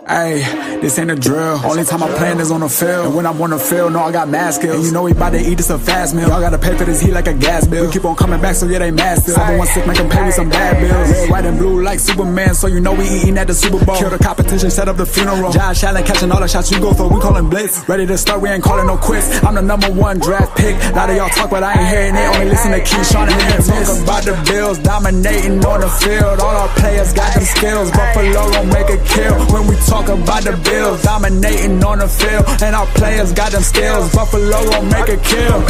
Hey, this ain't a drill. Only time I playing is on the field. And when I'm on the field, no, I got mad skills. And you know we bout to eat this a fast meal. Y'all gotta pay for this heat like a gas bill. We keep on coming back, so yeah, they mad still. 716 make them pay me some bad bills. Red, white, and blue like Superman, so you know we eating at the Super Bowl. Kill the competition, set up the funeral. Josh Allen catching all the shots you go for. We callin' blitz. Ready to start, we ain't calling no quits. I'm the #1 draft pick. A lot of y'all talk, but I ain't hearing it. Only listen to Keyshawn and talk about the Bills dominating on the field. All our players got them skills. Buffalo gon' make a kill when we talk about the Bills dominating on the field, and our players got them skills. Buffalo gon' make a kill.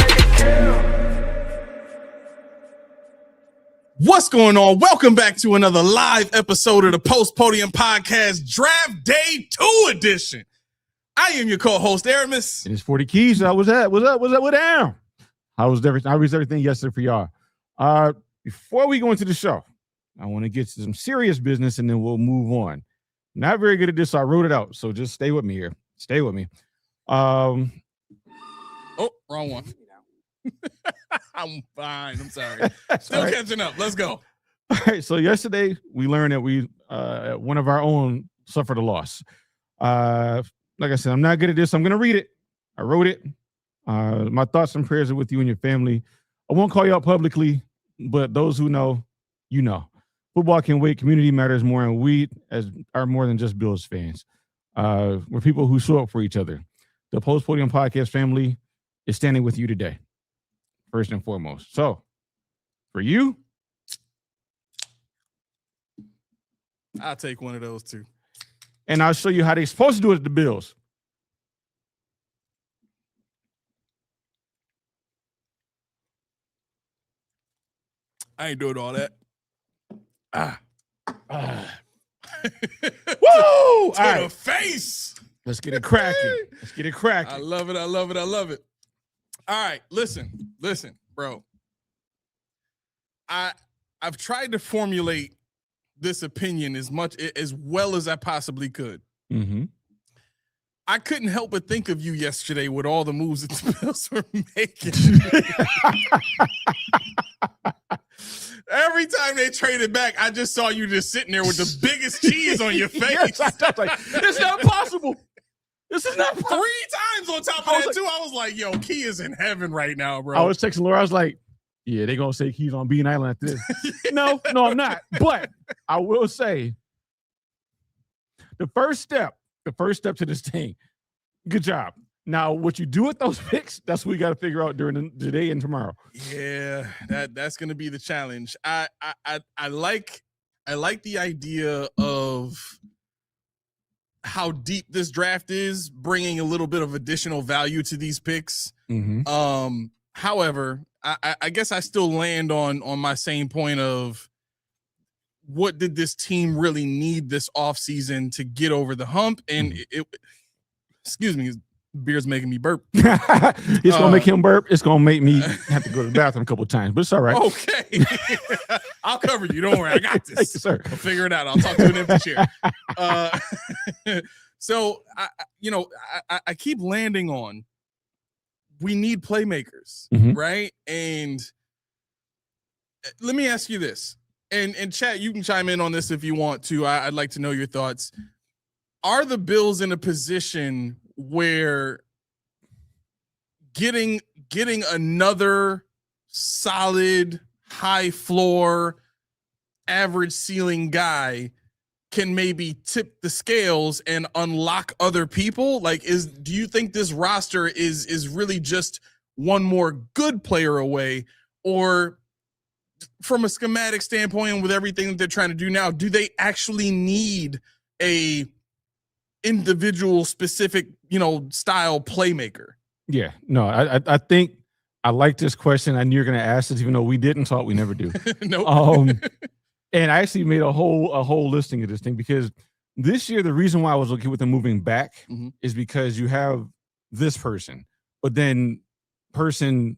What's going on? Welcome back to another live episode of the Post Podium Podcast Draft Day 2 edition. I am your co-host, Aramis. And it's 40 Keys. What's up? What's up? What down? How was everything yesterday for y'all? Before we go into the show, I want to get to some serious business and then we'll move on. Not very good at this, so I wrote it out. So just stay with me here. Stay with me. Oh, wrong one. I'm fine. I'm sorry. Still catching up. Let's go. All right. So yesterday we learned that we one of our own suffered a loss. Like I said, I'm not good at this. I'm going to read it. I wrote it. My thoughts and prayers are with you and your family. I won't call you out publicly, but those who know, you know. Football can wait. Community matters more, and we are more than just Bills fans. We're people who show up for each other. The Post Podium Podcast family is standing with you today, first and foremost. So, for you, I'll take one of those too. And I'll show you how they're supposed to do it at the Bills. I ain't doing all that. Woo! To the face. Let's get it cracking. Let's get it cracking. I love it. I love it. I love it. All right, listen, bro. I've tried to formulate this opinion as well as I possibly could. Mm-hmm. I couldn't help but think of you yesterday with all the moves that the Bills were making. Every time they traded back, I just saw you just sitting there with the biggest cheese on your face. Yes, I was like, it's not possible. This is not possible. 3 times on top of that, too. I was like, yo, Key is in heaven right now, bro. I was texting Laura. I was like, yeah, they're going to say Key's on Bean Island after this. No, I'm not. But I will say the first step to this thing, good job. Now, what you do with those picks, that's what we got to figure out during the day and tomorrow. Yeah, that's going to be the challenge. I like the idea of how deep this draft is, bringing a little bit of additional value to these picks. Mm-hmm. However, I guess I still land on my same point of what did this team really need this offseason to get over the hump? And excuse me, beer's making me burp. It's gonna make him burp. It's gonna make me have to go to the bathroom a couple of times, but it's all right. Okay. I'll cover you. Don't worry. I got this. Thank you, sir. I'll figure it out. I'll talk to an empty chair. So I keep landing on we need playmakers, right? And let me ask you this. And chat, you can chime in on this if you want to. I'd like to know your thoughts. Are the Bills in a position where getting another solid, high floor, average ceiling guy can maybe tip the scales and unlock other people? Like, do you think this roster is really just one more good player away? Or from a schematic standpoint and with everything that they're trying to do now, do they actually need a individual specific, style playmaker? Yeah, no, I think I like this question. I knew you were going to ask this, even though we didn't talk. We never do. Nope. And I actually made a whole listing of this thing because this year, the reason why I was looking with them moving back is because you have this person, but then person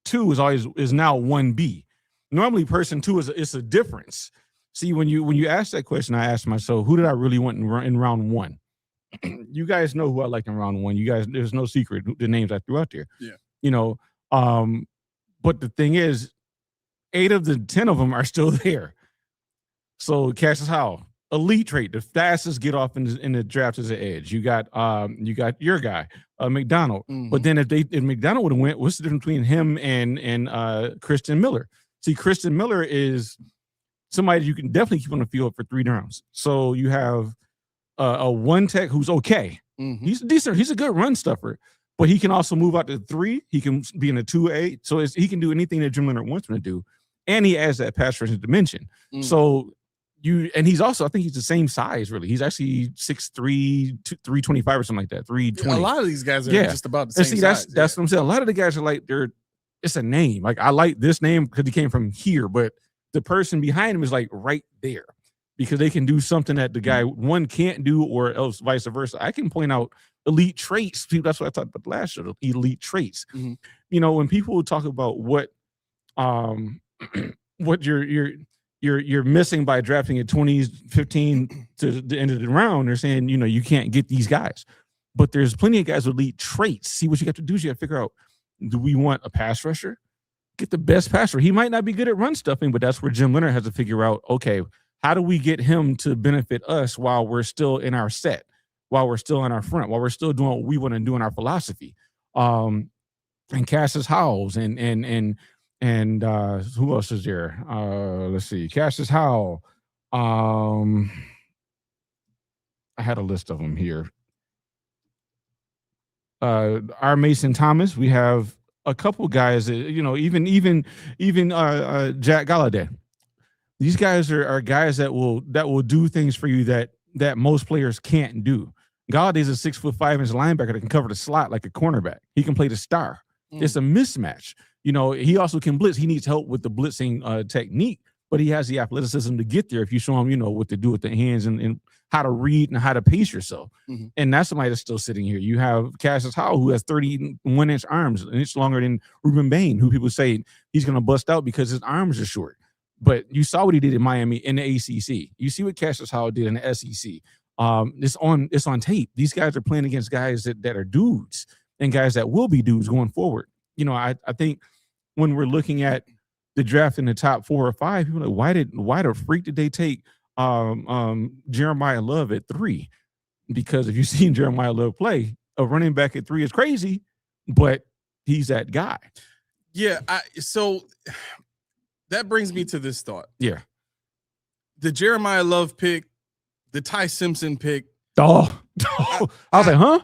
2 is now 1B. Normally person 2 is a difference. See, when you ask that question, I asked myself, who did I really want in round 1? You guys know who I like in round 1. You guys, there's no secret the names I threw out there. Yeah. But the thing is, 8 of the 10 of them are still there. So Cassius Howell, elite trait. The fastest get off in the draft is an edge. You got your guy, McDonald. Mhm. But then if McDonald would have went, what's the difference between him and Christian Miller? See, Christian Miller is somebody you can definitely keep on the field for 3 rounds. So you have a one tech who's okay. Mhm. He's decent. He's a good run stuffer, but he can also move out to 3. He can be in a 2A. So he can do anything that Jim Leonhard wants him to do. And he adds that pass rushing dimension. Mhm. So he's also, I think he's the same size, really. He's actually 6'3", 325 or something like that, 320. A lot of these guys are Yeah. just about the And same see, size. that's what I'm saying. A lot of the guys are like, it's a name. Like, I like this name because he came from here, but the person behind him is like right there because they can do something that the guy one can't do, or else vice versa. I can point out elite traits. That's what I talked about last year, elite traits. Mhm. You know, when people talk about what you're missing by drafting at 15 to the end of the round, they're saying, you know, you can't get these guys. But there's plenty of guys with elite traits. See, what you got to do is you got to figure out, do we want a pass rusher? Get the best pass rusher. He might not be good at run stuffing, but that's where Jim Leonhard has to figure out, okay, how do we get him to benefit us while we're still in our set, while we're still in our front, while we're still doing what we want to do in our philosophy. And Cassius Howells and who else is there? Let's see. Cassius Howell. I had a list of them here. Our Mason Thomas. We have a couple guys that, you know, even Jack Galladay. These guys are guys that will do things for you that most players can't do. Galladay's a 6'5" linebacker that can cover the slot like a cornerback. He can play the star. It's a mismatch. You know, he also can blitz. He needs help with the blitzing technique, but he has the athleticism to get there if you show him, you know, what to do with the hands and how to read and how to pace yourself. Mm-hmm. And that's somebody that's still sitting here. You have Cassius Howell, who has 31-inch arms, an inch longer than Ruben Bain, who people say he's going to bust out because his arms are short. But you saw what he did in Miami in the ACC. You see what Cassius Howell did in the SEC. It's on tape. These guys are playing against guys that are dudes and guys that will be dudes going forward. You know, I think when we're looking at the draft in the top 4 or 5, people are like, why the freak did they take Jeremiah Love at 3? Because if you've seen Jeremiah Love play, a running back at 3 is crazy, but he's that guy. Yeah. So that brings me to this thought. Yeah. The Jeremiah Love pick, the Ty Simpson pick. Oh, I was like, huh?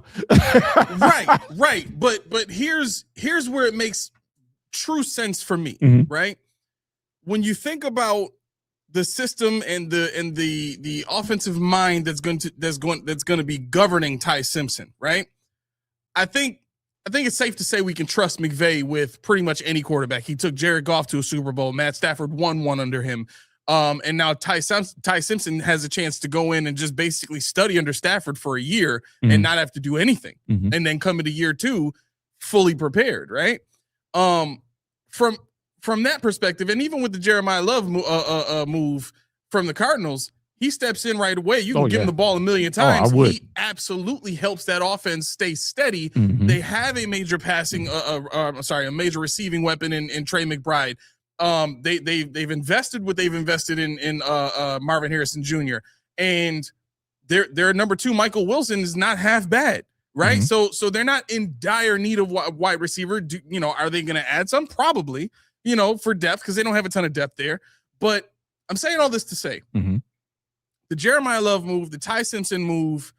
Right. But here's where it makes true sense for me, right? When you think about the system and the offensive mind that's going to be governing Ty Simpson, right? I think it's safe to say we can trust McVay with pretty much any quarterback. He took Jared Goff to a Super Bowl. Matt Stafford won one under him. And now Ty Simpson has a chance to go in and just basically study under Stafford for a year and not have to do anything, and then come into year 2 fully prepared, right? From that perspective, and even with the Jeremiah Love move from the Cardinals, he steps in right away. You can give him the ball a million times. He absolutely helps that offense stay steady. They have a major a major receiving weapon in Trey McBride. They've invested what they've invested in Marvin Harrison Jr. and their number 2 Michael Wilson is not half bad, right? So they're not in dire need of wide receiver. Are they going to add some? Probably, for depth, because they don't have a ton of depth there. But I'm saying all this to say the Jeremiah Love move, the Ty Simpson move.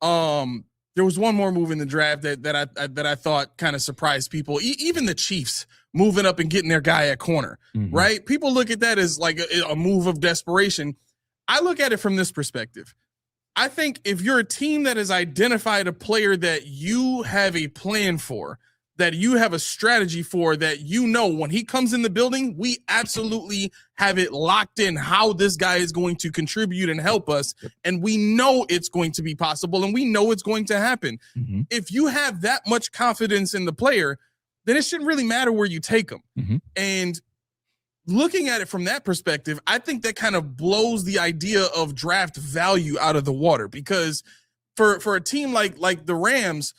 There was one more move in the draft that I thought kind of surprised people. Even the Chiefs moving up and getting their guy at corner, right? People look at that as like a move of desperation. I look at it from this perspective. I think if you're a team that has identified a player that you have a plan for, that you have a strategy for, that when he comes in the building, we absolutely have it locked in how this guy is going to contribute and help us, and we know it's going to be possible, and we know it's going to happen. If you have that much confidence in the player, then it shouldn't really matter where you take them. And looking at it from that perspective, I think that kind of blows the idea of draft value out of the water, because for a team like the Rams,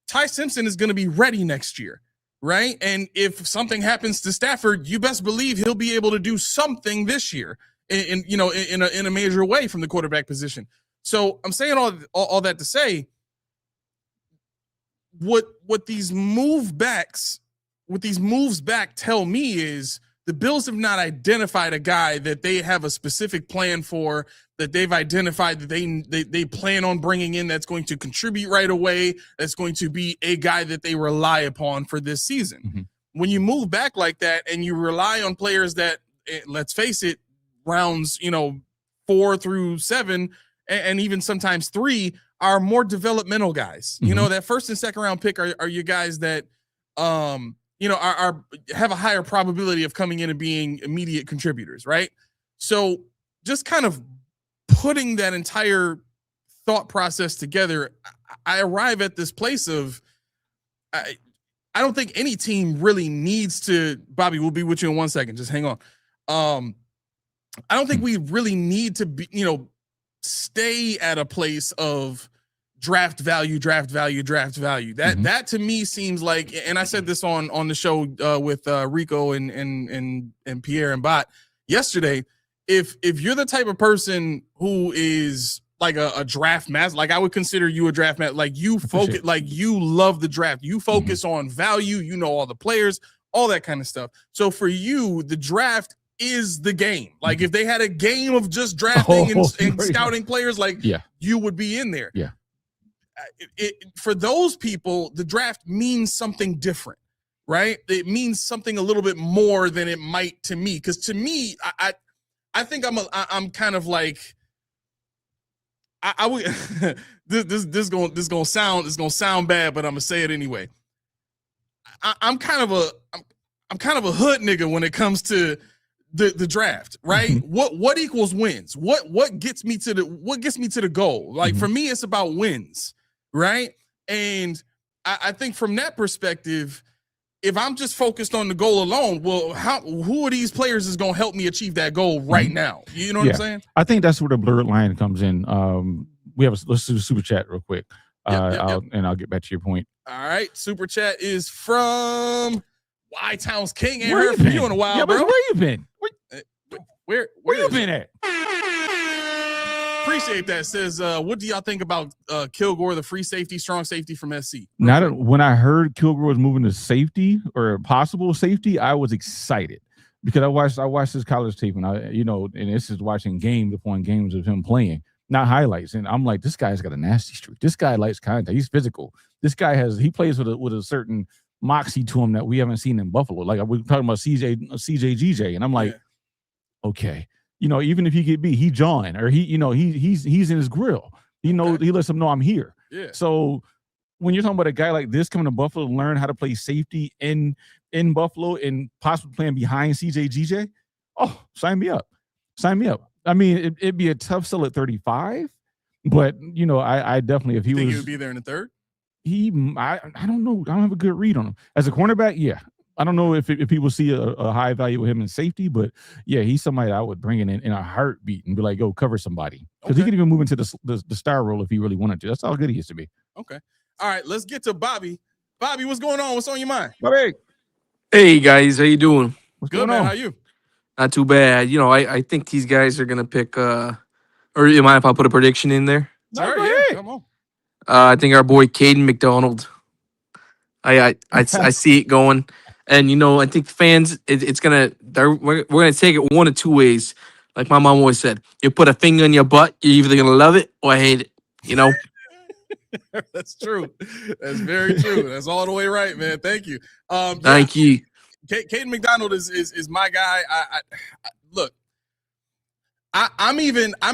Ty Simpson is going to be ready next year, right? And if something happens to Stafford, you best believe he'll be able to do something this year. in a major way from the quarterback position. So I'm saying all that to say, what these moves back tell me is the Bills have not identified a guy that they have a specific plan for, that they've identified that they plan on bringing in that's going to contribute right away, that's going to be a guy that they rely upon for this season. Mm-hmm. When you move back like that and you rely on players that, let's face it, rounds 4 through 7 and even sometimes 3 are more developmental guys. Mm-hmm. That first and second round pick are your guys that are have a higher probability of coming in and being immediate contributors, right? So just kind of putting that entire thought process together, I arrive at this place of I don't think any team really needs to. Bobby, we'll be with you in 1 second. Just hang on. I don't think we really need to be, stay at a place of draft value. That to me seems like, and I said this on the show with Rico and Pierre and Bot yesterday. If you're the type of person who is like a draft master, like I would consider you a draft master, like you focus, like you love the draft, you focus on value, all the players, all that kind of stuff. So for you, the draft is the game. Like if they had a game of just drafting and scouting players, like you would be in there. Yeah. For those people, the draft means something different, right? It means something a little bit more than it might to me. Because to me, I think I'm kind of like I would this gonna sound bad, but I'm gonna say it anyway. I'm kind of a hood nigga when it comes to the draft, right? Mm-hmm. What equals wins? What gets me to the goal? Like for me, it's about wins, right? And I think from that perspective, if I'm just focused on the goal alone, well, who are these players is going to help me achieve that goal right now? You know what I'm saying? I think that's where the blurred line comes in. Let's do the super chat real quick. And I'll get back to your point. All right. Super chat is from Y-Town's King. Ain't Where heard from you in a while, bro. Where you been? Where you been at? Appreciate that. Says, what do y'all think about Kilgore, the free safety, strong safety from SC? When I heard Kilgore was moving to safety or possible safety, I was excited because I watched his college tape and and this is watching games upon games of him playing, not highlights. And I'm like, this guy's got a nasty streak. This guy likes contact. He's physical. This guy he plays with a certain moxie to him that we haven't seen in Buffalo. Like we're talking about CJ GJ, and I'm like, okay. Even if he get beat, he jawing or he's in his grill. He lets him know I'm here. Yeah. So when you're talking about a guy like this coming to Buffalo to learn how to play safety in Buffalo and possibly playing behind CJ GJ, oh, sign me up. I mean, it'd be a tough sell at 35, but I definitely if he think was, he would be there in the third. I don't know. I don't have a good read on him as a cornerback. Yeah. I don't know if people see a high value with him in safety, but yeah, he's somebody I would bring in a heartbeat and be like, go cover somebody. Because he could even move into the star role if he really wanted to. That's how good he is to be. Okay. All right, let's get to Bobby. Bobby, what's going on? What's on your mind? Bobby. Hey, guys. How you doing? What's Good, going man. on? How you? Not too bad. I think these guys are going to pick, or you mind if I put a prediction in there? All right, yeah, come on. I think our boy Caden McDonald. I see it going. And, I think fans, we're going to take it one of two ways. Like my mom always said, you put a finger in your butt, you're either going to love it or hate it, That's true. That's very true. That's all the way right, man. Thank you. Thank you. Caden McDonald is my guy. Look, I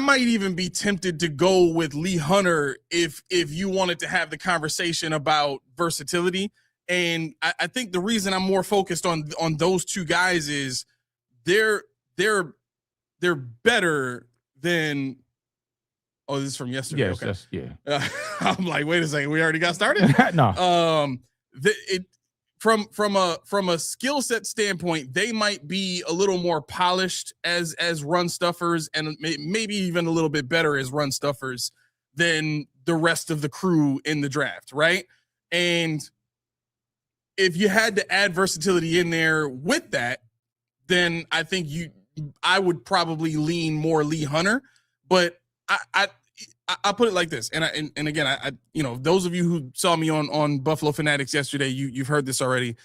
might even be tempted to go with Lee Hunter if you wanted to have the conversation about versatility. And I think the reason I'm more focused on those two guys is they're better than. Oh, this is from yesterday. Yes, okay. I'm like, wait a second, we already got started. No. From a skill set standpoint, they might be a little more polished as run stuffers, and maybe even a little bit better as run stuffers than the rest of the crew in the draft, right? And if you had to add versatility in there with that, then I think I would probably lean more Lee Hunter, but I'll put it like this. And again, I those of you who saw me on Buffalo Fanatics yesterday, you've heard this already.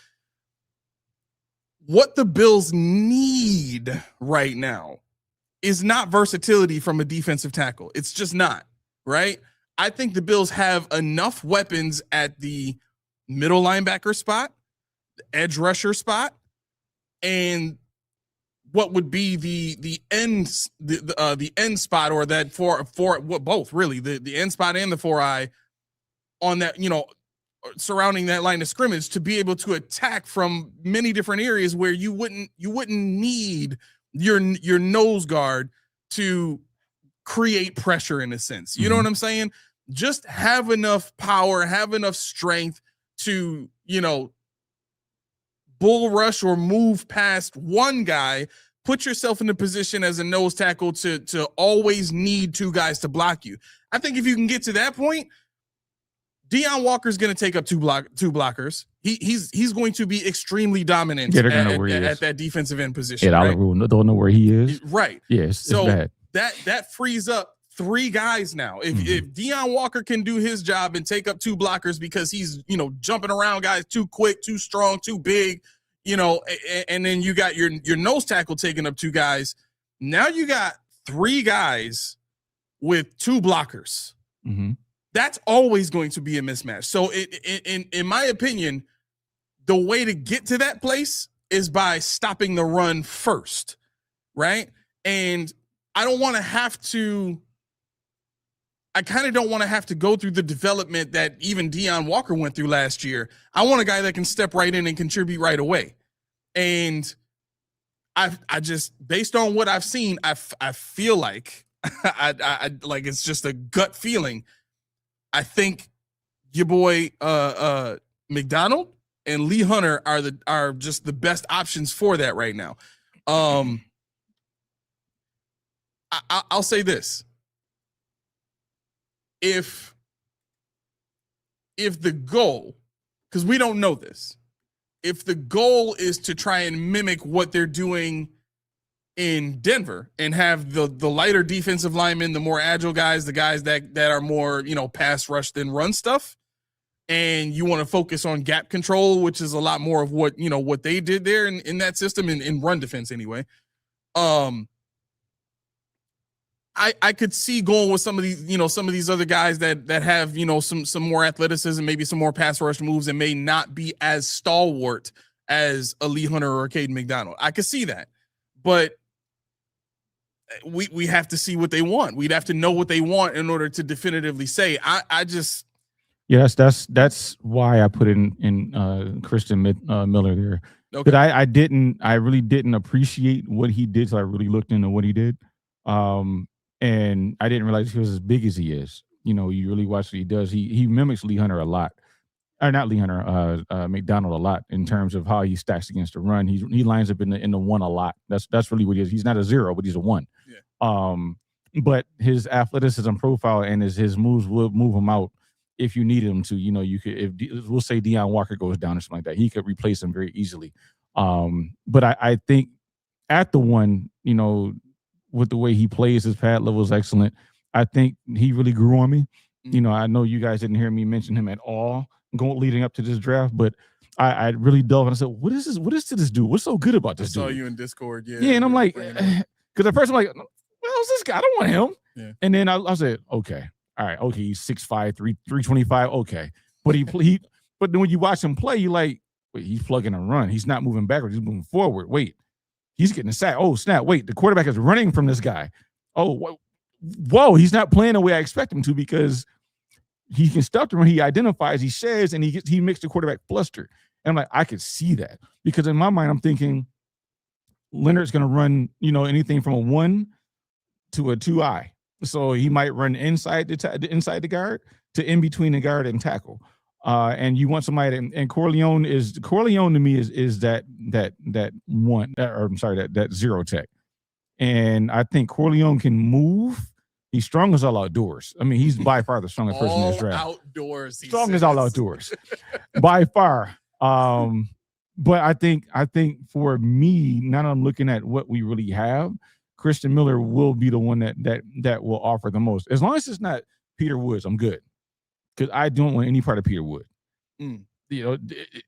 What the Bills need right now is not versatility from a defensive tackle. It's just not, right? I think the Bills have enough weapons at the middle linebacker spot, the edge rusher spot, and what would be the end spot, or that for both really the end spot and the 4-eye on that, surrounding that line of scrimmage, to be able to attack from many different areas where you wouldn't need your nose guard to create pressure in a sense. You know what I'm saying? Just have enough power, have enough strength to, bull rush or move past one guy, put yourself in a position as a nose tackle to always need two guys to block you. I think if you can get to that point, Deion Walker's going to take up two blockers. He's going to be extremely dominant at that defensive end position. Yeah, right? Don't know where he is. Right. Yes. So bad. that frees up three guys now. If Deion Walker can do his job and take up two blockers because he's jumping around guys too quick, too strong, too big, and then you got your nose tackle taking up two guys. Now you got three guys with two blockers. That's always going to be a mismatch. So in my opinion, the way to get to that place is by stopping the run first, right? And I kind of don't want to have to go through the development that even Deion Walker went through last year. I want a guy that can step right in and contribute right away. And I just, based on what I've seen, I feel like I like, it's just a gut feeling. I think your boy McDonald and Lee Hunter are just the best options for that right now. I'll say this: if the goal, because we don't know this, if the goal is to try and mimic what they're doing in Denver and have the lighter defensive linemen, the more agile guys, the guys that are more, pass rush than run stuff, and you want to focus on gap control, which is a lot more of what they did there in that system in run defense anyway. I could see going with some of these other guys that have, some more athleticism, maybe some more pass rush moves, and may not be as stalwart as a Lee Hunter or a Caden McDonald. I could see that, but we have to see what they want. We'd have to know what they want in order to definitively say. Yes, that's why I put in Christian Miller there. Okay. But I really didn't appreciate what he did, so I really looked into what he did. And I didn't realize he was as big as he is. You really watch what he does. He mimics Lee Hunter a lot. Or not Lee Hunter, McDonald a lot in terms of how he stacks against the run. He lines up in the one a lot. That's really what he is. He's not a zero, but he's a one. Yeah. But his athleticism profile and his moves will move him out if you need him to. You could, if we'll say Deion Walker goes down or something like that, he could replace him very easily. But I think at the one, with the way he plays, his pad level is excellent. I think he really grew on me. I know you guys didn't hear me mention him at all leading up to this draft, but I really delved and I said, what is this? What is to this dude? What's so good about this dude? I saw you in Discord. Yeah. Yeah. And I'm like, because at first I'm like, well, who's this guy? I don't want him. Yeah. And then I said, okay. All right. Okay. He's 6'5", 325. Okay. But but then when you watch him play, you like, wait, he's plugging a run. He's not moving backwards. He's moving forward. Wait, he's getting a sack. Oh, snap. Wait, the quarterback is running from this guy. Oh, whoa. He's not playing the way I expect him to because he can stop the run. He identifies, he shares, and he makes the quarterback fluster. And I'm like, I could see that because in my mind, I'm thinking Leonard's going to run, anything from a 1 to a 2-eye. So he might run inside the guard to in between the guard and tackle. And you want somebody and Corleone to me is that one, or I'm sorry, that zero tech. And I think Corleone can move. He's strong as all outdoors. I mean, he's by far the strongest person in this draft. Outdoors. Strong as all outdoors. By far. But I think for me, now that I'm looking at what we really have, Christian Miller will be the one that will offer the most. As long as it's not Peter Woods, I'm good. Because I don't want any part of Peter Wood. Mm. You know,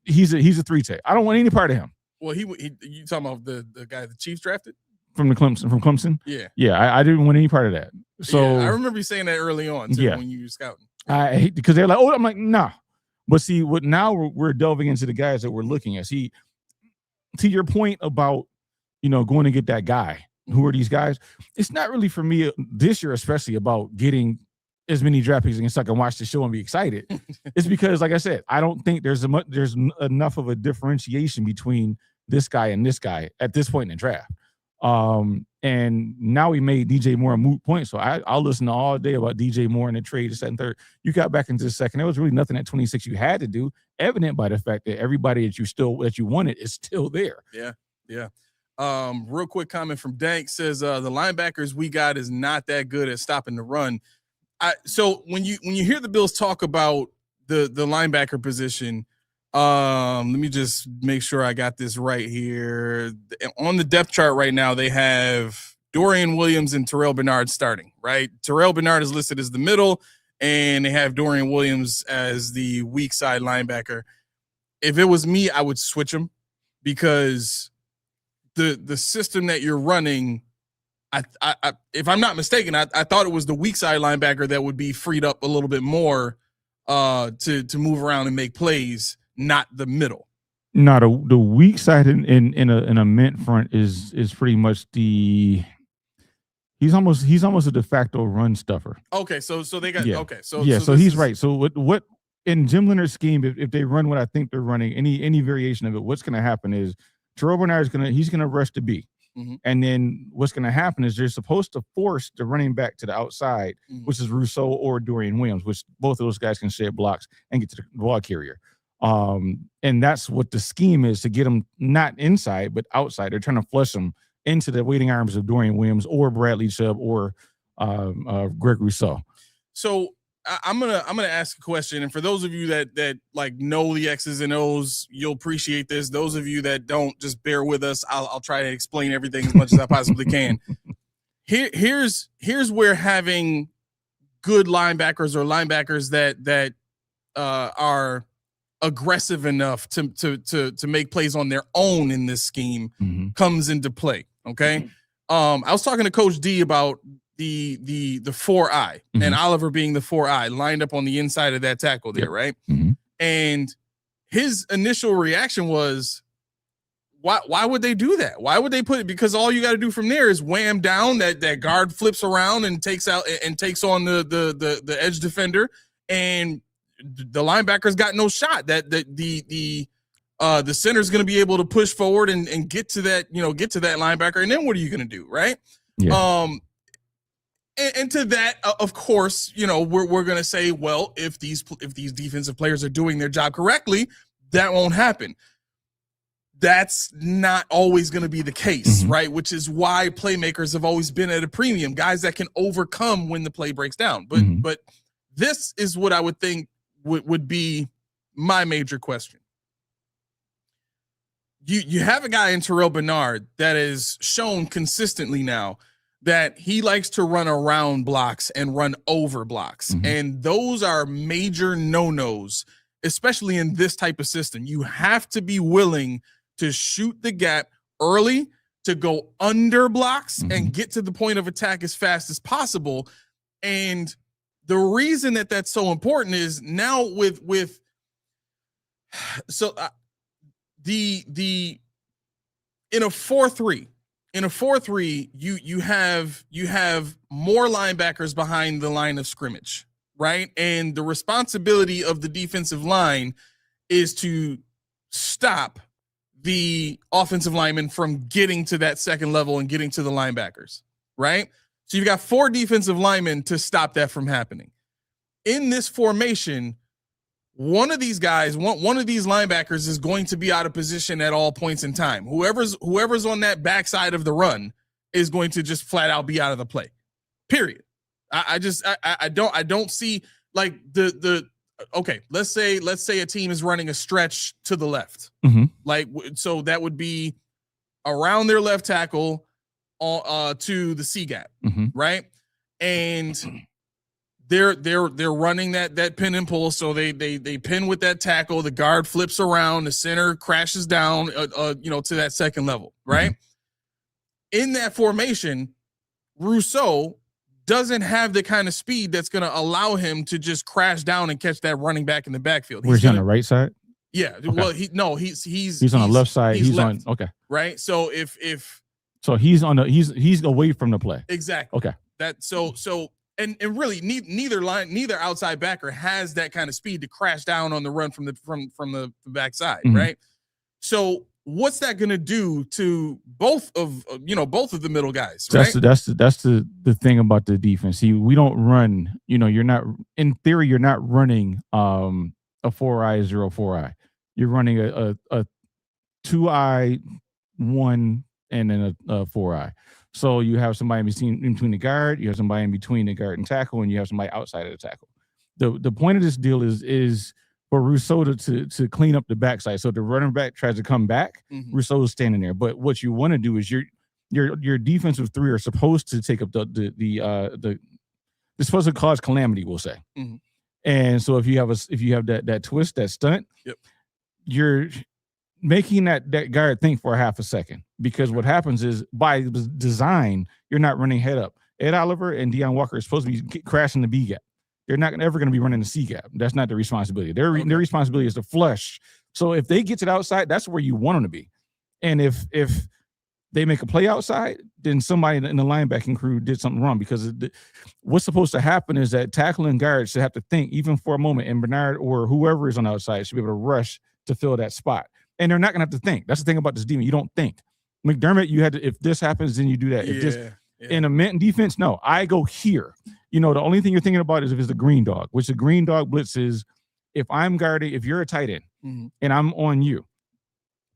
he's a 3-tech. I don't want any part of him. Well, he you talking about the guy the Chiefs drafted from Clemson? Yeah. I didn't want any part of that. So I remember you saying that early on too, when you were scouting. I hate because they're like, oh, I'm like, nah. But see, what now we're delving into the guys that we're looking at. See, to your point about, you know, going to get that guy. Who are these guys? It's not really for me this year, especially about getting as many draft picks against so I can watch the show and be excited. It's because, like I said, I don't think there's enough of a differentiation between this guy and this guy at this point in the draft. And now we made DJ Moore a moot point. So I'll listen all day about DJ Moore in the trade, the second, third. You got back into the second. There was really nothing at 26 you had to do, evident by the fact that everybody that you wanted is still there. Yeah. Real quick comment from Dank says the linebackers we got is not that good at stopping the run. So when you hear the Bills talk about the linebacker position, let me just make sure I got this right here. On the depth chart right now, they have Dorian Williams and Terrell Bernard starting, right? Terrell Bernard is listed as the middle, and they have Dorian Williams as the weak side linebacker. If it was me, I would switch them because the system that you're running, I if I'm not mistaken, I thought it was the weak side linebacker that would be freed up a little bit more to move around and make plays, not the middle. No, the weak side in a mint front is pretty much he's almost a de facto run stuffer. Okay, so they got okay. So he's right. So what in Jim Leonard's scheme, if they run what I think they're running, any variation of it, what's going to happen is Terrell Bernard he's going to rush the B. Mm-hmm. And then what's going to happen is they're supposed to force the running back to the outside, which is Rousseau or Dorian Williams, which both of those guys can shed blocks and get to the ball carrier. And that's what the scheme is, to get them not inside, but outside. They're trying to flush them into the waiting arms of Dorian Williams or Bradley Chubb or Greg Rousseau. So I'm gonna ask a question, and for those of you that like know the X's and O's, you'll appreciate this. Those of you that don't, just bear with us. I'll try to explain everything as much as I possibly can. Here's where having good linebackers or linebackers that are aggressive enough to make plays on their own in this scheme comes into play. Okay, I was talking to Coach D about the 4-eye and Oliver being the 4-eye lined up on the inside of that tackle there, right? And his initial reaction was, why would they do that? Why would they put it? Because all you got to do from there is wham down, that guard flips around and takes on the edge defender, and the linebacker's got no shot. That the center's going to be able to push forward and get to that linebacker, and then what are you going to do, right? Yeah. And to that, of course, we're going to say, well, if these defensive players are doing their job correctly, that won't happen. That's not always going to be the case, right? Which is why playmakers have always been at a premium, guys that can overcome when the play breaks down. But this is what I would think would be my major question. You have a guy in Terrell Bernard that is shown consistently now that he likes to run around blocks and run over blocks. And those are major no-nos, especially in this type of system. You have to be willing to shoot the gap early, to go under blocks and get to the point of attack as fast as possible. And the reason that that's so important is now the in a 4-3, you have more linebackers behind the line of scrimmage, right? And the responsibility of the defensive line is to stop the offensive linemen from getting to that second level and getting to the linebackers, right? So you've got 4 defensive linemen to stop that from happening. In this formation, one of these guys, one of these linebackers is going to be out of position at all points in time. Whoever's on that backside of the run is going to just flat out be out of the play. Period. I don't see, like, the okay, let's say a team is running a stretch to the left. Mhm. Like, so that would be around their left tackle to the C gap, Mhm. right? And they're running that pin and pull. So they pin with that tackle, the guard flips around, the center crashes down, to that second level, right? In that formation, Rousseau doesn't have the kind of speed that's going to allow him to just crash down and catch that running back in the backfield. Where's he on the right side? Yeah. Okay. Well, he's on the left side. He's left, on. Okay. right. So if So he's on the he's away from the play. exactly. Okay. That so and really neither outside backer has that kind of speed to crash down on the run from the backside, Mhm. right? So what's that going to do to both of the middle guys? Right? That's the thing about the defense. See, we don't run. You're not, in theory, you're not running a 4-eye 0-4-eye. You're running a 2-eye 1 and then a 4-eye. So you have somebody in between the guard, you have somebody in between the guard and tackle, and you have somebody outside of the tackle. The point of this deal is for Rousseau to clean up the backside. So the running back tries to come back, Rousseau is standing there. But what you want to do is your defensive three are supposed to take up they're supposed to cause calamity, we'll say. Mhm. And so if you have that twist, that stunt, yep, you're making that guard think for a half a second, because what happens is by design, you're not running head up. Ed Oliver and Deion Walker are supposed to be crashing the B gap. They're not ever going to be running the C gap. That's not their responsibility. Their responsibility is to flush. So if they get to the outside, that's where you want them to be. And if they make a play outside, then somebody in the linebacking crew did something wrong, because what's supposed to happen is that tackle and guard should have to think even for a moment, and Bernard or whoever is on the outside should be able to rush to fill that spot. And they're not going to have to think. That's the thing about this demon. You don't think. McDermott, you had to, if this happens, then you do that. In a Minton defense, no, I go here. The only thing you're thinking about is if it's the green dog, which the green dog blitz is if I'm guarding, if you're a tight end and I'm on you,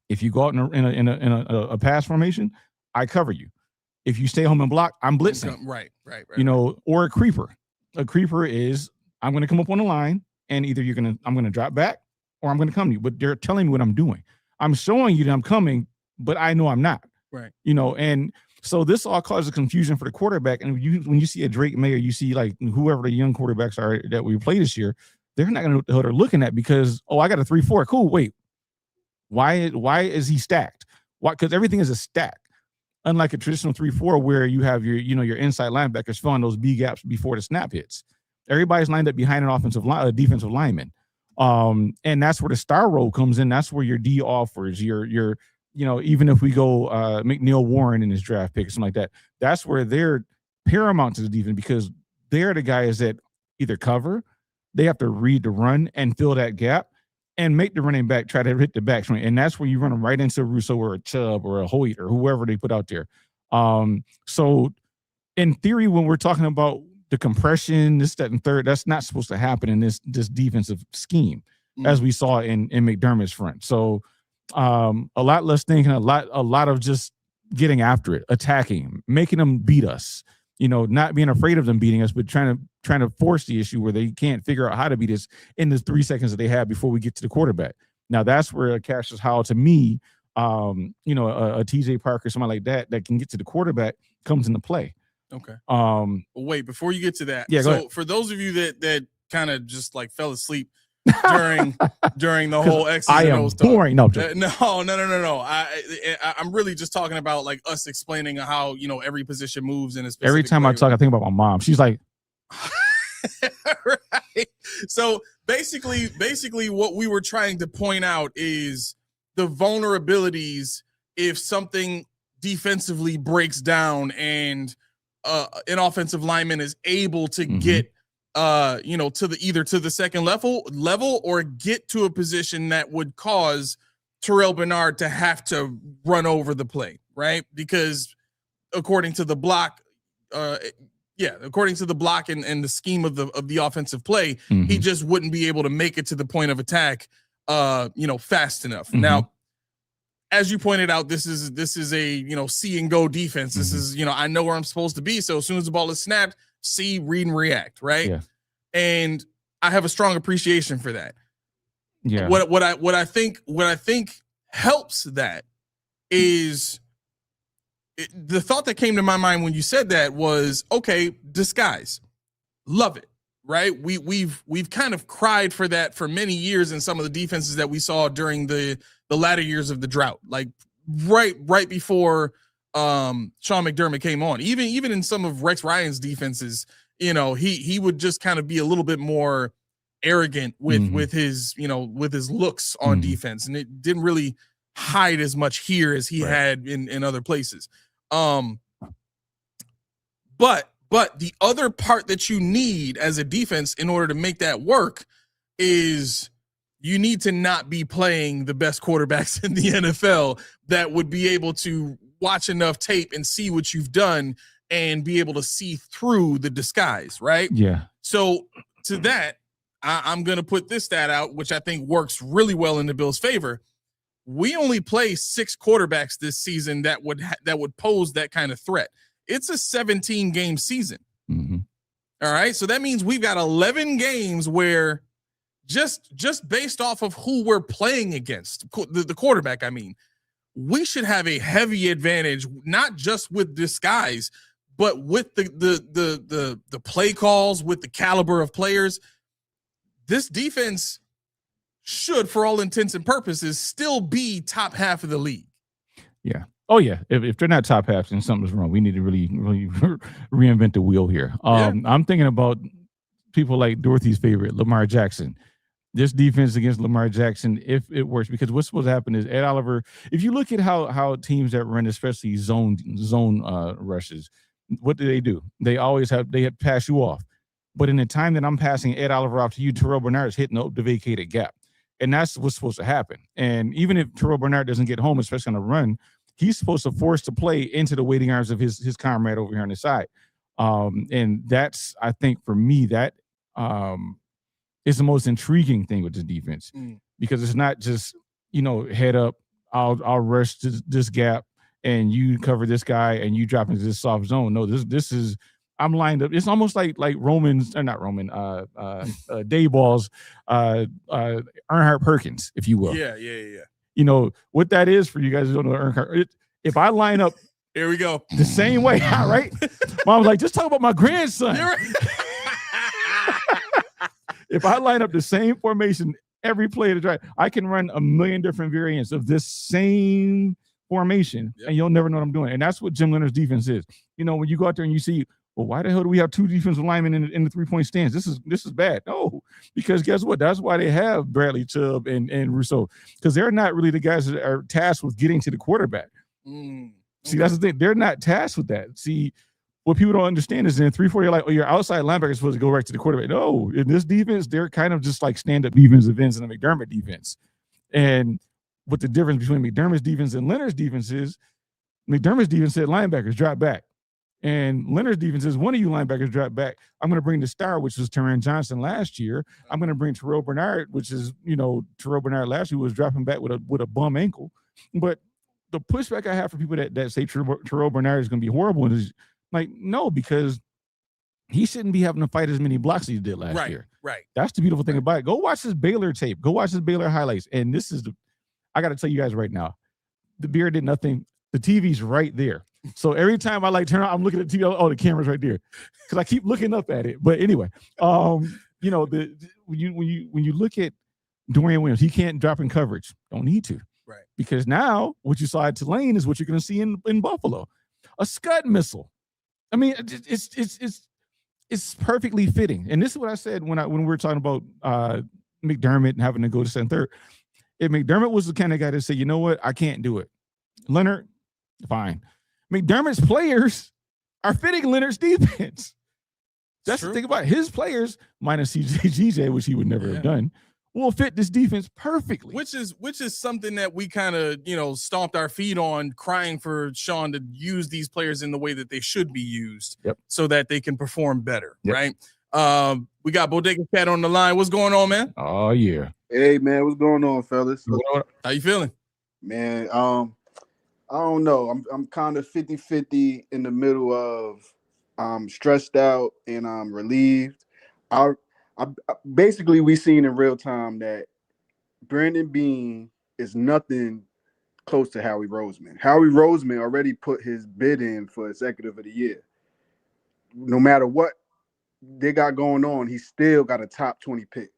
if you go out in a pass formation, I cover you. If you stay home and block, I'm blitzing. Right. Or a creeper. A creeper is I'm going to come up on the line, and either I'm going to drop back or I'm going to come to you. But they're telling me what I'm doing. I'm showing you that I'm coming, but I know I'm not. Right. And so this all causes confusion for the quarterback. And when you see a Drake May, or you see like whoever the young quarterbacks are that we play this year, they're not going to know what the hell they're looking at, because, I got a 3-4. Cool. Wait, why is he stacked? Why? Because everything is a stack. Unlike a traditional 3-4 where you have your inside linebackers filling those B gaps before the snap hits. Everybody's lined up behind an defensive lineman. And that's where the star role comes in. That's where your D offers, your even if we go McNeil Warren in his draft pick or something like that, that's where they're paramount to the defense, because they're the guys that either cover, they have to read the run and fill that gap and make the running back try to hit the back swing. And that's where you run them right into Rousseau or a Chubb or a Hoyt or whoever they put out there. So in theory, when we're talking about the compression, this, that, and third, that's not supposed to happen in this defensive scheme, as we saw in McDermott's front. So a lot less thinking, a lot of just getting after it, attacking, making them beat us, not being afraid of them beating us, but trying to force the issue where they can't figure out how to beat us in the 3 seconds that they have before we get to the quarterback. Now that's where Cassius Howell, to me, a TJ Parker, somebody like that can get to the quarterback, comes into play. Okay. Wait, before you get to that. Yeah, so for those of you that kind of just like fell asleep during the whole X's I and am O's talk. boring. No, No. I'm really just talking about like us explaining how every position moves in a specific every time way. I talk, I think about my mom. She's like, right. So basically what we were trying to point out is the vulnerabilities if something defensively breaks down and an offensive lineman is able to get to the second level or get to a position that would cause Terrell Bernard to have to run over the play, right? Because according to the block, according to the block and the scheme of the offensive play, he just wouldn't be able to make it to the point of attack fast enough. Now, as you pointed out, this is a see and go defense. This is I know where I'm supposed to be. So as soon as the ball is snapped, see, read, and react, right? Yeah. And I have a strong appreciation for that. Yeah. What I think helps that is the thought that came to my mind when you said that was, okay, disguise. Love it. Right? We've kind of cried for that for many years in some of the defenses that we saw during the latter years of the drought. Like right before Sean McDermott came on. Even in some of Rex Ryan's defenses, you know, he would just kind of be a little bit more arrogant with his, you know, with his looks on defense, and it didn't really hide as much here as he had in other places. But the other part that you need as a defense in order to make that work is you need to not be playing the best quarterbacks in the NFL that would be able to watch enough tape and see what you've done and be able to see through the disguise, right? Yeah. So to that, I'm going to put this stat out, which I think works really well in the Bills' favor. We only play 6 quarterbacks this season that would pose that kind of threat. It's a 17-game season. All right. So that means we've got 11 games where just based off of who we're playing against, the quarterback, I mean, we should have a heavy advantage, not just with disguise, but with the play calls, with the caliber of players. This defense should, for all intents and purposes, still be top half of the league. Yeah. Oh yeah, if they're not top half, then something's wrong. We need to really reinvent the wheel here. I'm thinking about people like Dorothy's favorite, Lamar Jackson. This defense against Lamar Jackson, if it works, because what's supposed to happen is Ed Oliver. If you look at how teams that run, especially zone rushes, what do? They always pass you off. But in the time that I'm passing Ed Oliver off to you, Terrell Bernard is hitting the vacated gap, and that's what's supposed to happen. And even if Terrell Bernard doesn't get home, especially on a run, he's supposed to force the play into the waiting arms of his comrade over here on the side. And that's, I think, for me, that is the most intriguing thing with this defense, because it's not just, you know, head up, I'll rush this gap and you cover this guy and you drop into this soft zone. No, this is, I'm lined up. It's almost like Dayball's Earnhardt Perkins, if you will. Yeah. You know what that is for you guys who don't know Earnhardt. If I line up, here we go, the same way, right? Mom was like, just talk about my grandson. If I line up the same formation every play of the drive, I can run a million different variants of this same formation, and you'll never know what I'm doing. And that's what Jim Leonard's defense is. You know, when you go out there and you see, well, why the hell do we have 2 defensive linemen in the 3-point stands? This is bad. No, because guess what? That's why they have Bradley Chubb and Rousseau, because they're not really the guys that are tasked with getting to the quarterback. See, that's the thing. They're not tasked with that. See, what people don't understand is in 3-4, you're like, oh, your outside linebacker is supposed to go right to the quarterback. No, in this defense, they're kind of just like stand-up defensive ends in the McDermott defense. And what the difference between McDermott's defense and Leonard's defense is, McDermott's defense said linebackers drop back. And Leonard's defense is, one of you linebackers drop back. I'm going to bring the star, which was Taron Johnson last year. I'm going to bring Terrell Bernard, which is, you know, Terrell Bernard last year was dropping back with a bum ankle. But the pushback I have for people that say Terrell Bernard is going to be horrible is like, no, because he shouldn't be having to fight as many blocks as he did last year. Right. That's the beautiful thing about it. Go watch this Baylor tape. Go watch this Baylor highlights. And this is I got to tell you guys right now, the beard did nothing. The TV's right there. So every time I turn on, I'm looking at the TV. Oh, the camera's right there, because I keep looking up at it. But anyway, you know, when you look at Dorian Williams, he can't drop in coverage. Don't need to, right? Because now what you saw at Tulane is what you're going to see in Buffalo, a Scud missile. I mean, it's perfectly fitting. And this is what I said when we were talking about McDermott and having to go to second, third. If McDermott was the kind of guy to say, you know what, I can't do it. Leonard, fine. McDermott's players are fitting Leonard's defense. That's the thing about it. His players, minus CJ, which he would never have done, will fit this defense perfectly. Which is something that we kind of, you know, stomped our feet on, crying for Sean to use these players in the way that they should be used, so that they can perform better, right? We got Bodega Cat on the line. What's going on, man? Oh yeah. Hey man, what's going on, fellas? How you feeling? Man, I don't know. I'm kind of 50-50 in the middle of stressed out and I'm relieved. I Basically we seen in real time that Brandon Beane is nothing close to Howie Roseman. Howie Roseman already put his bid in for Executive of the Year. No matter what they got going on, he still got a top 20 pick.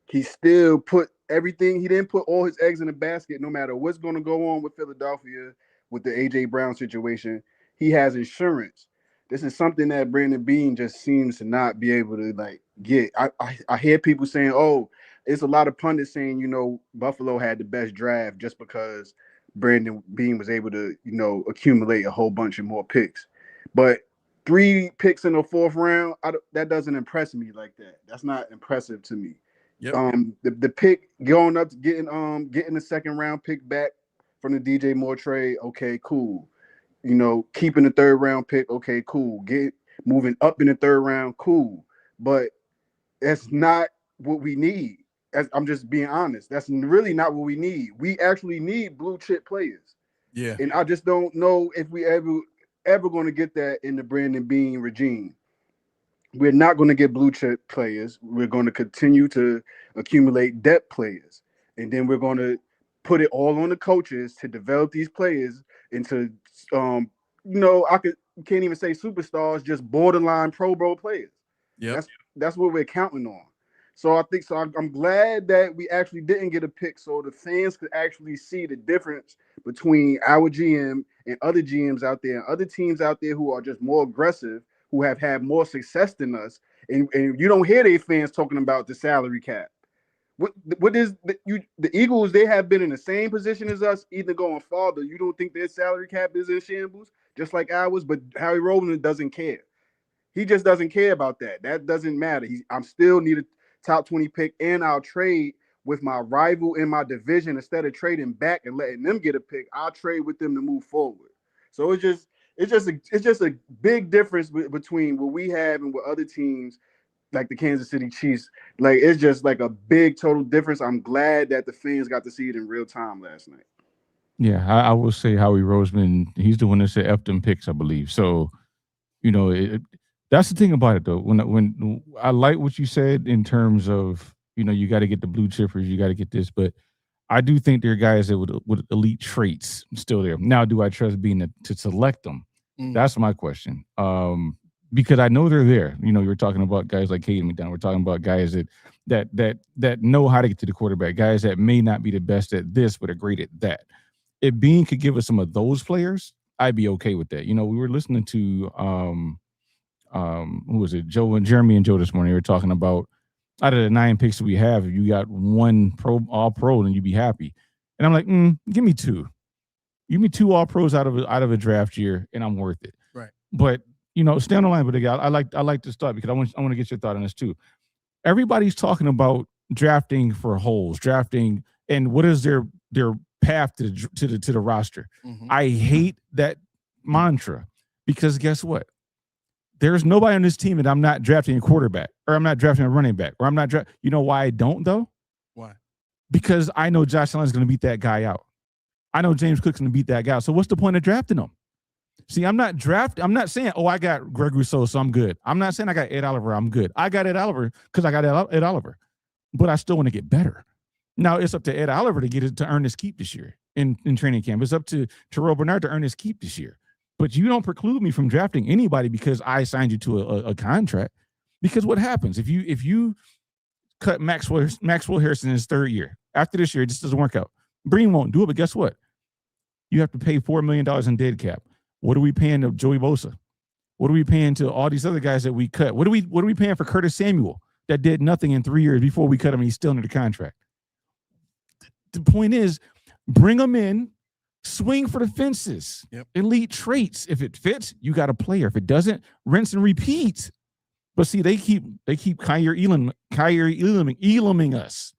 He still put everything. He didn't put all his eggs in the basket. No matter what's going to go on with Philadelphia, with the A.J. Brown situation, he has insurance. This is something that Brandon Beane just seems to not be able to get. I hear people saying, "Oh, it's a lot of pundits saying, Buffalo had the best draft just because Brandon Beane was able to, accumulate a whole bunch of more picks." But 3 picks in the 4th round, that doesn't impress me like that. That's not impressive to me. Yep. The pick going up, getting the 2nd round pick back from the DJ Moore trade, okay, cool. Keeping the 3rd round pick, okay, cool. Moving up in the 3rd round, cool. But that's not what we need. I'm just being honest. That's really not what we need. We actually need blue chip players. Yeah. And I just don't know if we ever going to get that in the Brandon Beane regime. We're not going to get blue chip players. We're going to continue to accumulate depth players. And then we're going to put it all on the coaches to develop these players into, can't even say superstars, just borderline Pro Bowl players. Yeah. That's what we're counting on. So I'm glad that we actually didn't get a pick so the fans could actually see the difference between our GM and other GMs out there and other teams out there who are just more aggressive, who have had more success than us. And you don't hear their fans talking about the salary cap. What is the Eagles? They have been in the same position as us, either going farther. You don't think their salary cap is in shambles, just like ours? But Howie Roseman doesn't care. He just doesn't care about that. That doesn't matter. I'm still need a top 20 pick, and I'll trade with my rival in my division instead of trading back and letting them get a pick. I'll trade with them to move forward. So it's just a big difference between what we have and what other teams like the Kansas City Chiefs. It's just like a big total difference. I'm glad that the fans got to see it in real time last night. Yeah, I will say Howie Roseman, he's the one that said F them picks, I believe. So, that's the thing about it, though. When I like what you said in terms of, you got to get the blue chippers, you got to get this, but I do think there are guys that with elite traits still there. Now, do I trust Beane to select them? That's my question. Because I know they're there. You were talking about guys like Caden McDonald. We're talking about guys that know how to get to the quarterback, guys that may not be the best at this, but are great at that. If Beane could give us some of those players, I'd be okay with that. We were listening to who was it? Jeremy and Joe this morning. We were talking about out of the 9 picks that we have, if you got 1 all pro, then you'd be happy. And I'm like, give me 2. Give me 2 all pros out of a draft year, and I'm worth it. Right. But stay on the line with the guy. I like this thought because I want to get your thought on this too. Everybody's talking about drafting for holes, drafting, and what is their path to the roster. Mm-hmm. I hate that mantra because guess what? There's nobody on this team that I'm not drafting a quarterback, or I'm not drafting a running back, or I'm not drafting. You know why I don't though? Why? Because I know Josh Allen's going to beat that guy out. I know James Cook's going to beat that guy out. So what's the point of drafting him? See, I'm not saying, I got Greg Rousseau, so I'm good. I'm not saying I got Ed Oliver, I'm good. I got Ed Oliver because I got Ed Oliver. But I still want to get better. Now, it's up to Ed Oliver to earn his keep this year in training camp. It's up to Terrell Bernard to earn his keep this year. But you don't preclude me from drafting anybody because I signed you to a contract. Because what happens if you cut Maxwell Harrison in his 3rd year? After this year, it just doesn't work out. Breen won't do it, but guess what? You have to pay $4 million in dead cap. What are we paying to Joey Bosa? What are we paying to all these other guys that we cut? What are we paying for Curtis Samuel that did nothing in 3 years before we cut him and he's still under the contract? The point is, bring him in, swing for the fences. Yep. Elite traits. If it fits, you got a player. If it doesn't, rinse and repeat. But see, they keep Kyer Elaming us.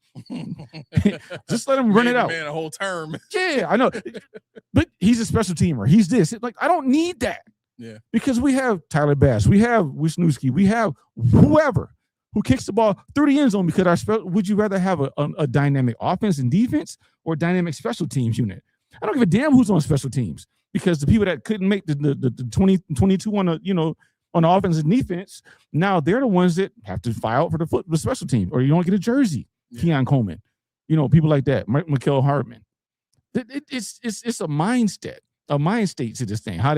Just let him run it out. Man, a whole term. Yeah, I know. But he's a special teamer. He's this. I don't need that. Yeah. Because we have Tyler Bass, we have Wisniewski, we have whoever who kicks the ball through the end zone because would you rather have a dynamic offense and defense or a dynamic special teams unit? I don't give a damn who's on special teams because the people that couldn't make the 20, 22 on on the offense and defense, now they're the ones that have to fly out for the special team, or you don't get a jersey. Yeah. Keon Coleman, people like that. Mikael Hardman. It's a mind state to this thing. How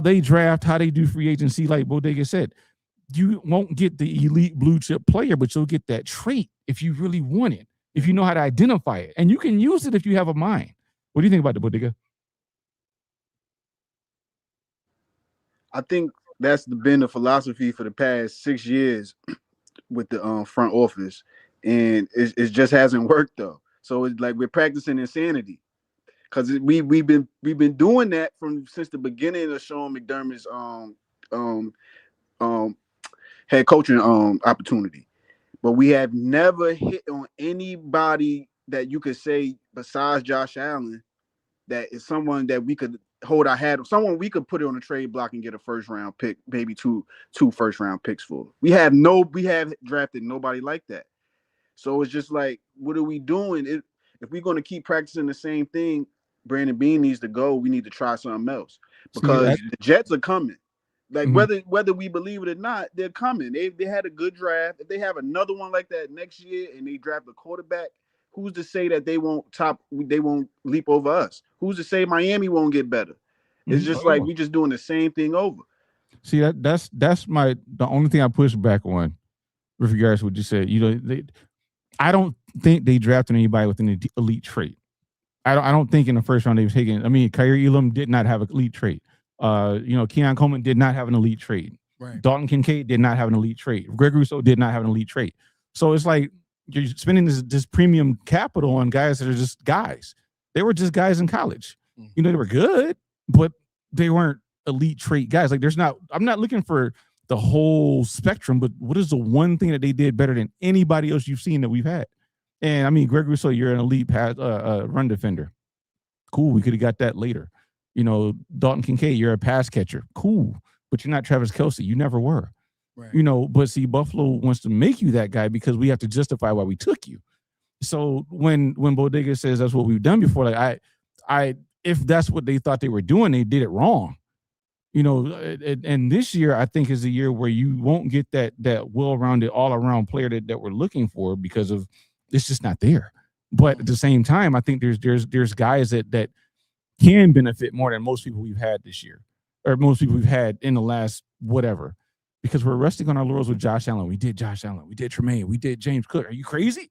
they draft, how they do free agency. Like Bodega said, you won't get the elite blue chip player, but you'll get that trait if you really want it, if you know how to identify it, and you can use it if you have a mind. What do you think about the Bodega? I think that's been the philosophy for the past 6 years with the front office, and it just hasn't worked though. So it's like we're practicing insanity, because we've been doing that since the beginning of Sean McDermott's head coaching opportunity, but we have never hit on anybody that you could say besides Josh Allen that is someone that we could hold our hat on, someone we could put it on a trade block and get a first round pick, maybe two first round picks for. We have drafted nobody like that. So it's just like, what are we doing? If we're going to keep practicing the same thing, Brandon Beane needs to go. We need to try something else, because the Jets are coming. Like whether we believe it or not, they're coming. They had a good draft. If they have another one like that next year and they draft a quarterback, who's to say that they won't leap over us? Who's to say Miami won't get better? It's just like we're just doing the same thing over. See, that's the only thing I push back on with regards to what you said. I don't think they drafted anybody with an elite trait. I don't think in the first round they were taking. I mean, Kyrie Elam did not have an elite trait. Keon Coleman did not have an elite trait. Right. Dalton Kincaid did not have an elite trait. Greg Rousseau did not have an elite trait. So it's like you're spending this premium capital on guys that are just guys. They were just guys in college. They were good, but they weren't elite trait guys. Like I'm not looking for the whole spectrum, but what is the one thing that they did better than anybody else you've seen that we've had? And I mean, Greg Rousseau, you're an elite run defender. Cool. We could have got that later. Dalton Kincaid, you're a pass catcher. Cool. But you're not Travis Kelce. You never were. Right. But see, Buffalo wants to make you that guy because we have to justify why we took you. So when Bodega says that's what we've done before, like if that's what they thought they were doing, they did it wrong. And this year I think is a year where you won't get that well-rounded, all-around player that we're looking for, because of it's just not there. But at the same time, I think there's guys that can benefit more than most people we've had this year, or most people we've had in the last whatever, because we're resting on our laurels with Josh Allen. We did Josh Allen. We did Tremaine. We did James Cook. Are you crazy?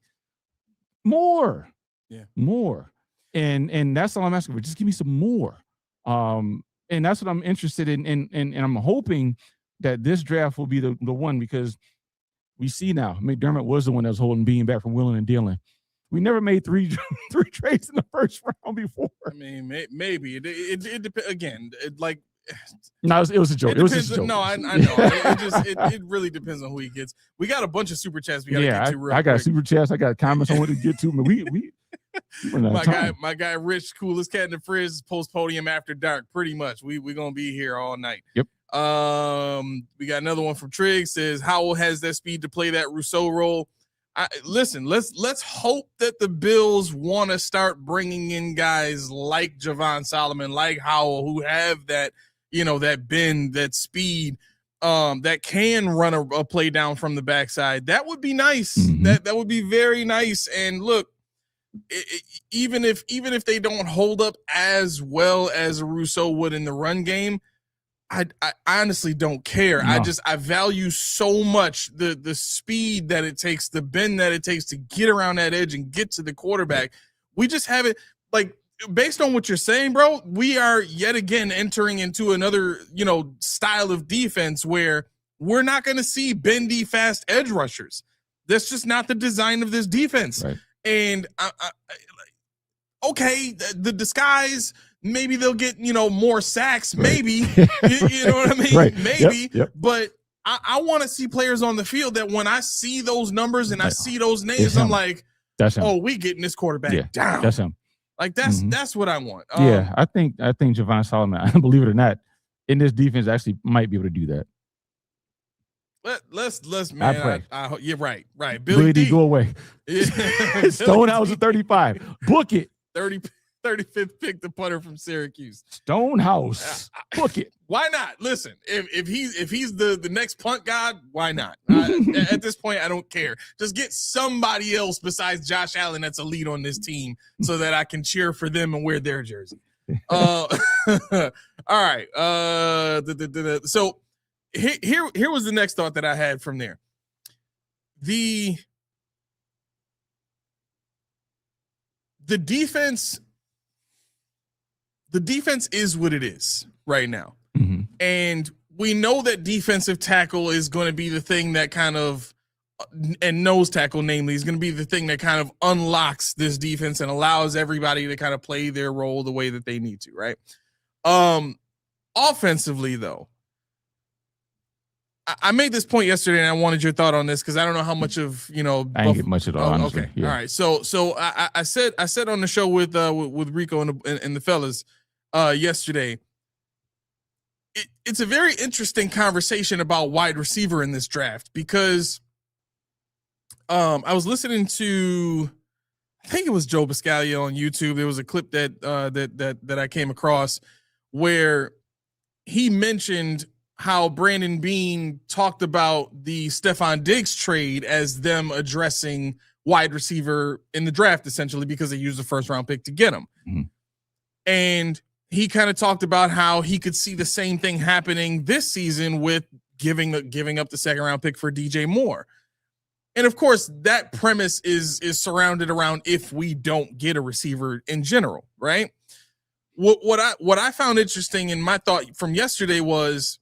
More. Yeah. More. And that's all I'm asking for. Just give me some more. And that's what I'm interested in. And I'm hoping that this draft will be the one, because we see now McDermott was the one that was holding Beane back from willing and dealing. We never made three trades in the first round before. I mean, maybe it depends. Again, no, it was a joke. It was just a joke. No, I know. It really depends on who he gets. We got a bunch of super chats we got to get to real quick. I got super chats. I got comments I want to get to. My guy Rich, coolest cat in the frizz, post podium after dark. Pretty much, we gonna be here all night. Yep. We got another one from Trigg, says Howell has that speed to play that Rousseau role. Listen, let's hope that the Bills want to start bringing in guys like Javon Solomon, like Howell, who have that, that bend, that speed, that can run a play down from the backside. That would be nice. Mm-hmm. That would be very nice. And look, even if they don't hold up as well as Rousseau would in the run game, I honestly don't care. No. I value so much the speed that it takes, the bend that it takes to get around that edge and get to the quarterback. We just have it, like, based on what you're saying, bro, we are yet again entering into another, style of defense where we're not going to see bendy, fast edge rushers. That's just not the design of this defense. Right. And okay, the disguise, maybe they'll get, more sacks, maybe, right. you know what I mean? Right. Maybe, yep. But I want to see players on the field that when I see those numbers and I see those names, I'm like, that's him. Oh, we getting this quarterback down. That's him. Like that's what I want. I think Javon Solomon, believe it or not, in this defense actually might be able to do that. Let's man. You're right. Billy D, go away. Stonehouse at 35. Book it. 30 35th pick, the punter from Syracuse. Stonehouse. Book it. Why not? Listen, if he's the next punt god, why not? At this point, I don't care. Just get somebody else besides Josh Allen that's elite on this team so that I can cheer for them and wear their jersey. All right. So here was the next thought that I had from there. The defense is what it is right now. Mm-hmm. And we know that defensive tackle is going to be the thing that kind of, and nose tackle namely, is going to be the thing that kind of unlocks this defense and allows everybody to kind of play their role the way that they need to, right? Offensively, though, I made this point yesterday, and I wanted your thought on this because I don't know how much of I didn't get much at all. Honestly. Okay, yeah. all right. So I said on the show with Rico and the fellas yesterday. It's a very interesting conversation about wide receiver in this draft because I was listening to, I think it was Joe Biscaglia on YouTube. There was a clip that I came across where he mentioned how Brandon Beane talked about the Stephon Diggs trade as them addressing wide receiver in the draft, essentially, because they used the first round pick to get him. Mm-hmm. And he kind of talked about how he could see the same thing happening this season with giving up the second round pick for DJ Moore. And of course, that premise is surrounded around if we don't get a receiver in general, right? What I found interesting in my thought from yesterday was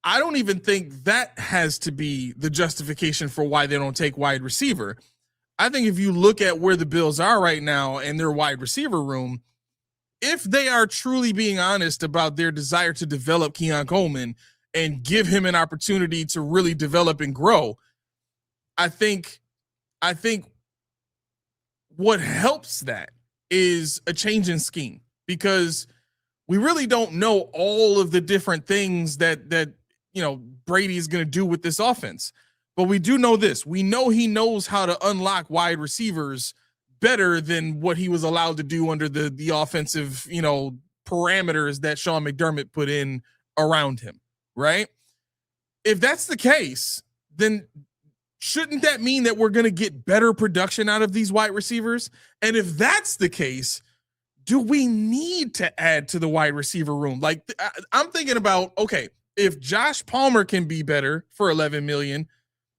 I don't even think that has to be the justification for why they don't take wide receiver. I think if you look at where the Bills are right now and their wide receiver room, if they are truly being honest about their desire to develop Keon Coleman and give him an opportunity to really develop and grow, I think what helps that is a change in scheme, because we really don't know all of the different things that Brady is going to do with this offense. But we do know this. We know he knows how to unlock wide receivers better than what he was allowed to do under the offensive, parameters that Sean McDermott put in around him, right? If that's the case, then shouldn't that mean that we're going to get better production out of these wide receivers? And if that's the case, do we need to add to the wide receiver room? Like, I'm thinking about, okay, if Josh Palmer can be better for $11 million,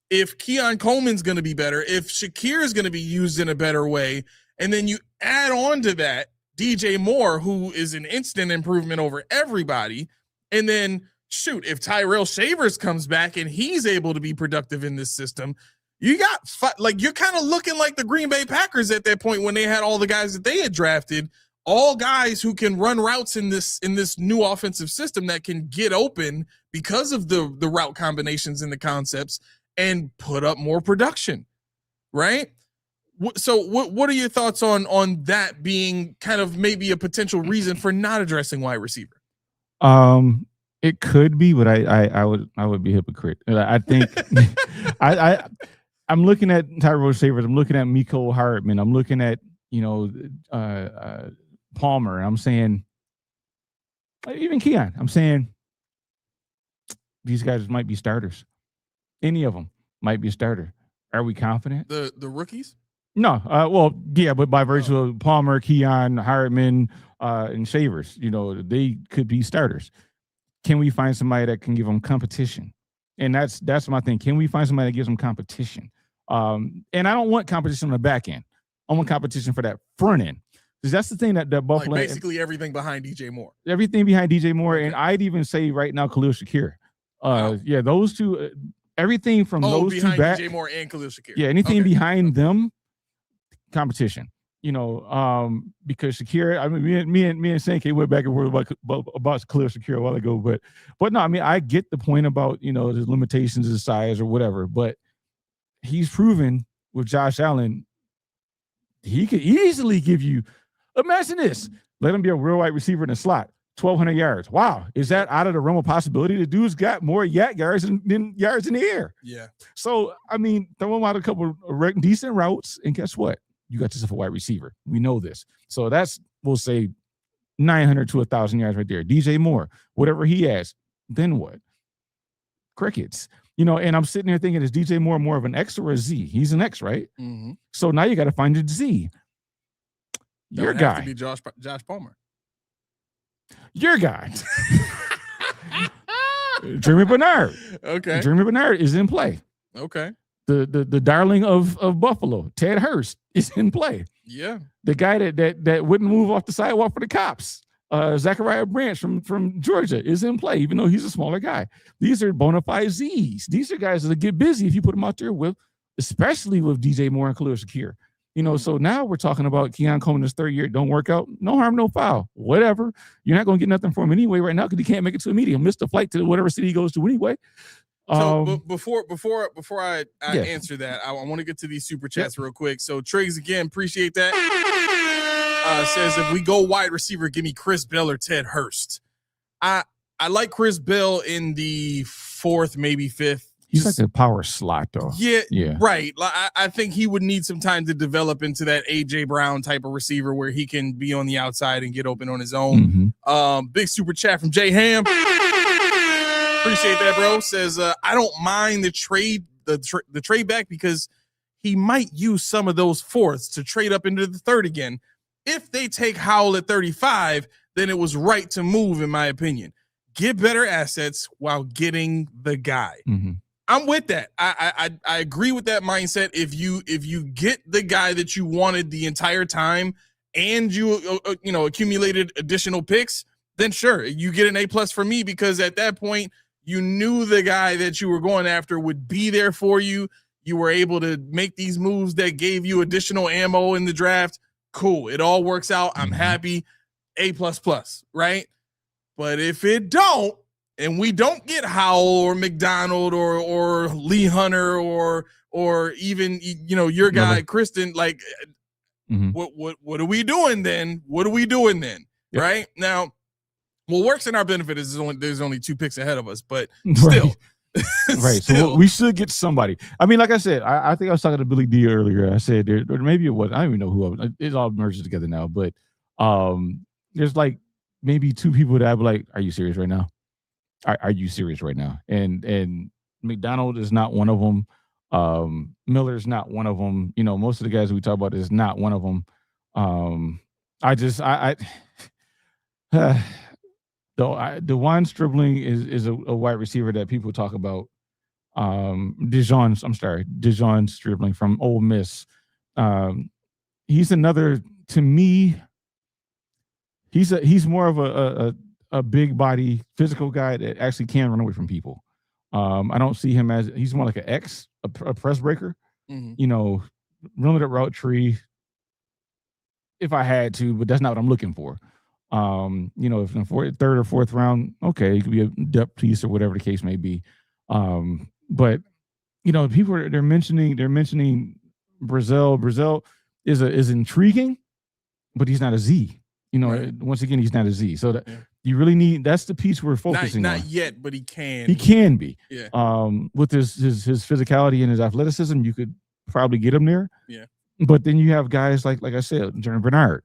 if Keon Coleman's going to be better, if Shakir is going to be used in a better way, and then you add on to that DJ Moore, who is an instant improvement over everybody, and then shoot, if Tyrell Shavers comes back and he's able to be productive in this system, you got you're kind of looking like the Green Bay Packers at that point when they had all the guys that they had drafted, all guys who can run routes in this new offensive system that can get open because of the route combinations and the concepts and put up more production, right? So what are your thoughts on that being kind of maybe a potential reason for not addressing wide receiver? It could be, but I would be a hypocrite. I think I'm looking at Tyrell Shavers. I'm looking at Mecole Hardman. I'm looking at Palmer. I'm saying even Keon. I'm saying these guys might be starters. Any of them might be a starter. Are we confident? The rookies? No. Well, yeah, but by virtue of Palmer, Keon, Hardman, and Shavers, they could be starters. Can we find somebody that can give them competition? And that's my thing. Can we find somebody that gives them competition? And I don't want competition on the back end. I want competition for that front end. Because that's the thing that Buffalo... Like basically everything behind DJ Moore. Everything behind DJ Moore. Okay. And I'd even say right now Khalil Shakir. Yeah, those two... Everything from those two back... DJ Moore and Khalil Shakir. Yeah, anything behind them, competition. Because Shakir, I mean, me and Sankey went back and forth about Khalil Shakir a while ago, but no, I mean, I get the point about the limitations of size or whatever, but he's proven with Josh Allen, he could easily give you. Imagine this: let him be a real wide receiver in the slot, 1,200 yards. Wow, is that out of the realm of possibility? The dude's got more yak yards than yards in the air. Yeah. So I mean, throw him out a couple of decent routes, and guess what? you got yourself a wide receiver. We know this. So that's, we'll say, 900 to 1,000 yards right there. DJ Moore, whatever he has, then what? Crickets. You know, and I'm sitting there thinking, is DJ Moore more of an X or a Z? He's an X, right? Mm-hmm. So now you got to find a Z. Your guy. Have to be Josh Palmer. Your guy. Jeremy Bernard. Okay. Jeremy Bernard is in play. Okay. The darling of Buffalo, Ted Hurst, is in play. Yeah. The guy that wouldn't move off the sidewalk for the cops, Zachariah Branch from Georgia, is in play, even though he's a smaller guy. These are bona fide Z's. These are guys that get busy if you put them out there with, especially with DJ Moore and Khalil Shakir. You know, so now we're talking about Keon Coleman's third year. Don't work out. No harm, no foul. Whatever. You're not going to get nothing from him anyway right now because he can't make it to a meeting. He'll miss the flight to whatever city he goes to anyway. So before I answer that, I want to get to these super chats real quick. So Triggs, again, appreciate that. Says, if we go wide receiver, give me Chris Bell or Ted Hurst. I like Chris Bell in the 4th, maybe 5th. He's like a power slot, though. Yeah, right. I think he would need some time to develop into that A.J. Brown type of receiver where he can be on the outside and get open on his own. Mm-hmm. Big super chat from Jay Ham. Appreciate that, bro. Says, I don't mind the trade back because he might use some of those 4ths to trade up into the 3rd again. If they take Howell at 35, then it was right to move, in my opinion. Get better assets while getting the guy. Mm-hmm. I'm with that. I agree with that mindset. If you get the guy that you wanted the entire time and you accumulated additional picks, then sure, you get an A+ for me, because at that point you knew the guy that you were going after would be there for you. You were able to make these moves that gave you additional ammo in the draft. Cool. It all works out. I'm happy. A++, right? But if it don't, and we don't get Howell or McDonald or Lee Hunter or even your guy Kristen, like what are we doing then? What are we doing then? Yep. Right now, what works in our benefit is there's only 2 picks ahead of us, but still. Right. So we should get somebody. I mean, like I said, I think I was talking to Billy D earlier. I said there maybe it was, I don't even know who. It all merges together now, but there's like maybe 2 people that I'd be like, are you serious right now? Are you serious right now? And McDonald is not one of them. Miller's not one of them. You know, most of the guys we talk about is not one of them. DeJuan Stribling is a wide receiver that people talk about. DeJuan Stribling from Ole Miss. He's another, to me, he's more of a big body physical guy that actually can run away from people. I don't see him as, he's more like an X, a press breaker. Mm-hmm. Run that route tree if I had to, but that's not what I'm looking for. If in the 3rd or 4th round, okay, it could be a depth piece or whatever the case may be. But people they're mentioning Brazil. Brazil is intriguing, but he's not a Z. Right. Once again, he's not a Z. So you really need, that's the piece we're focusing on. Not yet, but he can. He can be. Yeah. With his physicality and his athleticism, you could probably get him there. Yeah. But then you have guys like I said, Jeremy Bernard,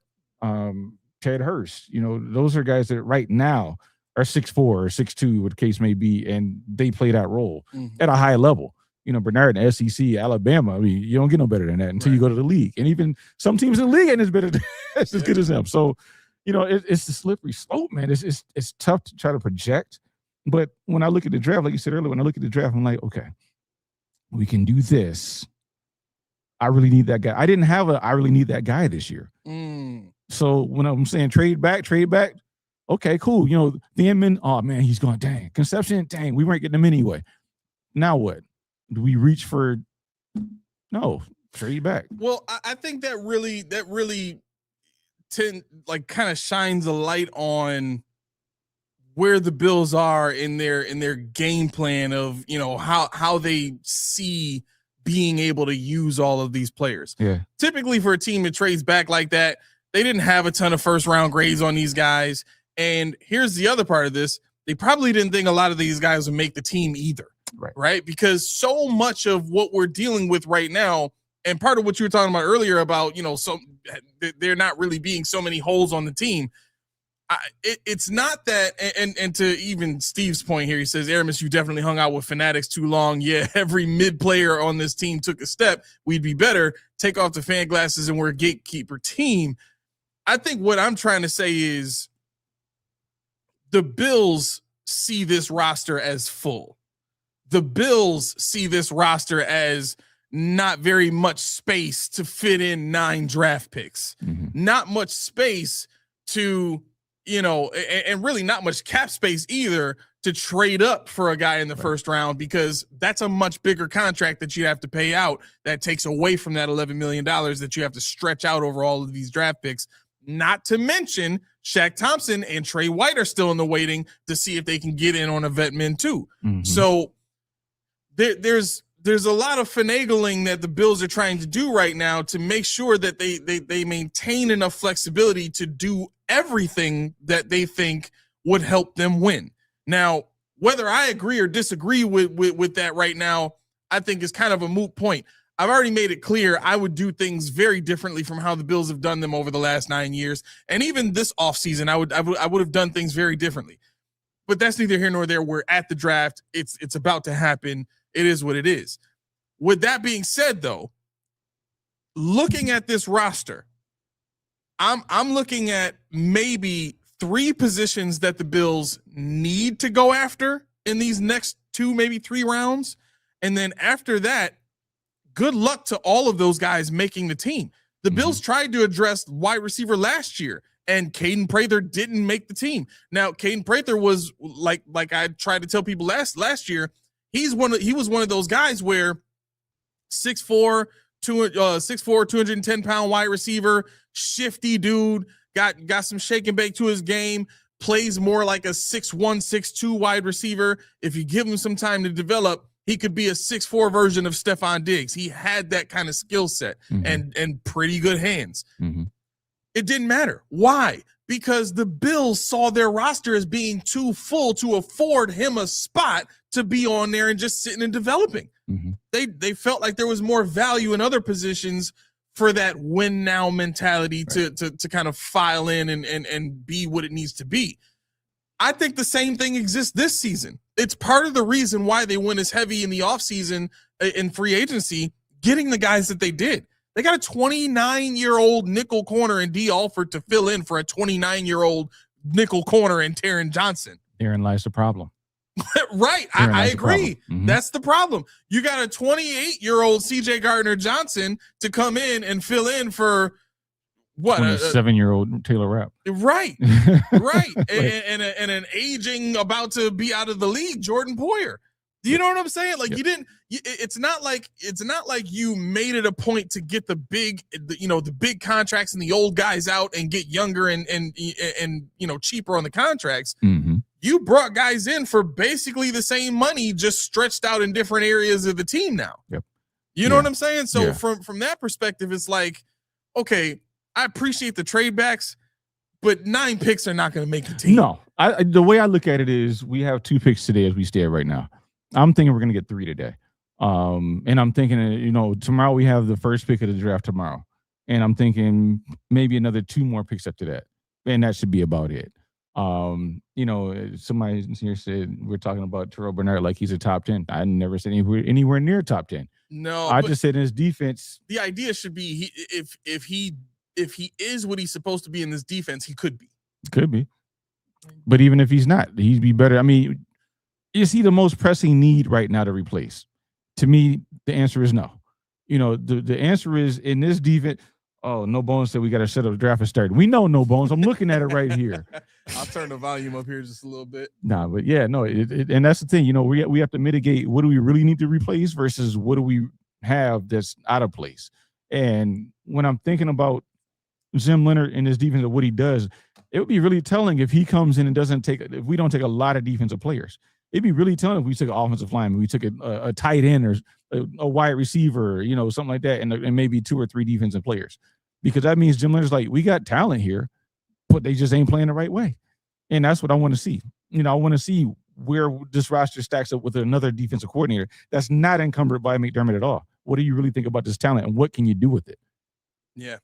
Ted Hurst. Those are guys that right now are 6'4" or 6'2", what the case may be, and they play that role at a high level. Bernard in SEC, Alabama. I mean, you don't get no better than that until you go to the league. And even some teams in the league ain't as better as good as them. So, it's the slippery slope, man. It's tough to try to project. But when I look at the draft, like you said earlier, when I look at the draft, I'm like, okay, we can do this. I really need that guy. I didn't have I really need that guy this year. So when I'm saying trade back, okay, cool. The Inman, oh man, he's going, dang. Conception, dang, we weren't getting him anyway. Now what? Do we reach for? No, trade back. Well, I think that really kind of shines a light on where the Bills are in their game plan of how they see being able to use all of these players. Yeah. Typically for a team that trades back like that, they didn't have a ton of 1st round grades on these guys. And here's the other part of this. They probably didn't think a lot of these guys would make the team either. Right. Right. Because so much of what we're dealing with right now, And part of what you were talking about earlier about, so there not really being so many holes on the team. It's not that, and to even Steve's point here, he says, Aramis, you definitely hung out with fanatics too long. Yeah, every mid player on this team took a step. We'd be better. Take off the fan glasses and we're a gatekeeper team. I think what I'm trying to say is the Bills see this roster as full. The Bills see this roster as not very much space to fit in 9 draft picks, not much space to, and really not much cap space either to trade up for a guy in the first round, because that's a much bigger contract that you have to pay out that takes away from that $11 million that you have to stretch out over all of these draft picks. Not to mention Shaq Thompson and Trey White are still in the waiting to see if they can get in on a vet min too. So there's a lot of finagling that the Bills are trying to do right now to make sure that they maintain enough flexibility to do everything that they think would help them win. Now, whether I agree or disagree with that right now, I think is kind of a moot point. I've already made it clear I would do things very differently from how the Bills have done them over the last 9 years. And even this offseason, I would have done things very differently. But that's neither here nor there. We're at the draft. It's about to happen. It is what it is. With that being said, though, looking at this roster, I'm looking at maybe 3 positions that the Bills need to go after in these next 2, maybe 3 rounds. And then after that, good luck to all of those guys making the team. The Bills tried to address wide receiver last year, and Caden Prather didn't make the team. Now, Caden Prather was like I tried to tell people last year, he was one of those guys where 6'4", 210-pound wide receiver, shifty dude, got some shake and bake to his game, plays more like a 6'1", 6'2" wide receiver. If you give him some time to develop, he could be a 6'4" version of Stephon Diggs. He had that kind of skill set and pretty good hands. It didn't matter. Why? Because the Bills saw their roster as being too full to afford him a spot to be on there and just sitting and developing. They felt like there was more value in other positions for that win now mentality to kind of file in and be what it needs to be. I think the same thing exists this season. It's part of the reason why they went as heavy in the offseason in free agency, getting the guys that they did. They got a 29-year-old nickel corner in D. Alford to fill in for a 29-year-old nickel corner in Taron Johnson. Therein lies the problem. Right. I agree. That's the problem. You got a 28-year-old CJ Gardner-Johnson to come in and fill in for what? 27-year-old Taylor Rapp. Right. Right. and an aging, about to be out of the league, Jordan Poyer. Do you know what I'm saying? Like it's not like you made it a point to get the big contracts and the old guys out and get younger and cheaper on the contracts. You brought guys in for basically the same money, just stretched out in different areas of the team now. You know what I'm saying? So from that perspective, it's like, okay, I appreciate the trade backs, but 9 picks are not going to make the team. No, the way I look at it is we have 2 picks today as we stand right now. I'm thinking we're going to get 3 today. And I'm thinking, tomorrow we have the first pick of the draft tomorrow. And I'm thinking maybe another 2 more picks after that. And that should be about it. Somebody here said we're talking about Terrell Bernard like he's a top 10. I never said anywhere near top 10. No, I just said in his defense. The idea should be if he is what he's supposed to be in this defense, he could be. Could be. But even if he's not, he'd be better. I mean, is he the most pressing need right now to replace? To me, the answer is no. The answer is in this defense. Oh, No Bones said we got to set up the draft and start. We know No Bones. I'm looking at it right here. I'll turn the volume up here just a little bit. Nah, but yeah, no, and that's the thing. We have to mitigate what do we really need to replace versus what do we have that's out of place. And when I'm thinking about Zim Leonard and his defense of what he does, it would be really telling if he comes in and if we don't take a lot of defensive players. It'd be really telling if we took an offensive lineman, we took a tight end or a wide receiver, something like that, and maybe 2 or 3 defensive players. Because that means Jim Leonard's like, we got talent here, but they just ain't playing the right way. And that's what I want to see. I want to see where this roster stacks up with another defensive coordinator that's not encumbered by McDermott at all. what do you really think about this talent, and what can you do with it? Yeah.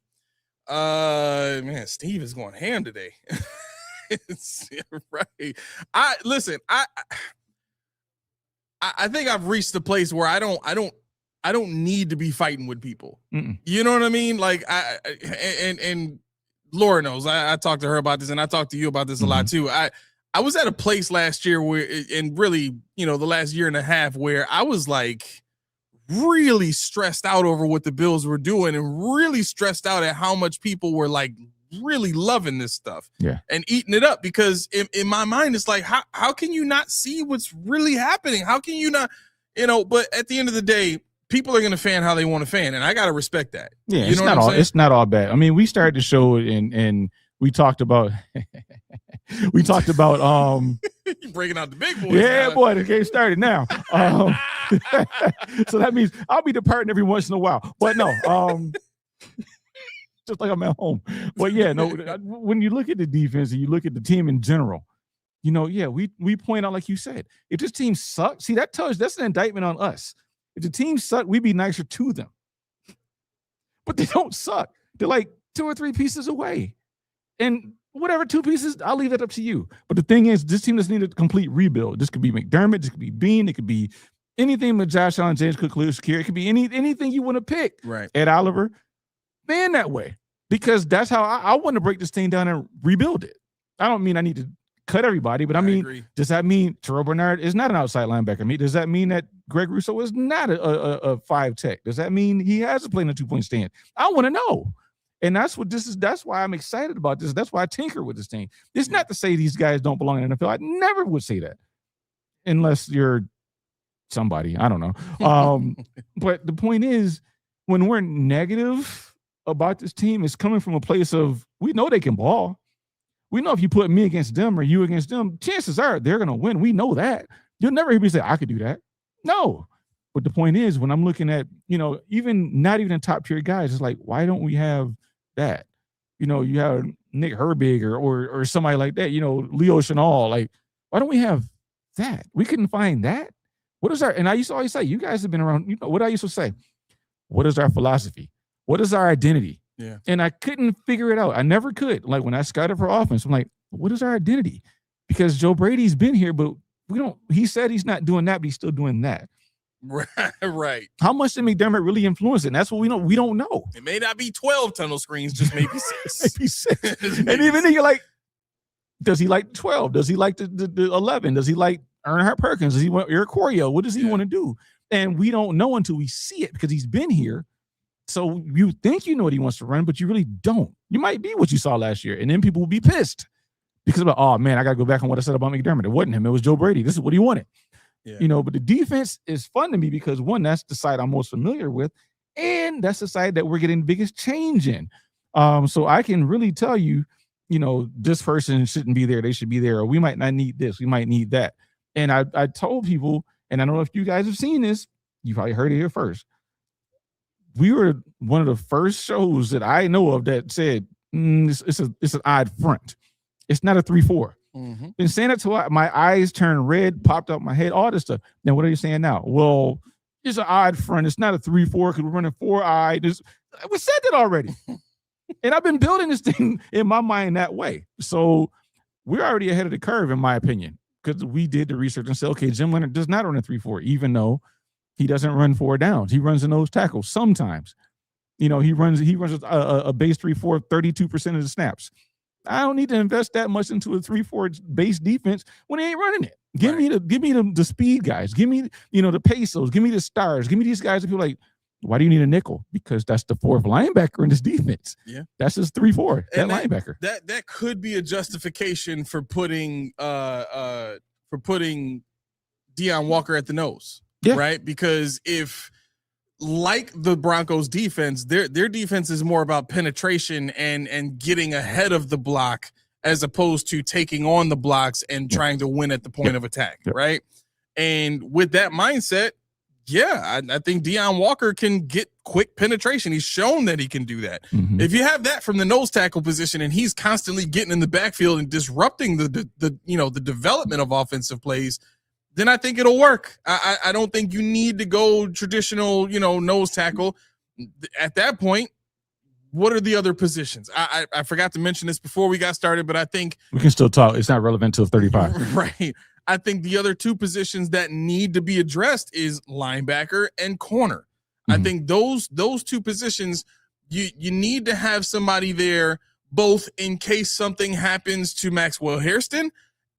Man, Steve is going ham today. Right. I think I've reached the place where I don't need to be fighting with people. Mm-mm. You know what I mean? Like and Laura knows. I talked to her about this, and I talked to you about this a lot too. I was at a place last year where, and really, the last year and a half, where I was like really stressed out over what the Bills were doing, and really stressed out at how much people were like really loving this stuff and eating it up, because in my mind, it's like, how can you not see what's really happening? How can you not, but at the end of the day, people are going to fan how they want to fan, and I got to respect that. Yeah, it's not all bad. I mean, we started the show and we talked about you're breaking out the big boys. Yeah, boy, the game started now. So that means I'll be departing every once in a while. But no, just like I'm at home. But yeah, no, when you look at the defense and you look at the team in general, we point out, like you said, if this team sucks, see, that's an indictment on us. If the team suck, we'd be nicer to them. But they don't suck. They're like 2 or 3 pieces away. And whatever 2 pieces, I'll leave that up to you. But the thing is, this team doesn't need a complete rebuild. This could be McDermott, this could be Bean, it could be anything with Josh Allen, James Cook, Khalil Shakir. It could be anything you want to pick. Right. Ed Oliver, fan that way. Because that's how I want to break this thing down and rebuild it. I don't mean I need to cut everybody, but I mean, agree. Does that mean Terrell Bernard is not an outside linebacker? Does that mean that Greg Rousseau is not a 5 tech? Does that mean he has to play in a 2-point stand? I want to know. And that's what this is. That's why I'm excited about this. That's why I tinker with this thing. It's not to say these guys don't belong in the NFL. I never would say that, unless you're somebody. I don't know. But the point is, when we're negative about this team, it's coming from a place of, we know they can ball. We know if you put me against them or you against them, chances are they're going to win. We know that. You'll never hear me say, I could do that. No. But the point is, when I'm looking at, even not even top tier guys, it's like, why don't we have that? You have Nick Herbig or somebody like that, Leo Chenal. Like, why don't we have that? We couldn't find that. What is our, and I used to always say, you guys have been around, what I used to say, what is our philosophy? What is our identity? Yeah. And I couldn't figure it out. I never could. Like, when I scouted for offense, I'm like, what is our identity? Because Joe Brady's been here, but he said he's not doing that, but he's still doing that. Right. How much did McDermott really influence it? And that's what we know. We don't know. It may not be 12 tunnel screens, just maybe 6. Maybe 6. And even then, you're like, does he like 12? Does he like the 11? Does he like Earnhardt Perkins? Does he want Eric Corio? What does he want to do? And we don't know until we see it, because he's been here. So you think you know what he wants to run, but you really don't. You might be what you saw last year, and then people will be pissed because of, oh man, I got to go back on what I said about McDermott. It wasn't him. It was Joe Brady. This is what he wanted. Yeah. But the defense is fun to me because, one, that's the side I'm most familiar with, and that's the side that we're getting the biggest change in. So I can really tell you, this person shouldn't be there. They should be there. Or we might not need this. We might need that. And I told people, and I don't know if you guys have seen this. You probably heard it here first. We were one of the first shows that I know of that said it's an odd front. It's not a 3-4. Mm-hmm. Been saying it till my eyes turned red, popped out my head, all this stuff. Now, what are you saying now? Well, it's an odd front. It's not a 3-4 because we're running 4-eye. We said that already. And I've been building this thing in my mind that way. So we're already ahead of the curve, in my opinion, because we did the research and said, okay, Jim Leonhard does not run a 3-4, even though he doesn't run 4 downs. He runs a nose tackle sometimes. He runs a base 3-4 32% of the snaps. I don't need to invest that much into a 3-4 base defense when he ain't running it. Give me the speed guys. Give me, the pesos. Give me the stars. Give me these guys that people like, why do you need a nickel? Because that's the 4th linebacker in this defense. Yeah. That's his 3-4, that linebacker. That could be a justification for putting Deion Walker at the nose. Yeah. Right? Because if, like the Broncos defense, their defense is more about penetration and getting ahead of the block as opposed to taking on the blocks and trying to win at the point of attack, right? And with that mindset, I think Deion Walker can get quick penetration. He's shown that he can do that. Mm-hmm. If you have that from the nose tackle position and he's constantly getting in the backfield and disrupting the development of offensive plays, then I think it'll work. I don't think you need to go traditional, nose tackle. At that point, what are the other positions? I forgot to mention this before we got started, but I think we can still talk. It's not relevant till 35. Right. I think the other two positions that need to be addressed is linebacker and corner. I think those two positions, you need to have somebody there, both in case something happens to Maxwell Hairston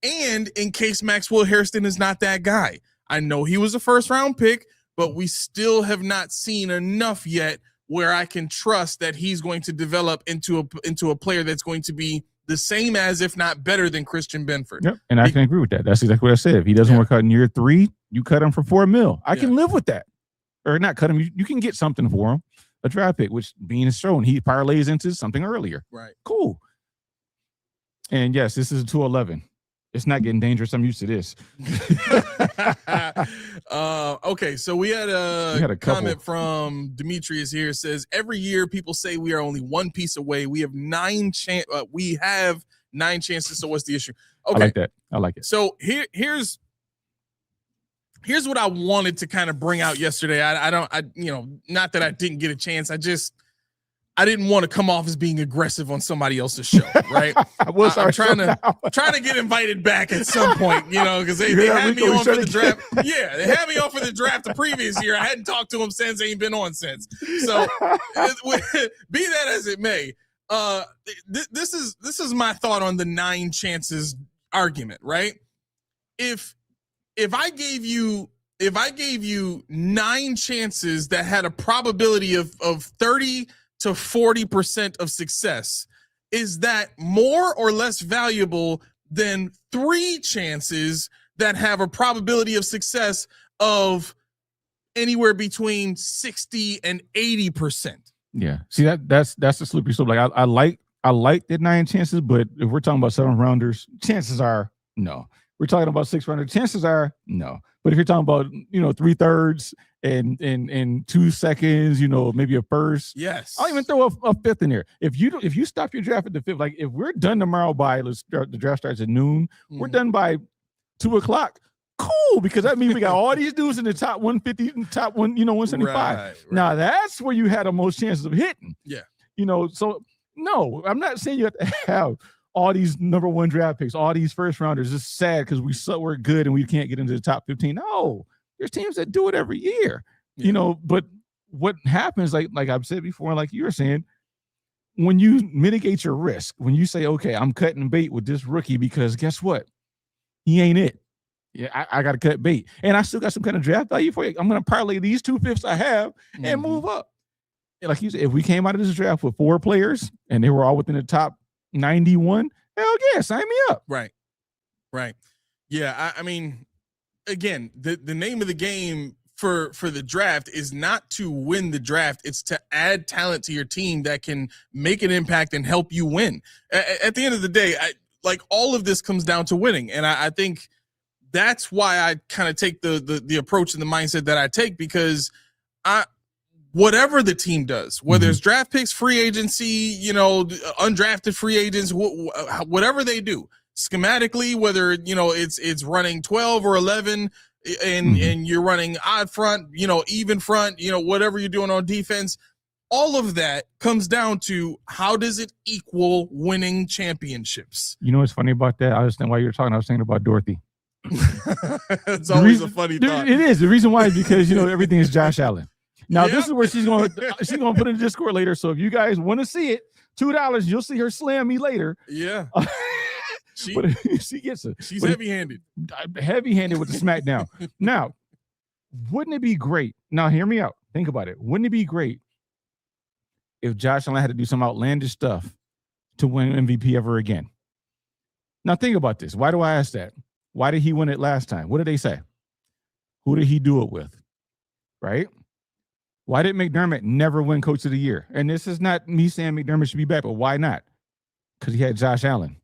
and in case Maxwell Hairston is not that guy. I know he was a first-round pick, but we still have not seen enough yet where I can trust that he's going to develop into a player that's going to be the same as, if not better than, Christian Benford. Yep, and I can agree with that. That's exactly what I said. If he doesn't work out in year 3, you cut him for $4 million. I can live with that. Or not cut him. You can get something for him. A draft pick, which being shown, he parlays into something earlier. Right. Cool. And yes, this is a 211. It's not getting dangerous. I'm used to this. Okay, so we had a comment from Demetrius here. It says, every year people say we are only one piece away. We have 9 chances. So what's the issue? Okay, I like that. I like it. So here's what I wanted to kind of bring out yesterday. Not that I didn't get a chance. I didn't want to come off as being aggressive on somebody else's show, right? I'm trying to get invited back at some point, because they had me on for the draft. Yeah, they had me on for the draft the previous year. I hadn't talked to them since. They ain't been on since. So be that as it may, this is my thought on the 9 chances argument, right? If I gave you 9 chances that had a probability of 30 to 40% of success, is that more or less valuable than 3 chances that have a probability of success of anywhere between 60 and 80%? Yeah. See, that's the slippery slope. Like I like the 9 chances, but if we're talking about 7 rounders, chances are no. We're talking about 6 rounders, chances are no. But if you're talking about 3/3 and 2 seconds, maybe a first. Yes. I'll even throw a fifth in there. If you stop your draft at the 5th, like if we're done tomorrow by the draft starts at noon, we're done by 2:00. Cool, because that means we got all these dudes in the top 150, top 175. Right. Now that's where you had the most chances of hitting. Yeah. So no, I'm not saying you have to have all these number 1 draft picks, all these first rounders. It's sad because we're good and we can't get into the top 15. No, there's teams that do it every year, but what happens, like I've said before, like you were saying, when you mitigate your risk, when you say, okay, I'm cutting bait with this rookie because guess what? He ain't it. Yeah, I got to cut bait. And I still got some kind of draft value for you. I'm going to parlay these 2 fifths I have and move up. And like you said, if we came out of this draft with 4 players and they were all within the top 91, hell yeah, sign me up. Right. Yeah, I mean, again, the name of the game for the draft is not to win the draft. It's to add talent to your team that can make an impact and help you win. At the end of the day, all of this comes down to winning. And I think that's why I kind of take the approach and the mindset that I take, because whatever the team does, whether it's draft picks, free agency, undrafted free agents, whatever they do schematically, whether, it's running 12 or 11 and you're running odd front, even front, whatever you're doing on defense, all of that comes down to how does it equal winning championships? You know what's funny about that? While you were talking, I was thinking about Dorothy. It's always a funny thought. It is. The reason why is because, everything is Josh Allen. Now, this is where she's going to put in the Discord later. So if you guys want to see it, $2, you'll see her slam me later. Yeah. She gets it. She's heavy-handed. Heavy-handed with the smackdown. Now, wouldn't it be great? Now, hear me out. Think about it. Wouldn't it be great if Josh Allen had to do some outlandish stuff to win MVP ever again? Now, think about this. Why do I ask that? Why did he win it last time? What did they say? Who did he do it with? Right? Why did McDermott never win Coach of the Year? And this is not me saying McDermott should be back, but why not? Because he had Josh Allen.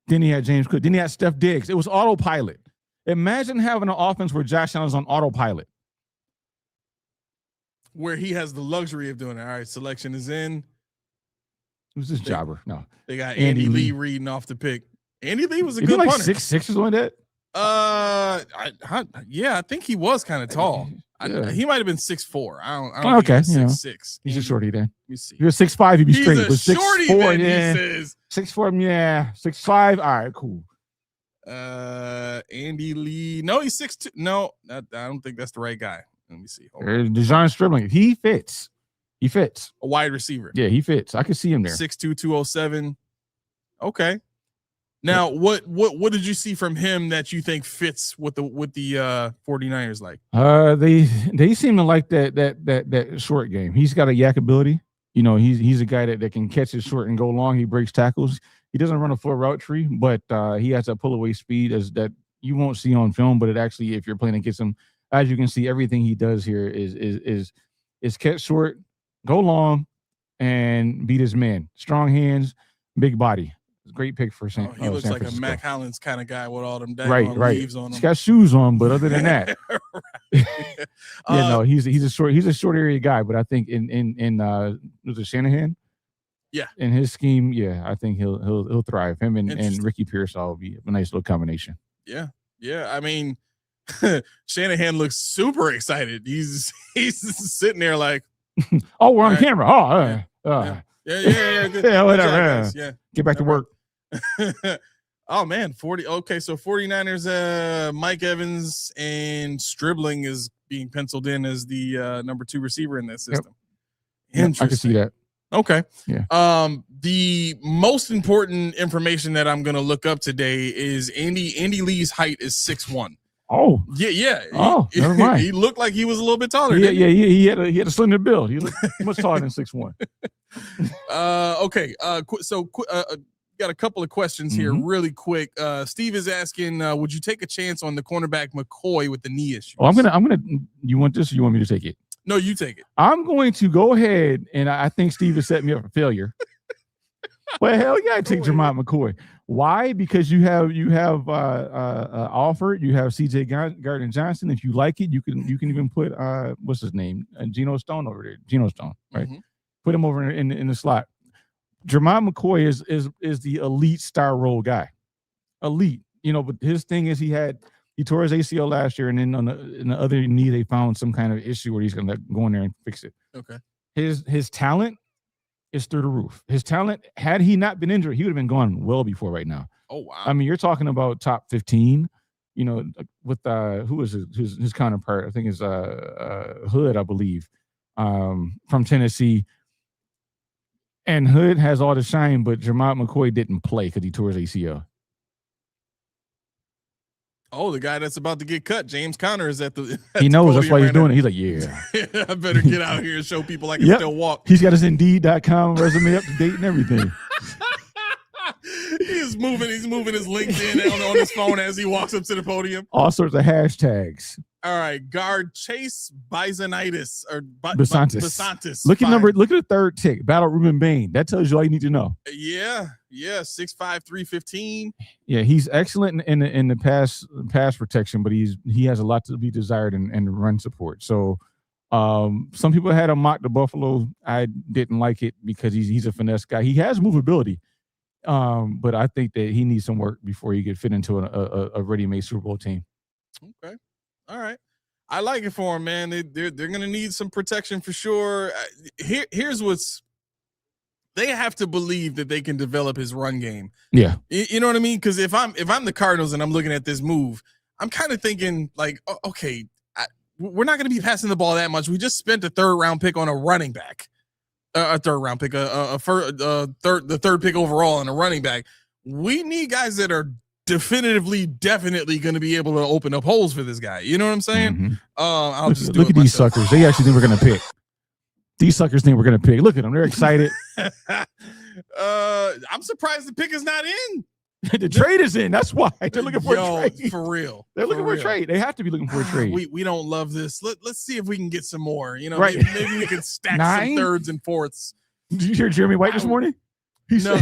Then he had James Cook. Then he had Steph Diggs. It was autopilot. Imagine having an offense where Josh Allen's on autopilot. Where he has the luxury of doing it. All right, selection is in. Who's this jobber? No. They got Andy Lee reading off the pick. Andy Lee was a Is good he punter. 6'6" or something like that? Yeah, I think he was kind of tall. Yeah. He might have been 6'4". I don't Okay, think he was 6'6". He's a shorty then. Let me see. If he was 6'5", he'd be He's straight. a But shorty 6'4", then, yeah. he says. 6'4", yeah. 6'5", all right, cool. Andy Lee. No, he's 6'2". No, I don't think that's the right guy. Let me see. Hold on. DeJon Stribling. He fits. He fits. A wide receiver. Yeah, he fits. I could see him there. 6'2", 207. Okay. Now, what did you see from him that you think fits with the 49ers like? They seem to like that short game. He's got a yak ability. You know, he's a guy that can catch it short and go long. He breaks tackles. He doesn't run a full route tree, but he has a pull away speed that you won't see on film. But it actually, if you're playing against him, as you can see, everything he does here is catch short, go long, and beat his man. Strong hands, big body. Great pick for San. He looks San like Francisco. a Mac Hollins kind of guy with all them Right. leaves on him. He's got shoes on, but other than that, he's a short area guy. But I think in was it Shanahan? Yeah. In his scheme, yeah, I think he'll thrive. Him and Ricky Pearsall will be a nice little combination. Yeah. I mean, Shanahan looks super excited. He's sitting there like, oh, we're on camera. yeah. Good. Yeah, whatever. Job, yeah. Get back to work. Oh man, 40. Okay, so 49ers, Mike Evans and Stribling is being penciled in as the number 2 receiver in that system. Yep, I can see that. Okay. Yeah. The most important information that I'm gonna look up today is Andy Lee's height is 6'1". Oh. Yeah. Oh, never mind. He looked like he was a little bit taller. Yeah. He had a slender build. He looked much taller than 6'1". Okay. Got a couple of questions here really quick. Steve is asking, would you take a chance on the cornerback McCoy with the knee issues? Oh, I'm gonna. You want this or you want me to take it? No, you take it. I'm going to go ahead, and I think Steve has set me up for failure. Well, hell yeah, I take Jermont McCoy. Why? Because you have Alford, you have CJ Gardner Johnson. If you like it, you can even put what's his name, Geno Stone over there. Geno Stone, right? Mm-hmm. Put him over in the slot. Jermont McCoy is the elite star role guy, elite. You know, but his thing is he tore his ACL last year, and then in the other knee they found some kind of issue where he's gonna go in there and fix it. Okay. His talent is through the roof. His talent, had he not been injured, he would have been gone well before right now. Oh wow! I mean, you're talking about top 15. You know, with who is his counterpart? I think is Hood, I believe, from Tennessee. And Hood has all the shine, but Jermont McCoy didn't play because he tore his ACL. Oh, the guy that's about to get cut, James Conner, is at the. He knows that's why he's doing it. He's like, yeah. I better get out here and show people I can still walk. He's got his Indeed.com resume up to date and everything. He's moving his LinkedIn on his phone as he walks up to the podium. All sorts of hashtags. All right, guard Chase Bisonitis or Bisontis. Look at the third tick. Battle Ruben Bain. That tells you all you need to know. Yeah. 6'5", 315. Yeah, he's excellent in the pass protection, but he has a lot to be desired in run support. So some people had him mock to Buffalo. I didn't like it because he's a finesse guy. He has movability. But I think that he needs some work before he could fit into a ready-made Super Bowl team. Okay. All right. I like it for him, man. They're going to need some protection for sure. Here's what's they have to believe that they can develop his run game. Yeah. You know what I mean? Because if I'm the Cardinals and I'm looking at this move, I'm kind of thinking like, okay, we're not going to be passing the ball that much. We just spent a 3rd round pick on a running back. A 3rd round pick, the 3rd pick overall on a running back. We need guys that are definitely going to be able to open up holes for this guy. You know what I'm saying? Mm-hmm. I'll just look at these suckers. They actually think we're going to pick. These suckers think we're going to pick. Look at them. They're excited. I'm surprised the pick is not in. The trade is in. That's why they're looking for a trade. For real. They're looking for a trade. They have to be looking for a trade. We don't love this. Let's see if we can get some more. You know, right. maybe we can stack some 3rds and 4ths. Did you hear Jeremy White this morning? No,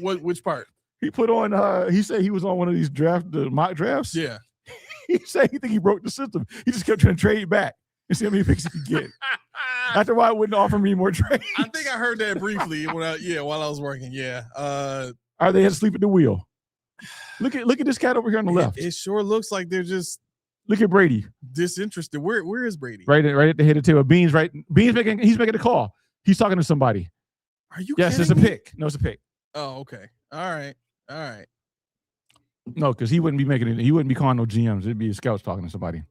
which part? He put on he said he was on one of these mock drafts. Yeah. He said he think he broke the system. He just kept trying to trade back and see how many picks he could get. After why wouldn't offer me more trades. I think I heard that briefly while I was working. Yeah. Are they asleep at the wheel? Look at this cat over here on the left. It sure looks like they're just Look at Brady. disinterested. Where is Brady? Right at the head of the table. He's making a call. He's talking to somebody. Are you Yes, it's kidding a me? pick. No, it's a pick. Oh, okay. All right. No, because he wouldn't be making it. He wouldn't be calling no GMs. It'd be a scouts talking to somebody.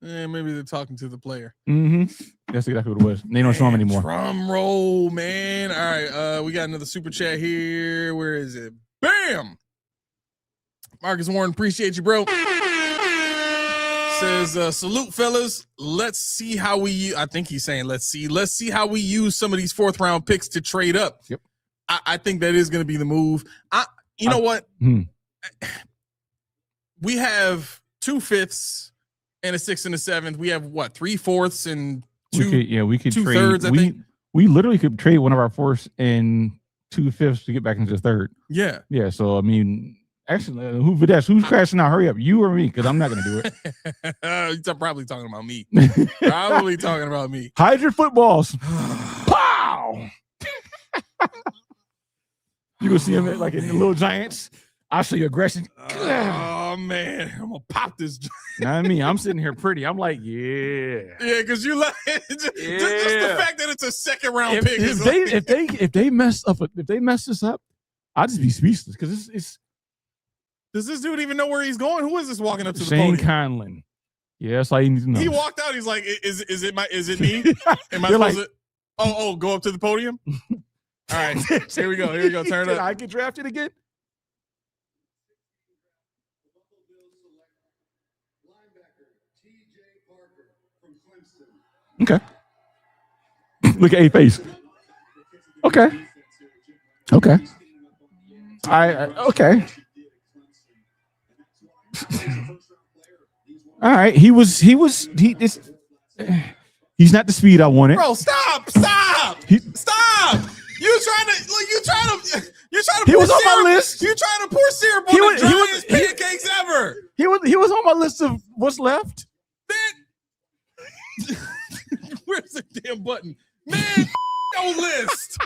Maybe they're talking to the player. Mm-hmm. That's exactly what it was. They don't show him anymore. Drum roll, man. All right. We got another super chat here. Where is it? Bam! Marcus Warren, appreciate you, bro. Says, salute, fellas. Let's see how we I think he's saying let's see how we use some of these 4th round picks to trade up. Yep. I think that is going to be the move. You know what? We have 2 5ths and a 6th and a 7th. We have what, 3 4ths and we could 2 trade. thirds, I think. We literally could trade one of our 4ths and 2 5ths to get back into the 3rd. Yeah. Yeah. So I mean, actually, who's crashing out? Hurry up, you or me? Because I'm not gonna do it. You're probably talking about me. Probably talking about me. Hide your footballs. Pow! You gonna see him like in the Little Giants. I show you aggression. Oh man, I'm gonna pop this. Not me. I'm sitting here pretty. I'm like, yeah. Yeah, because you like just the fact that it's a 2nd round pick. If they mess this up, I'll just be speechless because it's. Does this dude even know where he's going? Who is this walking up to the Shane podium? Conlon. Yeah, that's all you need to know. He walked out. He's like, "Is it me? Am I They're supposed to? Oh, go up to the podium." All right, here we go. Turn it up. I get drafted again. Okay. Look at A face. Okay. Okay. All right. He's not the speed I wanted. Bro, stop! Stop! You trying to He was on my list. You trying to pour syrup on the driest pancakes ever? He was on my list of what's left. Man, where's the damn button? Man, no list.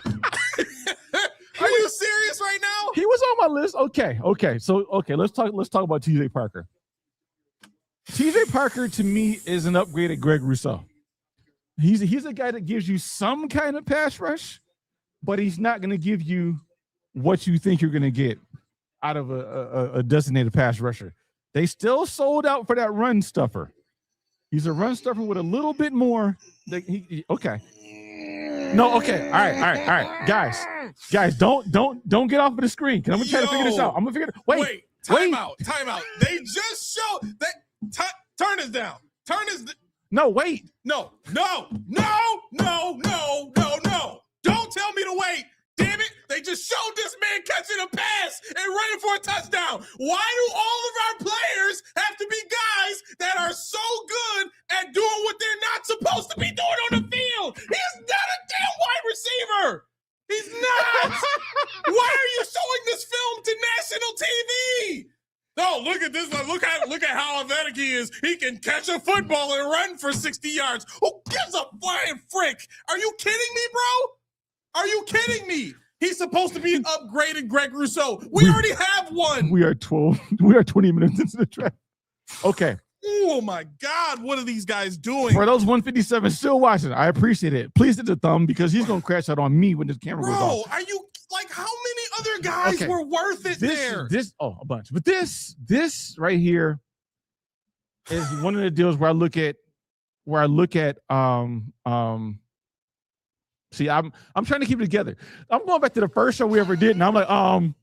Are you serious right now? He was on my list. Okay. So let's talk about TJ Parker. TJ Parker to me is an upgraded Greg Rousseau. He's a guy that gives you some kind of pass rush, but he's not going to give you what you think you're going to get out of a designated pass rusher. They still sold out for that run stuffer. He's a run stuffer with a little bit more. Okay. No, okay. All right. Guys, don't get off of the screen. Cause I'm gonna try to figure this out. I'm gonna figure it. Wait. Time out. They just showed that. Turn this down. No, wait. No. Don't tell me to wait. Damn it. They just showed this man catching a pass and running for a touchdown. Why do all of our players have to be guys that are so good at doing what they're not supposed to be doing on the field? He's not a damn wide receiver. He's not. Why are you showing this film to national TV? No, look at this. Look at how athletic he is. He can catch a football and run for 60 yards. Who gives a flying frick? Are you kidding me, bro? Are you kidding me? He's supposed to be an upgraded Greg Rousseau. We already have one. We are 20 minutes into the draft. Okay. Oh my God, what are these guys doing? For those 157 still watching, I appreciate it. Please hit the thumb because he's gonna crash out on me when this camera goes off. Bro, are you like how many other guys were worth it there? A bunch. But this right here is one of the deals where I look at see, I'm trying to keep it together. I'm going back to the first show we ever did, and I'm like,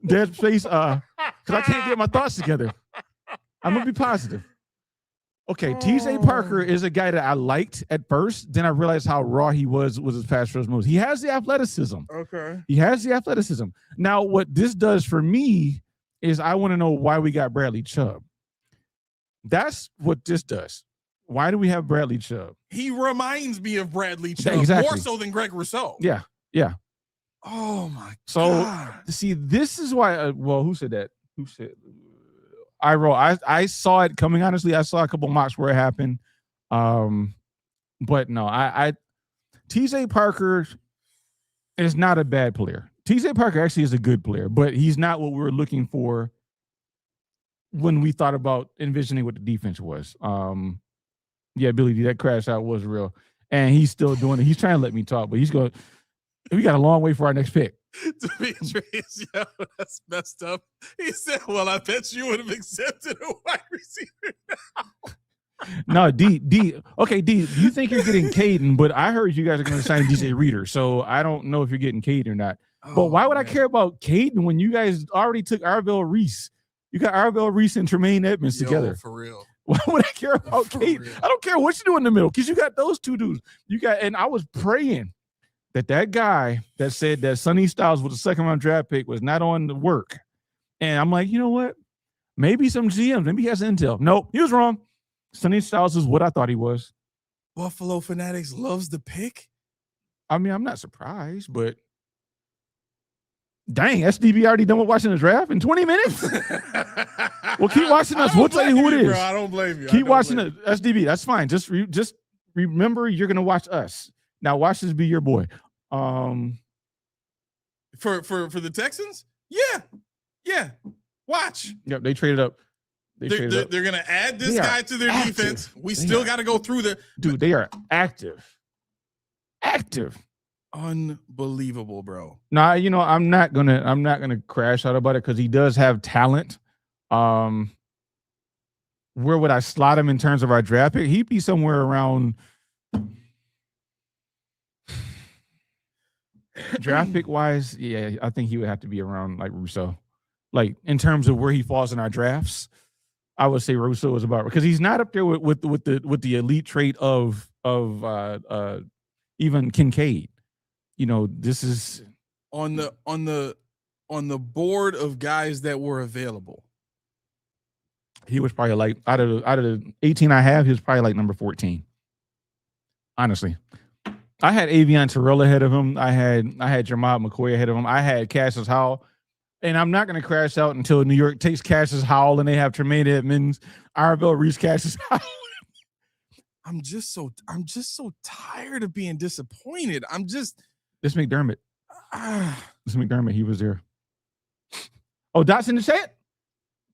Dead Space, because I can't get my thoughts together. I'm gonna be positive. Okay, TJ Parker is a guy that I liked at first. Then I realized how raw he was with his pass rush moves. He has the athleticism. Okay. He has the athleticism. Now, what this does for me is I want to know why we got Bradley Chubb. That's what this does. Why do we have Bradley Chubb? He reminds me of Bradley Chubb more so than Greg Rousseau. Yeah. Oh my God. So see, this is why. Who said that? Who said? I saw it coming. Honestly, I saw a couple mocks where it happened. But no, TJ Parker is not a bad player. TJ Parker actually is a good player, but he's not what we were looking for when we thought about envisioning what the defense was. Yeah, Billy D, that crash out was real. And he's still doing it. He's trying to let me talk, but we got a long way for our next pick. Demetrius, yo, that's messed up. He said, well, I bet you would have accepted a wide receiver. No, D. Okay, D, you think you're getting Caden, but I heard you guys are going to sign DJ Reader, so I don't know if you're getting Caden or not. But why would I care about Caden when you guys already took Arvell Reese? You got Arvell Reese and Tremaine Edmonds together. For real. Why would I care about Caden? I don't care what you do in the middle because you got those two dudes. And I was praying that guy that said that Sonny Styles was a second-round draft pick was not on the work. And I'm like, you know what? Maybe some GMs, maybe he has intel. Nope, he was wrong. Sonny Styles is what I thought he was. Buffalo Fanatics loves the pick. I mean, I'm not surprised, but dang, SDB already done with watching the draft in 20 minutes? Well, keep watching us. We'll tell you who it is. Bro, I don't blame you. Keep watching the SDB. That's fine. Just remember you're going to watch us. Now watch this be your boy. For the Texans? Yeah. Watch. Yep, they traded up. They're going to add this guy to their defense. We still got to go through the dude. They are active. Unbelievable, bro. Nah, I'm not gonna crash out about it because he does have talent. Where would I slot him in terms of our draft pick? He'd be somewhere around draft pick wise. Yeah, I think he would have to be around like Rousseau. Like in terms of where he falls in our drafts, I would say Rousseau is about because he's not up there with the elite trait of even Kincaid. This is on the board of guys that were available. He was probably like out of the 18 I have, he was probably like number 14. Honestly, I had Avion Terrell ahead of him. I had Jermod McCoy ahead of him. I had Cassius Howell, and I'm not going to crash out until New York takes Cassius Howell and they have Tremaine Edmonds, Arvell Reese, Cassius Howell. I'm just so tired of being disappointed. This McDermott. This McDermott, he was there. Oh, Dot's in the chat?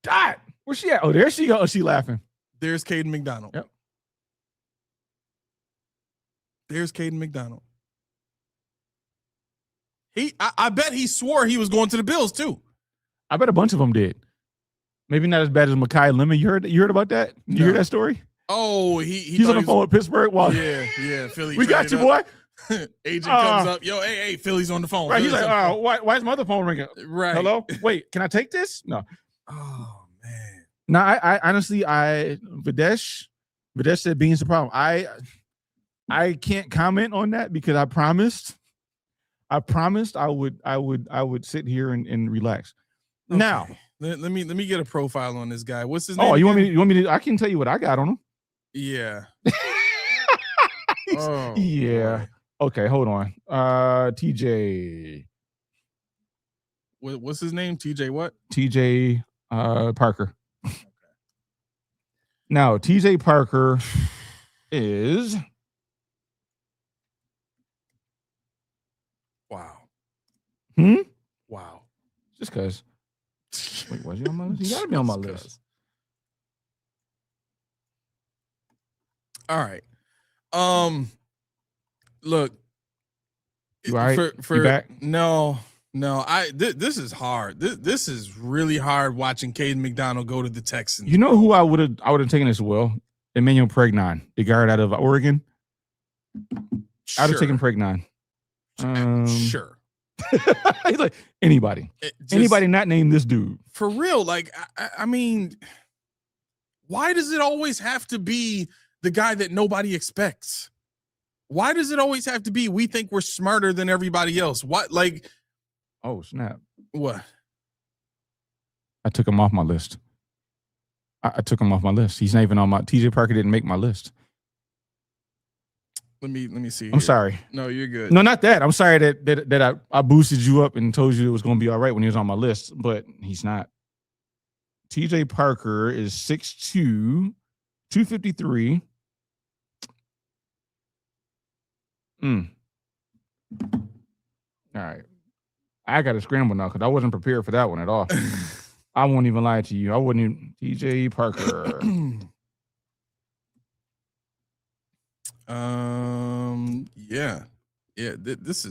Dot, where's she at? Oh, there she goes. Oh, she laughing. There's Caden McDonald. Yep. There's Caden McDonald. I bet he swore he was going to the Bills too. I bet a bunch of them did. Maybe not as bad as Mekhi Lemon. You heard about that? You hear that story? Oh, he's on the phone with Pittsburgh. Well, yeah, Philly. We got you, boy. Agent comes up. Yo, hey, Philly's on the phone. Right, he's like, why is my other phone ringing? Right. Hello? Wait, can I take this? No. Oh, man. No, I honestly, Videsh said Bean's the problem. I can't comment on that because I promised I would sit here and relax. Okay. Now, let me get a profile on this guy. What's his name? Oh, you want me to? I can tell you what I got on him. Yeah. Yeah. Boy. Okay, hold on. TJ. What's his name? TJ what? TJ Parker. Okay. Now, TJ Parker is wow. Wow. Just because. Wait, was you on my list? You gotta be on my list. All right. Look. You all right? You back? No. This is hard. This is really hard watching Caden McDonald go to the Texans. You know who I would have taken as well? Emmanuel Pregnon, the guard out of Oregon. Sure. I would have taken Pregnon. Sure. He's like anybody not named this dude. For real, like I mean, why does it always have to be the guy that nobody expects? Why does it always have to be we think we're smarter than everybody else? What, like? Oh snap! What? I took him off my list. I took him off my list. He's not even on my. TJ Parker didn't make my list. Let me see. I'm sorry. No, you're good. No, not that. I'm sorry that I boosted you up and told you it was going to be all right when he was on my list, but he's not. TJ Parker is 6'2", 253. All right. I got to scramble now because I wasn't prepared for that one at all. I won't even lie to you. I wouldn't even. TJ Parker. Yeah. This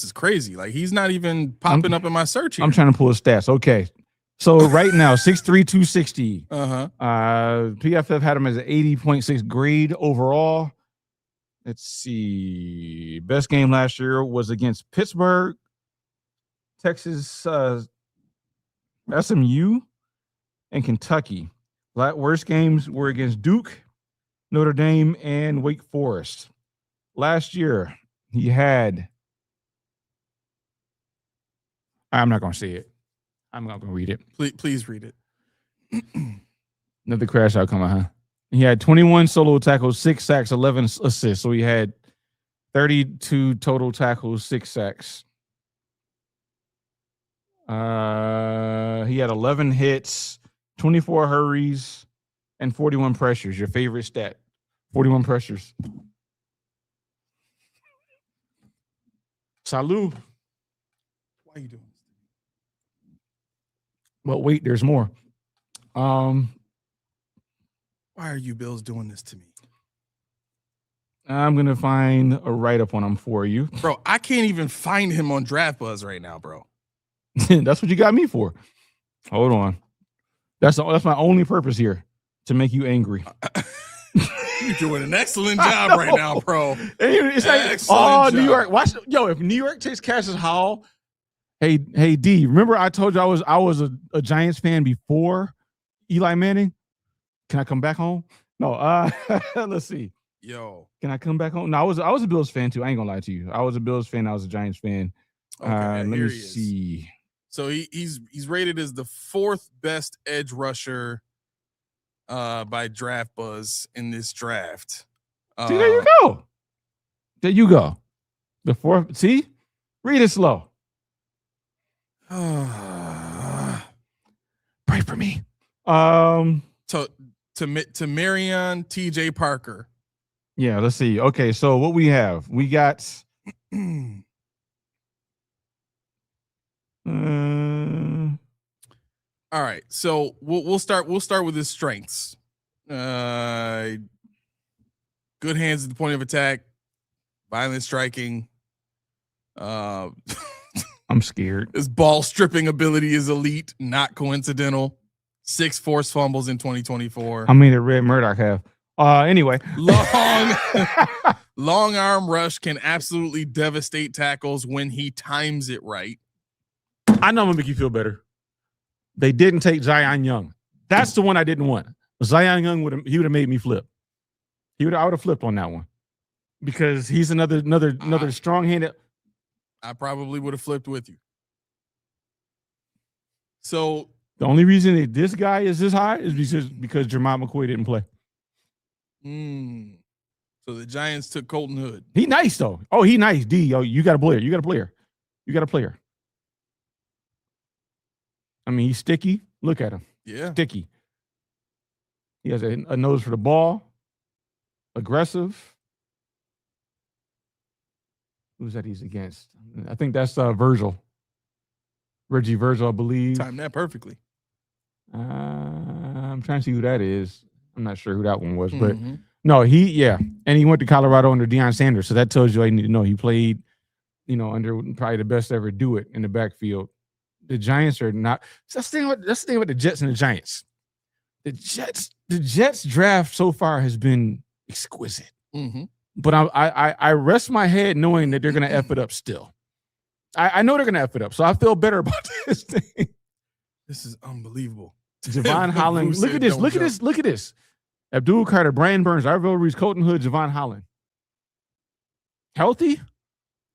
is crazy. Like he's not even popping up in my search here. I'm trying to pull his stats. Okay. So right now, 6'3", 260. PFF had him as an 80.6 grade overall. Let's see. Best game last year was against Pittsburgh, Texas, SMU, and Kentucky. Worst games were against Duke, Notre Dame, and Wake Forest. Last year, he had. I'm not going to say it. I'm not going to read it. Please read it. Another crash out coming, huh? He had 21 solo tackles, 6 sacks, 11 assists. So he had 32 total tackles, 6 sacks. He had 11 hits, 24 hurries, and 41 pressures. Your favorite stat. 41 pressures. Salud. Why are you doing this? But wait, there's more. Why are you Bills doing this to me? I'm going to find a write-up on him for you. Bro, I can't even find him on Draft Buzz right now, bro. That's what you got me for. Hold on. That's my only purpose here, to make you angry. You're doing an excellent job right now, bro. It's like, Excellent New job. York. Watch, if New York takes Cassius Howell. Hey, D, remember I told you I was a Giants fan before Eli Manning? Can I come back home? No, let's see. Yo. Can I come back home? No, I was a Bills fan too. I ain't gonna lie to you. I was a Bills fan. I was a Giants fan. Okay, Let here me he is. see. So he's rated as the 4th best edge rusher by Draft Buzz in this draft. See, there you go. There you go. The 4th. See, read it slow. Pray for me. To Marion TJ Parker. Yeah, let's see. Okay, so what we have, we got all right, so we'll start with his strengths. Good hands at the point of attack, violent striking. I'm scared. His ball stripping ability is elite, not coincidental. 6 forced fumbles in 2024. How many did Red Murdoch have? Anyway. Long arm rush can absolutely devastate tackles when he times it right. I know I'm gonna make you feel better. They didn't take Zion Young. That's the one I didn't want. Zion Young would have made me flip. I would have flipped on that one because he's another strong-handed. I probably would have flipped with you. So the only reason that this guy is this high is because Jermont McCoy didn't play. So the Giants took Colton Hood. He nice though. Oh, he nice. D. Oh, you got a player. You got a player. You got a player. I mean, he's sticky. Look at him. Yeah. Sticky. He has a nose for the ball. Aggressive. Who's that he's against? I think that's Virgil. Reggie Virgil, I believe. Timed that perfectly. I'm trying to see who that is. I'm not sure who that one was, but no, and he went to Colorado under Deion Sanders, so that tells you all you need to know. He played, under probably the best to ever do it in the backfield. The Giants are not. That's the thing about the Jets and the Giants. The Jets draft so far has been exquisite, but I rest my head knowing that they're going to F it up still. I know they're going to F it up, so I feel better about this thing. This is unbelievable. Javon Holland. Look at this. Look at this. Abdul Carter, Brian Burns, Arvell Reese, Colton Hood, Javon Holland. Healthy?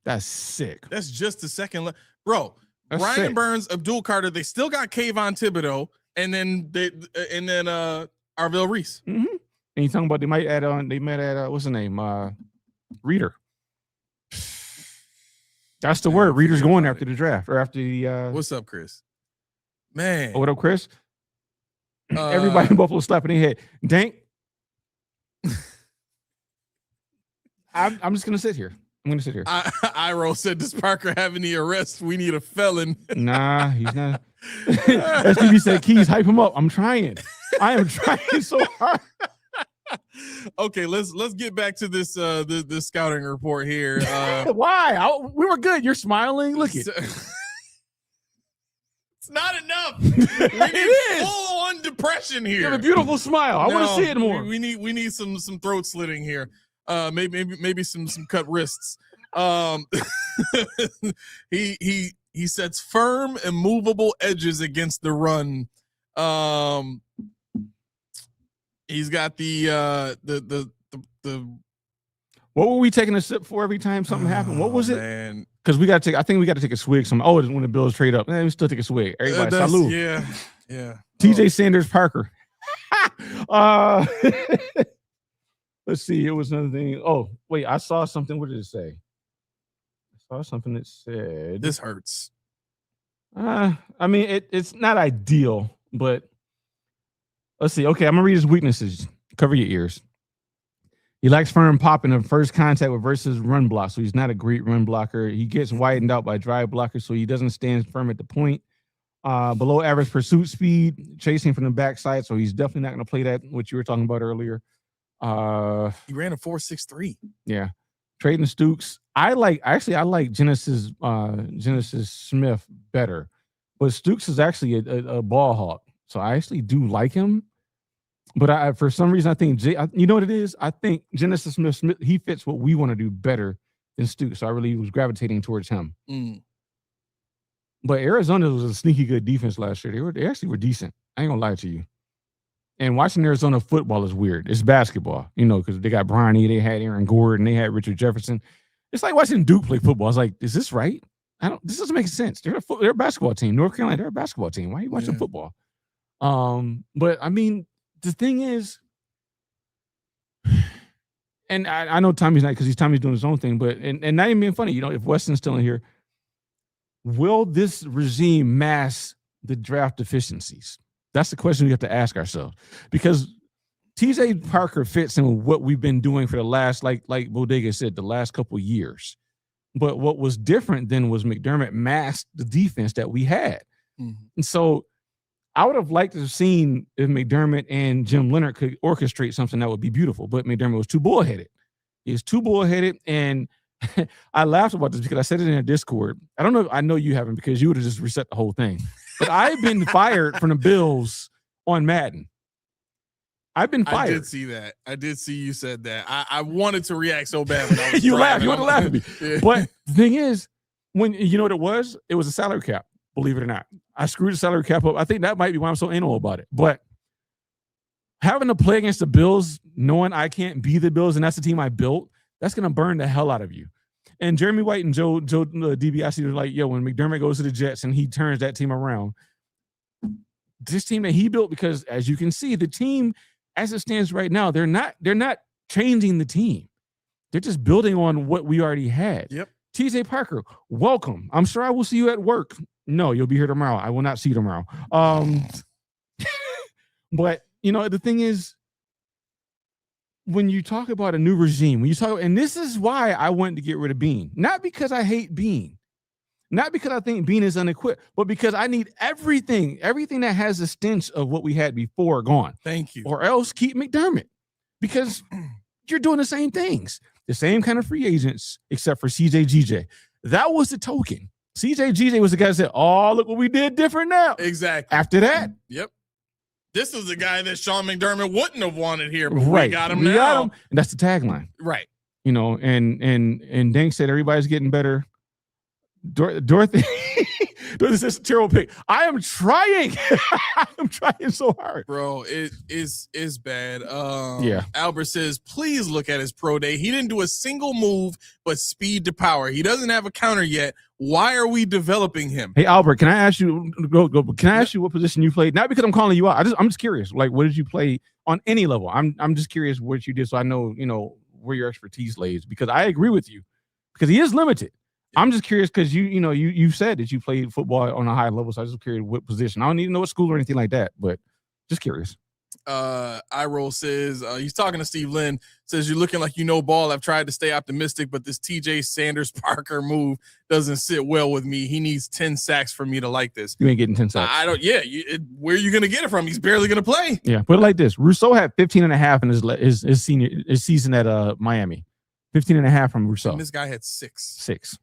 That's sick. That's just the second. Bro, That's Brian sick. Burns, Abdul Carter, they still got Kayvon Thibodeau, and then Arvell Reese. Mm-hmm. And you talking about they might add what's the name? Reader. That's the word. Reader's going after the draft or after the What's up, Chris? Man. what up, Chris? Everybody in Buffalo slapping their head. Dank. I'm just gonna sit here. I'm gonna sit here. Iro said, "Does Parker have any arrests? We need a felon." Nah, he's not. STV said, "Keys, hype him up." I'm trying. I am trying so hard. Okay, let's get back to this this scouting report here. Why? We were good. You're smiling. Look at it's not enough. We need full on depression here. You have a beautiful smile. I want to see it more. We need some throat slitting here. Maybe some cut wrists. He sets firm, immovable edges against the run. He's got the What were we taking a sip for every time something happened? What was it? Man. Because I think we got to take a swig. It's when the Bills trade up. We still take a swig. Everybody, salute. Yeah. TJ Sanders Parker. Let's see. It was another thing. Oh, wait. I saw something. What did it say? I saw something that said this hurts. I mean, it's not ideal, but let's see. Okay, I'm gonna read his weaknesses. Cover your ears. He lacks firm pop in the first contact with versus run block, so he's not a great run blocker. He gets widened out by drive blockers, so he doesn't stand firm at the point. Below average pursuit speed, chasing from the backside, so he's definitely not going to play that, what you were talking about earlier. He ran a 4.63. Yeah. Trading Stooks. I like Genesis Smith better, but Stooks is actually a ball hawk, so I actually do like him. But for some reason, I think you know what it is. I think Genesis Smith he fits what we want to do better than Stooks. So I really was gravitating towards him. But Arizona was a sneaky good defense last year. They actually were decent. I ain't gonna lie to you. And watching Arizona football is weird. It's basketball, because they got Bronny, they had Aaron Gordon, they had Richard Jefferson. It's like watching Duke play football. It's like, is this right? This doesn't make sense. They're a basketball team. North Carolina, they're a basketball team. Why are you watching football? But I mean, the thing is, and I know Tommy's not because Tommy's doing his own thing, but and not even being funny, if Weston's still in here, will this regime mask the draft deficiencies? That's the question we have to ask ourselves, because TJ Parker fits in with what we've been doing for the last, like Bodega said, the last couple of years. But what was different then was McDermott masked the defense that we had. Mm-hmm. And so I would have liked to have seen if McDermott and Jim Leonard could orchestrate something that would be beautiful, but McDermott was too bullheaded. He was too bullheaded, and I laughed about this because I said it in a Discord. I don't know. I know you haven't, because you would have just reset the whole thing. But I've been fired from the Bills on Madden. I've been fired. I did see that. I did see you said that. I wanted to react so bad. When I was you laughed. You would have laughed at me. Yeah. But the thing is, when you know what it was? It was a salary cap. Believe it or not, I screwed the salary cap up. I think that might be why I'm so anal about it. But having to play against the Bills, knowing I can't be the Bills, and that's the team I built, that's gonna burn the hell out of you. And Jeremy White and Joe DiBiase were like, when McDermott goes to the Jets and he turns that team around, this team that he built, because as you can see, the team as it stands right now, they're not changing the team. They're just building on what we already had. Yep. TJ Parker, welcome. I'm sure I will see you at work. No, you'll be here tomorrow. I will not see you tomorrow. But the thing is, when you talk about a new regime, and this is why I wanted to get rid of Bean, not because I hate Bean, not because I think Bean is unequipped, but because I need everything that has the stench of what we had before gone. Thank you. Or else keep McDermott, because you're doing the same things, the same kind of free agents, except for CJ GJ. That was the token. CJ GJ was the guy that said, "Oh, look what we did different now." Exactly. After that, yep. This is the guy that Sean McDermott wouldn't have wanted here, but right. We got him now. And that's the tagline. Right. And Dank said everybody's getting better. Dorothy says terrible pick. I am trying. I'm trying so hard. Bro, it is bad. Yeah. Albert says, please look at his pro day. He didn't do a single move but speed to power. He doesn't have a counter yet. Why are we developing him? Hey, Albert, can I ask you can I ask you what position you played? Not because I'm calling you out. I'm just curious. Like, what did you play on any level? I'm just curious what you did, so I know, where your expertise lays, because I agree with you, because he is limited. I'm just curious because you said that you played football on a high level, so I was just curious what position. I don't need to know what school or anything like that, but just curious. Iroll says he's talking to Steve Lynn. Says you're looking like you know ball. I've tried to stay optimistic, but this TJ Sanders Parker move doesn't sit well with me. He needs 10 sacks for me to like this. You ain't getting 10 sacks. I don't. Yeah, where are you gonna get it from? He's barely gonna play. Yeah, put it like this: Rousseau had 15.5 in his season at Miami. 15.5 from Rousseau. And this guy had 6. 6.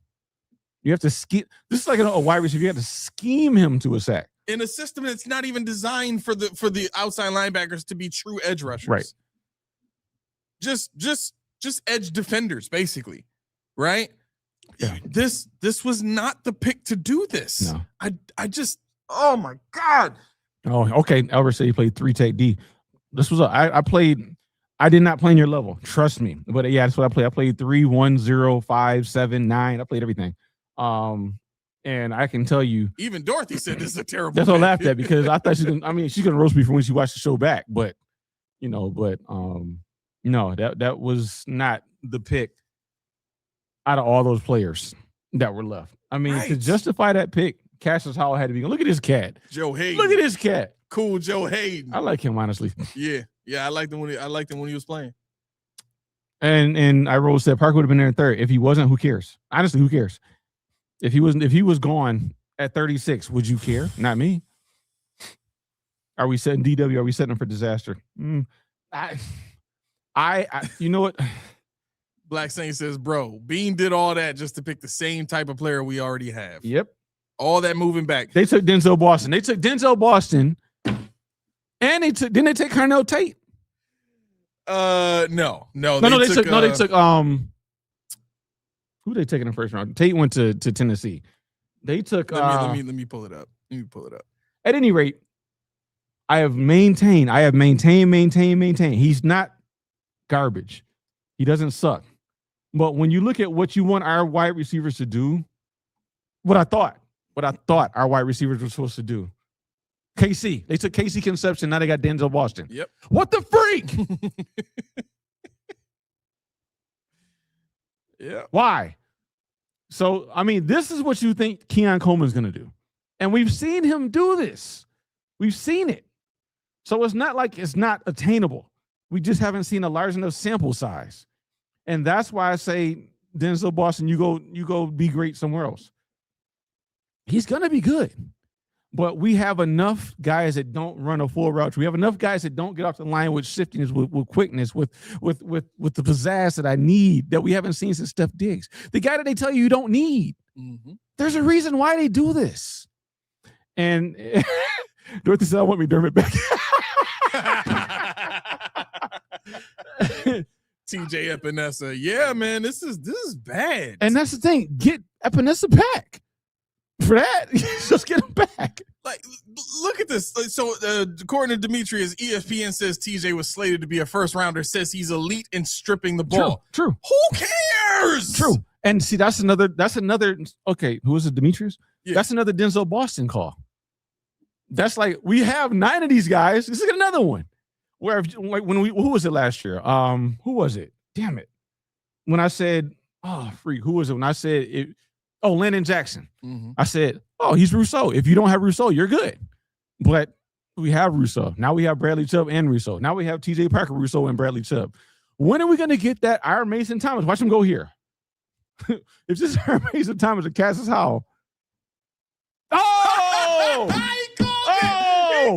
You have to scheme. This is like a wide receiver. You have to scheme him to a sack in a system that's not even designed for the outside linebackers to be true edge rushers. Right. Just edge defenders, basically. Right. Yeah. This was not the pick to do this. No. I just, oh my God. Oh, okay. Albert said he played 3-tech D. This was I did not play in your level. Trust me. But yeah, that's what I played. I played 3, 1, 0, 5, 7, 9. I played everything. And I can tell you, even Dorothy said this is a terrible. That's what I laughed at because I thought she's gonna roast me for when she watched the show back. But no, that was not the pick out of all those players that were left. I mean, to justify that pick, Cassius Howell had to be. Look at this cat, Joe Hayden. Look at this cat, cool Joe Hayden. I like him honestly. Yeah, I liked him when he was playing. And I wrote said Parker would have been there in third. If he wasn't, who cares? Honestly, who cares? If he was gone at 36, would you care? Not me. Are we setting DW? Are we setting him for disaster? I you know what? Black Saint says, bro, Bean did all that just to pick the same type of player we already have. Yep. All that moving back. They took Denzel Boston. And didn't they take Carnell Tate? No. They took who they taking in the first round? Tate went to Tennessee. They took let me pull it up. At any rate, I have maintained. He's not garbage. He doesn't suck. But when you look at what you want our wide receivers to do, what I thought our wide receivers were supposed to do. KC. They took KC Conception. Now they got Denzel Boston. Yep. What the freak? Yeah. Why? So, I mean, this is what you think Keon Coleman's going to do. And we've seen him do this. We've seen it. So it's not like it's not attainable. We just haven't seen a large enough sample size. And that's why I say, Denzel Boston, you go be great somewhere else. He's going to be good. But we have enough guys that don't run a full route. We have enough guys that don't get off the line with shiftiness, with quickness, with the pizzazz that I need that we haven't seen since Steph Diggs. The guy that they tell you don't need. Mm-hmm. There's a reason why they do this. And Dorothy said, I want McDermott back. TJ Epinesa. Yeah, man, this is bad. And that's the thing. Get Epinesa back. For that, just get him back. Like, look at this. So, according to Demetrius, ESPN says TJ was slated to be a first rounder. Says he's elite in stripping the ball. True. Who cares? True. And see, that's another. Okay, who is it? Demetrius. Yeah. That's another Denzel Boston call. That's like we have 9 of these guys. This is another one. Where who was it last year? Who was it? Damn it. When I said, who was it? When I said it. Oh, Landon Jackson. Mm-hmm. I said, he's Rousseau. If you don't have Rousseau, you're good. But we have Rousseau. Now we have Bradley Chubb and Rousseau. Now we have TJ Parker, Rousseau, and Bradley Chubb. When are we going to get that Iron Mason Thomas? Watch him go here. If this is Iron Mason Thomas and Cassius Howell. Oh!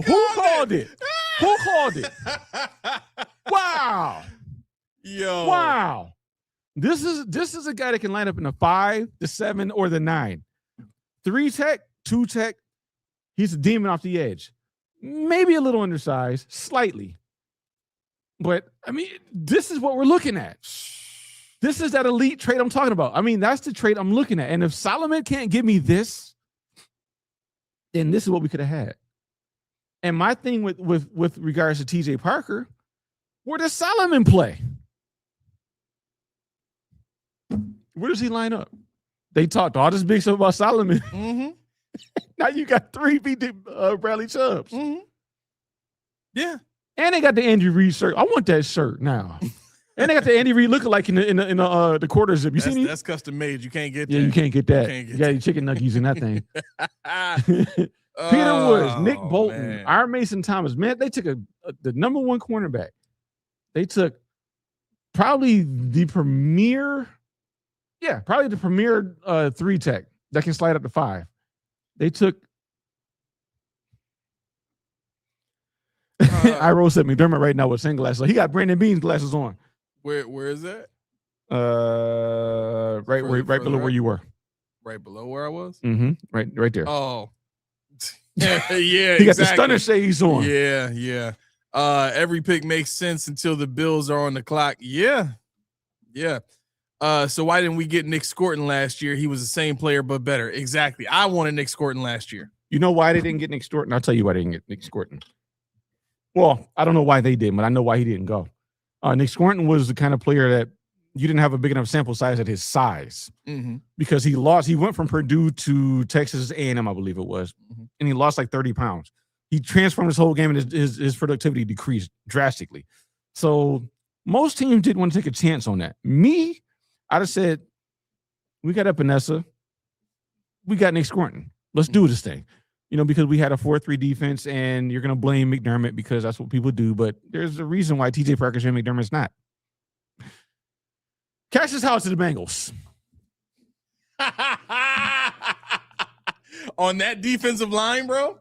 Who called it? Who called it? Wow. Yo. Wow. This is a guy that can line up in the 5, the 7, or the 9. 3-tech, 2-tech. He's a demon off the edge. Maybe a little undersized, slightly. But, I mean, this is what we're looking at. This is that elite trait I'm talking about. I mean, that's the trait I'm looking at. And if Solomon can't give me this, then this is what we could have had. And my thing with regards to TJ Parker, where does Solomon play? Where does he line up? They talked all this big stuff about Solomon. Mm-hmm. Now you got 3 Bradley Chubbs. Mm-hmm. Yeah. And they got the Andy Reid shirt. I want that shirt now. And they got the Andy Reid looking like in the quarter zip. You see that's custom made. You can't get that. Yeah, you can't get that. You got your chicken nuggets in that thing. Peter Woods, Nick Oh, Bolton, man. Iron Mason Thomas. Man, they took the number one cornerback. They took probably the premier 3 tech that can slide up to 5. They took Iro said McDermott right now with sunglasses. So he got Brandon Bean's glasses on. Where is that? Right below where you were. Right below where I was? Mm-hmm. Right there. Oh. yeah, He got the stunner shades on. Yeah. Every pick makes sense until the Bills are on the clock. Yeah. So why didn't we get Nick Scorton last year? He was the same player but better. Exactly. I wanted Nick Scorton last year. You know why they didn't get Nick Scorton? I'll tell you why they didn't get Nick Scorton. Well, I don't know why they did, but I know why he didn't go. Nick Scorton was the kind of player that you didn't have a big enough sample size at his size because he lost. He went from Purdue to Texas A&M, I believe it was, and he lost like 30 pounds. He transformed his whole game, and his productivity decreased drastically. So most teams didn't want to take a chance on that. Me, I'd have said, we got Epinesa. We got Nick Scorton. Let's do this thing. Because we had a 4-3 defense, and you're going to blame McDermott because that's what people do. But there's a reason why TJ Parker's and McDermott's not. Cassius Howard to the Bengals. On that defensive line, bro.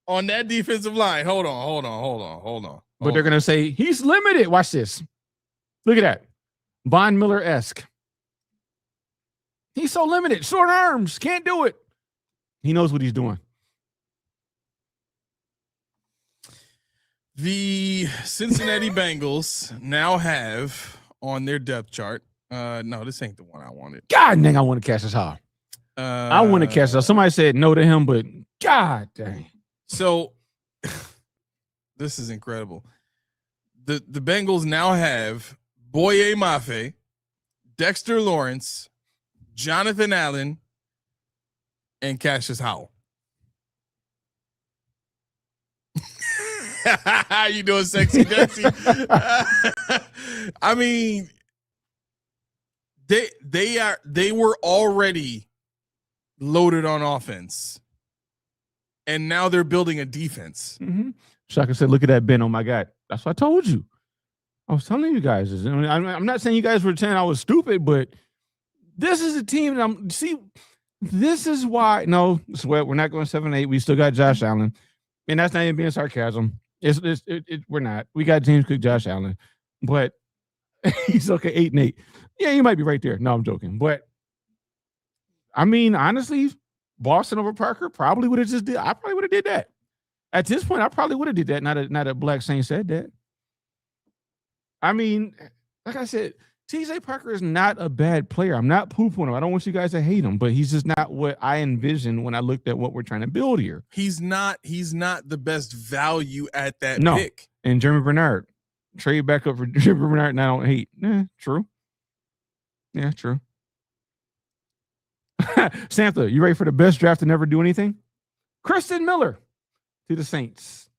On that defensive line. Hold on. But they're going to say, he's limited. Watch this. Look at that. Von Miller-esque. He's so limited. Short arms. Can't do it. He knows what he's doing. The Cincinnati Bengals now have on their depth chart. No, this ain't the one I wanted. God dang, I want to Cassius Howard. I want to Cassius Howard. Somebody said no to him, but God dang. So this is incredible. The Bengals now have Boye Mafe, Dexter Lawrence, Jonathan Allen, and Cassius Howell. How you doing, sexy Dexy? I mean, they were already loaded on offense, and now they're building a defense. Shaka said, "Look at that Ben. Oh my God, that's what I told you. I was telling you guys. I'm not saying you guys were saying I was stupid, but this is a team that this is why. No, Sweat, we're not going 7-8. We still got Josh Allen, and that's not even being sarcasm. We're not. We got James Cook, Josh Allen, but he's okay 8-8. Yeah, you might be right there. No, I'm joking. But I mean, honestly, Boston over Parker probably would have just did. I probably would have did that. At this point, I probably would have did that. Not that Black Saint said that. I mean, like I said, TJ Parker is not a bad player. I'm not poo-pooing him. I don't want you guys to hate him, but he's just not what I envisioned when I looked at what we're trying to build here. He's not the best value at that pick. And Jeremy Bernard. Trade back up for Jeremy Bernard and I don't hate. True. Yeah, true. Santa, you ready for the best draft to never do anything? Kristen Miller to the Saints.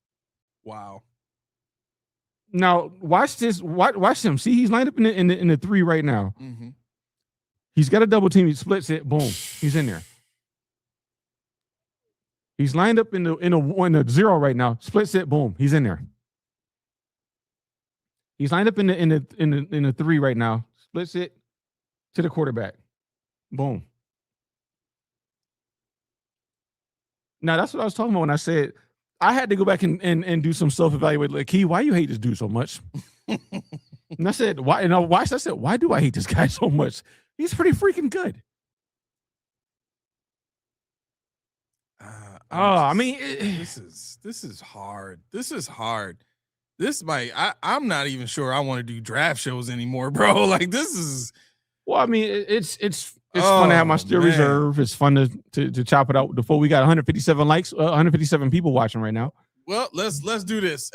Wow. Now watch this. Watch him. See, he's lined up in the 3 right now. He's got a double team. He splits it. Boom. He's in there. He's lined up in the 0 right now. Splits it. Boom. He's in there. He's lined up in the 3 right now. Splits it to the quarterback. Boom. Now that's what I was talking about when I said I had to go back and do some self-evaluate. Like, Key, why you hate this dude so much? And I said, why? And I watched. I said, why do I hate this guy so much? He's pretty freaking good. I mean, this is hard. This is hard. This might. I'm not even sure I want to do draft shows anymore, bro. Like, this is. Well, I mean, it's fun to have my still reserve. It's fun to chop it out before we got 157 likes, 157 people watching right now. Well, let's do this.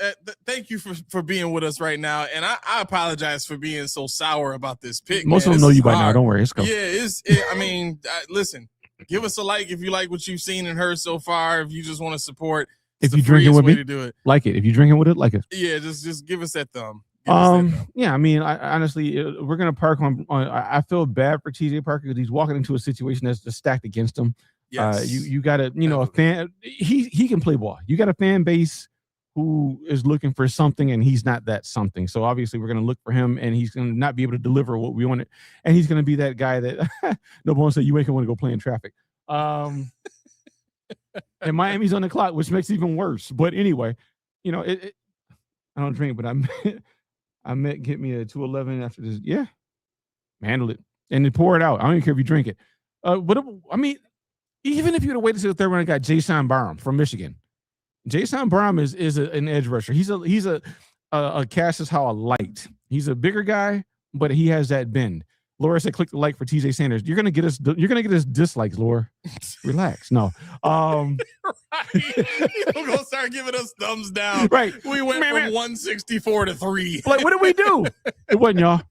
Thank you for being with us right now, and I apologize for being so sour about this pick. Most of them know you by now. Don't worry, it's cool. Yeah, I mean, listen, give us a like if you like what you've seen and heard so far. If you just want to support, if you drinking with me, to do it. Like it. If you're drinking with it, like it. Yeah, just give us that thumb. Yeah, I mean, honestly, we're gonna park on. I feel bad for TJ Parker because he's walking into a situation that's just stacked against him. Yes. You got a fan. He can play ball. You got a fan base who is looking for something, and he's not that something. So obviously, we're going to look for him, and he's going to not be able to deliver what we wanted. And he's going to be that guy that no one said you make him want to go play in traffic. And Miami's on the clock, which makes it even worse. But anyway, I don't drink, but I meant get me a 211 after this. Yeah, handle it and then pour it out. I don't even care if you drink it. But I mean, even if you'd have waited till the third round, I got Jason Barham from Michigan. Jason Barham is an edge rusher. He's a Cassius Howell light. He's a bigger guy, but he has that bend. Laura said, "Click the like for TJ Sanders." You're gonna get us dislikes, Laura. Relax. No. Right. People gonna start giving us thumbs down. Right. We went from 164 to 3. Like, what did we do? It wasn't y'all.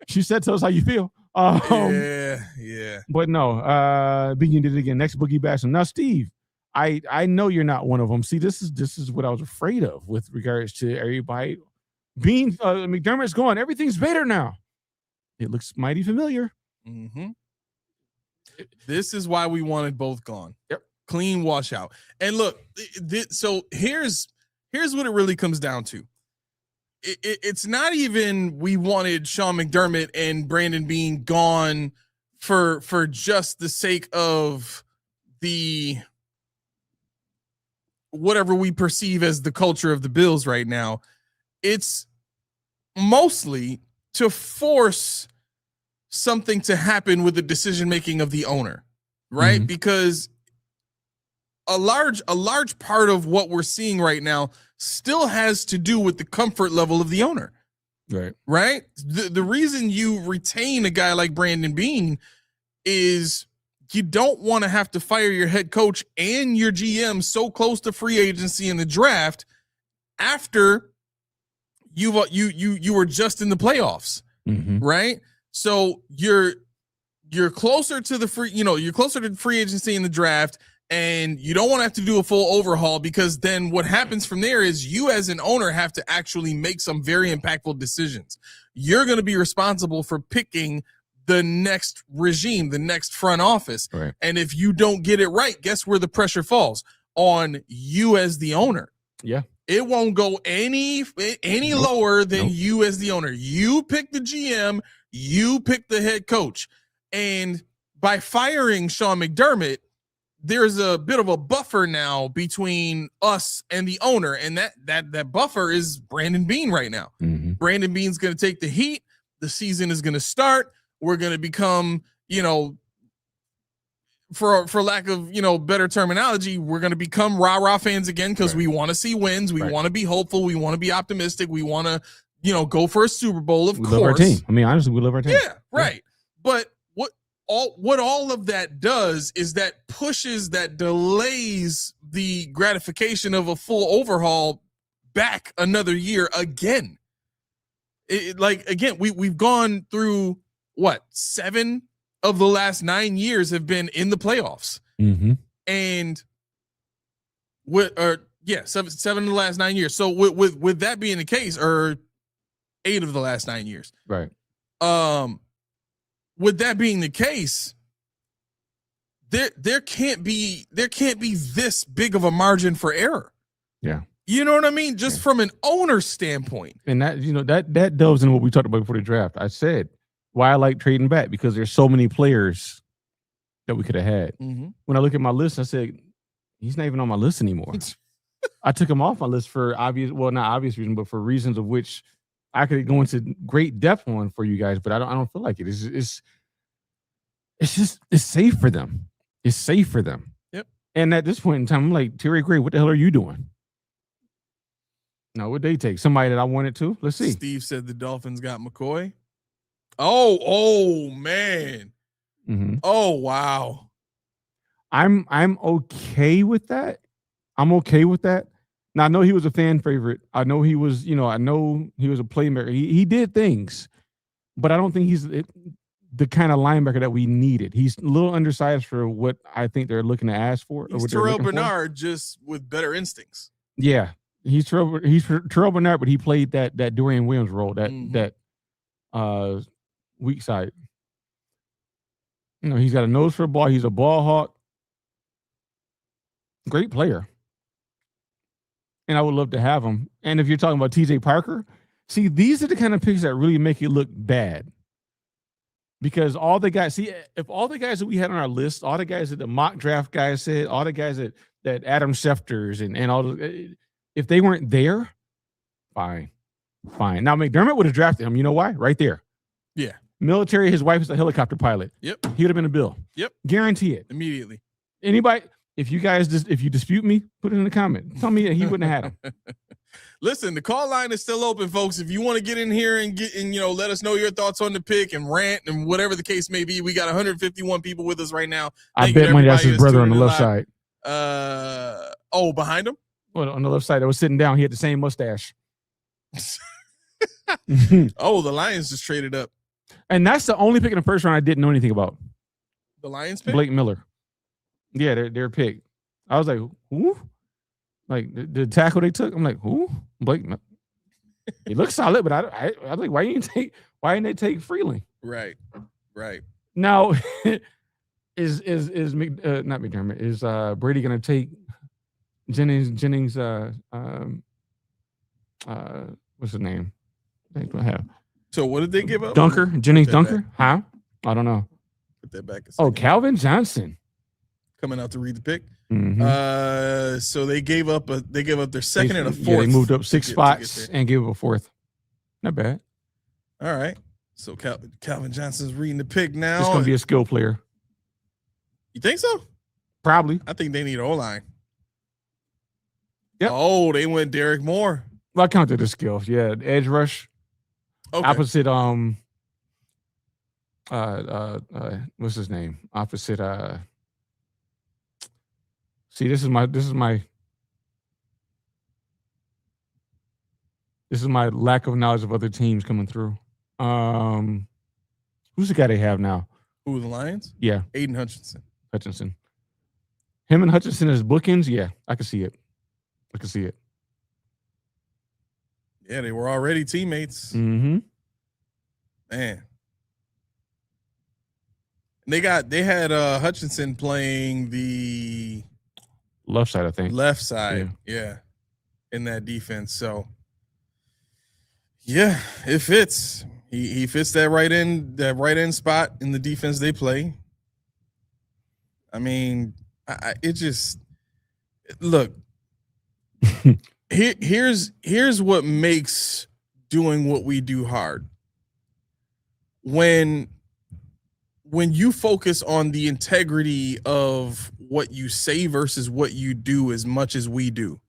She said, "Tell us how you feel." Yeah. But no. Bean did it again. Next Boogie Basham. Now, Steve. I know you're not one of them. See, this is what I was afraid of with regards to everybody. Being McDermott's gone. Everything's better now. It looks mighty familiar. Mm-hmm. This is why we wanted both gone. Yep. Clean washout. And look, so here's what it really comes down to. It's not even we wanted Sean McDermott and Brandon Beane gone for just the sake of the whatever we perceive as the culture of the Bills right now. It's mostly to force something to happen with the decision making of the owner, right? Mm-hmm. Because a large part of what we're seeing right now still has to do with the comfort level of the owner. Right? The reason you retain a guy like Brandon Beane is you don't want to have to fire your head coach and your GM so close to free agency in the draft after you were just in the playoffs, right? So you're closer to the you're closer to free agency in the draft, and you don't want to have to do a full overhaul, because then what happens from there is you as an owner have to actually make some very impactful decisions. You're going to be responsible for picking the next regime, the next front office. Right. And if you don't get it right, guess where the pressure falls? On you as the owner. Yeah. It won't go any lower than you as the owner. You pick the GM, you pick the head coach. And by firing Sean McDermott, there's a bit of a buffer now between us and the owner. And that buffer is Brandon Beane right now. Mm-hmm. Brandon Beane's going to take the heat. The season is going to start. We're going to become, for lack of, better terminology, we're going to become rah-rah fans again, because we want to see wins. We want to be hopeful. We want to be optimistic. We want to, go for a Super Bowl, of course. We love our team. I mean, honestly, we love our team. Yeah, right. Yeah. But what all of that does is that delays the gratification of a full overhaul back another year again. We've gone through 7 of the last 9 years have been in the playoffs. Mm-hmm. And 7 of the last 9 years. So with that being the case, or 8 of the last 9 years. Right. With that being the case, there can't be this big of a margin for error. Yeah. You know what I mean? Just from an owner standpoint. And that delves into what we talked about before the draft. I said why I like trading back, because there's so many players that we could have had. Mm-hmm. When I look at my list, I said, he's not even on my list anymore. I took him off my list for not obvious reason, but for reasons of which I could go into great depth on for you guys, but I don't feel like it. It's safe for them. It's safe for them. Yep. And at this point in time, I'm like, Terry Gray, what the hell are you doing? No, what they take? Somebody that I wanted to. Let's see. Steve said the Dolphins got McCoy. Oh man. Mm-hmm. Oh wow. I'm okay with that. I'm okay with that. Now I know he was a fan favorite. I know he was, a playmaker. He did things, but I don't think he's the kind of linebacker that we needed. He's a little undersized for what I think they're looking to ask for. He's Terrell Bernard, just with better instincts. Yeah, he's Terrell Bernard, but he played that Dorian Williams role, that weak side. He's got a nose for a ball. He's a ball hawk. Great player. And I would love to have him. And if you're talking about TJ Parker, see, these are the kind of picks that really make it look bad. Because all the guys, see, if all the guys that we had on our list, all the guys that the mock draft guys said, all the guys that Adam Schefter's and all the, if they weren't there, fine. Now McDermott would have drafted him. You know why? Right there. Yeah. Military, his wife is a helicopter pilot. Yep. He would have been a Bill. Yep. Guarantee it. Immediately. Anybody, if you dispute me, put it in the comment. Tell me that he wouldn't have had him. Listen, the call line is still open, folks. If you want to get in here and let us know your thoughts on the pick and rant and whatever the case may be. We got 151 people with us right now. I bet money that's his brother on the left side. Behind him? Well, on the left side, that was sitting down. He had the same mustache. Oh, the Lions just traded up. And that's the only pick in the first round I didn't know anything about. The Lions pick? Blake Miller. Yeah, their pick. I was like, who? Like the tackle they took. I'm like, who? Blake. He looks solid, but I was like, why didn't they take Freeling? Right. Now, is not McDermott, is Brady gonna take Jennings what's his name? So what did they give up? Jennings Dunker? Huh? I don't know. Put that back a second. Calvin Johnson. Coming out to read the pick. Mm-hmm. So they gave up their second and a fourth. Yeah, they moved up 6 spots and gave up a fourth. Not bad. All right. So Calvin Johnson's reading the pick now. It's gonna be a skill player. You think so? Probably. I think they need O-line. Yep. Oh, they went Derek Moore. Well, I counted the skills. Yeah, edge rush. Okay. Opposite what's his name? Opposite see, this is my lack of knowledge of other teams coming through. Who's the guy they have now? Who, the Lions? Yeah. Aiden Hutchinson. Him and Hutchinson as bookends, yeah, I can see it. Yeah, they were already teammates. Mm-hmm. Man. And they had Hutchinson playing the left side, I think. Left side, yeah, in that defense. So, yeah, it fits. He fits that right end spot in the defense they play. I mean, it just look. Here's what makes doing what we do hard. When you focus on the integrity of what you say versus what you do as much as we do,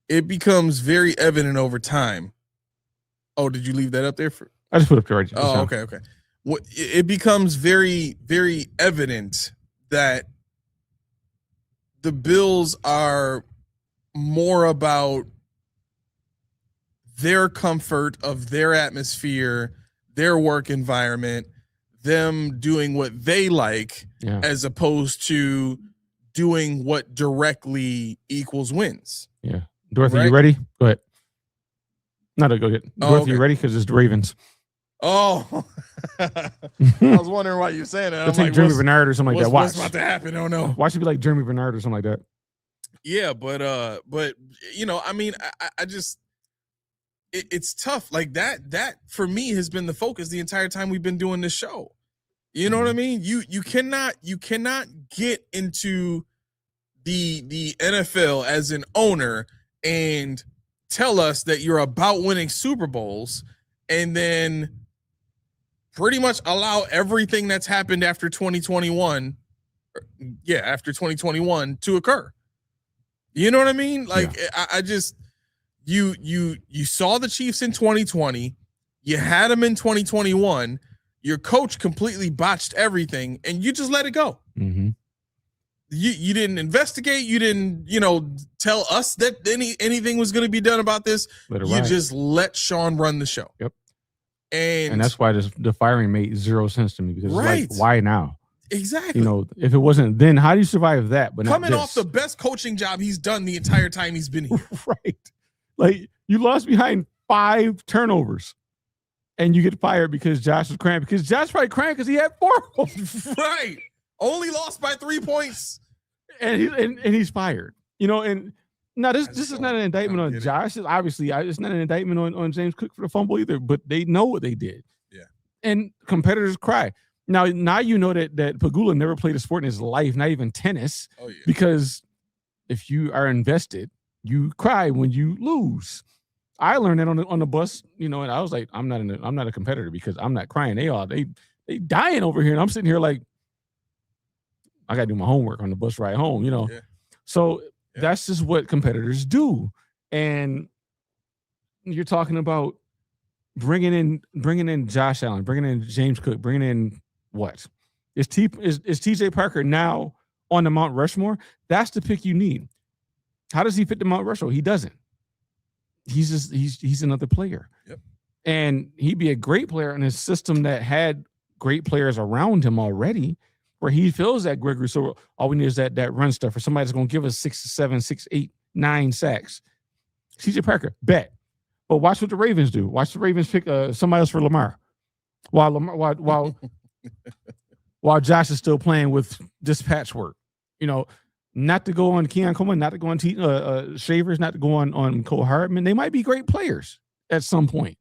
it becomes very evident over time. Oh, did you leave that up there? I just put it up there. Right. Oh, okay. It becomes very, very evident that the Bills are more about their comfort of their atmosphere, their work environment, them doing what they like, as opposed to doing what directly equals wins. Yeah. Dorothy, you ready? Go ahead. Go ahead. Dorothy, okay. You ready? Because it's the Ravens. Oh, I was wondering why you're saying that. It's like Jeremy Bernard or something like that. Watch. What's about to happen? Oh no. Why should be like Jeremy Bernard or something like that? Yeah, but I mean, I just it's tough. Like that for me has been the focus the entire time we've been doing this show. You know what I mean? You cannot get into the NFL as an owner and tell us that you're about winning Super Bowls and then pretty much allow everything that's happened after 2021 to occur. You know what I mean? Like, I just you saw the Chiefs in 2020, you had them in 2021, your coach completely botched everything, and you just let it go. Mm-hmm. You didn't investigate, you didn't, tell us that anything was going to be done about this. You just let Sean run the show. Yep. And that's why the firing made zero sense to me, because it's like, why now? Exactly. If it wasn't then, how do you survive that? But coming off the best coaching job he's done the entire time he's been here. Right. Like, you lost behind 5 turnovers and you get fired because Josh was crying. Because Josh probably crying because he had 4 of them. Right. Only lost by 3 points. and he's fired. You know, and now this is not an indictment on get it. Josh. Obviously, it's not an indictment on James Cook for the fumble either. But they know what they did. Yeah. And competitors cry. Now you know that Pegula never played a sport in his life, not even tennis, Oh yeah. because if you are invested, you cry when you lose. I learned that on the bus, you know, and I was like, I'm not a competitor because I'm not crying. They dying over here, and I'm sitting here like, I gotta do my homework on the bus ride home, you know. Yeah. So Yeah. that's just what competitors do. And you're talking about bringing in Josh Allen, bringing in James Cook, bringing in what? Is TJ Parker now on the Mount Rushmore? That's the pick you need. How does he fit the Mount Rushmore? He doesn't. He's another player. Yep. And he'd be a great player in a system that had great players around him already, where he feels that Gregory. So all we need is that run stuff for somebody that's going to give us 6, 7, 6, 8, 9 sacks. TJ Parker, bet. But watch what the Ravens do. Watch the Ravens pick somebody else for Lamar, while Josh is still playing with this patchwork. You know, not to go on Keon Coleman, not to go on Shavers, not to go on Cole Hardman. They might be great players at some point,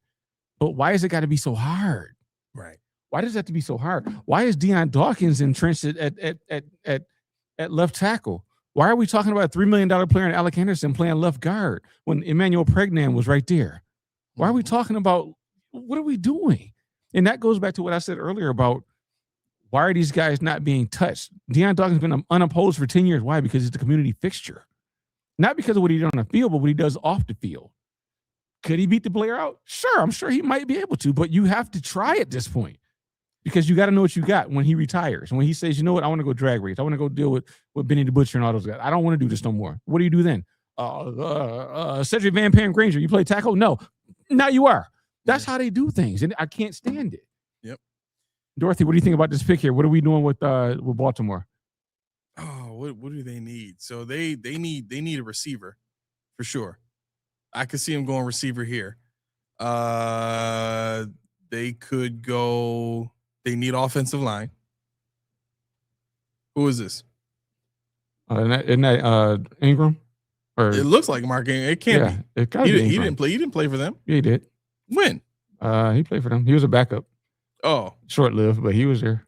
but why has it got to be so hard? Right. Why does it have to be so hard? Why is Deion Dawkins entrenched at left tackle? Why are we talking about a $3 million player in Alec Henderson playing left guard when Emmanuel Pregnan was right there? Why are we talking about, what are we doing? And that goes back to what I said earlier about why are these guys not being touched? Deion Dawkins has been unopposed for 10 years. Why? Because he's the community fixture. Not because of what he did on the field, but what he does off the field. Could he beat the Blair out? Sure, I'm sure he might be able to, but you have to try at this point because you got to know what you got when he retires. When he says, you know what, I want to go drag race. I want to go deal with Benny the Butcher and all those guys. I don't want to do this no more. What do you do then? Cedric Van Pam Granger, you play tackle? No. Now you are. That's how they do things, and I can't stand it. Yep. Dorothy, what do you think about this pick here? What are we doing with Baltimore? Oh, what do they need? So they need a receiver for sure. I could see him going receiver here. They could go. They need offensive line. Who is this? Isn't that Ingram? Or It looks like Mark Ingram. It can't be. It gotta be He Ingram. didn't play. He didn't play for them. Yeah, he did. When? He played for them. He was a backup, Oh short-lived, but he was there.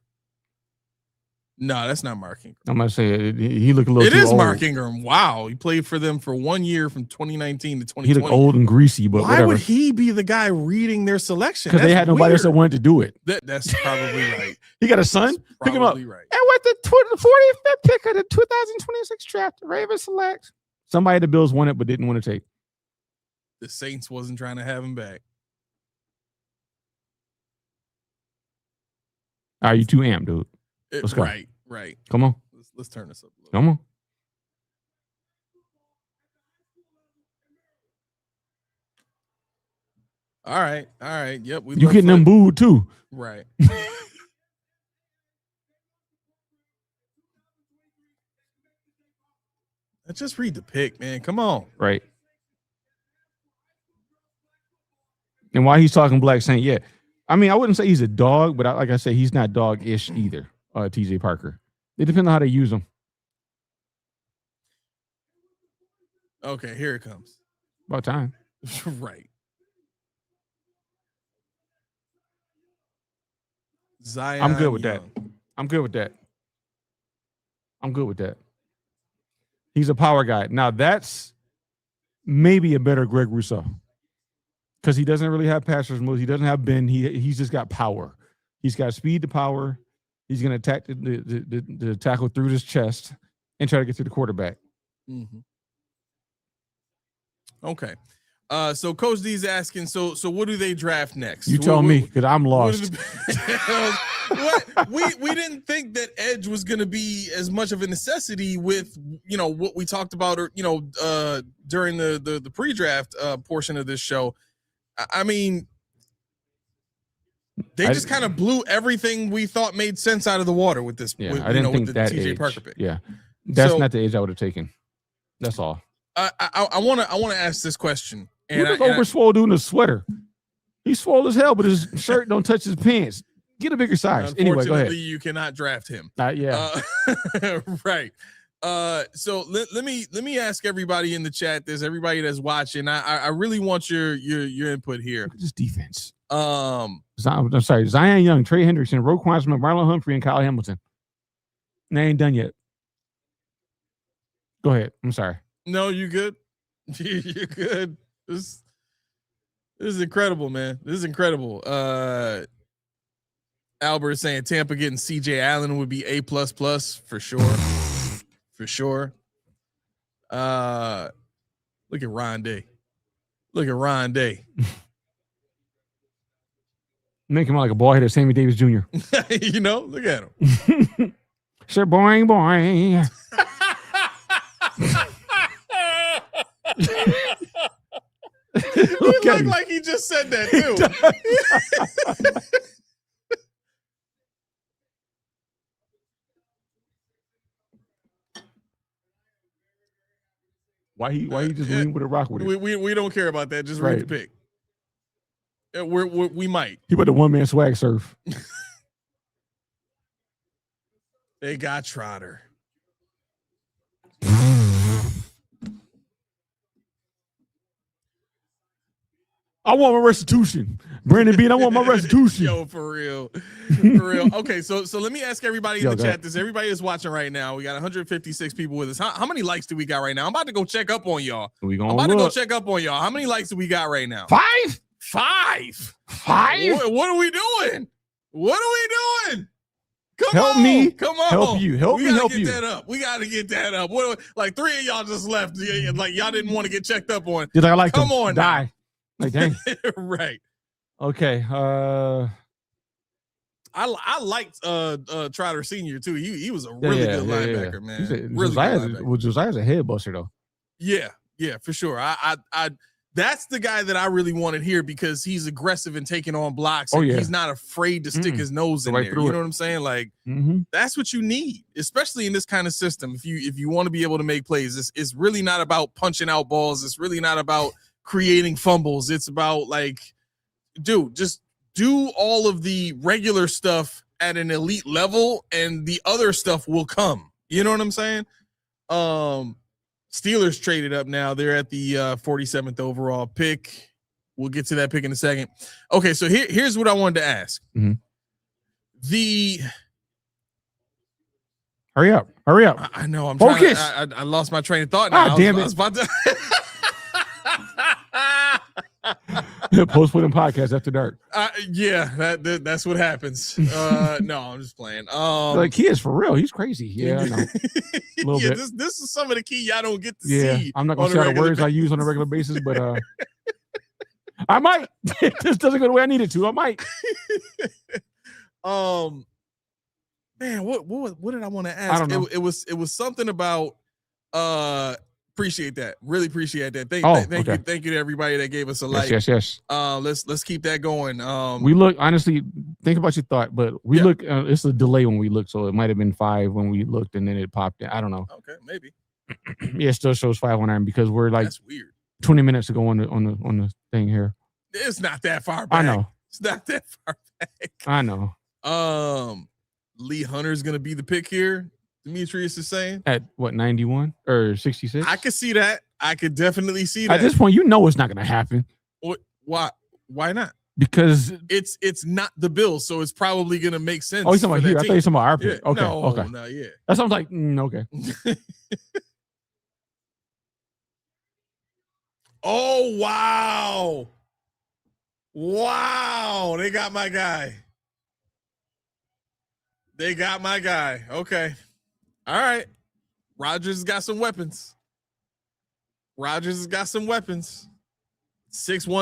no, that's not Mark Ingram. I'm gonna say he looked a little. It too is old. Mark Ingram. Wow, he played for them for 1 year from 2019 to 2020. He looked old and greasy, but Why whatever. would he be the guy reading their selection? Because they That's had nobody else that weird. wanted to do it. That's probably right. He got a son. That's Pick him up. probably right. And with the 45th pick of the 2026 draft, the Ravens select somebody the Bills wanted but didn't want to take. The Saints wasn't trying to have him back. Are you too amped, dude? Let's go. Right. Come on. Let's turn this up a little. Come on. All right. Yep. You getting them booed too. Right. Let's just read the pick, man. Come on. Right. And while he's talking Black Saint, yeah. I mean, I wouldn't say he's a dog, but like I said, he's not dog-ish either, TJ Parker. It depends on how they use him. Okay, here it comes. About time. Right. Zion. I'm good with that. Young. I'm good with that. I'm good with that. He's a power guy. Now, that's maybe a better Greg Rousseau. Because he doesn't really have pass rush moves. He doesn't have bend. He's just got power. He's got speed to power. He's going to attack the tackle through his chest and try to get to the quarterback. Mm-hmm. Okay. So Coach D's asking, so what do they draft next? You tell me, because I'm lost. We didn't think that edge was going to be as much of a necessity with, what we talked about, or, during the pre-draft portion of this show. I mean, they just kind of blew everything we thought made sense out of the water with this. Yeah, with, I didn't think with the that TJ age. Parker pick. Yeah, that's So- not the age I would have taken. That's all. I want to ask this question. Who this overswole dude in a sweater? He's swole as hell, but his shirt don't touch his pants. Get a bigger size. Anyway, go ahead. You cannot draft him. Yeah. Right. So let me ask everybody in the chat this, everybody that's watching. I really want your input here. Look at this defense. Um, I'm sorry, Zion Young, Trey Hendrickson, Roquan Smith, Marlon Humphrey, and Kyle Hamilton. And they ain't done yet. Go ahead. I'm sorry. no, you good? You're good. This is incredible, man. This is incredible. Albert saying Tampa getting CJ Allen would be A++ for sure. For sure. Look at Ron Day. Look at Ron Day. Make him like a ball headed Sammy Davis Jr. You know, look at him. Sir boing boing. He looked like he just said that too. Why he just lean with a rock with it? We don't care about that. Just read the pick. We might. He put the one man swag surf. They got Trotter. I want my restitution. Brandon Bean, I want my restitution. Yo, for real. For real. Okay, so let me ask everybody in the chat this. Everybody is watching right now. We got 156 people with us. How many likes do we got right now? I'm about to go check up on y'all. I'm about to go check up on y'all. How many likes do we got right now? 5? 5. What are we doing? What are we doing? Come on. Come on. Help you. Help me help you. That up. We gotta get that up. What, like 3 of y'all just left. Like y'all didn't want to get checked up on. Did I like Come on die? Now. Like dang. Right. Okay. I liked Trotter Senior too. He was a really good linebacker, man. Really Josiah's a head buster though. Yeah, for sure. I that's the guy that I really wanted here because he's aggressive and taking on blocks. And he's not afraid to stick his nose in there. You know what I'm saying? Like that's what you need, especially in this kind of system. If you want to be able to make plays, it's really not about punching out balls. It's really not about creating fumbles. It's about like, dude, just do all of the regular stuff at an elite level and the other stuff will come. You know what I'm saying? Steelers traded up now. They're at the 47th overall pick. We'll get to that pick in a second. Okay, so here's what I wanted to ask. Hurry up. I know. I'm Focus. I lost my train of thought now. Damn it. I was about to Post-Putting podcast after dark. Yeah, that's what happens. No, I'm just playing. Like he is for real. He's crazy. Yeah, I know. A little bit. This is some of the key y'all don't get to see. I'm not gonna say the words I use on a regular basis, but I might. This doesn't go the way I need it to. I might. Man, what did I want to ask? I don't know. It was something about appreciate that. Really appreciate that. Thank you to everybody that gave us a like. Yes. Let's keep that going. We look, honestly, think about your thought, but we look, it's a delay when we look, so it might have been 5 when we looked and then it popped in. I don't know. Okay, maybe. Yeah, it still shows 5 on 9 because we're like that's weird. 20 minutes ago on the thing here. It's not that far back. I know. It's not that far back. I know. Lee Hunter's gonna be the pick here. Demetrius is saying at what 91 or 66. I could see that. I could definitely see that. At this point, you know it's not going to happen. Why? Why not? Because it's not the Bills, so it's probably going to make sense. Oh, he's talking about here. I thought you were talking about our pick. Yeah, okay. No, yeah. That sounds like okay. Oh wow! They got my guy. Okay. All right. Rodgers has got some weapons. 6'1",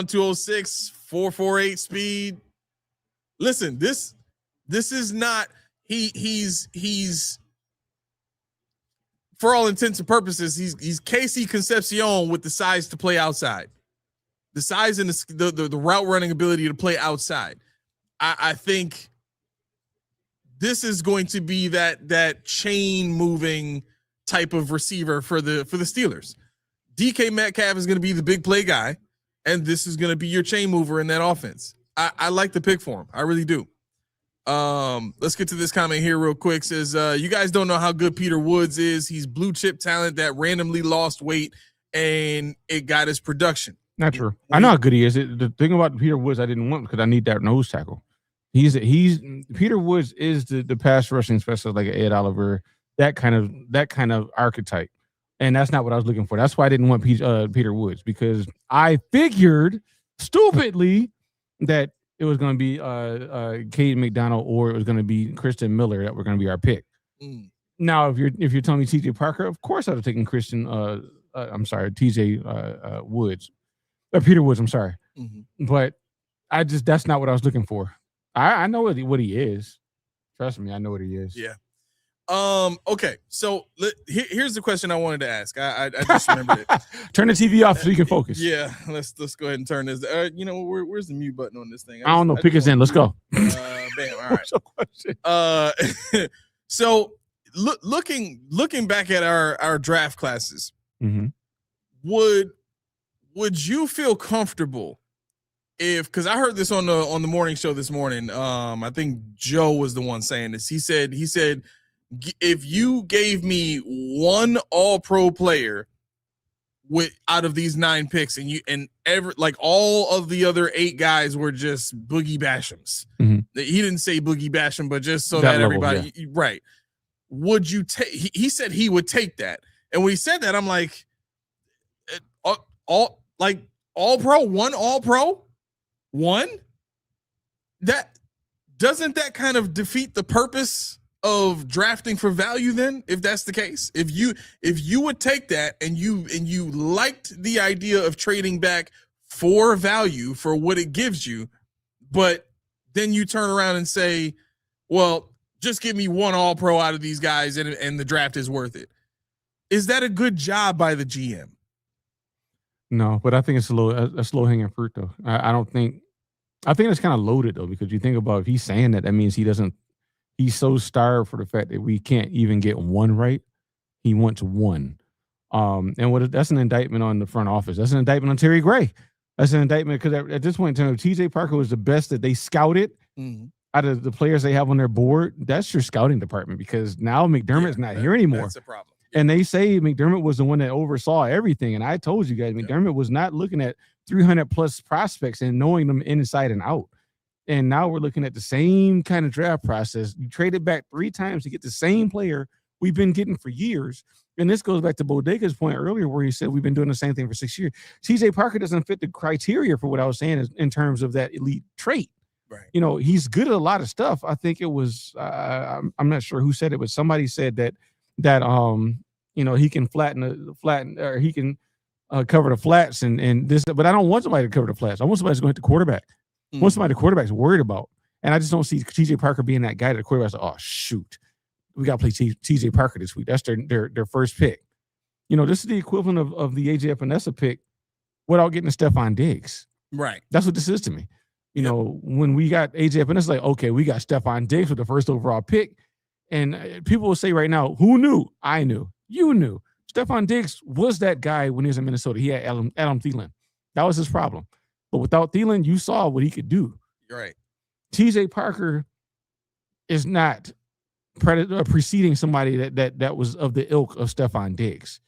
206, 4.48 speed. Listen, this is not he's for all intents and purposes, he's Casey Concepcion with the size to play outside. The size and the route running ability to play outside. I think this is going to be that chain moving type of receiver for the Steelers. DK Metcalf is going to be the big play guy, and this is going to be your chain mover in that offense. I like the pick for him. I really do. Let's get to this comment here real quick. Says, you guys don't know how good Peter Woods is. He's blue chip talent that randomly lost weight and it got his production. Not true. I know how good he is. The thing about Peter Woods, I didn't want because I need that nose tackle. He's Peter Woods is the pass rushing specialist like Ed Oliver, that kind of archetype, and that's not what I was looking for. That's why I didn't want Peter Woods, because I figured stupidly that it was going to be Caden McDonald or it was going to be Christian Miller that were going to be our pick. Now, if you're telling me TJ Parker, of course I'd have taken TJ Woods. Peter Woods, I'm sorry. But that's not what I was looking for. I know what he is. Trust me, I know what he is. Yeah. Okay. So here's the question I wanted to ask. I just remembered it. Turn the TV off so you can focus. Yeah. Let's go ahead and turn this. Where's the mute button on this thing? I don't know. Pick us in. Let's go. Bam. All right. So looking back at our draft classes, would you feel comfortable because I heard this on the morning show this morning. I think Joe was the one saying this. He said if you gave me one all-pro player out of these 9 picks and all of the other 8 guys were just Boogie Bashams. He didn't say Boogie Basham, but just so that everybody right. Would you take? He said he would take that, and when he said that, I'm like, all pro, one all pro. One, that doesn't that kind of defeat the purpose of drafting for value then, if that's the case? If you would take that and you liked the idea of trading back for value for what it gives you, but then you turn around and say, well, just give me one all pro out of these guys and the draft is worth it. Is that a good job by the GM? No, but I think it's a slow hanging fruit though. I think it's kind of loaded though, because you think about if he's saying that means he's so starved for the fact that we can't even get one right. He wants one. And that's an indictment on the front office. That's an indictment on Terry Gray. That's an indictment because at this point in time, TJ Parker was the best that they scouted out of the players they have on their board. That's your scouting department, because now McDermott's not here anymore. That's a problem. And they say McDermott was the one that oversaw everything. And I told you guys, McDermott was not looking at 300 plus prospects and knowing them inside and out. And now we're looking at the same kind of draft process. You traded back 3 times to get the same player we've been getting for years. And this goes back to Bodega's point earlier, where he said we've been doing the same thing for 6 years. TJ Parker doesn't fit the criteria for what I was saying in terms of that elite trait. Right. He's good at a lot of stuff. I think it was, I'm not sure who said it, but somebody said that he can flatten or he can cover the flats and this, but I don't want somebody to cover the flats. I want somebody who's going to hit the quarterback. I want somebody the quarterback's worried about. And I just don't see TJ Parker being that guy that the quarterback's like, oh shoot, we got to play TJ Parker this week. That's their first pick. This is the equivalent of the AJ Epinesa pick without getting to Stephon Diggs. Right. That's what this is to me. When we got AJ Epinesa, like, okay, we got Stephon Diggs with the first overall pick. And people will say right now, who knew? I knew. You knew. Stephon Diggs was that guy when he was in Minnesota. He had Adam Thielen. That was his problem. But without Thielen, you saw what he could do. Right. TJ Parker is not preceding somebody that was of the ilk of Stephon Diggs.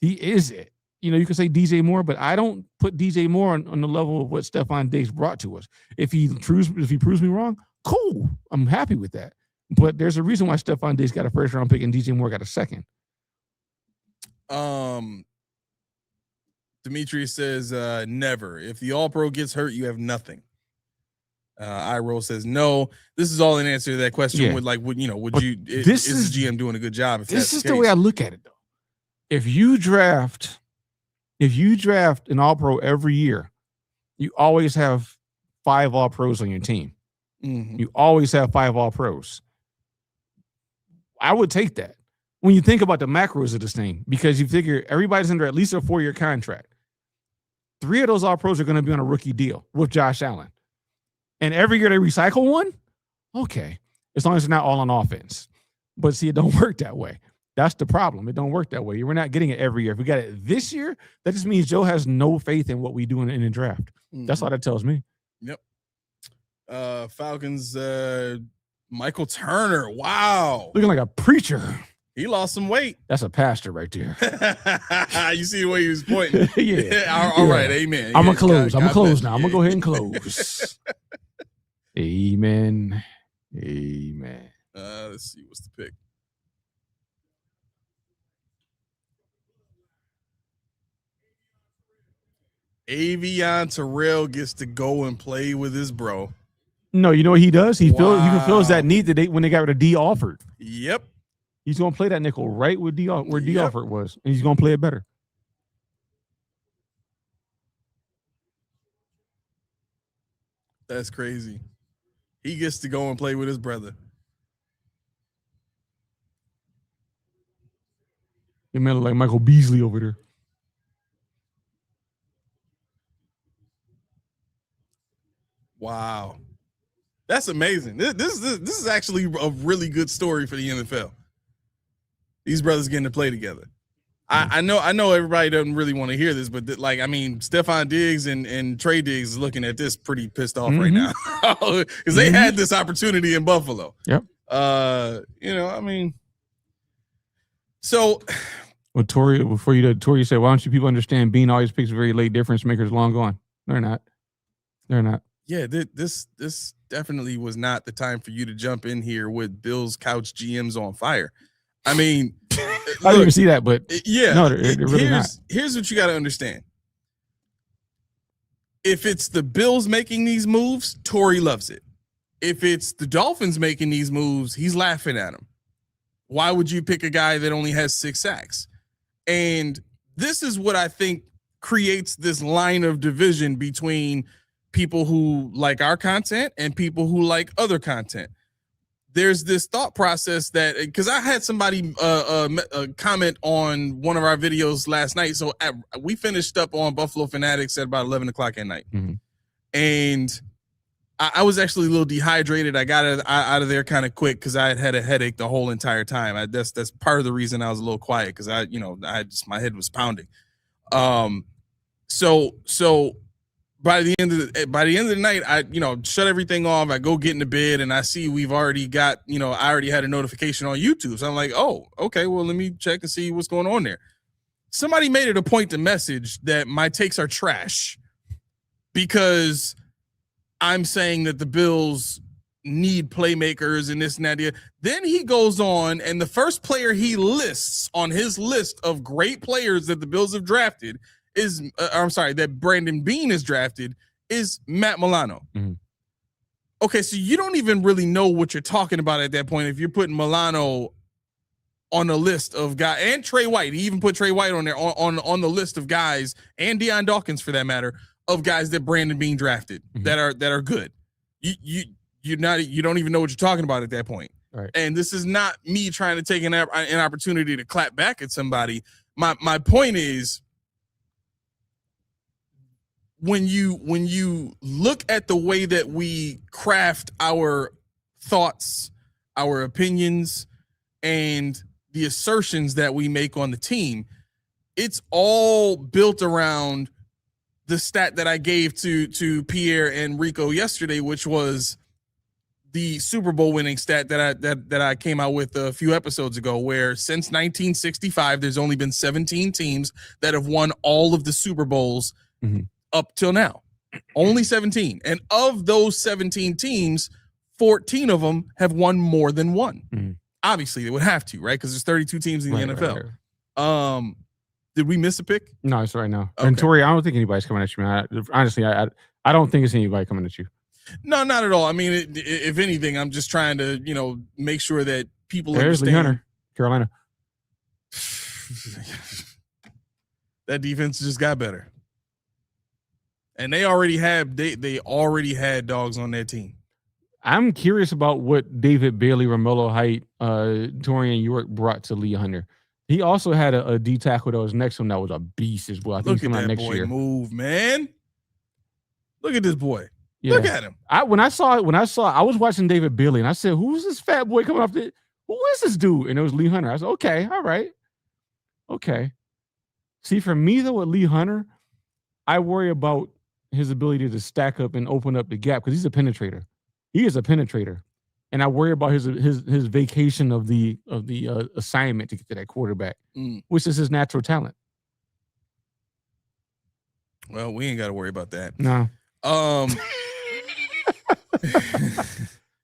He is it. You can say DJ Moore, but I don't put DJ Moore on the level of what Stephon Diggs brought to us. If he proves me wrong, cool. I'm happy with that. But there's a reason why Stephon Diggs got a first round pick and DJ Moore got a second. Demetrius says never. If the all-pro gets hurt, you have nothing. Iroll says no. This is all an answer to that question. Yeah. Is the GM doing a good job? This is the way I look at it though. If you draft an all-pro every year, you always have 5 all-pros on your team. You always have 5 all-pros. I would take that. When you think about the macros of this thing, because you figure everybody's under at least a 4-year contract. 3 of those all-pros are going to be on a rookie deal with Josh Allen. And every year they recycle one? Okay. As long as it's not all on offense. But see, it don't work that way. That's the problem. It don't work that way. We're not getting it every year. If we got it this year, that just means Joe has no faith in what we do in the draft. That's all that tells me. Yep. Falcons Michael Turner. Wow. Looking like a preacher. He lost some weight. That's a pastor right there. You see the way he was pointing. Yeah. All right. Amen. I'm Yeah, gonna close. God I'm gonna close bless now. you. I'm gonna go ahead and close. Amen. Amen. Let's see. What's the pick? Avion Terrell gets to go and play with his bro. No, you know what he does? He fulfills Wow. that need that when they got rid of D. Alford. Yep. He's gonna play that nickel right where D. Yep. Alford was, and he's gonna play it better. That's crazy. He gets to go and play with his brother. He man look like Michael Beasley over there. Wow. That's amazing. This is actually a really good story for the NFL. These brothers getting to play together. I know everybody doesn't really want to hear this, but Stephon Diggs and Trey Diggs is looking at this pretty pissed off right now because they had this opportunity in Buffalo. Yep. So. Well, Tori, before you did, Tori said, "Why don't you people understand? Bean always picks very late difference makers long gone. They're not. They're not. Yeah, this definitely was not the time for you to jump in here with Bill's couch GMs on fire. I mean, I didn't even see that, but yeah, no, they're really not. Here's what you got to understand. If it's the Bills making these moves, Tory loves it. If it's the Dolphins making these moves, he's laughing at them. Why would you pick a guy that only has 6 sacks? And this is what I think creates this line of division between people who like our content and people who like other content. There's this thought process that, because I had somebody comment on one of our videos last night. So we finished up on Buffalo Fanatics at about 11 o'clock at night. Mm-hmm. And I was actually a little dehydrated. I got out of there kind of quick because I had a headache the whole entire time. That's part of the reason I was a little quiet, because my head was pounding. So by the end of the night, I shut everything off. I go get into bed and I see we've already got, I already had a notification on YouTube. So I'm like, oh, okay, well, let me check and see what's going on there. Somebody made it a point to message that my takes are trash because I'm saying that the Bills need playmakers and this and that. Then he goes on, and the first player he lists on his list of great players that the Bills have drafted is, that Brandon Beane has drafted, is Matt Milano. Mm-hmm. Okay, so you don't even really know what you're talking about at that point if you're putting Milano on a list of guys, and Trey White. He even put Trey White on there on the list of guys, and Deion Dawkins for that matter, of guys that Brandon Beane drafted that are good. You don't even know what you're talking about at that point. Right. And this is not me trying to take an opportunity to clap back at somebody. My point is, when you look at the way that we craft our thoughts, our opinions, and the assertions that we make on the team, it's all built around the stat that I gave to Pierre and Rico yesterday, which was the Super Bowl winning stat that I came out with a few episodes ago, where since 1965, there's only been 17 teams that have won all of the Super Bowls up till now. Only 17. And of those 17 teams, 14 of them have won more than one. Mm-hmm. Obviously, they would have to, right? Because there's 32 teams in the NFL. Right. Did we miss a pick? No, it's right now. Okay. And Tori, I don't think anybody's coming at you, man. Honestly, I don't think it's anybody coming at you. No, not at all. I mean, if anything, I'm just trying to, make sure that people There's Lee understand. Hunter, Carolina. That defense just got better. And they already had dogs on their team. I'm curious about what David Bailey, Romello Height, Torian York brought to Lee Hunter. He also had a D tackle that was next to him that was a beast as well. I think Look he's at coming out that next boy year. move, man. Look at this boy. Yeah. Look at him. I was watching David Bailey and I said, who's this fat boy coming off the, who is this dude? And it was Lee Hunter. I said, okay, all right. Okay. See, for me though, with Lee Hunter, I worry about his ability to stack up and open up the gap because he's a penetrator. He is a penetrator. And I worry about his vacation of the assignment to get to that quarterback, which is his natural talent. Well, we ain't got to worry about that. No.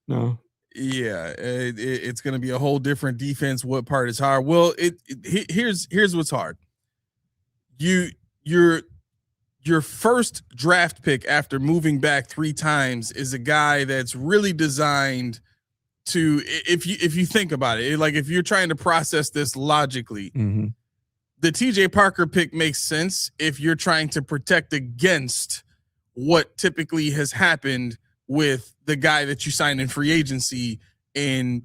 No. Yeah, it's going to be a whole different defense. What part is hard? Well, here's what's hard. Your first draft pick after moving back 3 times is a guy that's really designed to, if you think about it, like if you're trying to process this logically, the TJ Parker pick makes sense if you're trying to protect against what typically has happened with the guy that you signed in free agency in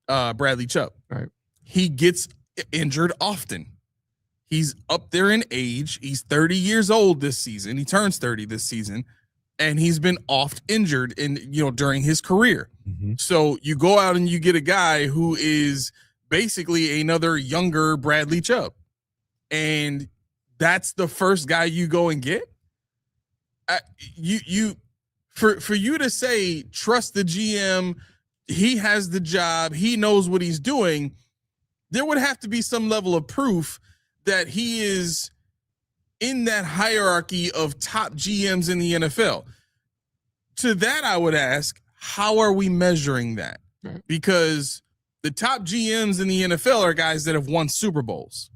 Bradley Chubb. Right. He gets injured often. He's up there in age. He's 30 years old this season. He turns 30 this season, and he's been oft injured during his career. So you go out and you get a guy who is basically another younger Bradley Chubb. And that's the first guy you go and get. For you to say trust the GM, he has the job, he knows what he's doing, there would have to be some level of proof that he is in that hierarchy of top GMs in the NFL. To that, I would ask, how are we measuring that? Right. Because the top GMs in the NFL are guys that have won Super Bowls.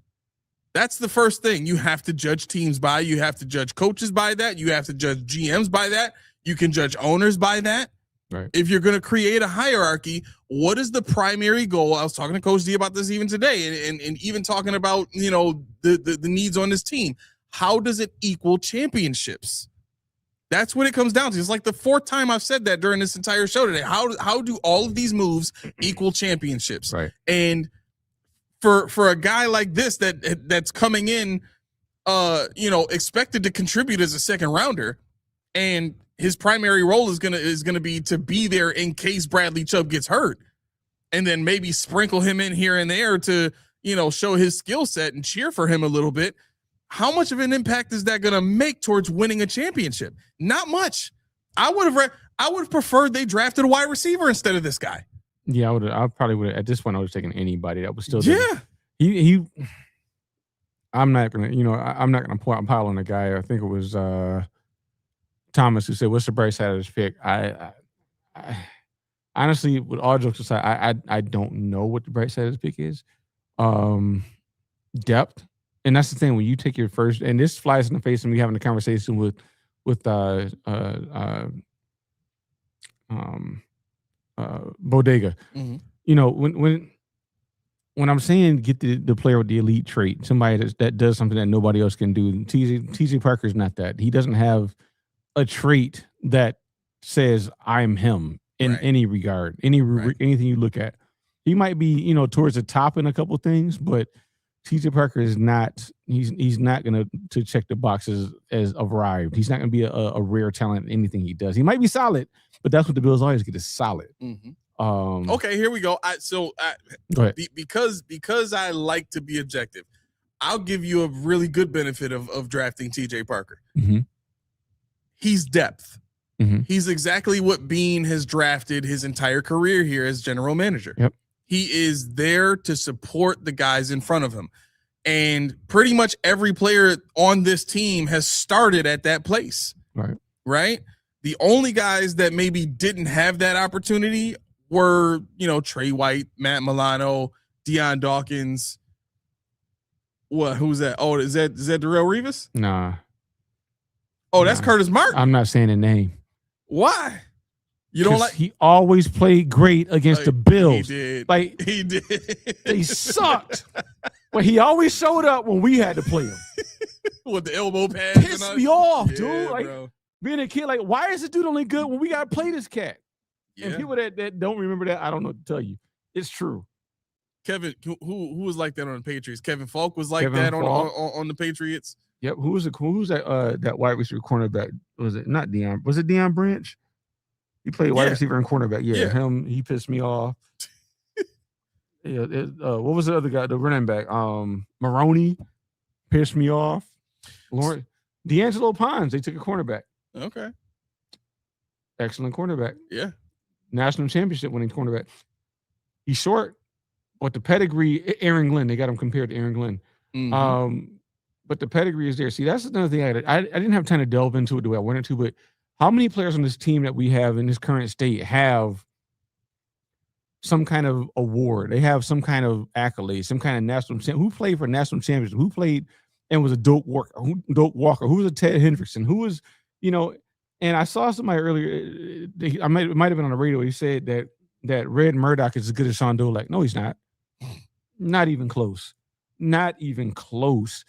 That's the first thing you have to judge teams by. You have to judge coaches by that. You have to judge GMs by that. You can judge owners by that. Right. If you're going to create a hierarchy, what is the primary goal? I was talking to Coach D about this even today, and even talking about the needs on this team. How does it equal championships? That's what it comes down to. It's like the 4th time I've said that during this entire show today. How do all of these moves equal championships? Right. And for a guy like this that's coming in, expected to contribute as a second rounder, and his primary role is gonna be to be there in case Bradley Chubb gets hurt, and then maybe sprinkle him in here and there to show his skill set and cheer for him a little bit. How much of an impact is that gonna make towards winning a championship? Not much. I would have preferred they drafted a wide receiver instead of this guy. Yeah, I probably would. At this point, I would have taken anybody that was still. Yeah. He. I'm not gonna. I'm not gonna pile on the guy. I think it was Thomas who said, "What's the bright side of this pick?" I honestly, with all jokes aside, I don't know what the bright side of this pick is. Depth, and that's the thing when you take your first, and this flies in the face of me having a conversation with Bodega. When I'm saying get the player with the elite trait, somebody that does something that nobody else can do, TJ Parker's not that. He doesn't have a trait that says I'm him in any regard, anything you look at. He might be, towards the top in a couple things, but TJ Parker is not. He's not going to check the boxes as arrived. He's not going to be a rare talent in anything he does. He might be solid, but that's what the Bills always get is solid. Okay, here we go. Go ahead. Because I like to be objective, I'll give you a really good benefit of drafting TJ Parker. He's depth. He's exactly what Bean has drafted his entire career here as general manager. Yep. He is there to support the guys in front of him. And pretty much every player on this team has started at that place. Right? The only guys that maybe didn't have that opportunity were, Trey White, Matt Milano, Deion Dawkins. What? Who's that? Oh, is that Darrelle Revis? Nah. Oh, that's Curtis Martin. I'm not saying the name. Why? You don't like? He always played great against the Bills. He did. He did. They sucked. But he always showed up when we had to play him. With the elbow pads. Pissed me off, dude. Bro. Being a kid, why is this dude only good when we got to play this cat? Yeah. And people that don't remember that, I don't know what to tell you. It's true. Kevin, who was like that on the Patriots? Kevin Falk was like that on the Patriots. Yep. Who's that wide receiver cornerback? Was it not Deion? Was it Deion Branch? He played wide receiver and cornerback. Yeah, him. He pissed me off. What was the other guy? The running back. Maroney pissed me off. D'Angelo Pons. They took a cornerback. Okay. Excellent cornerback. Yeah. national championship winning cornerback. He's short, but the pedigree, Aaron Glenn, they got him compared to Aaron Glenn. But the pedigree is there. See, that's another thing I didn't have time to delve into it the way I wanted to, but how many players on this team that we have in this current state have some kind of award? They have some kind of accolade, some kind of national who played for national championship, who played and was a dope walker, who was a Ted Hendrickson, who was, and I saw somebody earlier, it might have been on the radio. He said that Red Murdoch is as good as Sean Dolak. No, he's not. Not even close. Not even close.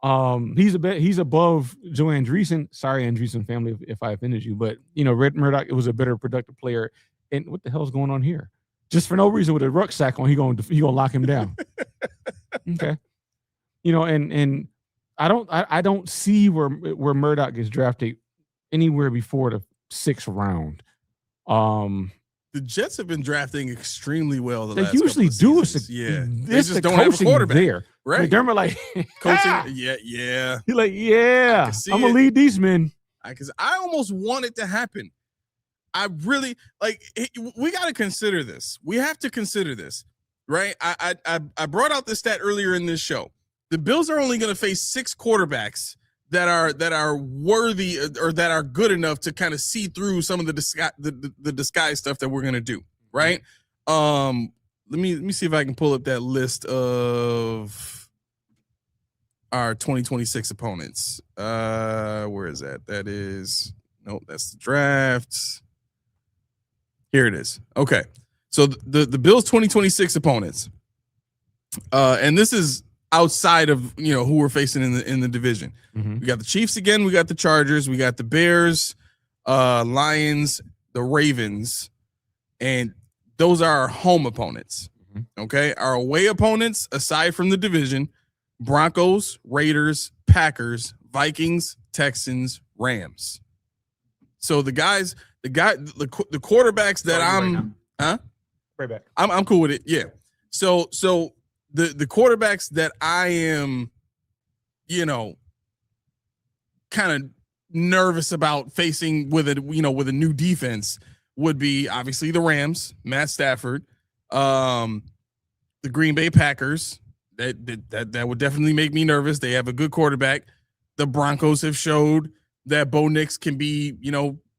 He's above Joe Andreessen. Sorry, Andreessen family, if I offended you, but Red Murdoch was a better productive player. And what the hell's going on here? Just for no reason with a rucksack on, he gonna lock him down. Okay, and I don't see where Murdoch gets drafted anywhere before the 6th round. The Jets have been drafting extremely well. They usually do. Yeah, they just don't have a quarterback there. Right? Dermot like coaching. Yeah. He's like, yeah, I'm gonna lead these men. Because I almost want it to happen. I really we got to consider this. We have to consider this, right? I brought out this stat earlier in this show. The Bills are only going to face 6 quarterbacks that are worthy or that are good enough to kind of see through some of the disguise stuff that we're going to do, right? Let me see if I can pull up that list of our 2026 opponents. Where is that? That is that's the draft. Here it is. Okay. So the Bills 2026 opponents. And this is outside of who we're facing in the division. We got the Chiefs again, we got the Chargers, we got the Bears, Lions, the Ravens, and those are our home opponents. Okay, our away opponents, aside from the division, Broncos, Raiders, Packers, Vikings, Texans, Rams. So the quarterbacks that Right back. I'm cool with it. Yeah. So the quarterbacks that I am, kind of nervous about facing with a new defense would be obviously the Rams, Matt Stafford, the Green Bay Packers. That would definitely make me nervous. They have a good quarterback. The Broncos have showed that Bo Nix can be,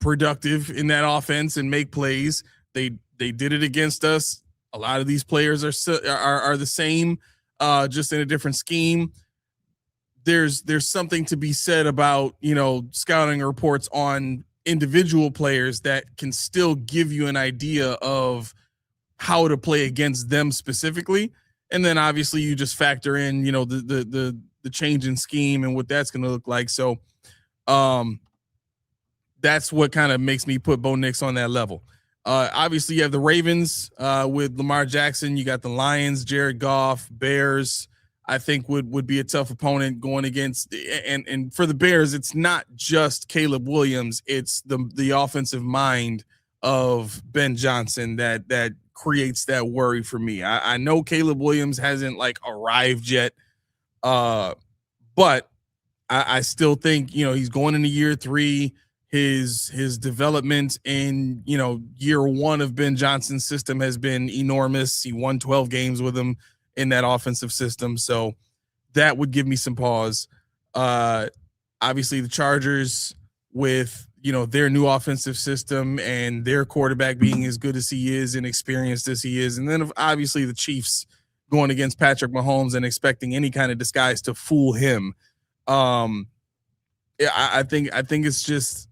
productive in that offense and make plays. They did it against us. A lot of these players are the same, just in a different scheme. There's something to be said about, scouting reports on individual players that can still give you an idea of how to play against them specifically. And then obviously you just factor in, the change in scheme and what that's going to look like. So that's what kind of makes me put Bo Nix on that level. Obviously you have the Ravens with Lamar Jackson. You got the Lions, Jared Goff, Bears, I think would be a tough opponent going against. And for the Bears, it's not just Caleb Williams. It's the offensive mind of Ben Johnson that creates that worry for me. I know Caleb Williams hasn't arrived yet, but I still think, he's going into year 3. His development in, year 1 of Ben Johnson's system has been enormous. He won 12 games with him in that offensive system. So that would give me some pause. Obviously the Chargers with, their new offensive system and their quarterback being as good as he is and experienced as he is. And then obviously the Chiefs going against Patrick Mahomes and expecting any kind of disguise to fool him. I think it's just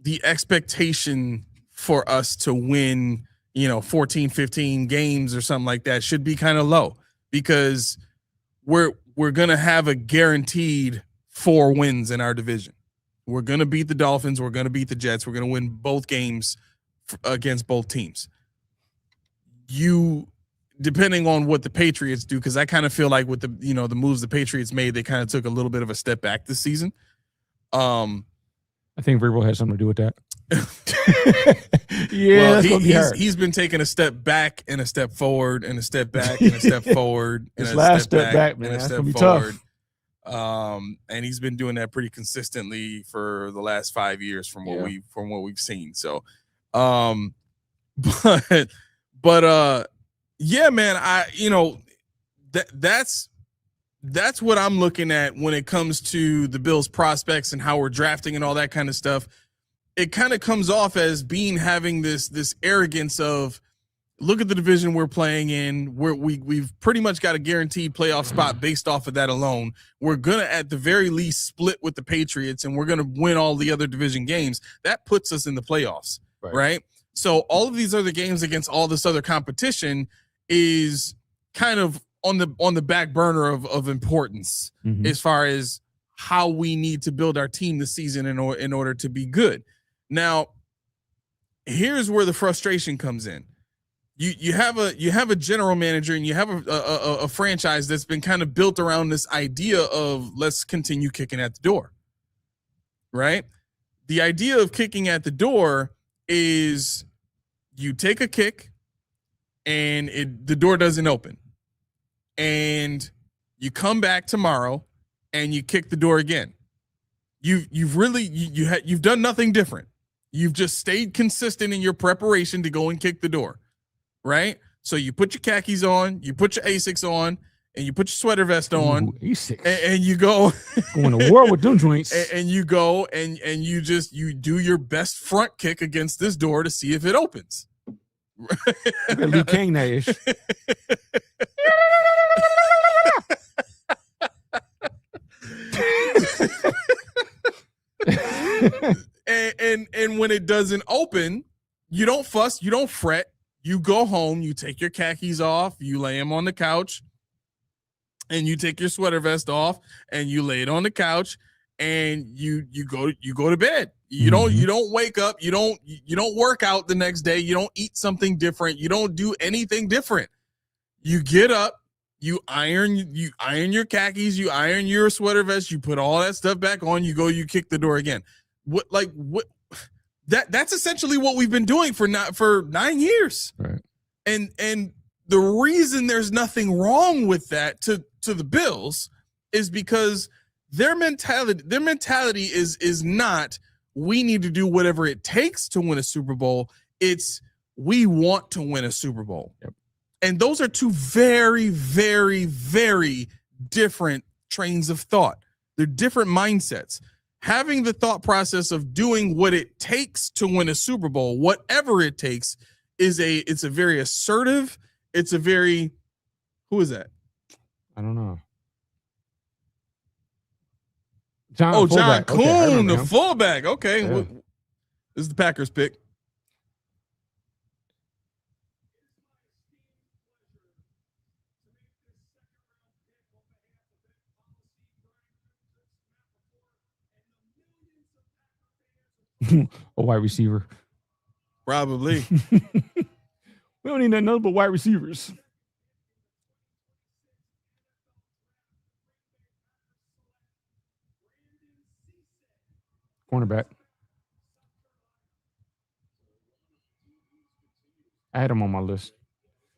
the expectation for us to win, 14, 15 games or something like that should be kind of low, because we're going to have a guaranteed 4 wins in our division. We're going to beat the Dolphins. We're going to beat the Jets. We're going to win both games against both teams. Depending on what the Patriots do, because I kind of feel like with the moves the Patriots made, they kind of took a little bit of a step back this season. I think Vrabel has something to do with that. Yeah, well, he's been taking a step back and a step forward and a step back and a step forward and a step back man. And a step forward. And he's been doing that pretty consistently for the last 5 years from what we've seen. So But yeah, man, that's what I'm looking at when it comes to the Bills prospects and how we're drafting and all that kind of stuff. It kind of comes off as having this arrogance of, look at the division we're playing in. We've pretty much got a guaranteed playoff spot based off of that alone. We're gonna at the very least split with the Patriots, and we're gonna win all the other division games. That puts us in the playoffs, right? So all of these other games against all this other competition is kind of on the back burner of importance as far as how we need to build our team this season in order to be good. Now, here's where the frustration comes in. You have a general manager and you have a franchise that's been kind of built around this idea of let's continue kicking at the door, right? The idea of kicking at the door is you take a kick and the door doesn't open, and you come back tomorrow and you kick the door again. You've done nothing different. You've just stayed consistent in your preparation to go and kick the door. Right? So you put your khakis on, you put your Asics on, and you put your sweater vest on. Ooh, Asics. And you go going to war with them joints. And you go and you do your best front kick against this door to see if it opens. Liu Kang that ish. and when it doesn't open, you don't fuss, you don't fret. You go home, you take your khakis off, you lay them on the couch, and you take your sweater vest off and you lay it on the couch, and you go to bed. You don't wake up, you don't work out the next day, you don't eat something different, you don't do anything different. You get up, you iron your khakis, you iron your sweater vest, you put all that stuff back on, you kick the door again. What that's essentially what we've been doing for 9 years. Right. And the reason there's nothing wrong with that to the Bills is because their mentality is not we need to do whatever it takes to win a Super Bowl. It's we want to win a Super Bowl. Yep. And those are two very, very, very different trains of thought. They're different mindsets. Having the thought process of doing what it takes to win a Super Bowl, whatever it takes, it's a very assertive. It's a very, who is that? I don't know. John Kuhn, the fullback. Okay. Yeah. This is the Packers pick. A wide receiver. Probably. We don't need nothing but wide receivers. Cornerback. I had him on my list.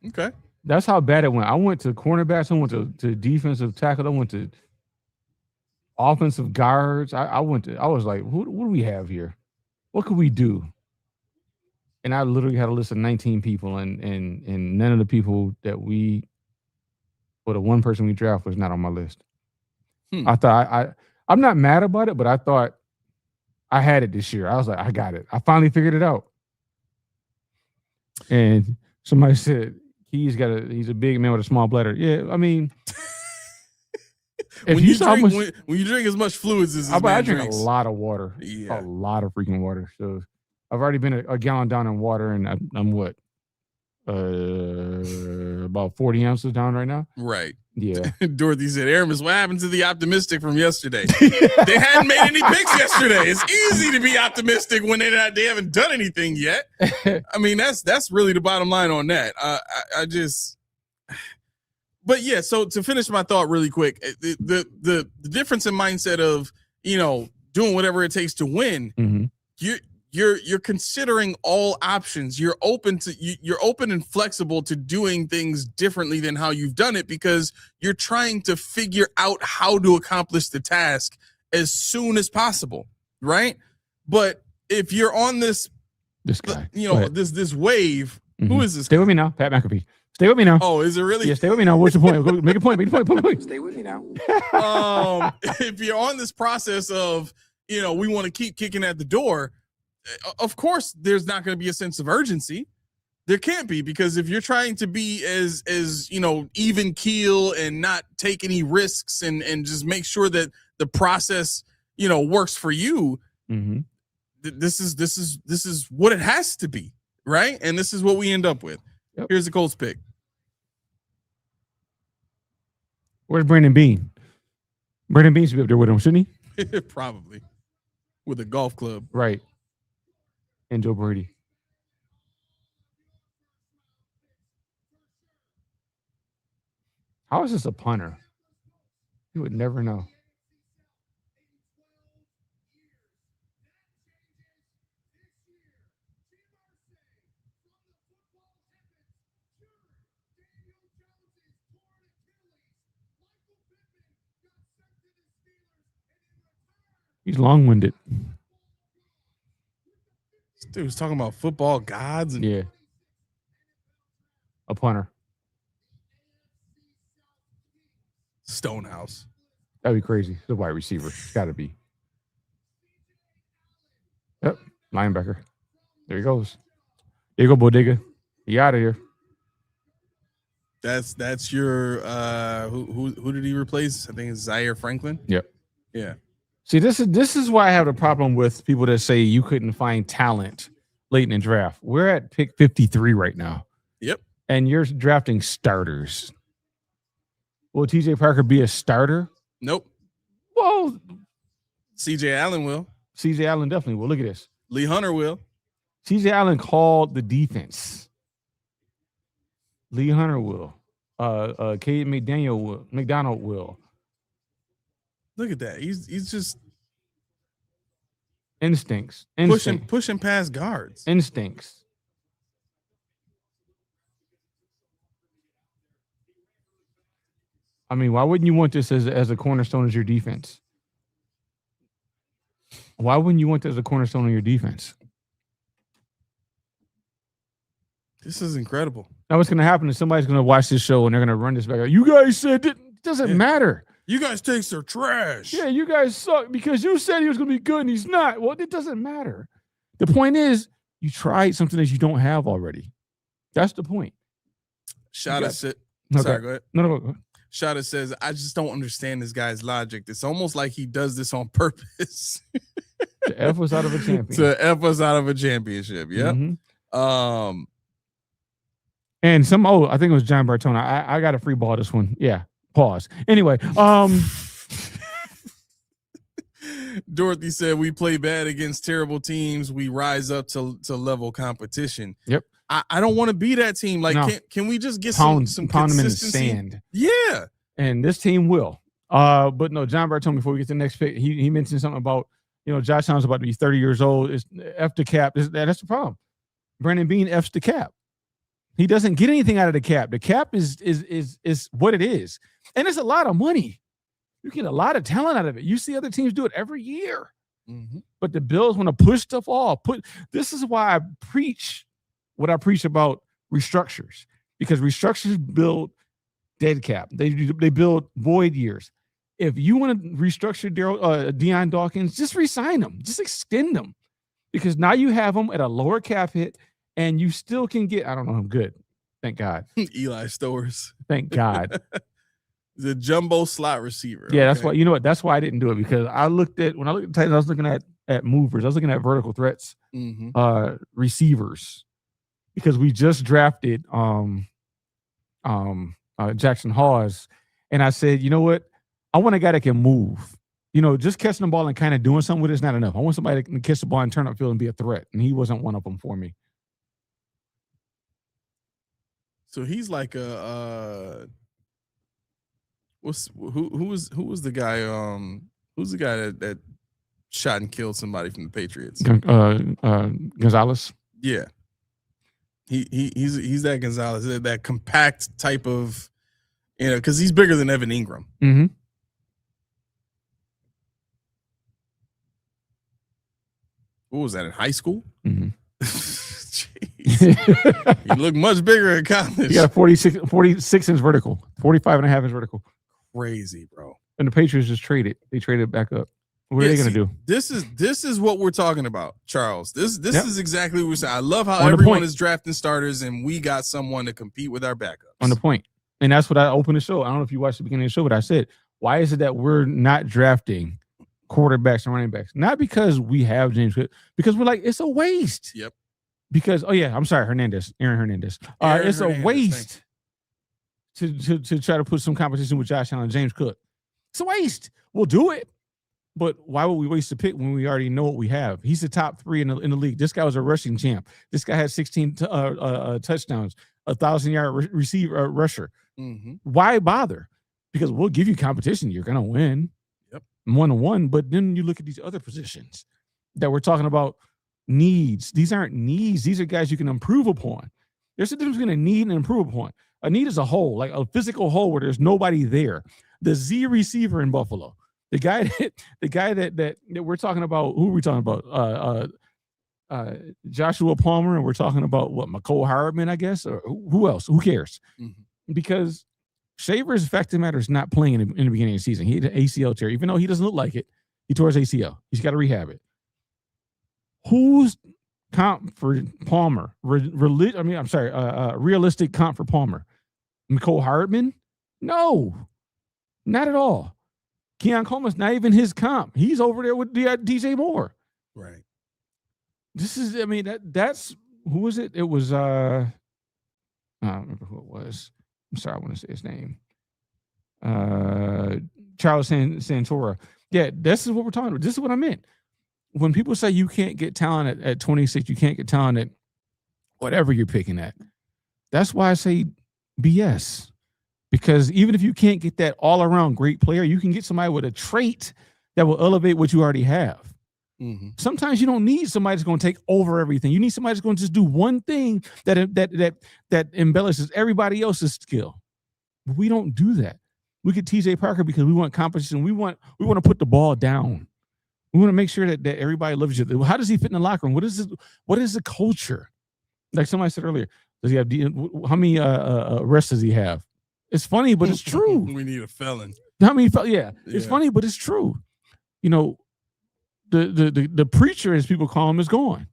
Okay. That's how bad it went. I went to cornerbacks. I went to defensive tackle. I went to offensive guards. I was like, what do we have here? What could we do? And I literally had a list of 19 people, and none of the people that the one person we draft was not on my list. I thought I'm not mad about it, but I thought I had it this year. I was like, I got it. I finally figured it out. And somebody said he's a big man with a small bladder. Yeah, I mean, when you drink as much fluids as this I drink drinks. A lot of water. Yeah. A lot of freaking water. So I've already been a gallon down in water, and I'm what? About 40 ounces down right now. Right. Yeah. Dorothy said, Aramis, what happened to the optimistic from yesterday? They hadn't made any picks yesterday. It's easy to be optimistic when they haven't done anything yet. I mean, that's really the bottom line on that. But yeah, so to finish my thought really quick, the difference in mindset of, doing whatever it takes to win, you're considering all options. You're open and flexible to doing things differently than how you've done it, because you're trying to figure out how to accomplish the task as soon as possible, right? But if you're on this This guy. You Go know, ahead. this wave. Mhm. Who is this? Stay with me now, Pat McAfee. Stay with me now. Oh, is it really? Yeah, stay with me now. What's the point? Go, make a point. Make a point. Stay with me now. If you're on this process of, you know, we want to keep kicking at the door, of course there's not going to be a sense of urgency. There can't be, because if you're trying to be as you know, even keel and not take any risks and just make sure that the process, you know, works for you, Mm-hmm. this is what it has to be, right? And this is what we end up with. Yep. Here's the Colts pick. Where's Brandon Bean? Brandon Bean should be up there with him, shouldn't he? Probably with a golf club. Right. And Joe Brady. How is this a punter? You would never know. He's long-winded. This dude was talking about football gods and Yeah. A punter. Stonehouse. That'd be crazy. The wide receiver. It's got to be. Yep. Linebacker. There he goes. There you go, Bodega. He out of here. That's your who did he replace? I think it's Zaire Franklin. Yep. Yeah. See, this is why I have a problem with people that say you couldn't find talent late in the draft. We're at pick 53 right now. Yep. And you're drafting starters. Will TJ Parker be a starter? Nope. Well, CJ Allen will. CJ Allen definitely will. Look at this. Lee Hunter will. CJ Allen called the defense. Lee Hunter will. Cade McDonald will. Look at that. He's just Instincts. pushing past guards. Instincts. I mean, why wouldn't you want this as a cornerstone as your defense? Why wouldn't you want this as a cornerstone of your defense? This is incredible. Now what's going to happen is somebody's going to watch this show and they're going to run this back. You guys said it doesn't matter. You guys takes are trash. Yeah, you guys suck because you said he was going to be good and he's not. Well, it doesn't matter. The point is you tried something that you don't have already. That's the point. Shada said, Okay. sorry, go ahead. No. Shada says, I just don't understand this guy's logic. It's almost like he does this on purpose. To F us out of a champion. To F us out of a championship. Yep. Mhm. And I think it was John Bartona. I got a free ball this one. Yeah. Pause. Anyway, Dorothy said, we play bad against terrible teams. We rise up to level competition. Yep. I don't want to be that team. Like, No. can we just get pound some them in the consistency? sand. Yeah. And this team will. But no, John Bartona, before we get to the next pick, he mentioned something about, Josh Allen's about to be 30 years old. It's F the cap. That's the problem. Brandon Bean F's the cap. He doesn't get anything out of the cap. The cap is what it is. And it's a lot of money. You get a lot of talent out of it. You see other teams do it every year. Mm-hmm. But the Bills want to push stuff off. This is why I preach what I preach about restructures, because restructures build dead cap. They build void years. If you want to restructure Deion Dawkins, just resign them. Just extend them, because now you have them at a lower cap hit, and you still can get. I don't know. I'm good. Thank God. Eli Stowers. Thank God. The jumbo slot receiver. Yeah, that's why. You know what? That's why I didn't do it, because when I looked at the Titans, I was looking at movers. I was looking at vertical threats, receivers, because we just drafted Jackson Hawes, and I said, you know what? I want a guy that can move. Just catching the ball and kind of doing something with it is not enough. I want somebody that can catch the ball and turn upfield and be a threat, and he wasn't one of them for me. So he's like who was the guy? Who's the guy that shot and killed somebody from the Patriots? Gonzalez. Yeah, he's that Gonzalez, that compact type of, because he's bigger than Evan Ingram. Mm-hmm. What was that, in high school? Mm-hmm. Jeez. He looked much bigger in college. He got a 46 inch vertical, 45.5 inch vertical. Crazy, bro. And the Patriots just traded. They traded back up. What are they going to do? This is what we're talking about, Charles. This is exactly what we're saying. I love how On the everyone point. is drafting starters, and we got someone to compete with our backups. On the point. And that's what I opened the show. I don't know if you watched the beginning of the show, but I said, why is it that we're not drafting quarterbacks and running backs? Not because we have James Cook, because we're like, it's a waste. Yep. Because, Aaron Hernandez. Aaron It's Hernandez, a waste to try to put some competition with Josh Allen and James Cook. It's a waste. We'll do it. But why would we waste a pick when we already know what we have? He's the top 3 in the league. This guy was a rushing champ. This guy had 16 touchdowns, 1,000-yard receiver rusher. Mm-hmm. Why bother? Because we'll give you competition. You're going to win. Yep. 1-1. But then you look at these other positions that we're talking about needs. These aren't needs. These are guys you can improve upon. There's a difference between a need and improve upon. A need is a hole, like a physical hole where there's nobody there. The Z receiver in Buffalo. The guy that we're talking about, who are we talking about? Joshua Palmer, and we're talking about what, McCole Hardman, I guess, or who else? Who cares? Mm-hmm. Because Shaver's fact of the matter is not playing in the beginning of the season. He had an ACL tear, even though he doesn't look like it. He tore his ACL. He's got to rehab it. Who's comp for Palmer? Realistic comp for Palmer. McCole Hardman? No, not at all. Keon Coleman's not even his comp. He's over there with DJ Moore. Right. That's who was it? It was I don't remember who it was. I'm sorry, I want to say his name. Charles Santora. Yeah, this is what we're talking about. This is what I meant. When people say you can't get talent at 26, you can't get talent at whatever you're picking at. That's why I say BS. Because even if you can't get that all-around great player, you can get somebody with a trait that will elevate what you already have. Mm-hmm. Sometimes you don't need somebody that's going to take over everything. You need somebody that's going to just do one thing that embellishes everybody else's skill. But we don't do that. We get TJ Parker because we want competition. We want to put the ball down. We want to make sure that everybody loves you. How does he fit in the locker room? What is the culture? Like somebody said earlier, does he have how many arrests does he have? It's funny, but it's true. We need a felon. How many? It's funny, but it's true. You know, the preacher, as people call him, is gone.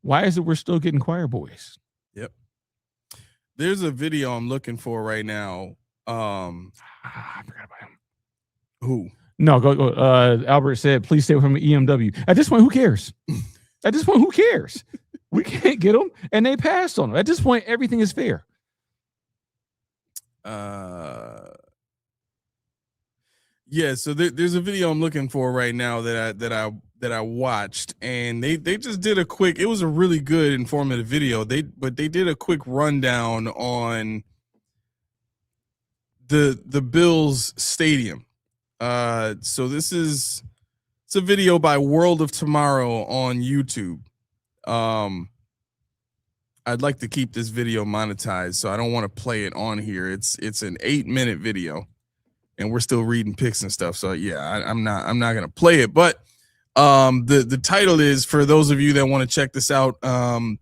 Why is it we're still getting choir boys? Yep. There's a video I'm looking for right now. I forgot about him. Who? No, go. Albert said, "Please stay from EMW." At this point, who cares? At this point, who cares? We can't get them, and they passed on them. At this point, everything is fair. Yeah, so there's a video I'm looking for right now that I watched, and they just did a quick. It was a really good informative video. They did a quick rundown on the Bills stadium. So it's a video by World of Tomorrow on YouTube. I'd like to keep this video monetized, so I don't want to play it on here. It's an 8-minute video, and we're still reading picks and stuff. So yeah, I'm not gonna play it. But the title is, for those of you that want to check this out, I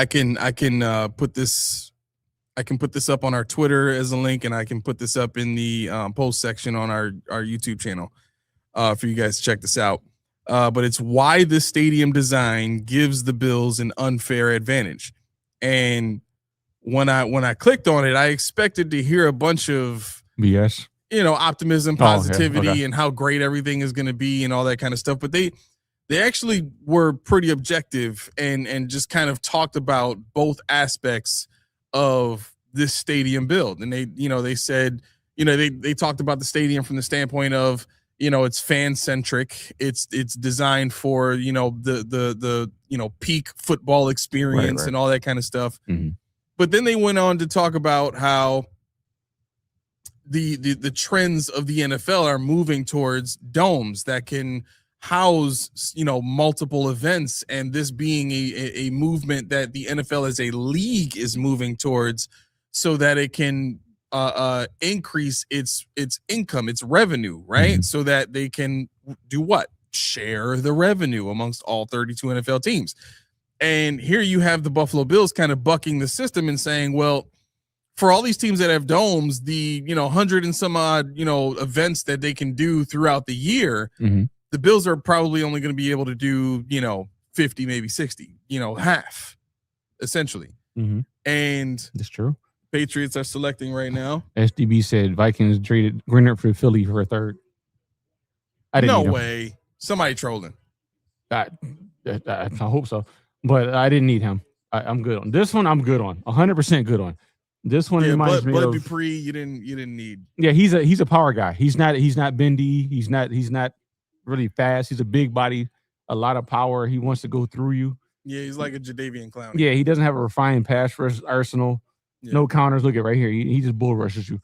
can put this up on our Twitter as a link, and I can put this up in the post section on our YouTube channel for you guys to check this out. But it's why this stadium design gives the Bills an unfair advantage. And when I clicked on it, I expected to hear a bunch of BS, optimism, positivity, okay. and how great everything is going to be and all that kind of stuff. But they actually were pretty objective and just kind of talked about both aspects of this stadium build. And they said, they talked about the stadium from the standpoint of, it's fan centric. It's designed for, the peak football experience, right. And all that kind of stuff. Mm-hmm. But then they went on to talk about how the trends of the NFL are moving towards domes that can house, multiple events. And this being a movement that the NFL as a league is moving towards, so that it can increase its income, its revenue, right? Mm-hmm. So that they can do what? Share the revenue amongst all 32 NFL teams. And here you have the Buffalo Bills kind of bucking the system and saying, well, for all these teams that have domes, the 100 and some odd events that they can do throughout the year, the Bills are probably only going to be able to do 50, maybe 60, half, essentially. And that's true. Patriots are selecting right now. SDB said Vikings traded Greenert for Philly for a third. No way. Somebody trolling. I hope so, but I didn't need him. I'm good on this one. I'm good on 100% good on this one. Reminds me of Dupree. You didn't need. Yeah, he's a power guy. He's not bendy. He's not really fast. He's a big body, a lot of power. He wants to go through you. Yeah, he's like a Jadeveon Clowney. Yeah, he doesn't have a refined pass rush arsenal. Yeah. No counters. Look at right here. He just bull rushes you,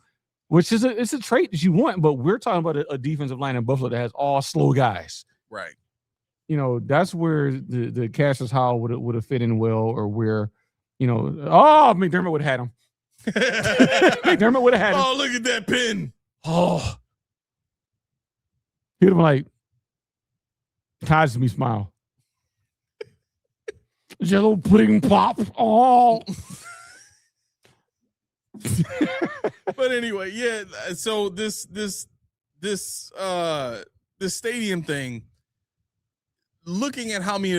which is it's a trait that you want. But we're talking about a defensive line in Buffalo that has all slow guys. Right. That's where the Cassius Howell would have fit in well, or where, McDermott would have had him. McDermott would have had him. Oh, look at that pin. Oh, he'd have been like, Cosme smile. Jello pudding pop. Oh. But anyway, yeah. So this stadium thing. Looking at how many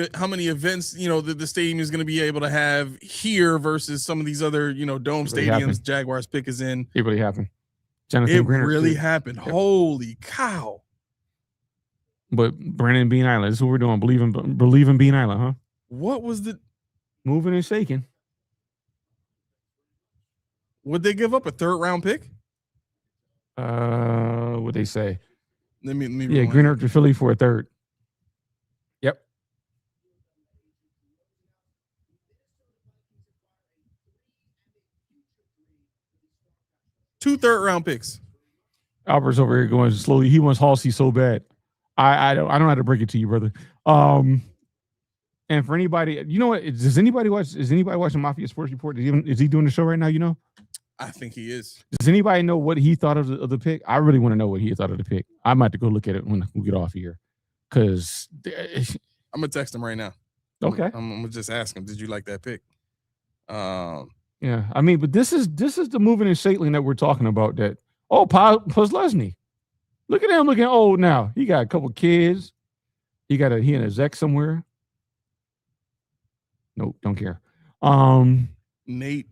events the stadium is going to be able to have here versus some of these other dome stadiums Jaguars pick is in. It really happened. It really happened. Yep. Holy cow! But Brandon Bean Island. This is what we're doing. Believe in Bean Island, huh? What was the moving and shaking? Would they give up a 3rd round pick? What they say? Let me yeah, Greenert to Philly for a 3rd. Yep. Two 3rd round picks. Albert's over here going slowly. He wants Halsey so bad. I don't know how to break it to you, brother. And for anybody, you know what? Is anybody watching Mafia Sports Report? Is he doing the show right now? I think he is. Does anybody know what he thought of the pick? I really want to know what he thought of the pick. I might have to go look at it when we get off here, because I'm gonna text him right now. Okay, I'm gonna just ask him, did you like that pick? Yeah, I mean, but this is the moving and shaking that we're talking about. That Posluszny, look at him looking old now. He got a couple kids. He in a Zec somewhere. Nope, don't care. Nate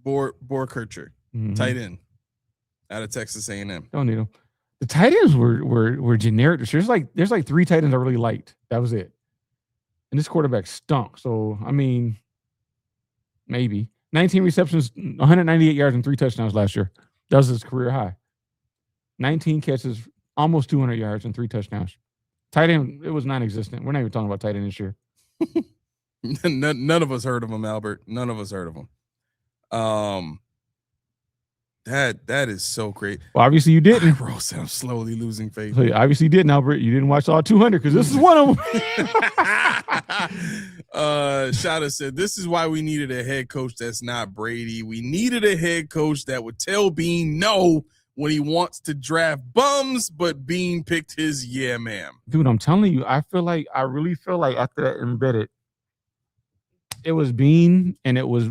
Borkercher, tight end out of Texas A&M. Don't need him. The tight ends were generic. There's like 3 tight ends I really liked. That was it. And this quarterback stunk. So I mean, maybe 19 receptions, 198 yards, and 3 touchdowns last year. That was his career high. 19 catches, almost 200 yards, and 3 touchdowns. Tight end, it was non-existent. We're not even talking about tight end this year. None of us heard of him, Albert. None of us heard of him. That is so great. Well, obviously you didn't. Rose, I'm slowly losing faith. So obviously you didn't, Albert. You didn't watch all 200 because this is one of them. Shada said, this is why we needed a head coach that's not Brady. We needed a head coach that would tell Bean no when he wants to draft bums, but Bean picked his yeah, ma'am. Dude, I'm telling you, I really feel like after that embedded, it was Bean and it was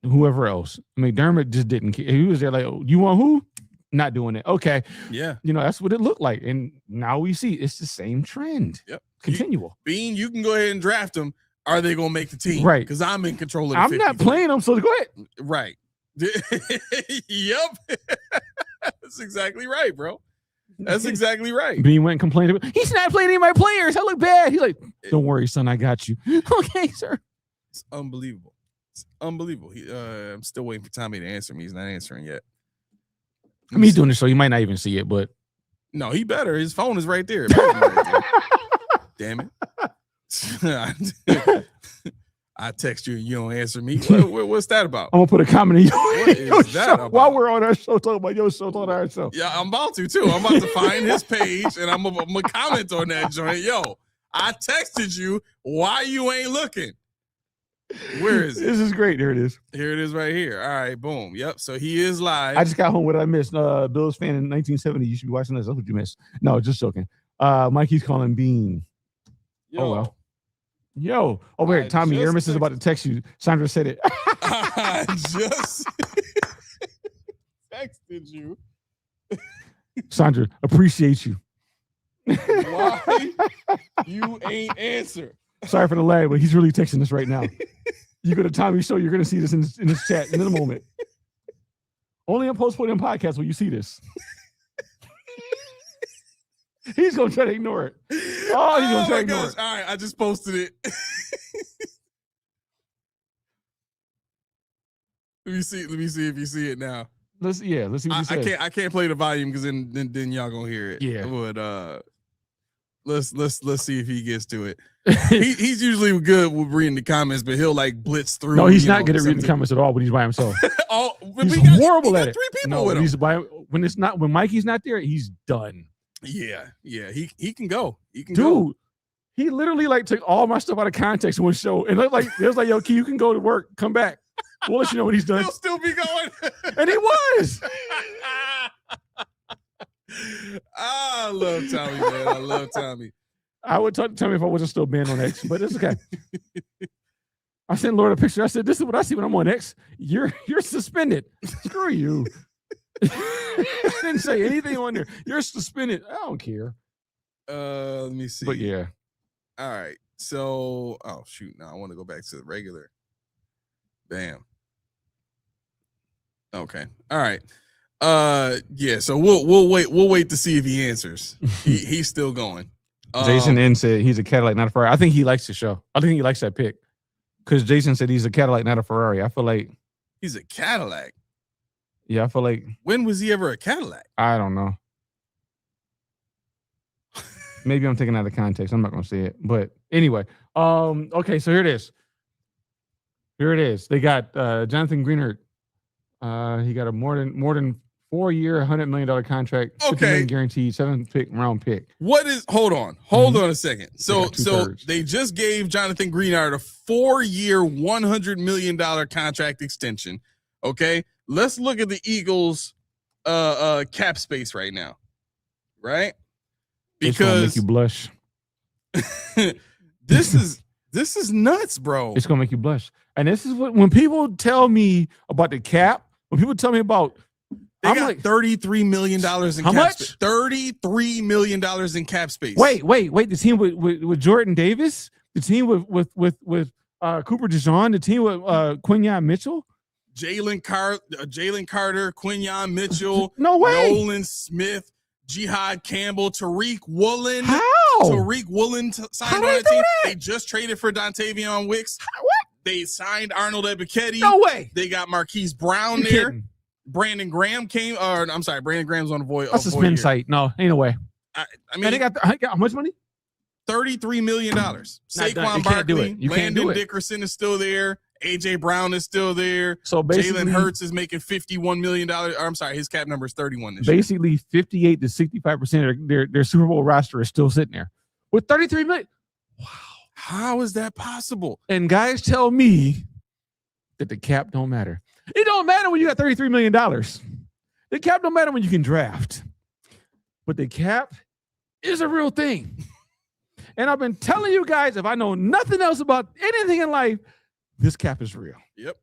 whoever else. McDermott just didn't care. He was there like, you want who? Not doing it. Okay. Yeah. That's what it looked like. And now we see it's the same trend. Yep. Continual. Bean, you can go ahead and draft them. Are they going to make the team? Right. Because I'm in control of the I'm 50. not playing them, so go ahead. Right. Yep. That's exactly right, bro. That's exactly right. Bean went and complained about, he's not playing any of my players. I look bad. He's like, don't worry, son. I got you. Okay, sir. It's unbelievable. It's unbelievable. I'm still waiting for Tommy to answer me. He's not answering yet. I mean, he's doing the show. You might not even see it, but no, he better. His phone is right there. Damn it. I text you and you don't answer me. What's that about? I'm gonna put a comment in your show about? while we're on our show talking about your show on our show. Yeah, I'm about to too. I'm about to find his page and I'm gonna comment on that joint. Yo, I texted you. Why you ain't looking? Where is it? This is great. There it is. Here it is right here. All right, boom. Yep. So he is live. I just got home. What I missed? Bills fan in 1970. You should be watching this. That's what you missed. No, just joking. Mikey's calling Bean. Yo, oh well. Yo. Oh, wait. I Tommy, just Aramis is about to text you. Sandra said it. I just texted you. Sandra, appreciate you. Why you ain't answer? Sorry for the lag, but he's really texting us right now. You go to Tommy's show, you're going to see this in this chat in a moment. Only on Post Podium Podcast will you see this. He's going to try to ignore it. Oh, he's going to try to ignore it. All right, I just posted it. Let me see if you see it now. Let's see what he says. I can't play the volume because then y'all gonna hear it. Yeah. But let's see if he gets to it. He's usually good with reading the comments, but he'll like blitz through. No, he's not good at reading the comments at all when he's by himself. He's horrible at it. 3 people No, with him. when Mikey's not there, he's done. Yeah. He can go. He can Dude, go. he literally like took all my stuff out of context in one show and it was like, yo, Key, you can go to work, come back. We'll let you know what he's done. He'll still be going. And he was. I love Tommy, man. I love Tommy. I would talk to Tommy if I wasn't still banned on X, but it's okay. I sent Lord a picture. I said, this is what I see when I'm on X. You're suspended. Screw you. I didn't say anything on there. You're suspended. I don't care. Let me see. But yeah. All right. So, oh shoot. Now I want to go back to the regular. Bam. Okay. All right. Yeah. So we'll wait to see if he answers. He's still going. Jason N said he's a Cadillac, not a Ferrari. I think he likes the show. I think he likes that pick because Jason said he's a Cadillac, not a Ferrari. I feel like he's a Cadillac. Yeah, I feel like when was he ever a Cadillac? I don't know. Maybe I'm taking out of context. I'm not gonna say it, but anyway. Okay, so here it is. Here it is. They got Jonathan Greenard. He got a more than 4-year, $100 million contract. $50 million guaranteed, 7th-round pick. What is? Hold on a second. So they just gave Jonathan Greenard a 4-year, $100 million contract extension. Okay, let's look at the Eagles' cap space right now. Right, because make you blush. This is nuts, bro. It's gonna make you blush. And this is what when people tell me about the cap, when people tell me about I'm got like $33 million in how cap much? space. $33 million in cap space. Wait. The team with Jordan Davis, the team with Cooper DeJean, the team with Quinyon Mitchell, Jalen Carter, Quinyon Mitchell, no way, Nolan Smith, Jihad Campbell, Tariq Woolen. How? Tariq Woolen signed on that team. They just traded for Dontavion Wicks. What? They signed Arnold Ebiketie. No way. They got Marquise Brown there. Kidding. Brandon Graham came. I'm sorry, Brandon Graham's on the void. That's a spin site. No, ain't no way. I mean, and they got how much money? $33 million. Saquon Barkley, Landon Dickerson is still there. AJ Brown is still there. So basically, Jalen Hurts is making $51 million. I'm sorry, his cap number is 31 this basically year. 58 to 65% of their Super Bowl roster is still sitting there with 33 million. Wow. How is that possible? And guys tell me that the cap don't matter. It don't matter when you got $33 million. The cap don't matter when you can draft. But the cap is a real thing. And I've been telling you guys, if I know nothing else about anything in life, this cap is real. Yep.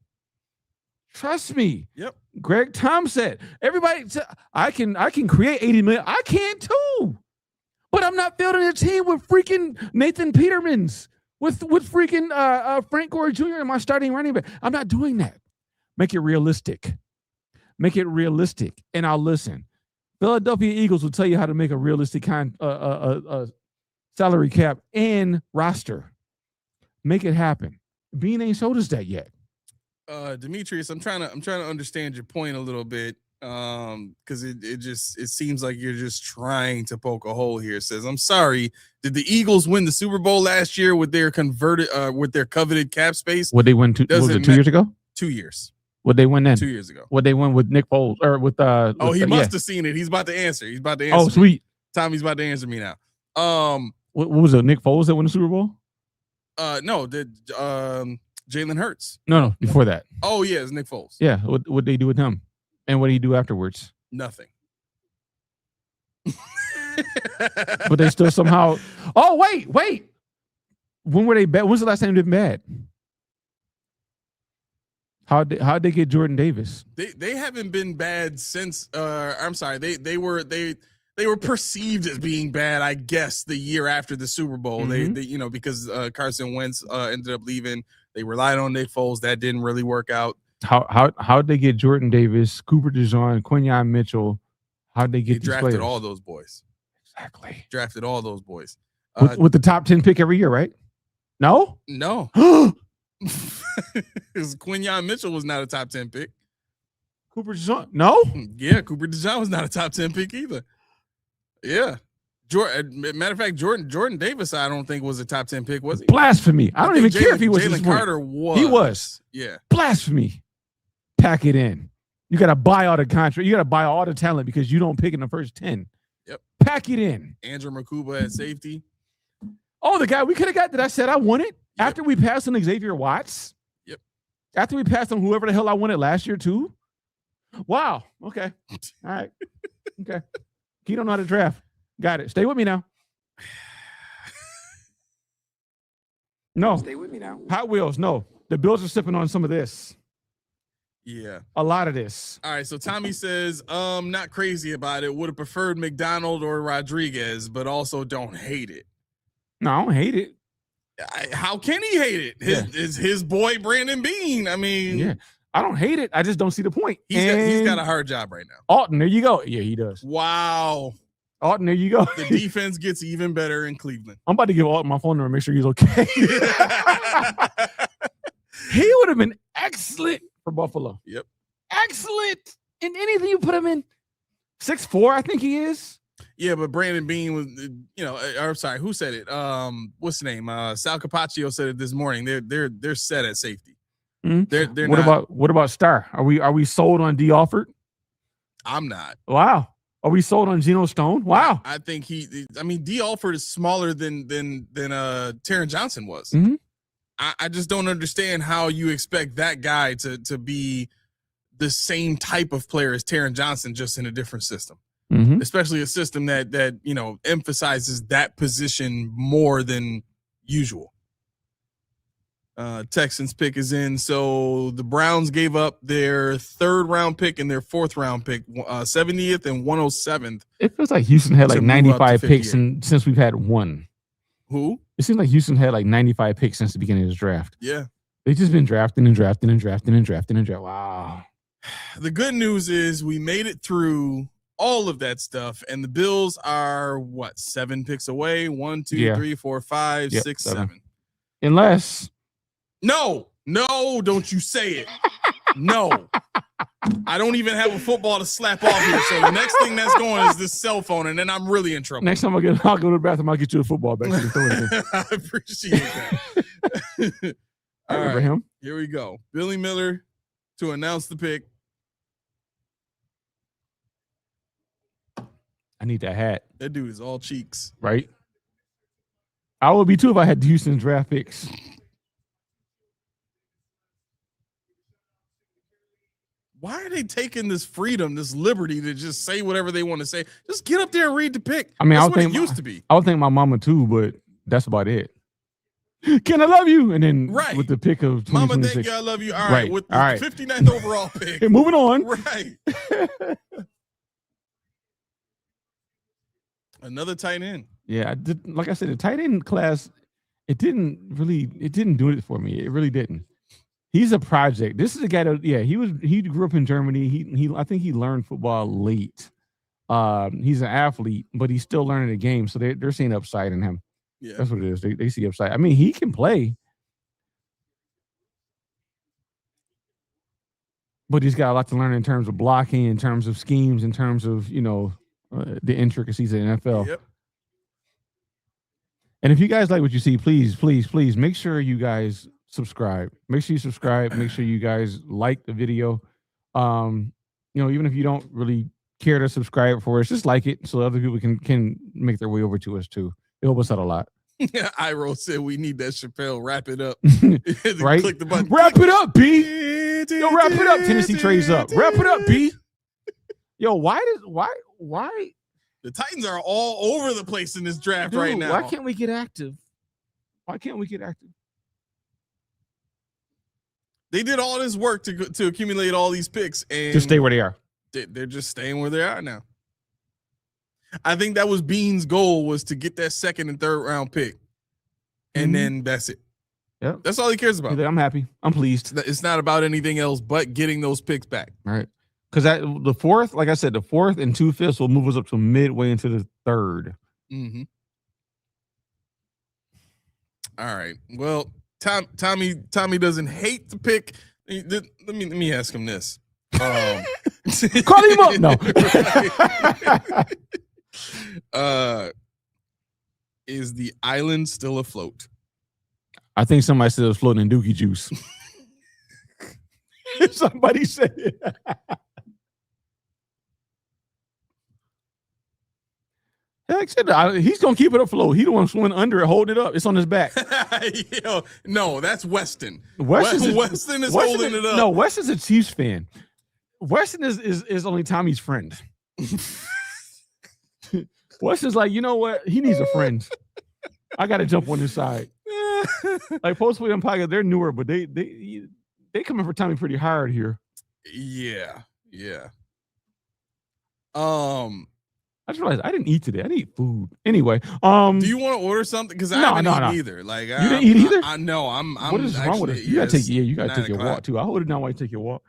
Trust me. Yep. Greg Tom said, everybody, I can create 80 million. I can too. But I'm not building a team with freaking Nathan Petermans, with freaking Frank Gore Jr. and my starting running back. I'm not doing that. Make it realistic. Make it realistic. And I'll listen. Philadelphia Eagles will tell you how to make a realistic salary cap and roster. Make it happen. Bean ain't showed us that yet. Demetrius, I'm trying to understand your point a little bit. Because it seems like you're just trying to poke a hole here. It says, I'm sorry, did the Eagles win the Super Bowl last year with their coveted cap space? Would they win 2 years ago? 2 years. Would they win then? 2 years ago. Would they win with Nick Foles or with he must have seen it. He's about to answer. Oh, sweet. Tommy's about to answer me now. What was it? Nick Foles that won the Super Bowl? No, Jalen Hurts. No, before that. Oh yeah, it's Nick Foles. Yeah, what they do with him, and what did he do afterwards? Nothing. But they still somehow. Oh wait. When were they bad? When's the last time they've been bad? How'd they get Jordan Davis? They haven't been bad since. I'm sorry. They were perceived as being bad, I guess, the year after the Super Bowl. Mhm. They because Carson Wentz ended up leaving. They relied on Nick Foles. That didn't really work out. How'd they get Jordan Davis, Cooper DeJean, Quinyon Mitchell? How'd they get They these drafted players? all those boys. Exactly. Drafted all those boys. With the top 10 pick every year, right? No? No. Because Quinyon Mitchell was not a top 10 pick. Cooper DeJean? No? Yeah, Cooper DeJean was not a top 10 pick either. Yeah. Matter of fact, Jordan Davis, I don't think was a top 10 pick, was he? Blasphemy. I don't even care if he was. Jalen Carter was. He was. Yeah. Blasphemy. Pack it in. You got to buy all the contract. You got to buy all the talent because you don't pick in the first 10. Yep. Pack it in. Andrew Makuba at safety. Oh, the guy we could have got that I said I wanted Yep. after we passed on Xavier Watts. Yep. After we passed on whoever the hell I wanted last year too. Wow. Okay. All right. Okay. He don't know how to draft. Got it. Stay with me now. No. Stay with me now. Hot Wheels. No. The Bills are sipping on some of this. Yeah. A lot of this. All right. So Tommy says, not crazy about it. Would have preferred McDonald or Rodriguez, but also don't hate it. No, I don't hate it. How can he hate it? His boy Brandon Beane. I mean, Yeah. I don't hate it. I just don't see the point. he's got a hard job right now. Alton, there you go. Yeah, he does. Wow. Alton, there you go. The defense gets even better in Cleveland. I'm about to give Alton my phone number, make sure he's okay. He would have been excellent for Buffalo. Yep. Excellent in anything you put him in. 6'4", I think he is. Yeah, but Brandon Beane was, I'm sorry, who said it? What's the name? Sal Capaccio said it this morning. They're set at safety. Mhm. They're What not. about Star? Are we sold on D. Alford? I'm not. Wow. Are we sold on Geno Stone? Wow. I think D. Alford is smaller than Taron Johnson was. Mhm. I just don't understand how you expect that guy to be the same type of player as Taron Johnson, just in a different system. Mhm. Especially a system that emphasizes that position more than usual. Texans pick is in. So the Browns gave up their 3rd round pick and their 4th round pick, 70th and 107th. It feels like Houston had like To move up to 95 picks 58. since we've had one. Who? It seems like Houston had like 95 picks since the beginning of this draft. Yeah. They've just been drafting and drafting and drafting and drafting and drafting. Wow. The good news is we made it through all of that stuff, and the Bills are 7 picks away? 1, 2, Yeah. 3, 4, 5, Yep, 6, 7. 7. Unless No, don't you say it. No. I don't even have a football to slap off here. So the next thing that's going is this cell phone, and then I'm really in trouble. next time I'll go to the bathroom, I'll get you a football back. So you can throw it in. I appreciate that. I All remember right, him. here we go. Billy Miller to announce the pick. I need that hat, That dude is all cheeks. right? I would be too if I had Houston's draft picks. Why are they taking this freedom, this liberty to just say whatever they want to say? Just get up there and read the pick. I mean, That's I what would it think used to be. I would think my mama too, but that's about it. Can I love you? And then Right. with the pick of Mama, 2026. thank you. I love you. All Right. right. With the All right. 59th overall pick. Okay, moving on. Right. Another tight end. Yeah, like I said, the tight end class, it didn't do it for me. It really didn't. He's a project. This is a guy that, he grew up in Germany. I think he learned football late. He's an athlete, but he's still learning the game. So they're seeing upside in him. Yeah. That's what it is. They see upside. I mean, he can play, but he's got a lot to learn in terms of blocking, in terms of schemes, in terms of, the intricacies of the NFL. Yep. And if you guys like what you see, please make sure you guys subscribe. Make sure you subscribe. Make sure you guys like the video. Even if you don't really care to subscribe for us, just like it so other people can make their way over to us too. It helps us out a lot. Iro said we need that Chappelle. Wrap it up. Right? Click the button. Wrap it up, B. Yo, wrap it up. Tennessee trades up. Wrap it up, B. Yo, why? The Titans are all over the place in this draft Dude, right now. why can't we get active Why can't we get active? They did all this work to accumulate all these picks, and Just stay where they are. They're just staying where they are now. I think that was Bean's goal, was to get that second and third round pick, and then that's it. Yeah, that's all he cares about. I'm happy. I'm pleased. It's not about anything else but getting those picks back. All right. Because the fourth, like I said, the 4th and 2/5 will move us up to midway into the 3rd. Mm-hmm. All right. Well, Tommy doesn't hate the pick. Let me ask him this. Call him up. No. Is the island still afloat? I think somebody said it was floating in Dookie juice. Somebody said it. Like I said, he's gonna keep it afloat. He don't want to swim under it, holding it up. It's on his back. No, that's Weston. Weston is holding it up. No, Weston's a Chiefs fan. Weston is only Tommy's friend. Weston's like, you know what? He needs a friend. I got to jump on his side. Like Post William Pocket, they're newer, but they coming for Tommy pretty hard here. Yeah. I just realized I didn't eat today. I didn't eat food. Anyway, do you want to order something? Because I haven't eaten either. Like, you didn't eat either? I'm what is wrong with it? You gotta take your walk too. I hold it down while you take your walk.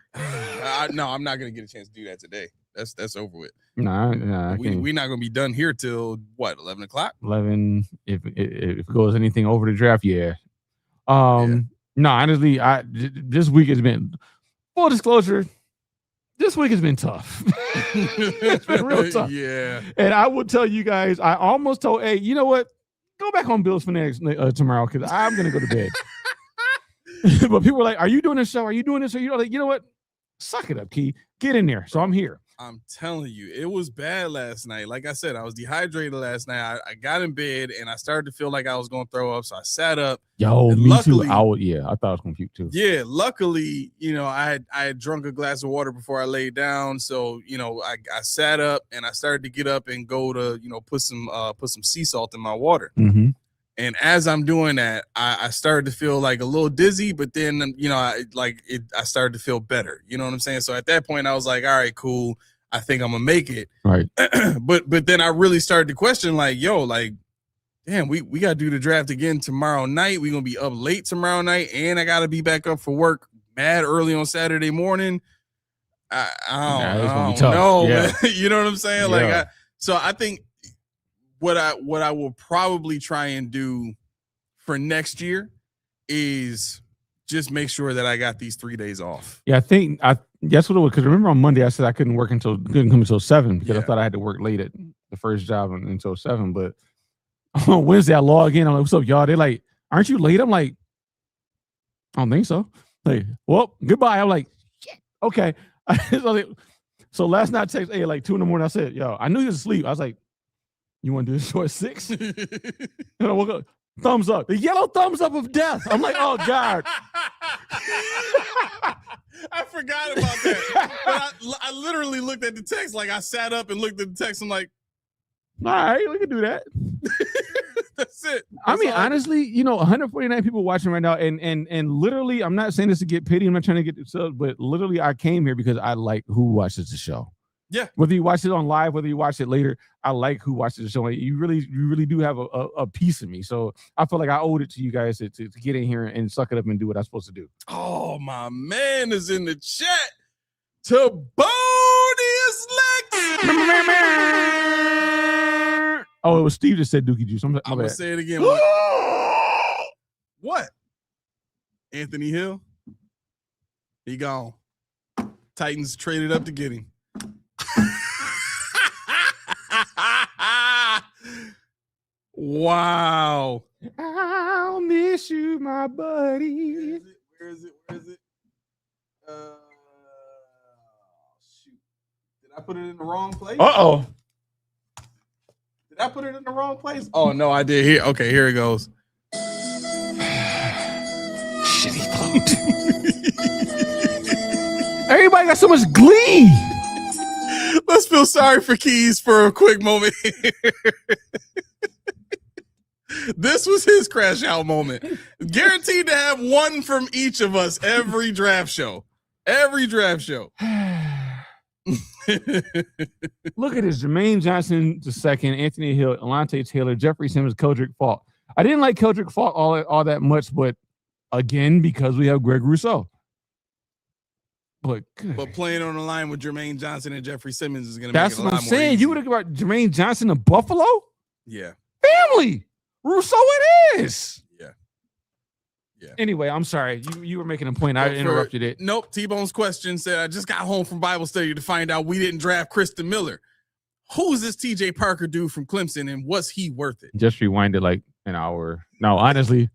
No, I'm not gonna get a chance to do that today. That's over with. Nah. We're not gonna be done here till what, 11 o'clock? 11. If it goes anything over the draft, yeah. No, honestly, this week has been, full disclosure, this week has been tough. It's been real tough. Yeah. And I will tell you guys, I almost told, hey, you know what? Go back on Bills Fanatics tomorrow, because I'm going to go to bed. But people were like, are you doing this show? Are you doing this? Or you know what? Suck it up, Key. Get in there. So I'm here. I'm telling you, it was bad last night. Like I said, I was dehydrated last night. I got in bed and I started to feel like I was going to throw up. So I sat up. Yo, me too. I thought I was going to puke too. Yeah. Luckily, I had drunk a glass of water before I laid down. So, I sat up and I started to get up and go to, put some sea salt in my water. Mm-hmm. And as I'm doing that, I started to feel like a little dizzy, but then, I started to feel better. You know what I'm saying? So at that point, I was like, all right, cool. I think I'm gonna make it. Right. But then I really started to question, like, damn, we gotta do the draft again tomorrow night. We're gonna be up late tomorrow night, and I gotta be back up for work mad early on Saturday morning. I don't know. Yeah. You know what I'm saying? Yeah. Like, so I think what I will probably try and do for next year is just make sure that I got these 3 days off. Yeah, I think that's what it was. Because remember on Monday I said I couldn't come until 7 because I thought I had to work late at the first job until 7. But on Wednesday I log in. I'm like, "What's up, y'all?" They're like, "Aren't you late?" I'm like, "I don't think so." Like, well, goodbye. I'm like, "Shit, okay." So last night I texted like 2 a.m. I said, "Yo, I knew you was asleep." I was like, "You want to do this show at 6?" And I woke up. Thumbs up. The yellow thumbs up of death. I'm like, oh God. I forgot about that. But I literally looked at the text. Like, I sat up and looked at the text. I'm like, all right, we can do that. That's it. I mean, honestly, 149 people watching right now, and literally, I'm not saying this to get pity. I'm not trying to get this up, but literally, I came here because I like who watches the show. Yeah. Whether you watch it on live, whether you watch it later, I like who watches the show. Like, you really do have a piece of me. So I feel like I owed it to you guys to get in here and suck it up and do what I'm supposed to do. Oh, my man is in the chat. Tobonius Lex. Oh, it was Steve that said Dookie Juice. I'm going to say it again. What? Anthony Hill? He gone. Titans traded up to get him. Wow. I'll miss you, my buddy. Where is it? Shoot. Did I put it in the wrong place? Uh-oh. Did I put it in the wrong place? Oh, no, I did. Here. Okay, here it goes. Shitty float. Everybody got so much glee. Let's feel sorry for Keys for a quick moment. This was his crash out moment. Guaranteed to have one from each of us every draft show. Every draft show. Look at this. Jermaine Johnson II, Anthony Hill, Alontae Taylor, Jeffrey Simmons, Keldrick Faulk. I didn't like Keldrick Faulk all that much, but again, because we have Greg Rousseau. But playing on the line with Jermaine Johnson and Jeffrey Simmons is going to make it a lot more. That's what I'm saying. easy. You would have about Jermaine Johnson of Buffalo? Yeah. Family. Rousseau it is. Yeah. Anyway, I'm sorry. You were making a point. I interrupted it. Nope. T-Bone's question said, I just got home from Bible study to find out we didn't draft Kristen Miller. Who is this TJ Parker dude from Clemson, and was he worth it? Just rewinded like an hour. No, honestly,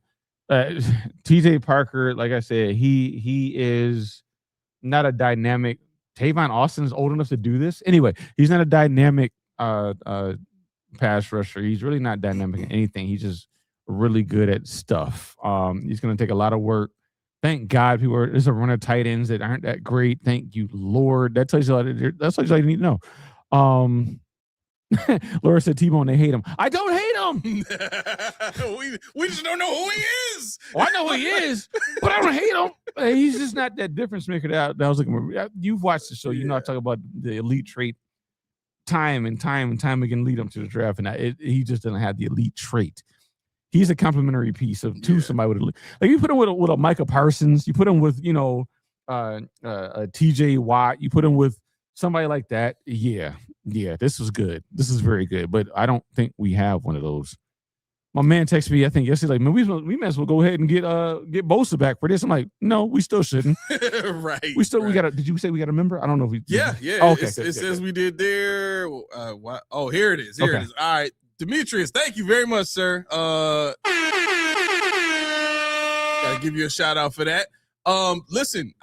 TJ Parker, like I said, he is not a dynamic. Tavon Austin's old enough to do this. Anyway, he's not a dynamic pass rusher. He's really not dynamic in anything. He's just really good at stuff. He's going to take a lot of work. Thank God there's a run of tight ends that aren't that great. Thank you, Lord. That tells you that's what you need to know. Laura said T-Bone, they hate him. I don't hate him. we just don't know who he is. Well, I know who he is, but I don't hate him. He's just not that difference maker that I was looking for. You've watched the show. You know I talk about the elite trait time and time again lead him to the draft, and he just doesn't have the elite trait. He's a complementary piece to somebody with like you put him with a Micah Parsons, you put him with a TJ Watt, you put him with somebody like that. Yeah, this was good. This is very good, but I don't think we have one of those. My man texted me, I think yesterday, like, man, we might as well go ahead and get Bosa back for this. I'm like, no, we still shouldn't. Right. We got. Did you say we got a member? I don't know if we. Yeah. Oh, okay. It says we did there. What? Oh, here it is. Here it is. All right, Demetrius, thank you very much, sir. Gotta give you a shout out for that. Listen,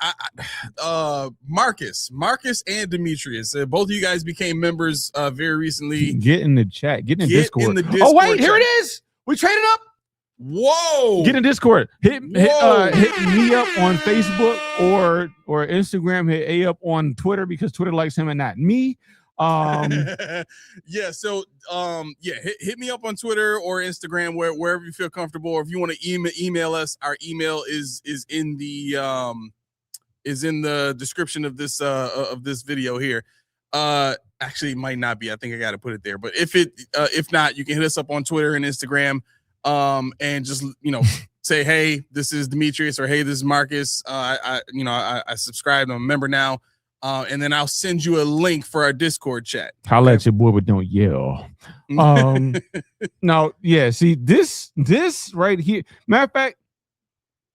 Marcus and Demetrius, both of you guys became members very recently. Get in the chat. Get in the Discord. In the Discord. Oh wait, here it is. We traded up. Whoa! Get in Discord. Hit me up on Facebook or Instagram. Hit A up on Twitter because Twitter likes him and not me. Yeah. So hit me up on Twitter or Instagram wherever you feel comfortable. Or if you want to email us, our email is in the description of this video here. Actually, it might not be. I think I got to put it there. But if not, you can hit us up on Twitter and Instagram. And just say, hey, this is Demetrius, or hey, this is Marcus. I subscribed. I'm a member now. And then I'll send you a link for our Discord chat. Holla at your boy, but don't yell. Now, yeah. See this right here. Matter of fact,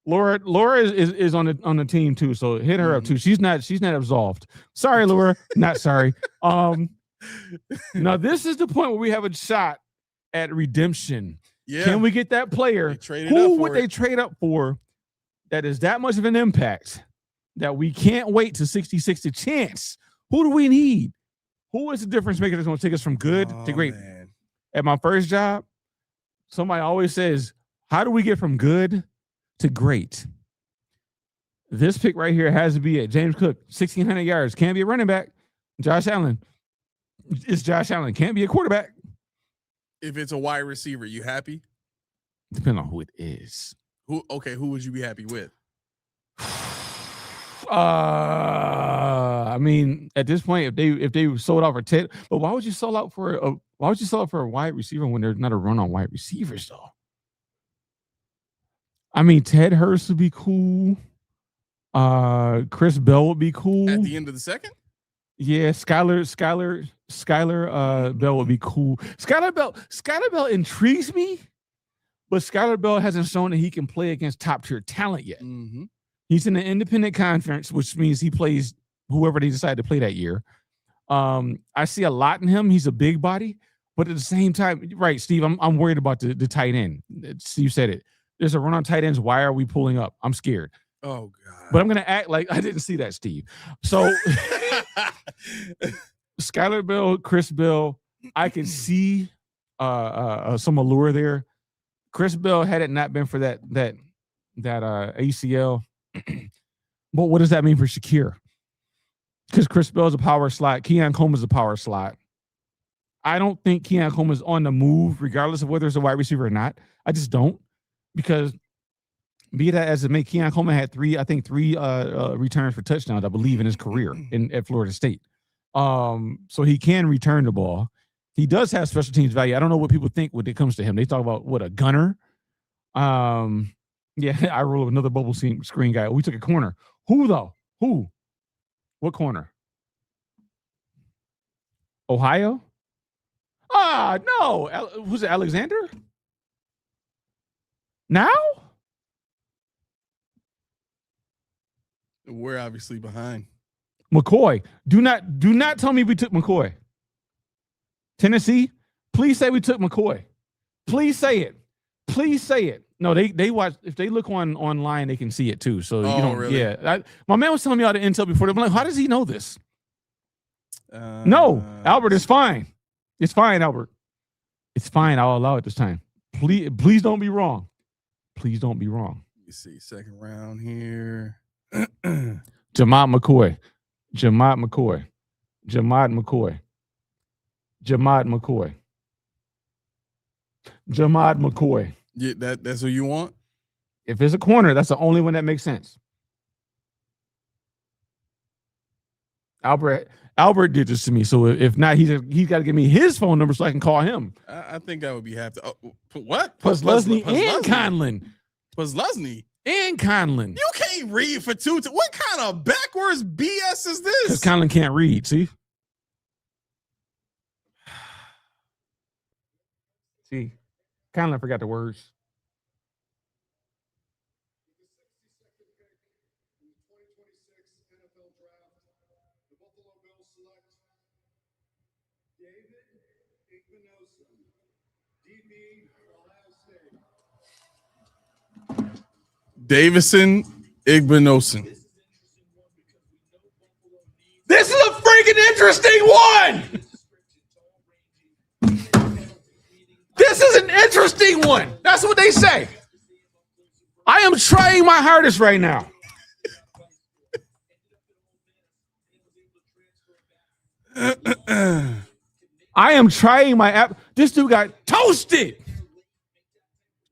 Laura is on the team too. So hit her up too. She's not absolved. Sorry, Laura. Not sorry. Now this is the point where we have a shot at redemption. Yeah. Can we get that player? Who would they trade up for that is that much of an impact that we can't wait to 60-60 chance? Who do we need? Who is the difference maker that's going to take us from good to great? Man. At my first job, somebody always says, how do we get from good to great? This pick right here has to be it. James Cook, 1,600 yards. Can't be a running back. Josh Allen. It's Josh Allen. Can't be a quarterback. If it's a wide receiver, you happy? Depending on who it is. Who would you be happy with? I mean, at this point, if they sold out for Ted, but why would you sell out for a wide receiver when there's not a run on wide receivers though? I mean, Ted Hurst would be cool. Chris Bell would be cool. At the end of the second? Yeah, Skylar Bell would be cool. Skylar Bell intrigues me, but Skylar Bell hasn't shown that he can play against top tier talent yet. Mm-hmm. He's in the independent conference, which means he plays whoever they decide to play that year. I see a lot in him. He's a big body, but at the same time, right, Steve, I'm worried about the tight end. Steve said it. There's a run on tight ends. Why are we pulling up? I'm scared. Oh God. But I'm gonna act like I didn't see that, Steve. So Skylar Bell, Chris Bell, I can see some allure there. Chris Bell, had it not been for that ACL, but what does that mean for Shakir? Because Chris Bell is a power slot, Keon Coleman is a power slot. I don't think Keon Coleman's on the move, regardless of whether it's a wide receiver or not. I just don't, because be that as it may, Keon Coleman had three returns for touchdowns, I believe, in his career at Florida State. So he can return the ball. He does have special teams value. I don't know what people think when it comes to him. They talk about what, a gunner. Yeah, I roll up another bubble screen guy. We took a corner. Who though? Who? What corner? Ohio? No. Was it Alexander? Now? We're obviously behind. McCoy. Do not tell me we took McCoy. Tennessee, please say we took McCoy. Please say it. Please say it. No, they watch. If they look online, they can see it too. So you don't. Really? Yeah, my man was telling me all the intel before. I'm like, how does he know this? No, Albert, it's fine. It's fine, Albert. It's fine. I'll allow it this time. Please don't be wrong. Please don't be wrong. Let me see. Second round here. Jamad McCoy. Jamad McCoy. Jamad McCoy. Jamad McCoy. Jamad McCoy. Yeah, that's who you want? If it's a corner, that's the only one that makes sense. Albert did this to me, so if not, he's got to give me his phone number so I can call him. I think I would be happy. Oh, what? Posluszny and Conlon. Posluszny and Conlon. You can't read for two. What kind of backwards BS is this? Because Conlon can't read. See, Conlon forgot the words. Davison Igbinosun. This is a freaking interesting one. This is an interesting one. That's what they say. I am trying my hardest right now. I am trying my app. This dude got toasted.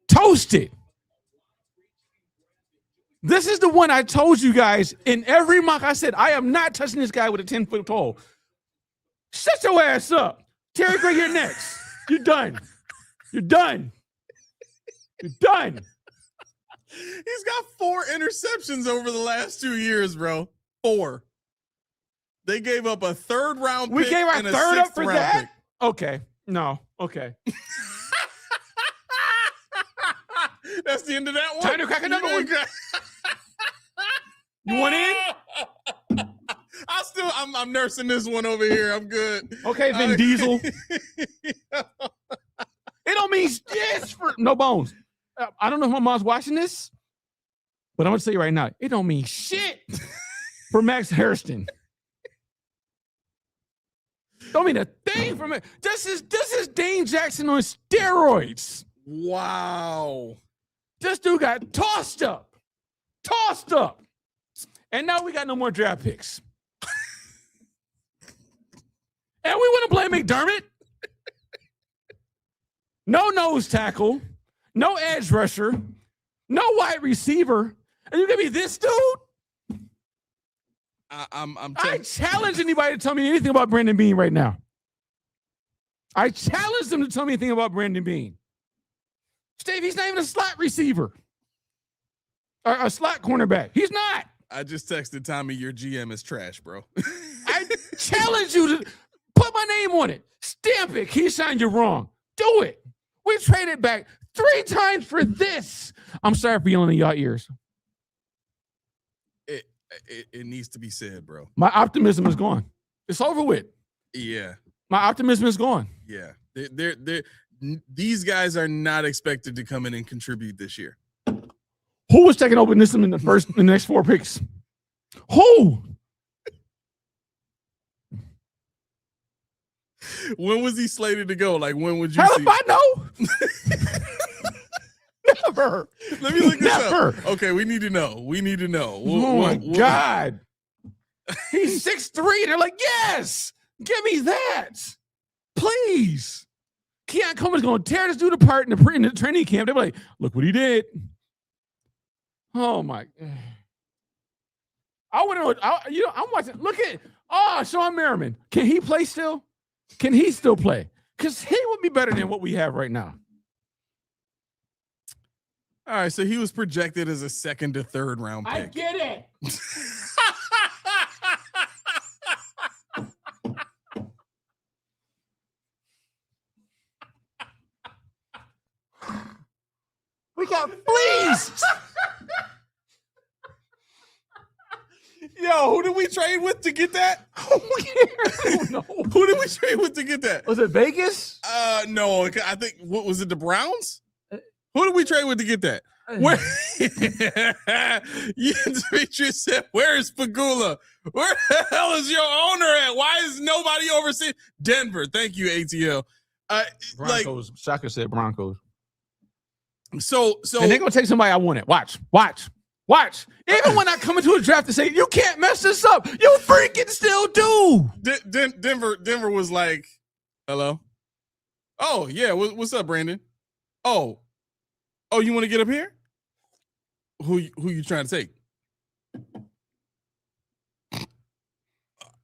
Toasted. This is the one I told you guys in every mock. I said, I am not touching this guy with a 10-foot pole. Shut your ass up. Terry Gray, you're next. You're done. You're done. You're done. He's got 4 interceptions over the last 2 years, bro. 4. They gave up a 3rd round pick. We gave our and a 3rd up for that? Pick. Okay. No. Okay. That's the end of that one. Time to crack another one. You want in? I'm nursing this one over here. I'm good. Okay, Vin Diesel. It don't mean shit for no bones. I don't know if my mom's watching this, but I'm gonna tell you right now, it don't mean shit for Max Hairston. Don't mean a thing for me. This is Dane Jackson on steroids. Wow. This dude got tossed up. And now we got no more draft picks. And we want to blame McDermott. No nose tackle, no edge rusher, no wide receiver. And you give me this dude? I challenge anybody to tell me anything about Brandon Beane right now. I challenge them to tell me anything about Brandon Beane. Steve, he's not even a slot receiver. Or a slot cornerback. He's not. I just texted Tommy, your GM is trash, bro. I challenge you to put my name on it. Stamp it. Keyshawn, you're wrong. Do it. We traded back 3 times for this. I'm sorry for yelling in y'all ears. It needs to be said, bro. My optimism is gone. It's over with. Yeah. My optimism is gone. Yeah. These guys are not expected to come in and contribute this year. Who was taking over this in the next 4 picks? Who? When was he slated to go? Like, when would you How see? if I know? Never. Let me look this Never. up. Okay, we need to know. Oh my God. He's 6'3". They're like, yes, give me that. Please. Keon Coleman's going to tear this dude apart in the training camp. They're like, look what he did. Oh, my. I'm watching. Look at, Sean Merriman. Can he play still? Can he still play? Because he would be better than what we have right now. All right, so he was projected as a 2nd to 3rd round pick. I get it. We got fleas. Yo, who did we trade with to get that? No. Who did we trade with to get that? Was it Vegas? No, I think what was it? The Browns? Who did we trade with to get that? Where? Demetrius said, "Where's Pagula? Where the hell is your owner at? Why is nobody overseeing Denver?" Thank you, ATL. Broncos. Shaka said Broncos. So and they're gonna take somebody I wanted. Watch. Even when I come into a draft to say you can't mess this up, you freaking still do. Denver was like, "Hello, oh yeah, what's up, Brandon? Oh, you want to get up here? Who you trying to take?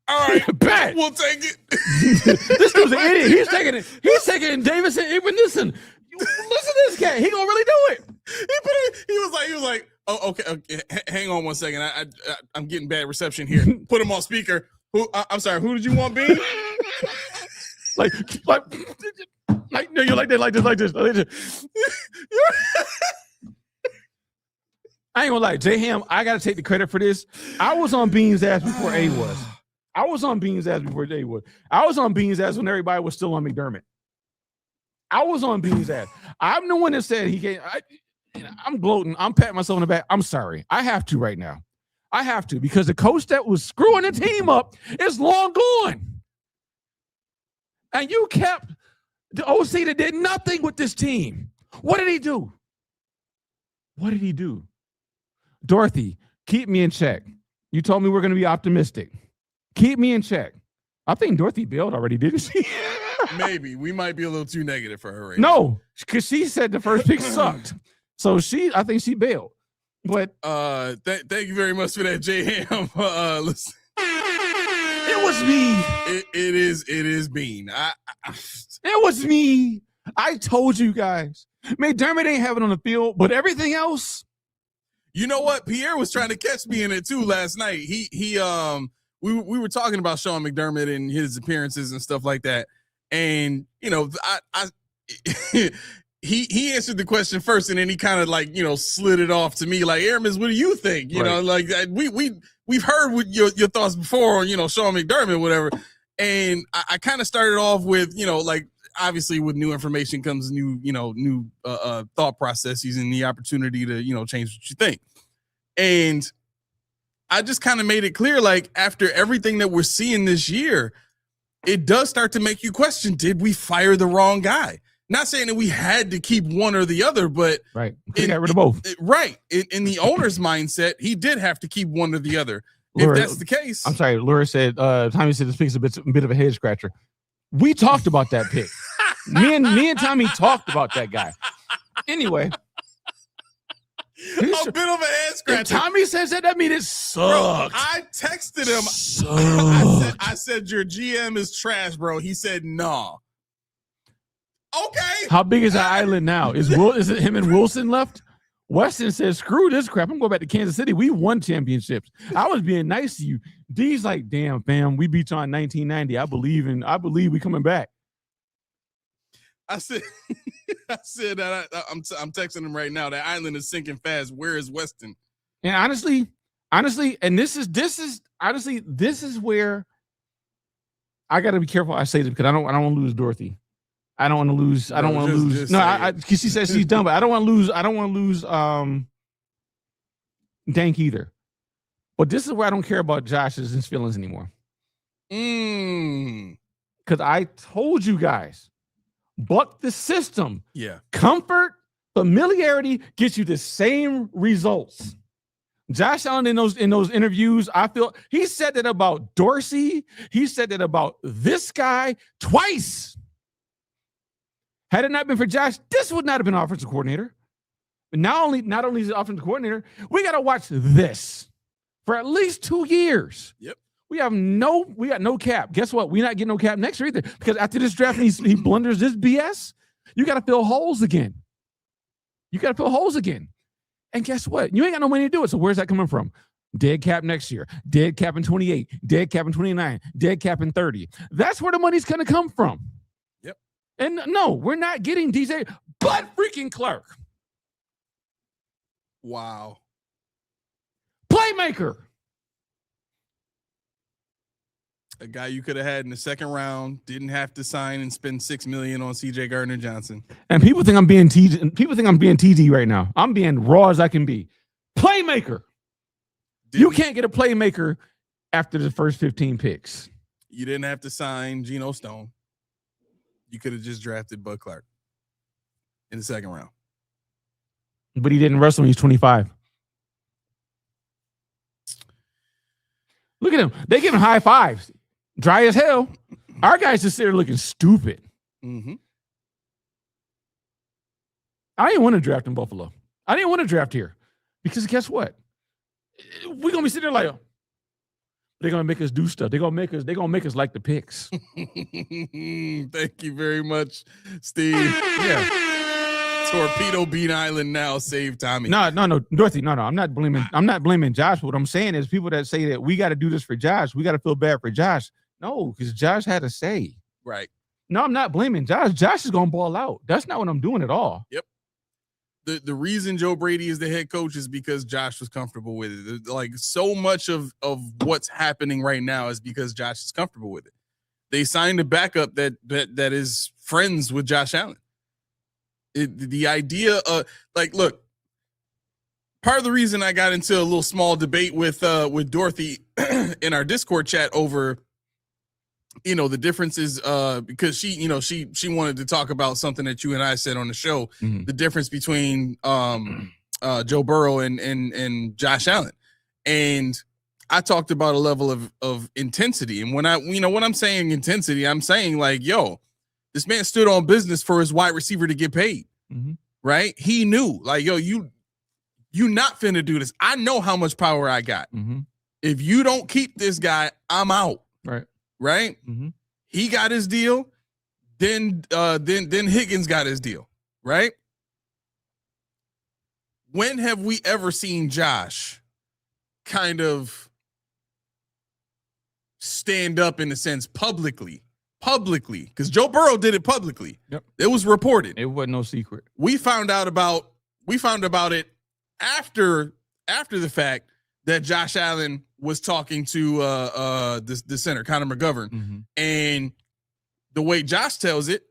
All right, bet we'll take it." This dude's an idiot. He's taking it. He's taking it. Davidson. Listen to this cat. He gonna really do it. He was like, "Oh, okay. Hang on one second. I'm getting bad reception here. Put him on speaker. I'm sorry. Who did you want, Bean?" like no, you're like this. I ain't gonna lie, J-Ham, I gotta take the credit for this. I was on Bean's ass before A was. I was on Bean's ass before J was. I was on Bean's ass when everybody was still on McDermott. I was on Bean's ass. I'm the one that said he can't. I'm gloating. I'm patting myself on the back. I'm sorry. I have to right now. I have to, because the coach that was screwing the team up is long gone. And you kept the OC that did nothing with this team. What did he do? Dorothy, keep me in check. You told me we're going to be optimistic. Keep me in check. I think Dorothy bailed already, didn't she? Maybe. We might be a little too negative for her right now. No, because she said the first pick sucked. So I think she bailed. But thank you very much for that, J-Ham. Listen. It was me. It is Bean. It was me. I told you guys. McDermott ain't having it on the field, but everything else. You know what? Pierre was trying to catch me in it too last night. We were talking about Sean McDermott and his appearances and stuff like that. And he answered the question first, and then he kind of slid it off to me like, Aramis, what do you think? You know, like we've heard what your thoughts before on, Sean McDermott, whatever. And I kind of started off with, obviously with new information comes new thought processes and the opportunity to, change what you think. And I just kind of made it clear, like, after everything that we're seeing this year, it does start to make you question, did we fire the wrong guy? Not saying that we had to keep one or the other, but right, we got rid of both. In the owner's mindset, he did have to keep one or the other. Laura, if that's the case. I'm sorry, Laura said, Tommy said this pick's a bit of a head scratcher. We talked about that pick. me and Tommy talked about that guy. Anyway. A bit of a head scratcher. Tommy says that means it sucks. Bro, I texted him. I said, your GM is trash, bro. He said, nah. Okay. How big is our island now? Is it him and Wilson left? Weston says, screw this crap. I'm going back to Kansas City. We won championships. I was being nice to you. D's like, damn, fam, we beat you on 1990. I believe we coming back. I said that I'm texting him right now. That island is sinking fast. Where is Weston? And honestly, and this is where I got to be careful. I say this because I don't want to lose Dorothy. I don't want to lose. I don't want to lose. No, because she says she's done, but I don't want to lose. I don't want to lose Dank either. But this is where I don't care about Josh's feelings anymore. Because I told you guys, buck the system. Yeah. Comfort, familiarity gets you the same results. Josh Allen in those interviews, I feel he said that about Dorsey. He said that about this guy twice. Had it not been for Josh, this would not have been offensive coordinator. But not only is it offensive coordinator, we got to watch this for at least 2 years. Yep. We got no cap. Guess what? We're not getting no cap next year either. Because after this draft, he blunders this BS. You got to fill holes again. And guess what? You ain't got no money to do it. So where's that coming from? Dead cap next year. Dead cap in 28. Dead cap in 29. Dead cap in 30. That's where the money's going to come from. Yep. And no, we're not getting DJ, but freaking Clark. Wow. Playmaker. A guy you could have had in the second round, didn't have to sign and spend $6 million on CJ Gardner-Johnson. And people think I'm being TD right now. I'm being raw as I can be. Playmaker. You can't get a playmaker after the first 15 picks. You didn't have to sign Geno Stone. You could have just drafted Bud Clark in the second round. But he didn't wrestle when he's 25. Look at him. They giving high fives. Dry as hell. Our guys just there looking stupid. Mm-hmm. I didn't want to draft in Buffalo. I didn't want to draft here. Because guess what? We're gonna be sitting there like, they're gonna make us do stuff. They're gonna make us like the picks. Thank you very much, Steve. Yeah. Torpedo Bean Island now save Tommy. No, Dorothy, no. I'm not blaming Josh. What I'm saying is people that say that we got to do this for Josh, we got to feel bad for Josh. No, because Josh had a say. Right. No, I'm not blaming Josh. Josh is gonna ball out. That's not what I'm doing at all. Yep. The reason Joe Brady is the head coach is because Josh was comfortable with it. Like so much of what's happening right now is because Josh is comfortable with it. They signed a backup that is friends with Josh Allen. The idea of look, part of the reason I got into a little small debate with Dorothy in our Discord chat over, the differences, because she wanted to talk about something that you and I said on the show, Mm-hmm. the difference between Joe Burrow and Josh Allen. And I talked about a level of intensity. And when I'm saying intensity, I'm saying this man stood on business for his wide receiver to get paid, Mm-hmm. right? He knew, you not finna do this. I know how much power I got. Mm-hmm. If you don't keep this guy, I'm out. Right? Mm-hmm. He got his deal. Then Higgins got his deal. Right? When have we ever seen Josh kind of stand up in a sense publicly, because Joe Burrow did it publicly. Yep. It was reported. It wasn't no secret. We found about it after the fact that Josh Allen was talking to the center, Connor McGovern. Mm-hmm. And the way Josh tells it,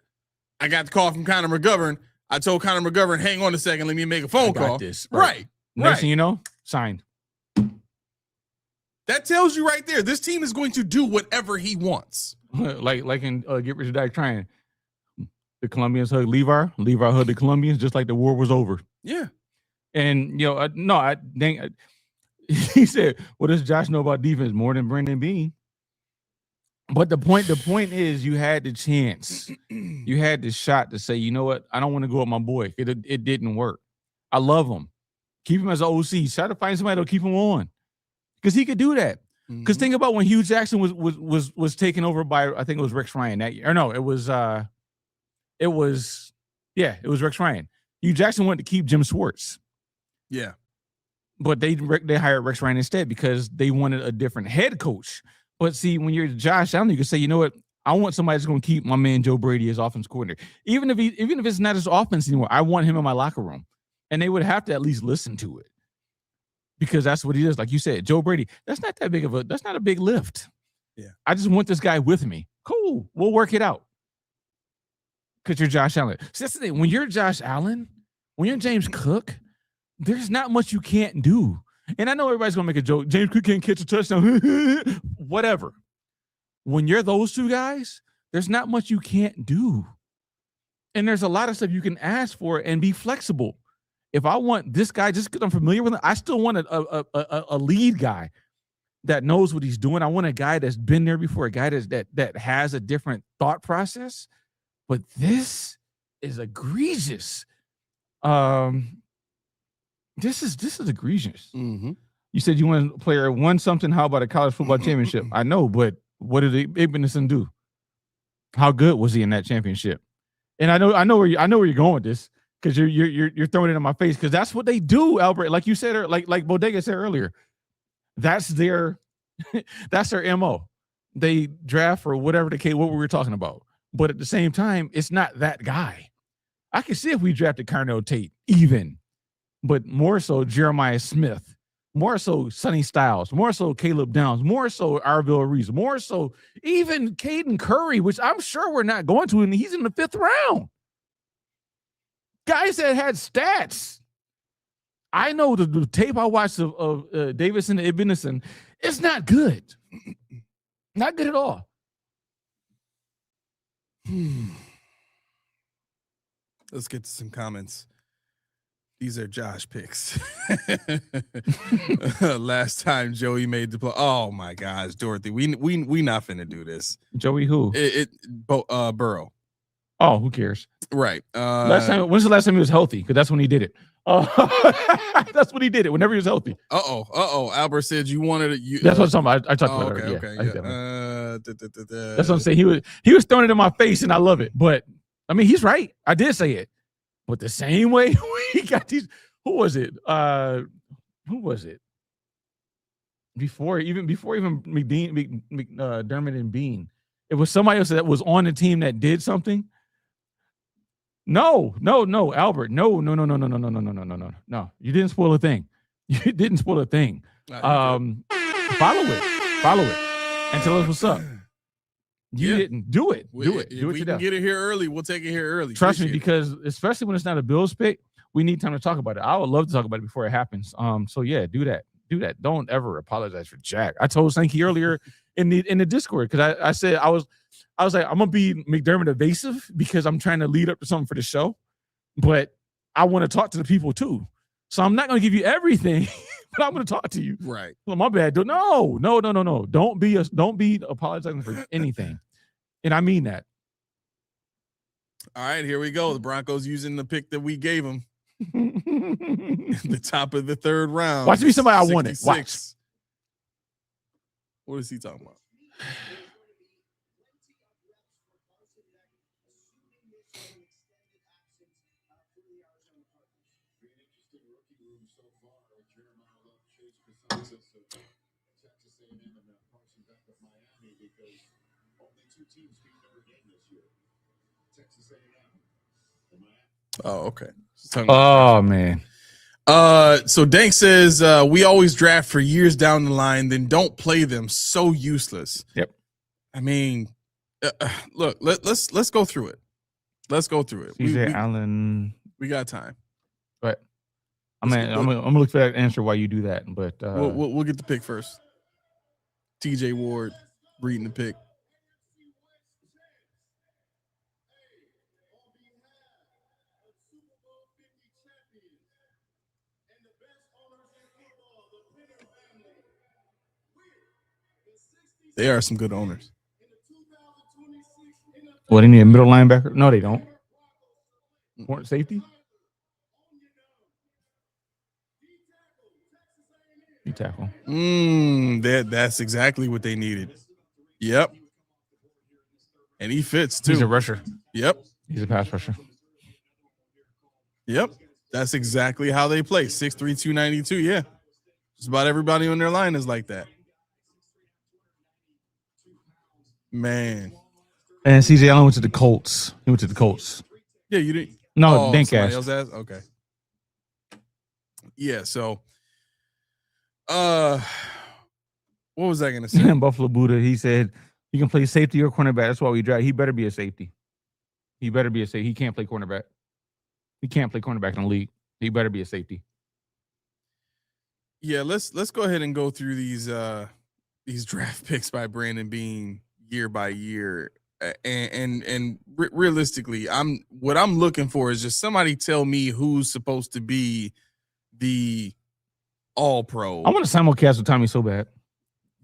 I got the call from Connor McGovern. I told Connor McGovern, hang on a second, let me make a phone call. This. Right. Next thing you know, signed. That tells you right there, this team is going to do whatever he wants. like in Get Rich or Die Trying. The Colombians hugged Levar. Levar hugged the Colombians just like the war was over. Yeah. And he said, "What does Josh know about defense? More than Brandon Beane." But the point is, you had the chance, you had the shot to say, you know what? I don't want to go with my boy. It didn't work. I love him. Keep him as an OC. Try to find somebody that'll keep him on, because he could do that. Because think about when Hugh Jackson was taken over by, I think it was Rex Ryan that year. Or no, it was Rex Ryan. Hugh Jackson wanted to keep Jim Schwartz. Yeah. But they hired Rex Ryan instead because they wanted a different head coach. But see, when you're Josh Allen, you can say, you know what? I want somebody that's going to keep my man Joe Brady as offense coordinator. Even if it's not his offense anymore, I want him in my locker room. And they would have to at least listen to it. Because that's what he is. Like you said, Joe Brady, that's not a big lift. Yeah. I just want this guy with me. Cool. We'll work it out. Because you're Josh Allen. So that's the thing. When you're Josh Allen, when you're James Cook, there's not much you can't do. And I know everybody's going to make a joke. James Cook can't catch a touchdown. Whatever. When you're those two guys, there's not much you can't do. And there's a lot of stuff you can ask for and be flexible. If I want this guy, just because I'm familiar with him, I still want a lead guy that knows what he's doing. I want a guy that's been there before, a guy that has a different thought process. But this, is egregious. This is egregious. Mm-hmm. You said you want a player won something. How about a college football championship? I know, but what did Igbenison do? How good was he in that championship? And I know where you're going with this, because you're throwing it in my face, because that's what they do, Albert. Like you said, like Bodega said earlier, that's their MO. They draft for whatever the case, what we were talking about. But at the same time, it's not that guy. I can see if we drafted Carnell Tate even, but more so Jeremiah Smith, more so Sonny Styles, more so Caleb Downs, more so Arville Reese, more so even Caden Curry, which I'm sure we're not going to, and he's in the 5th round. Guys that had stats. I know the tape I watched of Davison and Igbenison, it's not good. Not good at all. Let's get to some comments. These are Josh picks. Last time Joey made the play. Oh my gosh, Dorothy, we not finna do this. Joey who? Burrow. Oh, who cares? Right. When's the last time he was healthy? Because that's when he did it. That's when he did it. Whenever he was healthy. Albert said you wanted it. That's what I'm talking about. I talked about it. That's what I'm saying. He was throwing it in my face, and I love it. But I mean, he's right. I did say it. But the same way we got these. Who was it? Before McDermott and Bean, it was somebody else that was on the team that did something. No, Albert. No. You didn't spoil a thing. You didn't spoil a thing. Follow it, and tell us what's up. You didn't do it. Do it. If we can get it here early, we'll take it here early. Trust me, because especially when it's not a Bills pick, we need time to talk about it. I would love to talk about it before it happens. So yeah, do that. Don't ever apologize for Jack. I told Sankey earlier in the Discord, because I said I was like, I'm gonna be McDermott evasive because I'm trying to lead up to something for the show, but I want to talk to the people too. So I'm not gonna give you everything, but I'm gonna talk to you. Right. Well, my bad. No. Don't be apologizing for anything. And I mean that. All right, here we go. The Broncos using the pick that we gave them. The top of the 3rd round. Watch me somebody I wanted. Watch. What is he talking about? Oh, okay. Oh man. So Dank says we always draft for years down the line, then don't play them. So useless. Yep. I mean, look, let's go through it. Let's go through it. CJ Allen. We got time. But I'm gonna look for that answer while you do that. But we'll get the pick first. TJ Ward reading the pick. They are some good owners. What, they need a middle linebacker? No, they don't. Want safety? You tackle. That's exactly what they needed. Yep. And he fits too. He's a rusher. Yep. He's a pass rusher. Yep. That's exactly how they play. 6'3", 292. Yeah. Just about everybody on their line is like that. Man. And CJ Allen went to the Colts. He went to the Colts. Yeah, you didn't. No, Dank-ass. Okay. Yeah, so what was I gonna say? Buffalo Buddha, he said you can play safety or cornerback. That's why we draft. He better be a safety. He better be a safety. He can't play cornerback. He can't play cornerback in the league. He better be a safety. Yeah, let's go ahead and go through these draft picks by Brandon Beane year by year, and realistically, what I'm looking for is just somebody tell me who's supposed to be the All-Pro. I want to simulcast with Tommy so bad.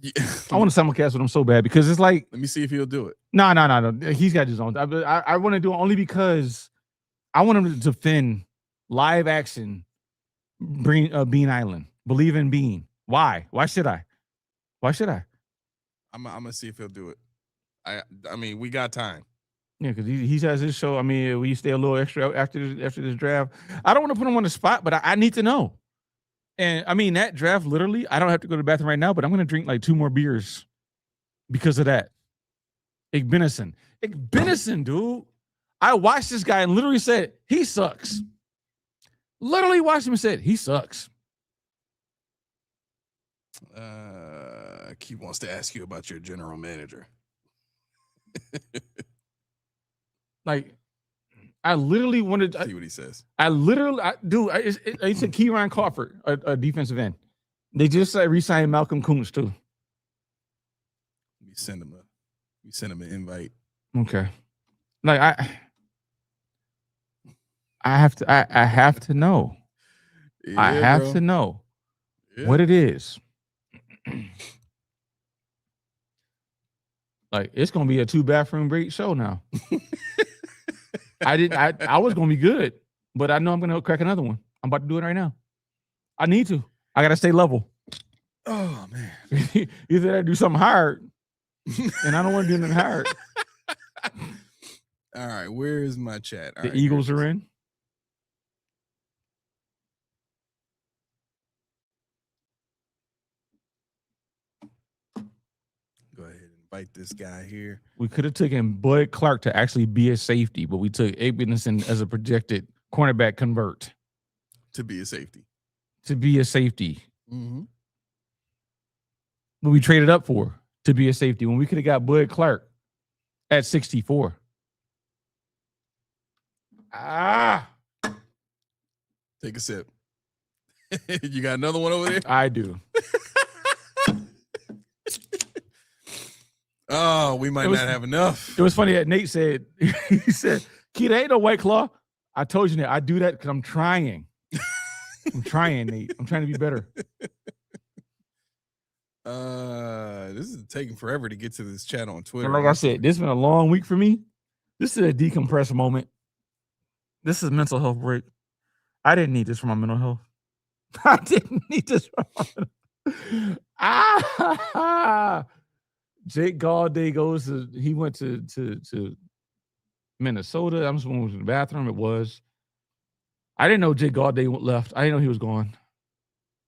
Yeah. I want to simulcast with him so bad because it's like, let me see if he'll do it. No. He's got his own. I want to do it only because I want him to defend live action Bean Island. Believe in Bean. Why? Why should I? Why should I? I'm gonna see if he'll do it. I mean, we got time. Yeah, because he has his show. I mean, we stay a little extra after this draft. I don't want to put him on the spot, but I need to know. And I mean, that draft, literally, I don't have to go to the bathroom right now, but I'm going to drink like 2 more beers because of that. Igbenison, dude. I watched this guy and literally said, he sucks. Literally watched him and said, he sucks. Keith wants to ask you about your general manager. Like, I literally wanted to see what he says. It's a Kieran Crawford, a defensive end. They just re-signed Malcolm Kuntz too. We send him an invite. Okay. Like I have to know. Yeah, I have bro. to know Yeah. what it is. Like, it's gonna be a 2-bathroom break show now. I was gonna be good, but I know I'm gonna crack another one. I'm about to do it right now. I need to. I gotta stay level. Oh man. Either I do something hard, and I don't want to do nothing hard. All right, where is my chat? All The right, Eagles here it are is. in. Go ahead and invite this guy here. We could have taken Bud Clark to actually be a safety, but we took Igbenison as a projected cornerback convert To be a safety. to be a safety. Mm-hmm. What we traded up for to be a safety when we could have got Bud Clark at 64. Take a sip. You got another one over there? I do. Oh, we might not have enough. It was funny that Nate said, he said, Keita, ain't no White Claw. I told you, Nate, I do that because I'm trying. I'm trying, Nate. I'm trying to be better. This is taking forever to get to this chat on Twitter. And like I said, this has been a long week for me. This is a decompress moment. This is mental health break. I didn't need this for my mental health. I didn't need this for my mental health. Jake Gallday he went to Minnesota. I'm just going to the bathroom. It was. I didn't know Jake Gallday left. I didn't know he was gone.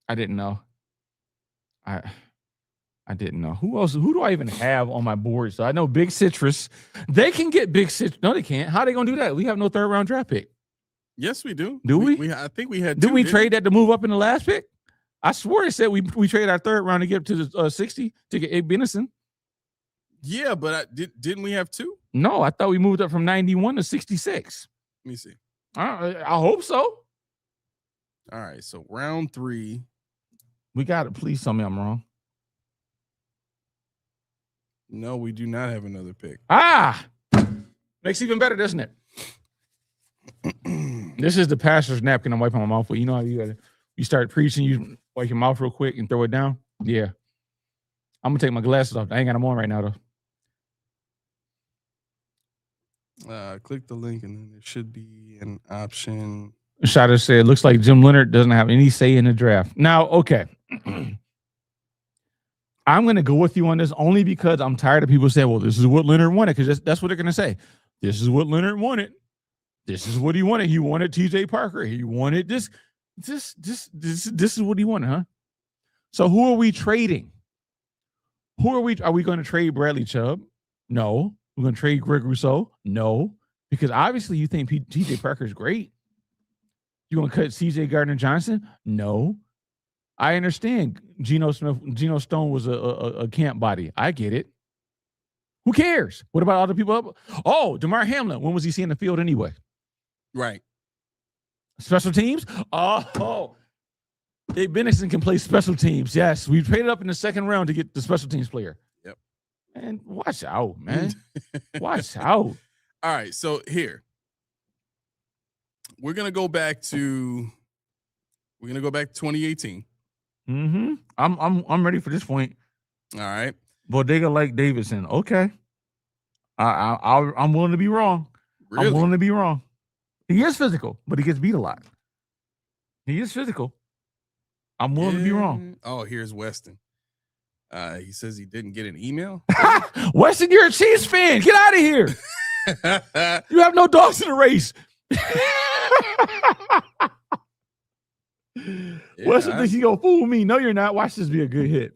I didn't know. I didn't know. Who else? Who do I even have on my board? So I know Big Citrus. They can get Big Citrus. No, they can't. How are they going to do that? We have no 3rd round draft pick. Yes, we do. Do we? I think we had. Did we trade that to move up in the last pick? I swore it said we traded our 3rd round to get up to the 60 to get Igbenison. Yeah, but didn't we have 2? No, I thought we moved up from 91 to 66. Let me see. I hope so. All right, so round 3. We got it. Please tell me I'm wrong. No, we do not have another pick. Makes it even better, doesn't it? This is the pastor's napkin I'm wiping my mouth with. You know how you start preaching, you wipe your mouth real quick and throw it down? Yeah. I'm going to take my glasses off. I ain't got them on right now, though. Click the link and then there should be an option. Shadow said, looks like Jim Leonard doesn't have any say in the draft. Now, okay. I'm going to go with you on this only because I'm tired of people saying, well, this is what Leonard wanted, because that's what they're going to say. This is what Leonard wanted. This is what he wanted. He wanted TJ Parker. He wanted this. This is what he wanted, huh? So who are we trading? Are we going to trade Bradley Chubb? No. We're going to trade Greg Rousseau? No. Because obviously you think TJ Parker is great. You want to cut CJ Gardner-Johnson? No. I understand Geno Stone was a camp body. I get it. Who cares? What about other people up? Oh, DeMar Hamlin. When was he seeing the field anyway? Right. Special teams? Oh. Igbenison can play special teams. Yes. We traded up in the 2nd round to get the special teams player. Yep. And watch out, man. Watch out. All right. So here. We're gonna go back to 2018. Mm-hmm. I'm ready for this point. All right. Bodega like Davidson. Okay. I'm willing to be wrong. Really? I'm willing to be wrong. He is physical, but he gets beat a lot. He is physical. I'm willing to be wrong. Oh, here's Weston. He says he didn't get an email. Weston, you're a Chiefs fan. Get out of here. You have no dogs in the race. Weston thinks he gonna fool me. No, you're not. Watch this be a good hit.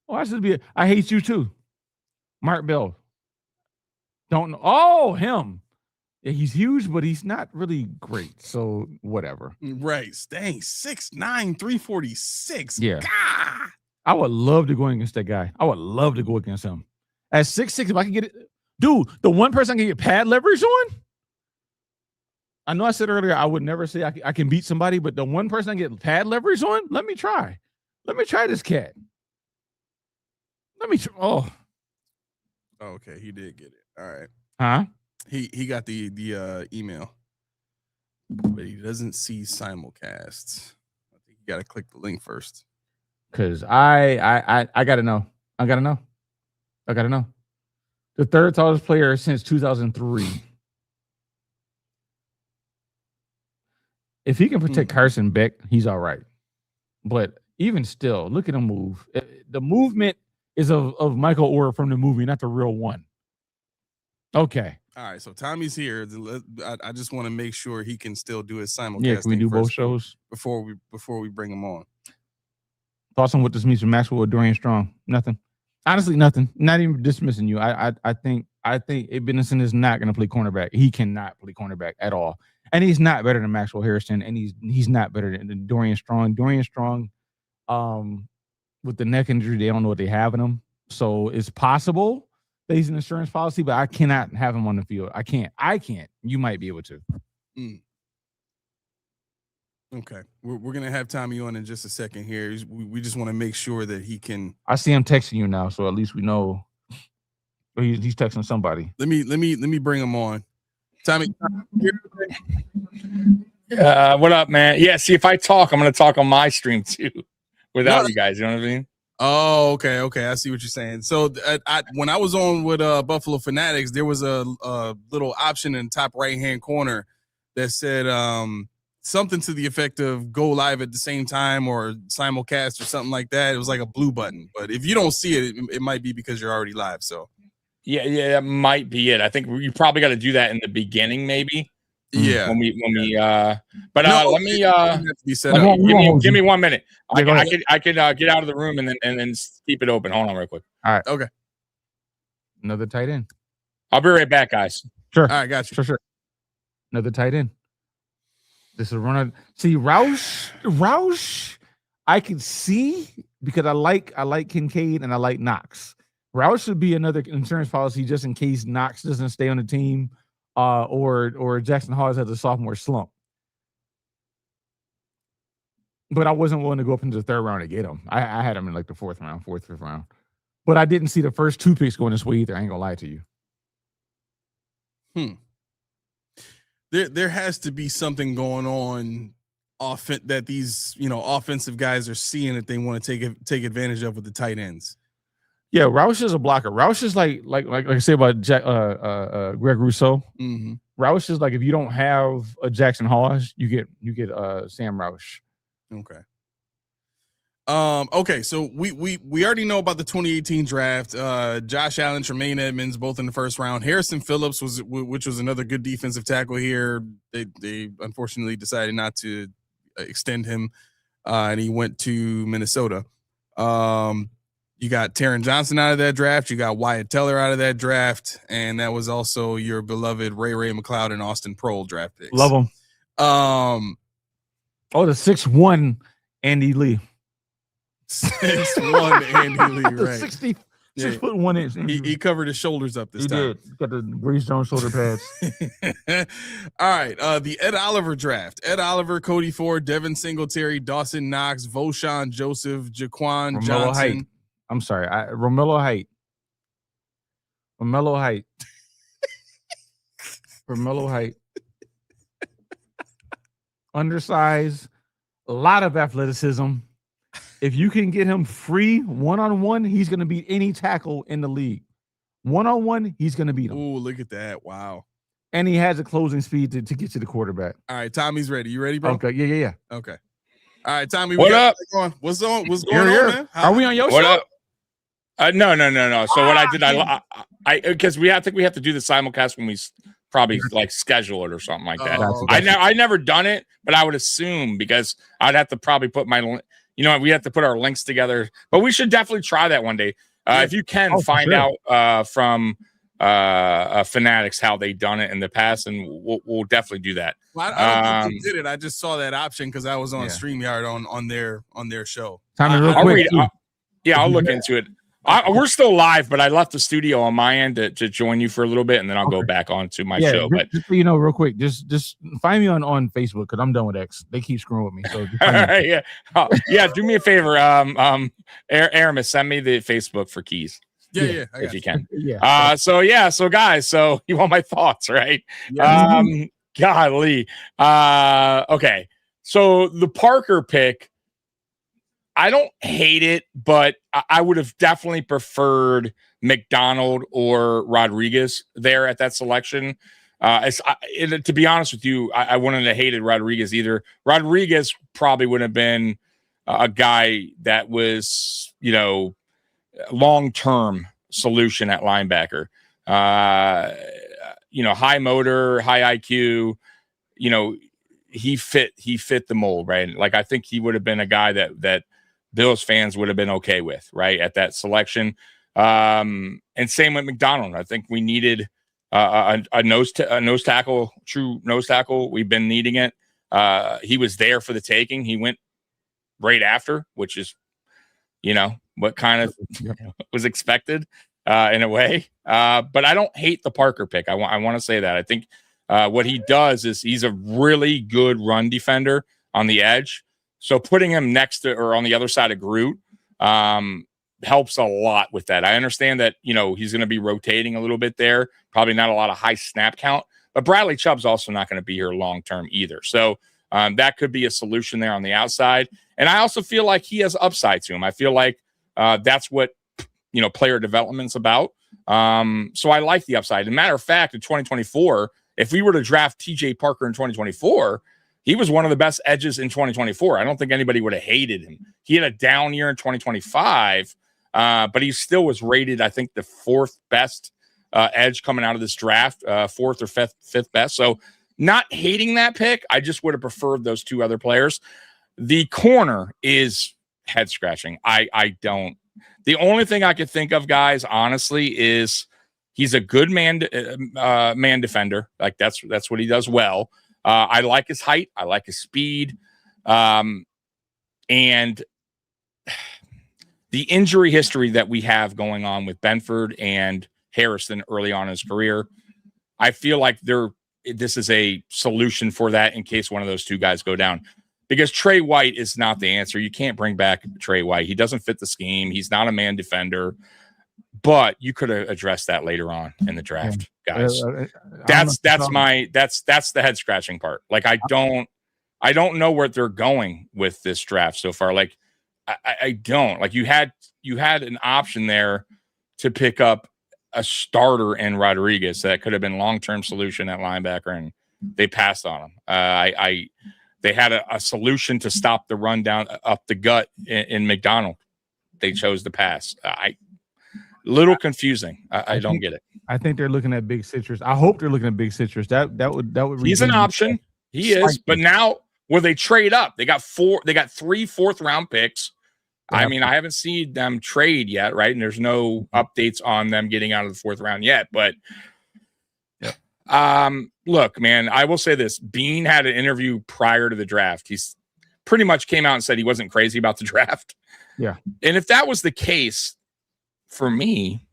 Watch this be. I hate you too. Mark Bell. Don't know. Oh, him. Yeah, he's huge, but he's not really great. So whatever. Right. Dang, 6'9", 346. Yeah. God. I would love to go against that guy. I would love to go against him. At 6'6", if I can get it. Dude, the one person I can get pad leverage on. I know I said earlier I would never say I can beat somebody, but the one person I get pad leverage on, let me try. Let me try this cat. Let me try. Oh. Okay, he did get it. All right. Huh? He got the email, but he doesn't see simulcasts. I think you got to click the link first. Because I gotta know. I gotta know. The third tallest player since 2003. If he can protect Carson Beck, he's all right. But even still, look at him move. The movement is of Michael Orr from the movie, not the real one. Okay. All right, so Tommy's here. I just want to make sure he can still do his simulcast. Yeah, can we do both shows before we bring him on? Thoughts on what this means for Maxwell or Dorian Strong? Nothing. Honestly, nothing. Not even dismissing you. I think Benson is not going to play cornerback. He cannot play cornerback at all, and he's not better than Maxwell Harrison, and he's not better than Dorian Strong. Dorian Strong, with the neck injury, they don't know what they have in him, so it's possible that he's an insurance policy, but I cannot have him on the field. I can't. You might be able to. Okay. We're going to have Tommy on in just a second here. We just want to make sure that he can. I see him texting you now, so at least we know. He's texting somebody. Let me bring him on. Tommy. What up, man? Yeah, see, if I talk, I'm going to talk on my stream too without you guys. You know what I mean? Oh, okay. I see what you're saying. So when I was on with Buffalo Fanatics, there was a little option in the top right-hand corner that said something to the effect of go live at the same time or simulcast or something like that. It was like a blue button. But if you don't see it, it might be because you're already live. So yeah, that might be it. I think you probably got to do that in the beginning, maybe. Yeah. Let me give me 1 minute. I could get out of the room and then keep it open. Hold on real quick. All right. Okay. Another tight end. I'll be right back, guys. Sure. All right, got you. Sure. Another tight end. This is runner. See, Roush, I can see because I like Kincaid and I like Knox. Roush should be another insurance policy just in case Knox doesn't stay on the team. Or Jackson Hawes has a sophomore slump. But I wasn't willing to go up into the third round to get him. I had him in like the fourth, fifth round. But I didn't see the first two picks going this way either. I ain't gonna lie to you. There has to be something going on that these offensive guys are seeing that they want to take advantage of with the tight ends. Yeah, Roush is a blocker. Roush is like I say about Greg Rousseau. Mm-hmm. Roush is like if you don't have a Jackson Hawes, you get Sam Roush. Okay. Okay, so we already know about the 2018 draft. Josh Allen, Tremaine Edmonds, both in the first round. Harrison Phillips which was another good defensive tackle here. They unfortunately decided not to extend him, and he went to Minnesota. You got Taron Johnson out of that draft. You got Wyatt Teller out of that draft, and that was also your beloved Ray McLeod and Austin Proehl draft picks. Love them. The 6'1" Andy Lee. 6'1" Andy Lee, right? 6 foot 1 inch. He covered his shoulders up this time. He did. Got the Grace Jones shoulder pads. All right. The Ed Oliver draft. Ed Oliver, Cody Ford, Devin Singletary, Dawson Knox, Voshon Joseph, Jaquan Johnson. Height. I'm sorry. Romello Height. Undersized. A lot of athleticism. If you can get him free one-on-one, he's going to beat any tackle in the league. One-on-one, he's going to beat him. Oh, look at that. Wow. and he has a closing speed to get to the quarterback. All right, Tommy's ready. You ready, bro? Okay, yeah. Okay. All right, Tommy. What up? What's going on, man? Are we on your What show? up? No. So what I did, I because I think we have to do the simulcast when we probably like schedule it or something like that. I never done it, but I would assume because I'd have to probably put we have to put our links together. But we should definitely try that one day. If you can find out from Fanatics how they done it in the past, and we'll definitely do that. Well, I don't think they did it. I just saw that option because I was on StreamYard on their show. I'll look into it. We're still live, but I left the studio on my end to join you for a little bit, and then I'll go back onto my show. But just so you know, real quick, just find me on Facebook because I'm done with X. They keep screwing with me. So do me a favor. Aramis, send me the Facebook for Keys. Yeah, if you can. Yeah. So guys, so you want my thoughts, right? Yeah. Golly. Okay. So the Parker pick, I don't hate it, but I would have definitely preferred McDonald or Rodriguez there at that selection. To be honest with you, I wouldn't have hated Rodriguez either. Rodriguez probably would have been a guy that was, long-term solution at linebacker. High motor, high IQ, he fit the mold, right? Like, I think he would have been a guy that Bills fans would have been okay with, right, at that selection. And same with McDonald. I think we needed a nose tackle, true nose tackle. We've been needing it. He was there for the taking. He went right after, which is, what kind of was expected in a way. But I don't hate the Parker pick. I want to say that. I think what he does is he's a really good run defender on the edge. So putting him next to or on the other side of Groot helps a lot with that. I understand that, he's going to be rotating a little bit there, probably not a lot of high snap count, but Bradley Chubb's also not going to be here long-term either. So that could be a solution there on the outside. And I also feel like he has upside to him. I feel like that's what, player development's about. So I like the upside. As a matter of fact, in 2024, if we were to draft TJ Parker in 2024, he was one of the best edges in 2024. I don't think anybody would have hated him. He had a down year in 2025, but he still was rated, I think, the fourth best edge coming out of this draft, fourth or fifth best. So not hating that pick. I just would have preferred those two other players. The corner is head scratching. I don't. The only thing I could think of, guys, honestly, is he's a good man defender. Like that's what he does well. I like his height. I like his speed. And the injury history that we have going on with Benford and Harrison early on in his career, I feel like this is a solution for that in case one of those two guys go down. Because Trey White is not the answer. You can't bring back Trey White. He doesn't fit the scheme. He's not a man defender. But you could have addressed that later on in the draft, guys. That's the head scratching part. Like I don't know where they're going with this draft so far. Like I don't. Like you had an option there to pick up a starter in Rodriguez that could have been long-term solution at linebacker, and they passed on him. They had a solution to stop the run down up the gut in McDonald. They chose to pass. Little confusing. I don't get it. I think they're looking at Big Citrus. I hope they're looking at Big Citrus. That would. He's an option. He is. But now, will they trade up? They got 3 fourth-round picks. I mean, I haven't seen them trade yet, right? And there's no updates on them getting out of the fourth round yet. But look, man, I will say this. Bean had an interview prior to the draft. He's pretty much came out and said he wasn't crazy about the draft. Yeah. And if that was the case, for me,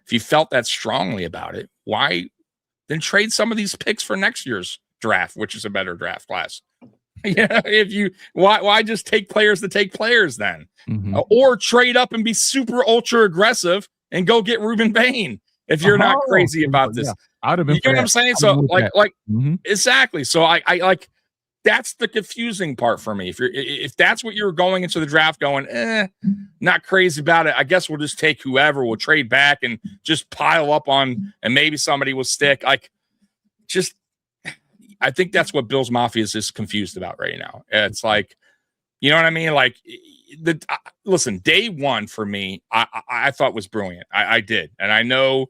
if you felt that strongly about it, why then trade some of these picks for next year's draft, which is a better draft class? Why just take players to take players then? Mm-hmm. Or trade up and be super ultra aggressive and go get Ruben Bain if you're not crazy about this. Yeah. I'd have been. You get what I'm saying? So exactly. So I like that's the confusing part for me. If that's what you're going into the draft going, not crazy about it. I guess we'll just take whoever. We'll trade back and just pile up on, and maybe somebody will stick. Like, just, I think that's what Bills Mafia is just confused about right now. It's like, you know what I mean? Like, listen, day one for me, I thought was brilliant. I did. And I know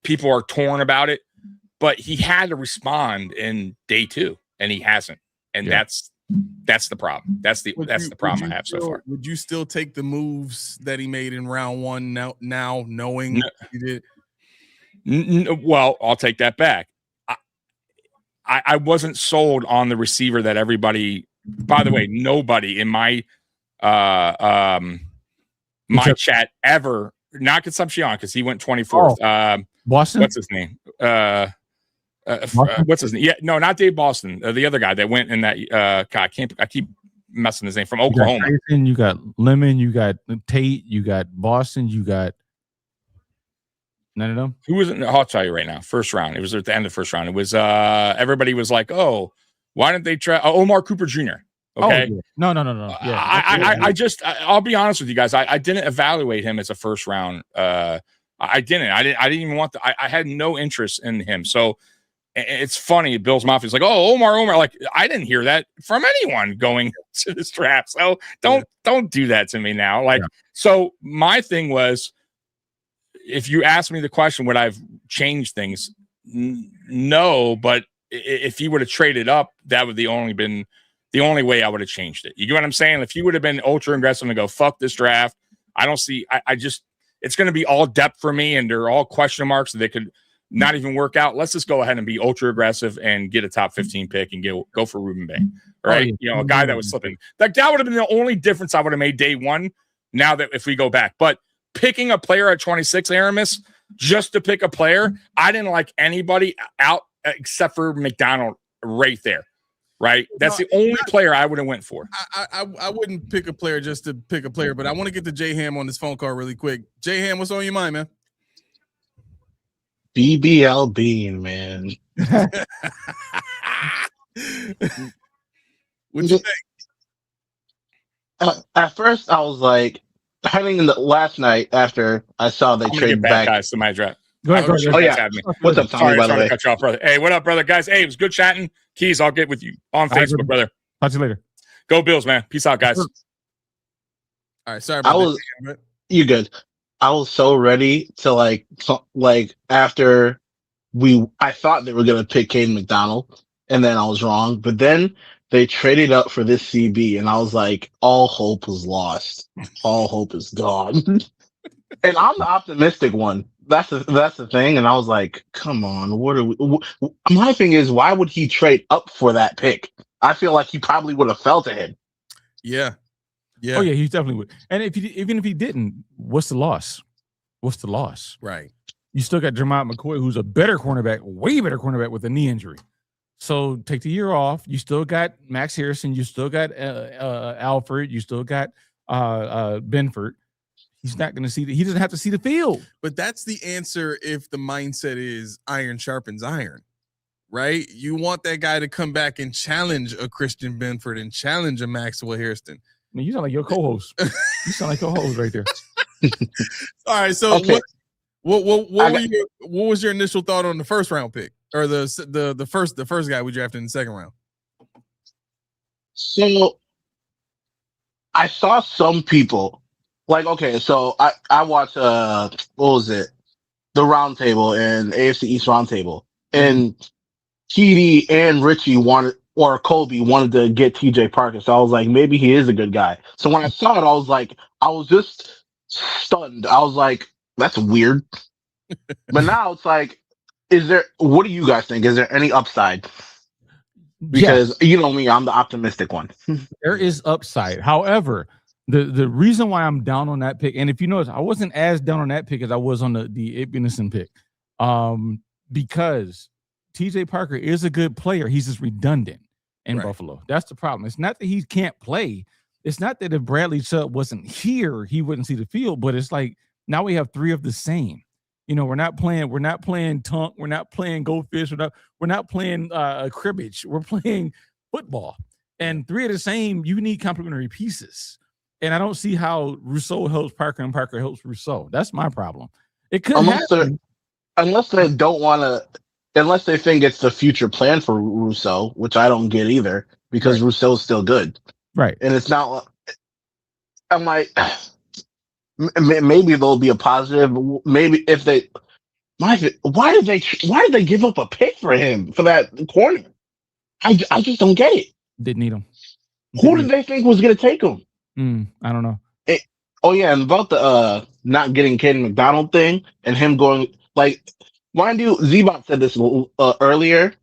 people are torn about it, but he had to respond in day two, and he hasn't. And that's the problem. That's the problem I have so far. Would you still take the moves that he made in round one now knowing he did? Well, I'll take that back. I wasn't sold on the receiver that everybody, by the way, nobody in my my chat ever, not Consumption, because he went 24th. Boston? What's his name? What's his name? Yeah, no, not Dave Boston. The other guy that went in that. God, I keep messing his name, from Oklahoma. You got Lemon, you got Tate, you got Boston, you got none of them. Who was it? I'll tell you right now. First round. It was at the end of the first round. It was everybody was like, "Oh, why didn't they try Omar Cooper Jr.?" Okay. Oh, yeah. No. Yeah. I'll be honest with you guys. I didn't evaluate him as a first round. I didn't even want I had no interest in him. So it's funny. Bills Mafia is like, "Oh, Omar." Like, I didn't hear that from anyone going to this draft. So don't do that to me now. Like, so my thing was, if you ask me the question, would I've changed things? No, but if he would have traded up, that would been the only way I would have changed it. You get what I'm saying? If he would have been ultra aggressive and go, fuck this draft, I don't see, it's going to be all depth for me, and they're all question marks that they could not even work out. Let's just go ahead and be ultra aggressive and get a top 15 pick and go for Ruben Bay, right? You know, a guy that was slipping. Like, that would have been the only difference I would have made day one. Now that if we go back, but picking a player at 26, Aramis, just to pick a player, I didn't like anybody out except for McDonald right there. Right, that's the only player I would have went for. I wouldn't pick a player just to pick a player, but I want to get to J Ham on this phone call really quick. J Ham, what's on your mind, man? BBL Bean, man. What you think? At first, I was like, heading in the last night after I saw they traded back. Guys to my draft. Go ahead. Oh yeah. What's up, Tommy? By the way, to cut you off, brother. Hey, what up, brother? Guys, hey, it was good chatting. Keys, I'll get with you on Facebook, brother. Talk to you later. Go Bills, man. Peace out, guys. All right, sorry about that. You good? I was so ready to like after I thought they were gonna pick Caden McDonald, and then I was wrong. But then they traded up for this CB, and I was like, all hope was lost. All hope is gone. And I'm the optimistic one. That's the thing. And I was like, come on, what are we? My thing is, why would he trade up for that pick? I feel like he probably would have fell to him. Yeah. Oh yeah, he definitely would. And even if he didn't, what's the loss? What's the loss? Right. You still got Jermont McCoy, who's a better cornerback, way better cornerback with a knee injury. So take the year off. You still got Max Harrison. You still got Alfred. You still got Benford. He's not going to see he doesn't have to see the field. But that's the answer if the mindset is iron sharpens iron, right? You want that guy to come back and challenge a Christian Benford and challenge a Maxwell Hairston. I mean, you sound like your co-host. You sound like co-host right there. All right, so okay. What was your initial thought on the first round pick, or the first guy we drafted in the second round? So I saw some people like, okay, so I watched what was it? The round table and AFC East round table. And TD and Richie Colby wanted to get TJ Parker. So I was like, maybe he is a good guy. So when I saw it, I was just stunned. I was like, that's weird. But now it's like, what do you guys think? Is there any upside? Because you know me, I'm the optimistic one. There is upside. However, the reason why I'm down on that pick, and if you notice, I wasn't as down on that pick as I was on the Ibnison pick, because TJ Parker is a good player. He's just redundant in Buffalo. That's the problem. It's not that he can't play. It's not that if Bradley Chubb wasn't here, he wouldn't see the field. But it's like now we have three of the same. You know, we're not playing Tunk, we're not playing Goldfish, we're not playing cribbage. We're playing football, and three of the same. You need complementary pieces. And I don't see how Rousseau helps Parker and Parker helps Rousseau. That's my problem. It could happen. Unless they don't want to unless they think it's the future plan for Rousseau, which I don't get either, because Rousseau's still good. Right. And it's not. I'm like, maybe there'll be a positive. Maybe if they, why did they give up a pick for him for that corner? I just don't get it. Didn't need him. Who did they think was going to take him? I don't know. Oh yeah, and about the not getting Caden McDonald thing and him going, like, mind you, Z-Bot said this earlier.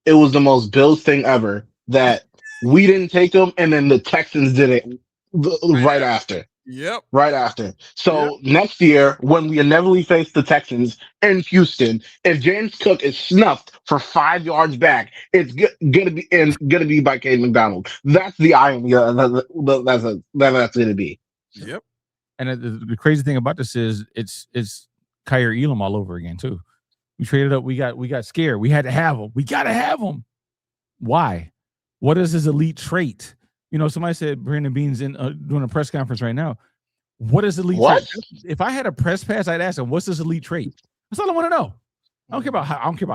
It was the most Bills thing ever that we didn't take him, and then the Texans did it right after. Yep. Right after. So next year, when we inevitably face the Texans in Houston, if James Cook is snuffed for 5 yards back, it's gonna be by Caden McDonald. That's the irony. That's gonna be. Yep. And the crazy thing about this is it's Kyer Elam all over again too. We traded up. We got scared. We had to have him. We got to have him. Why? What is his elite trait? You know, somebody said Brandon Beane's in doing a press conference right now. What is elite trait? If I had a press pass, I'd ask him, what's his elite trait? That's all I want to know. I don't care about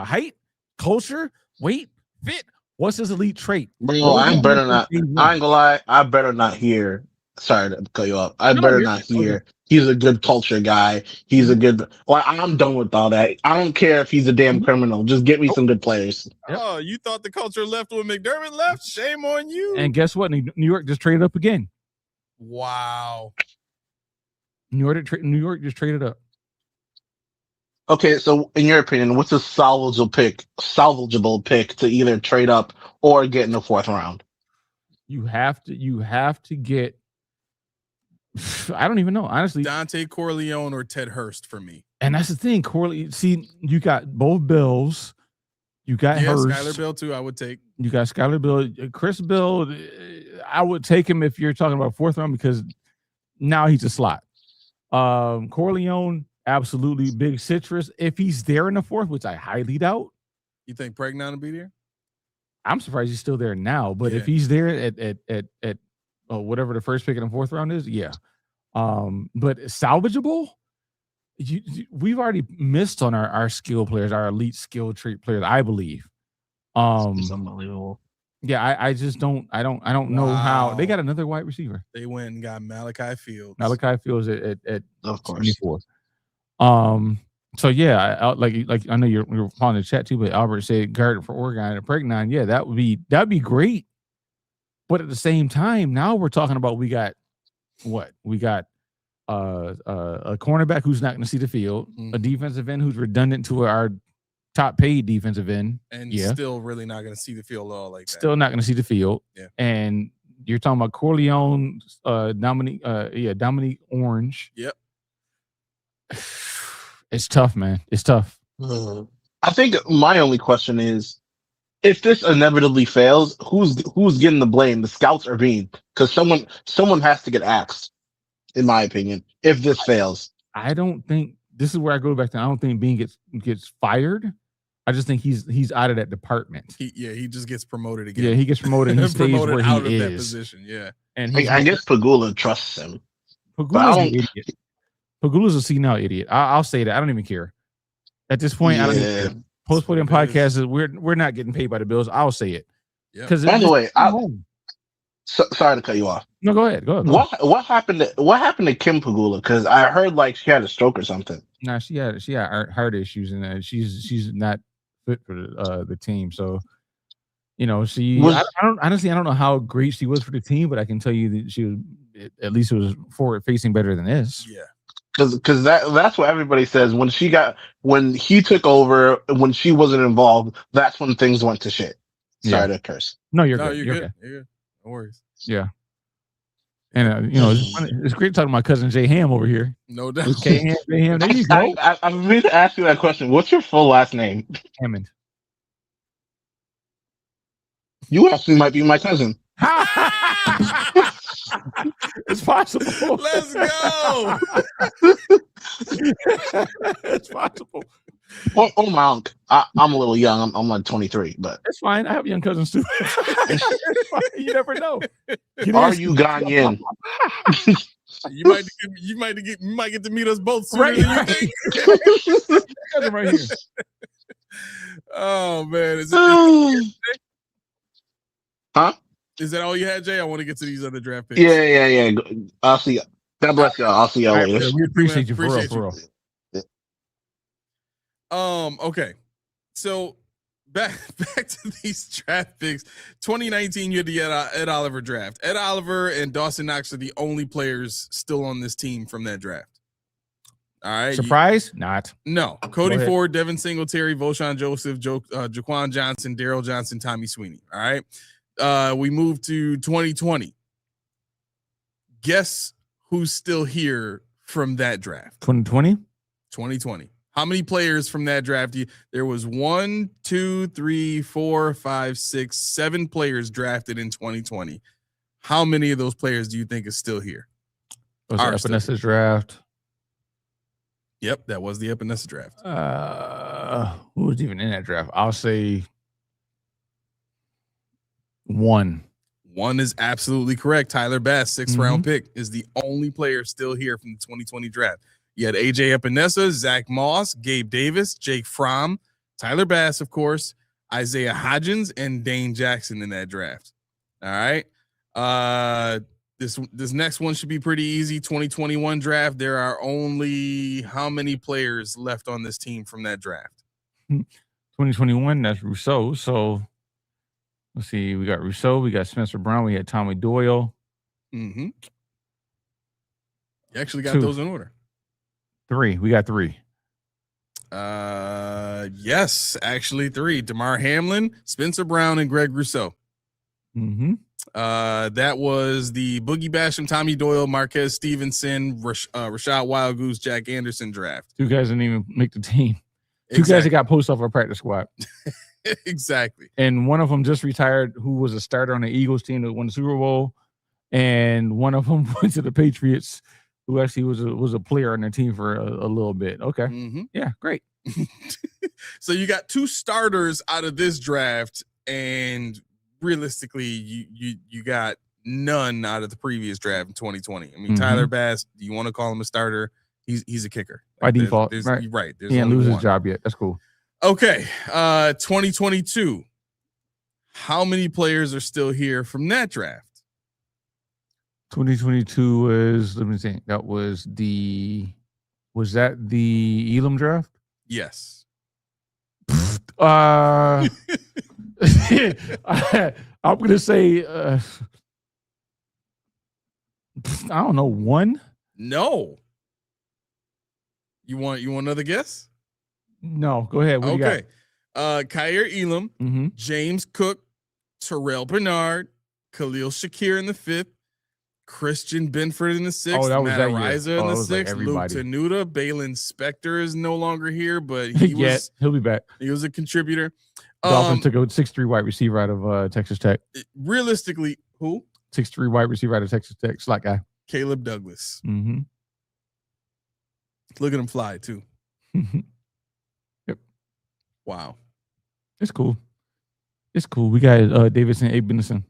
height, culture, weight, fit. What's his elite trait? Bro, I ain't gonna lie. I better not hear. Sorry to cut you off. I better not hear. He's a good culture guy. He's a good. Well, I'm done with all that. I don't care if he's a damn criminal. Just get me some good players. Oh, you thought the culture left when McDermott left? Shame on you. And guess what? New York just traded up again. Wow. New York just traded up. Okay, so in your opinion, what's a salvageable pick to either trade up or get in the 4th round? You have to get. I don't even know, honestly. Dante Corleone or Ted Hurst for me. And that's the thing, Corleone. See, you got both Bills. You got Hurst. Skyler Bill too. I would take. You got Skyler Bill, Chris Bill. I would take him if you're talking about 4th round because now he's a slot. Corleone, absolutely big citrus. If he's there in the 4th, which I highly doubt. You think Pregnon will be there? I'm surprised he's still there now. But if he's there at whatever the first pick in the 4th round is, yeah. But salvageable, we've already missed on our skill players, our elite skill trait players, I believe. It's unbelievable. Yeah, I just don't know how they got another wide receiver. They went and got Malachi Fields. Malachi Fields at of course 24. So yeah, like I know you're on the chat too, but Albert said guard for Oregon and Pregnon. Yeah, that'd be great. But at the same time, now we're talking about we got a cornerback who's not going to see the field, a defensive end who's redundant to our top paid defensive end, and still really not going to see the field at all like that. Still not going to see the field. Yeah. And you're talking about Corleone, Dominique Orange. Yep. It's tough, man. It's tough. I think my only question is, if this inevitably fails, who's getting the blame? The scouts or Bean? Because someone has to get axed, in my opinion, if this fails. I don't think this is where I go back to. I don't think Bean gets fired. I just think he's out of that department. He just gets promoted again. Yeah, he gets promoted and he stays where out he of is. that position. Yeah, and I guess Pagula trusts him. Pagula's an idiot. Pagula's a senile idiot. I'll say that. I don't even care. At this point, I don't even care. Post-podium podcast is we're not getting paid by the Bills. I'll say it. Because by the way, sorry to cut you off. No, go ahead. What happened to Kim Pagula? Because I heard like she had a stroke or something. Nah, she had heart issues and she's not fit for the team. So you know, I don't know how great she was for the team, but I can tell you that she was at least it was forward facing better than this. Yeah. Because that's what everybody says when he took over, when she wasn't involved, that's when things went to shit. Sorry to curse. No, you're good. You're good. You're good. No worries. Yeah. And it's great talking to my cousin Jay Ham over here. No doubt. Jay Ham. There you go. I've been to ask you that question. What's your full last name? Hammond. You actually might be my cousin. It's possible. Let's go. It's possible. Oh my uncle. I'm a little young. I'm like 23, but it's fine. I have young cousins too. You never know. Are you Ghanaian? You might get to meet us both sooner than you think. Right here. Oh man, Huh? is that all you had, Jay? I want to get to these other draft picks. Yeah. I'll see. God bless y'all. I'll see y'all All right, later. brother, we appreciate you Appreciate for real. Okay. So back to these draft picks. 2019, you had the Ed Oliver draft. Ed Oliver and Dawson Knox are the only players still on this team from that draft. All right. Surprise? Not. No. Cody ahead. Ford, Devin Singletary, Voshan Joseph, Jaquan Johnson, Daryl Johnson, Tommy Sweeney. All right. We moved to 2020. Guess who's still here from that draft? 2020? 2020. How many players from that draft? There was 1, 2, 3, 4, 5, 6, 7 players drafted in 2020. How many of those players do you think is still here? Was it Epinesa draft? Yep, that was the Epinesa draft. Who was even in that draft? I'll say 1. 1 is absolutely correct. Tyler Bass, 6th round pick, is the only player still here from the 2020 draft. You had AJ Epinesa, Zach Moss, Gabe Davis, Jake Fromm, Tyler Bass, of course, Isaiah Hodgins, and Dane Jackson in that draft. All right. This next one should be pretty easy. 2021 draft. There are only how many players left on this team from that draft? 2021, that's Rousseau. So let's see. We got Rousseau. We got Spencer Brown. We had Tommy Doyle. Mm-hmm. You actually got 2. those in order. 3. We got 3. Yes, actually 3. DeMar Hamlin, Spencer Brown, and Greg Rousseau. Mm-hmm. That was the Boogie Basham, Tommy Doyle, Marquez Stevenson, Rashad Wild Goose, Jack Anderson draft. 2 guys didn't even make the team. 2 Exactly. guys that got posted off our practice squad. Exactly. And one of them just retired, who was a starter on the Eagles team that won the Super Bowl. And one of them went to the Patriots, who actually was a player on their team for a little bit. Okay. Mm-hmm. Yeah, great. So you got 2 starters out of this draft, and realistically, you got none out of the previous draft in 2020. I mean, Tyler Bass, do you want to call him a starter? He's a kicker. By default. Right. Right. He didn't lose his job yet. That's cool. Okay. 2022. How many players are still here from that draft? 2022 was, let me think. Was that the Elam draft? Yes. I'm gonna say I don't know, 1. No. You want another guess? No, go ahead. What Okay. Kyer Elam, James Cook, Terrell Bernard, Khalil Shakir in the 5th, Christian Benford in the 6th, that was Matt that year. Ariza in the 6th, Luke everybody. Tenuta, Balin Spector is no longer here, but he was he'll be back. he was a contributor. Dolphins took a 6'3" wide receiver out of Texas Tech. Realistically, who? 6'3" wide receiver out of Texas Tech. Slot guy. Caleb Douglas. Mm-hmm. Look at him fly too. Yep. Wow. It's cool. It's cool. We got Davidson Abinson.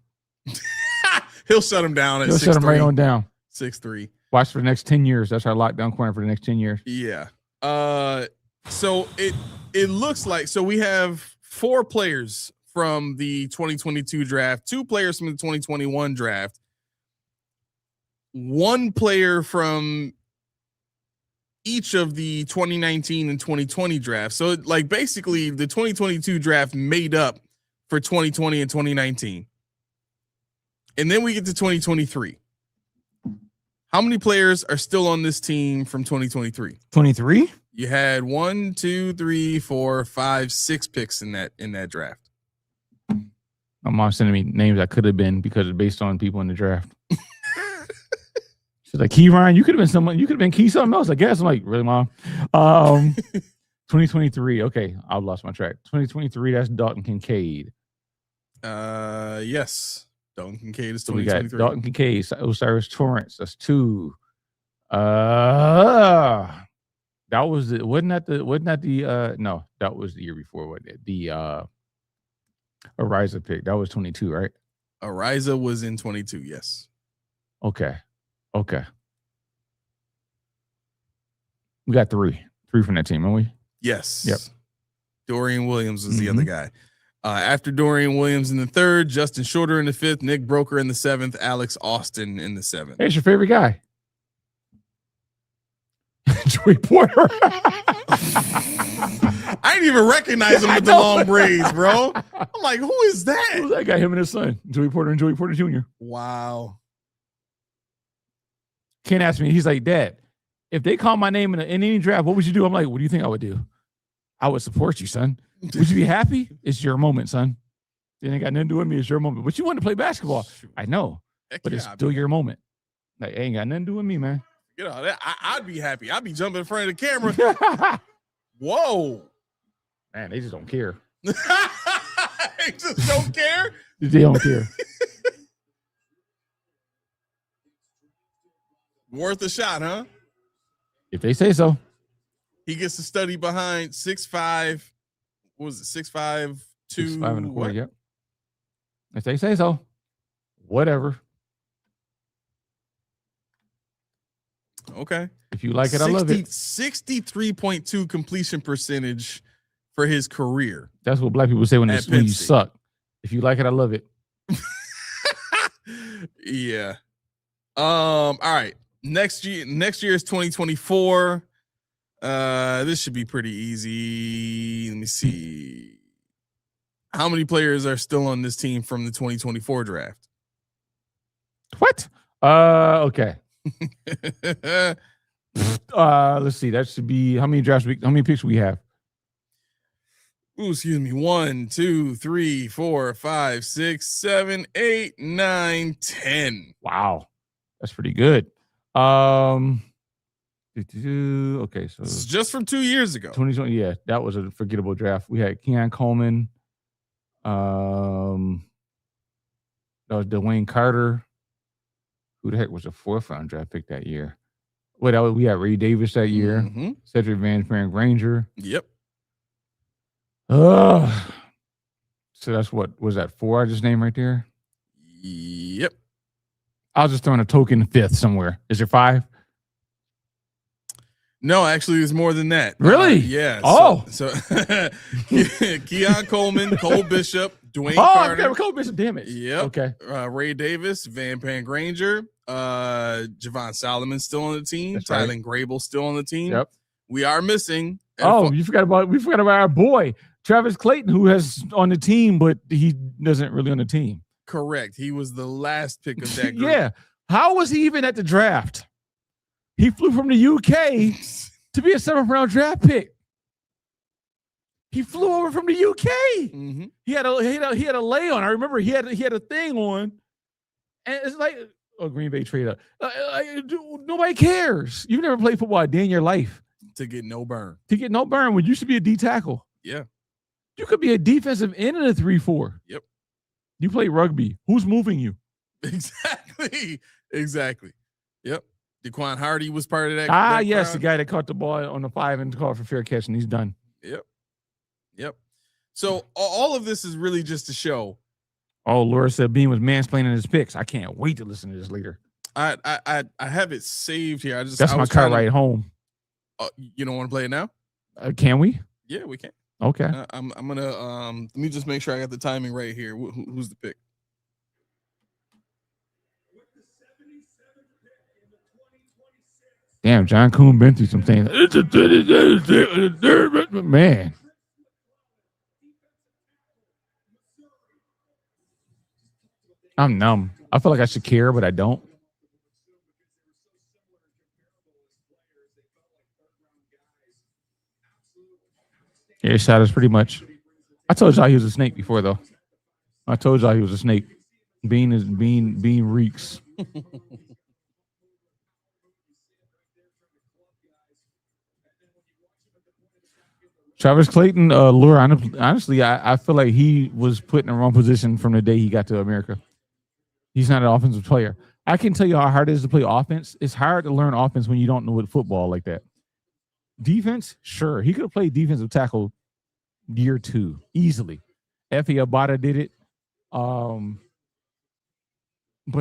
He'll shut him down at He'll 6'3". shut him right on down. 6'3". Watch for the next 10 years. That's our lockdown corner for the next 10 years. Yeah. So it looks like, so we have 4 players from the 2022 draft, 2 players from the 2021 draft, 1 player from each of the 2019 and 2020 drafts. So like basically the 2022 draft made up for 2020 and 2019. And then we get to 2023. How many players are still on this team from 2023? 23? You had 1, 2, 3, 4, 5, 6 picks in that draft. My mom sending me names I could have been because it's based on people in the draft. She's like, Key Ryan, you could have been someone, you could have been Key something else, I guess. I'm like, really, Mom? 2023. Okay, I lost my track. 2023, that's Dalton Kincaid. Yes. Dalton Kincaid is So we got 2023. Dalton Kincaid, Osiris Torrance. That's 2. That was the, wasn't that the no, that was the year before, wasn't it? The Ariza pick. That was 22, right? Ariza was in 22, yes. Okay. We got 3 from that team, aren't we? Yes. Yep. Dorian Williams was the other guy. After Dorian Williams in the 3rd, Justin Shorter in the 5th, Nick Broker in the 7th, Alex Austin in the 7th. Hey, it's your favorite guy. Joey Porter. I didn't even recognize him with the long braids, bro. I'm like, who is that? Who's that guy? Him and his son, Joey Porter and Joey Porter Jr. Wow. Ken asked me, he's like, Dad, if they call my name in any draft, what would you do? I'm like, what do you think I would do? I would support you, son. Would you be happy? It's your moment, son. It ain't got nothing to do with me. It's your moment. But you want to play basketball. I know. Heck But yeah, it's still your moment. Like, it ain't got nothing to do with me, man. You know, I'd be happy. I'd be jumping in front of the camera. Whoa. Man, they just don't care. They just don't care. They don't care. Worth a shot, huh? If they say so. He gets to study behind 6'5". What was it? 6'5", 2. 6'5" and a quarter, yep. If they say so, whatever. Okay. If you like it, I love it. 63.2 completion percentage for his career. That's what black people say when At when Penn you State. suck. If you like it, I love it. Yeah. All right. Next year is 2024. This should be pretty easy. Let me see. How many players are still on this team from the 2024 draft? What? Okay. Let's see. That should be how many picks we have? Ooh, excuse me. 1, 2, 3, 4, 5, 6, 7, 8, 9, 10. Wow. That's pretty good. Okay, so This is just from 2 years ago. 2020, yeah, that was a forgettable draft. We had Keon Coleman. That was Dwayne Carter. Who the heck was the 4th round draft pick that year? We had Ray Davis that year. Mhm. Cedric Van Granger. Yep. So that's what was that 4 I just named right there? Yep. I was just throwing a token 5th somewhere. Is there 5? No, actually, there's more than that. Really? Yeah. Oh. So Keon Coleman, Cole Bishop, Dwayne I Carter. forgot Cole Bishop. Damn it. Yep. Okay. Ray Davis, Van Granger, Javon Solomon still on the team. That's right. Tylen Grable still on the team. Yep. We are missing. We forgot about our boy Travis Clayton, who has on the team, but he doesn't really on the team. Correct. He was the last pick of that group. Yeah. How was he even at the draft? He flew from the UK to be a 7th round draft pick. He flew over from the UK. Mm-hmm. He had a lay on. I remember he had a thing on, and it's like, Green Bay trade up. Nobody cares. You've never played football a day in your life. To get no burn. To get no burn when you should be a D tackle. Yeah. You could be a defensive end in a 3-4. Yep. You play rugby. Who's moving you? Exactly. Yep. Daquan Hardy was part of that. Yes, crowd. the guy that caught the ball on the 5 and called for fair catch, and he's done. Yep. So all of this is really just to show. Oh, Laura said Bean was mansplaining his picks. I can't wait to listen to this later. I have it saved here. That's my car ride home. You don't want to play it now? Can we? Yeah, we can. Okay. I'm gonna let me just make sure I got the timing right here. Who's the pick? Damn, John Kuhn been through some things. Man. I'm numb. I feel like I should care, but I don't. Yeah, shot us pretty much. I told y'all he was a snake before, though. I told y'all he was a snake. Bean reeks. Travis Clayton, Laura, honestly, I feel like he was put in the wrong position from the day he got to America. He's not an offensive player. I can tell you how hard it is to play offense. It's hard to learn offense when you don't know what football like that. Defense, sure. He could have played defensive tackle year 2 easily. Effie Abada did it. But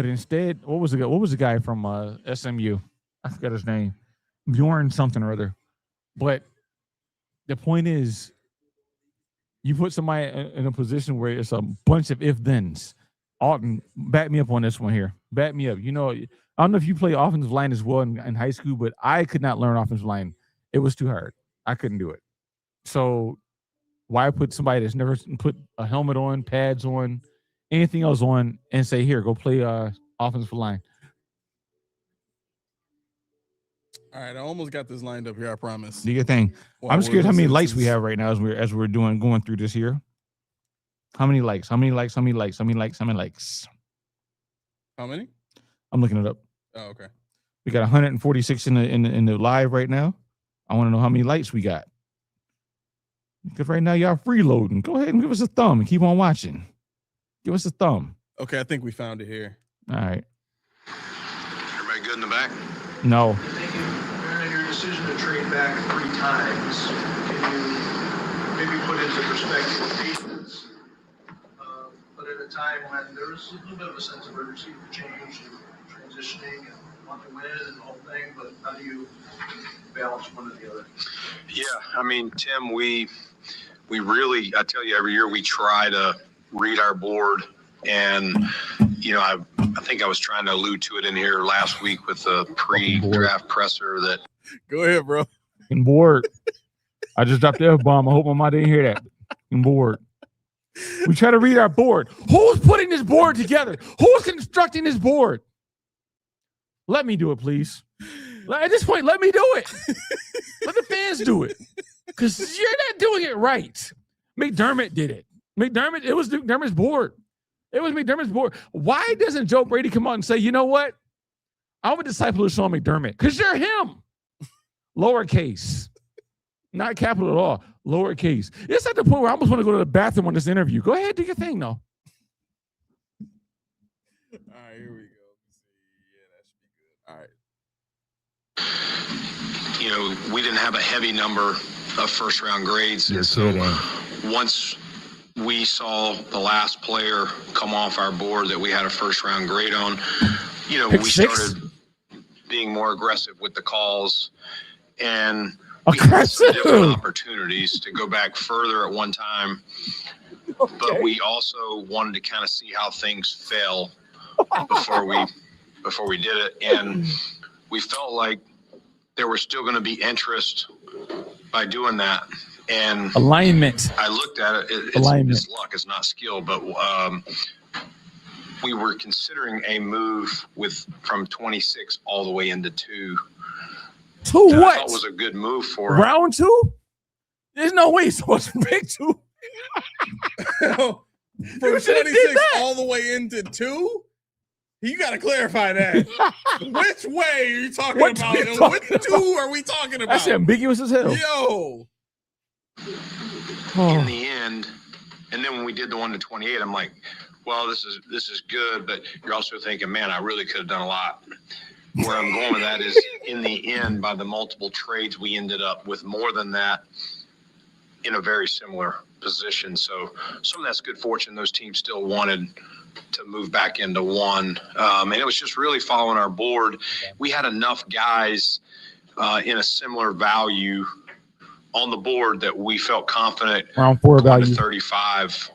instead, what was the guy from SMU? I forgot his name. Bjorn something or other. But the point is, you put somebody in a position where it's a bunch of if-thens. Alton, back me up on this one here. Back me up. You know, I don't know if you play offensive line as well in high school, but I could not learn offensive line. It was too hard. I couldn't do it. So why put somebody that's never put a helmet on, pads on, anything else on, and say, here, go play offensive line? All right, I almost got this lined up here, I promise. Do your thing. Well, I'm scared how many lights we have. have right now as we're going through this here. How many likes? How many likes? How many likes? How many likes? How many likes? How many? I'm looking it up. Oh, okay. We got 146 in the live right now. I want to know how many likes we got. Because right now y'all freeloading. Go ahead and give us a thumb and keep on watching. Give us a thumb. Okay, I think we found it here. All right. Everybody good in the back? No. Your decision to trade back 3 times, can you maybe put into perspective the defense? But at a time when there was a little bit of a sense of urgency for change and transitioning and want to win and the whole thing, but how do you balance one or the other? Yeah, I mean, Tim, we really, I tell you, every year we try to read our board, and you know, I think I was trying to allude to it in here last week with the pre-draft presser that. Go ahead, bro. And board. I just dropped the F-bomb. I hope my mom didn't hear that. And board. We try to read our board. Who's putting this board together? Who's constructing this board? Let me do it, please. At this point, let me do it. Let the fans do it. Because you're not doing it right. McDermott did it. It was McDermott's board. It was McDermott's board. Why doesn't Joe Brady come out and say, you know what? I'm a disciple of Sean McDermott. Because you're him. Lowercase. Not capital at all. Lowercase. It's at the point where I almost want to go to the bathroom on this interview. Go ahead, do your thing, though. All right, here we go. Yeah, that should be good. All right. You know, we didn't have a heavy number of first-round grades, and so once we saw the last player come off our board that we had a first-round grade on, you know, we started being more aggressive with the calls, and we had some different opportunities to go back further at one time, but we also wanted to kind of see how things fell before we did it, and we felt like there was still going to be interest by doing that. And alignment. I looked at it. It's luck. It's not skill, but we were considering a move from 26 all the way into 2. What? I thought was a good move for round 2. There's no way he's supposed to pick 2. From 26 all the way into 2? You got to clarify that. Which way are you talking about? And which 2 are we talking about? That's ambiguous as hell. Yo. In the end, and then when we did the 1 to 28, I'm like, well, this is good, but you're also thinking, man, I really could have done a lot. Where I'm going with that is, in the end, by the multiple trades, we ended up with more than that in a very similar position. So some of that's good fortune. Those teams still wanted to move back into 1. And it was just really following our board. We had enough guys in a similar value on the board that we felt confident round 4 value to 35,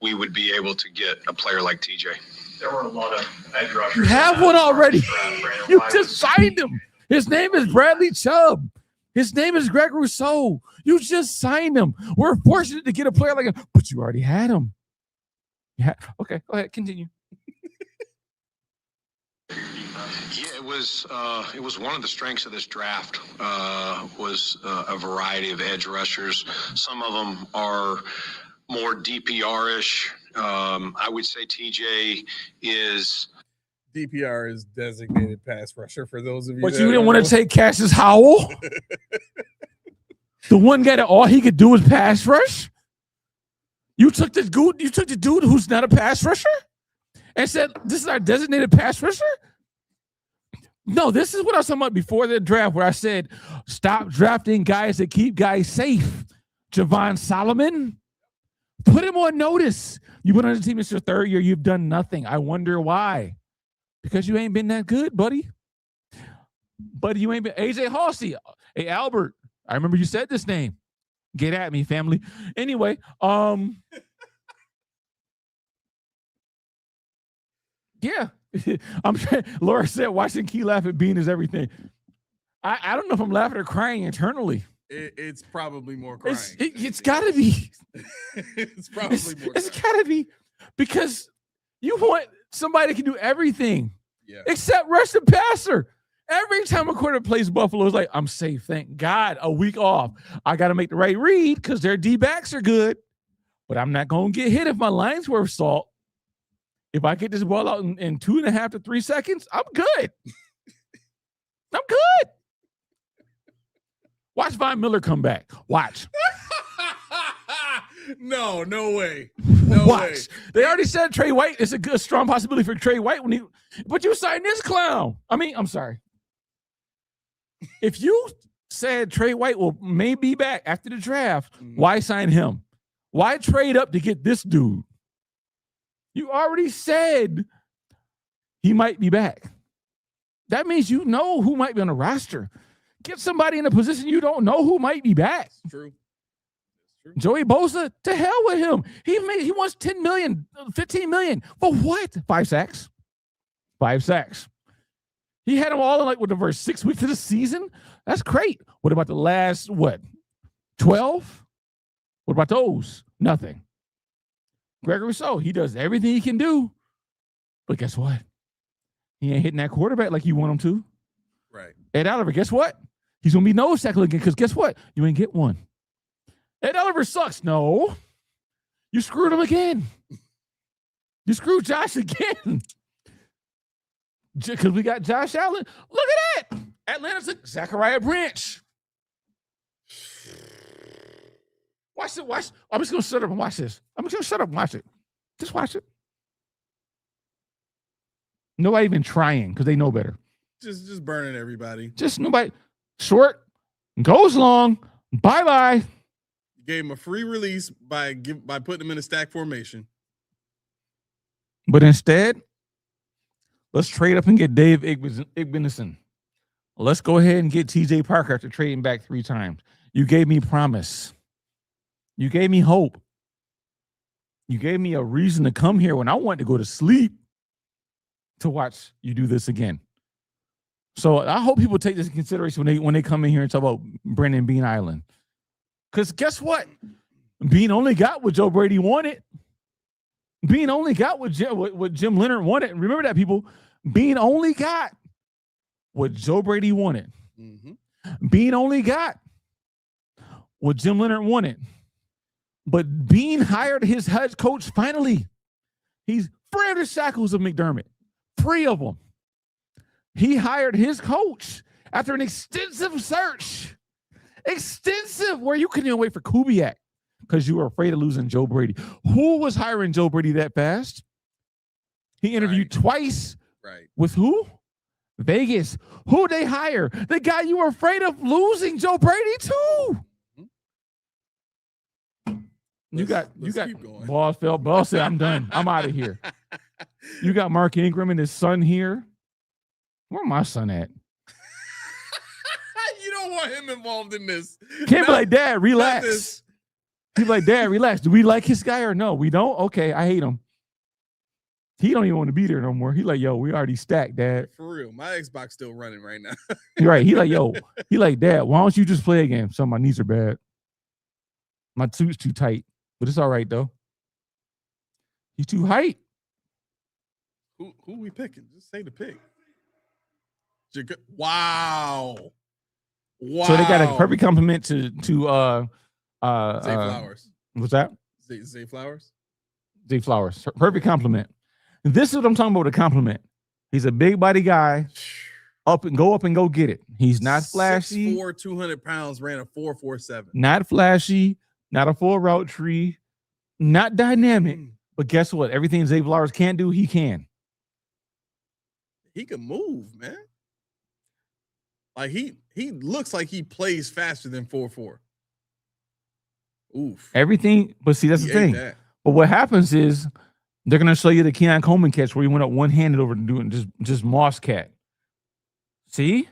we would be able to get a player like TJ. There were a lot of edge rushers. You have one already. You just signed him. His name is Bradley Chubb. His name is Greg Rousseau. You just signed him. We're fortunate to get a player like him, but you already had him. Yeah. Okay, go ahead. Continue. Yeah, it was one of the strengths of this draft was a variety of edge rushers. Some of them are more DPR-ish. I would say TJ is DPR is designated pass rusher for those of you. But you didn't want to take Cassius Howell? The one guy that all he could do was pass rush? You took the dude who's not a pass rusher and said, this is our designated pass rusher? No, this is what I was talking about before the draft, where I said, stop drafting guys that keep guys safe. Javon Solomon, put him on notice. You've been on the team, it's your 3rd year. You've done nothing. I wonder why. Because you ain't been that good, buddy. Buddy, you ain't been. AJ Halsey. Hey, Albert, I remember you said this name. Get at me, family. Anyway, yeah. I'm sure Laura said watching Key laugh at Bean is everything. I don't know if I'm laughing or crying internally. It's probably more crying. It's gotta be. It's probably more. It's gotta be because you want somebody that can do everything except rush the passer. Every time a quarterback plays Buffalo, it's like, I'm safe. Thank God. A week off. I got to make the right read because their D-backs are good. But I'm not going to get hit if my line's worth salt. If I get this ball out in 2.5 to 3 seconds, I'm good. I'm good. Watch Von Miller come back. Watch. No way. No Watch. way. They already said Trey White is a good, strong possibility for Trey White but you signed this clown. I'm sorry. If you said Trey White may be back after the draft, why sign him? Why trade up to get this dude? You already said he might be back. That means you know who might be on the roster. Get somebody in a position you don't know who might be back. It's true. Joey Bosa, to hell with him. He wants 10 million, 15 million. For what? 5 sacks. 5 sacks. He had them all in with the first 6 weeks of the season. That's great. What about the last, 12? What about those? Nothing. Gregory Rousseau, he does everything he can do. But guess what? He ain't hitting that quarterback like you want him to. Right. Ed Oliver, guess what? He's going to be nose tackle again because guess what? You ain't get one. Ed Oliver sucks. No. You screwed him again. You screwed Josh again. Because we got Josh Allen. Look at that. Atlanta's like Zachariah Branch. Watch it. Watch. I'm just going to shut up and watch this. I'm just going to shut up and watch it. Just watch it. Nobody even trying because they know better. Just burning everybody. Just nobody. Short, goes long. Bye-bye. Gave him a free release by putting him in a stack formation. But instead, let's trade up and get Dave Igbenison. Let's go ahead and get TJ Parker after trading back 3 times. You gave me promise. You gave me hope. You gave me a reason to come here when I wanted to go to sleep to watch you do this again. So I hope people take this into consideration when they come in here and talk about Brandon Bean Island. Because guess what? Bean only got what Joe Brady wanted. Bean only got what Jim Leonard wanted. Remember that, people. Bean only got what Joe Brady wanted. Mm-hmm. Bean only got what Jim Leonard wanted. But Bean hired his head coach finally. He's free of the shackles of McDermott. Free of them. He hired his coach after an extensive search. Extensive, where you couldn't even wait for Kubiak because you were afraid of losing Joe Brady. Who was hiring Joe Brady that fast? He interviewed twice. Right. With who? Vegas. Who they hire? The guy you were afraid of losing Joe Brady to. You got balls fell. Ball said, I'm done. I'm out of here. You got Mark Ingram and his son here. Where my son at? You don't want him involved in this. Can't be like, Dad, relax. He's like, Dad, relax. Do we like his guy or no? We don't? Okay, I hate him. He don't even want to be there no more. He like, yo, we already stacked, Dad. For real. My Xbox still running right now. You're right. He like, yo, he like, Dad, why don't you just play a game? Some of my knees are bad. My suit's too tight. But it's all right, though. He's too hype. Who we picking? Just say the pick. Wow. So they got a perfect compliment to Zay Flowers. What's that? Zay Flowers? Zay Flowers. Perfect compliment. This is what I'm talking about with a compliment. He's a big body guy. Up and go get it. He's not flashy. 6'4", 200 pounds, ran a 4.47. Not flashy. Not a full route tree. Not dynamic. But guess what? Everything Zay Flowers can't do, he can. He can move, man. Like he looks like he plays faster than 4.4. Oof. Everything, but see, that's the thing. But what happens is they're gonna show you the Keon Coleman catch where he went up one-handed over to doing just Moss cat. See?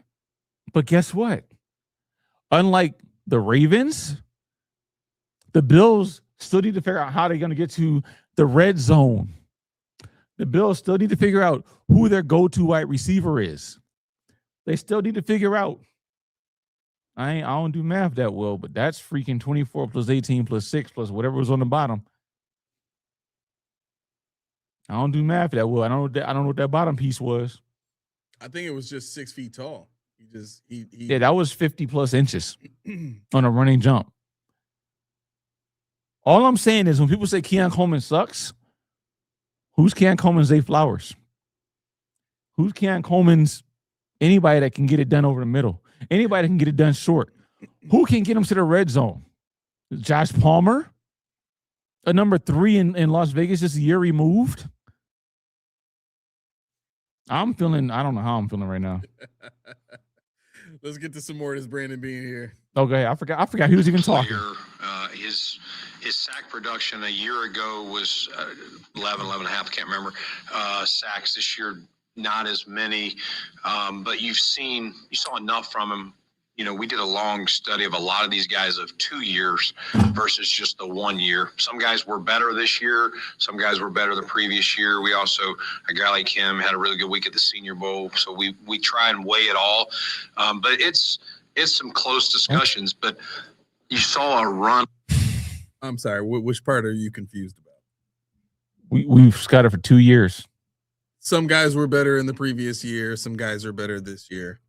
But guess what? Unlike the Ravens, The Bills still need to figure out how they're going to get to the red zone. The Bills still need to figure out who their go-to wide receiver is. They still need to figure out. I don't do math that well, but that's freaking 24 plus 18 plus 6 plus whatever was on the bottom. I don't do math that well. I don't know what that bottom piece was. I think it was just 6 feet tall. Yeah, that was 50 plus inches on a running jump. All I'm saying is when people say Keon Coleman sucks, who's Keon Coleman's Zay Flowers? Who's Keon Coleman's anybody that can get it done over the middle? Anybody that can get it done short? Who can get him to the red zone? Josh Palmer? A number 3 in Las Vegas just a year removed? I don't know how I'm feeling right now. Let's get to some more of this Brandon Beane here. Okay, I forgot he was even talking. His sack production a year ago was 11 and a half, I can't remember. Sacks this year, not as many. But you saw enough from him. You know, we did a long study of a lot of these guys of 2 years versus just the 1 year. Some guys were better this year. Some guys were better the previous year. We also, a guy like him had a really good week at the Senior Bowl. So we try and weigh it all. But it's some close discussions, but you saw a run. I'm sorry. Which part are you confused about? We've scouted for 2 years. Some guys were better in the previous year. Some guys are better this year.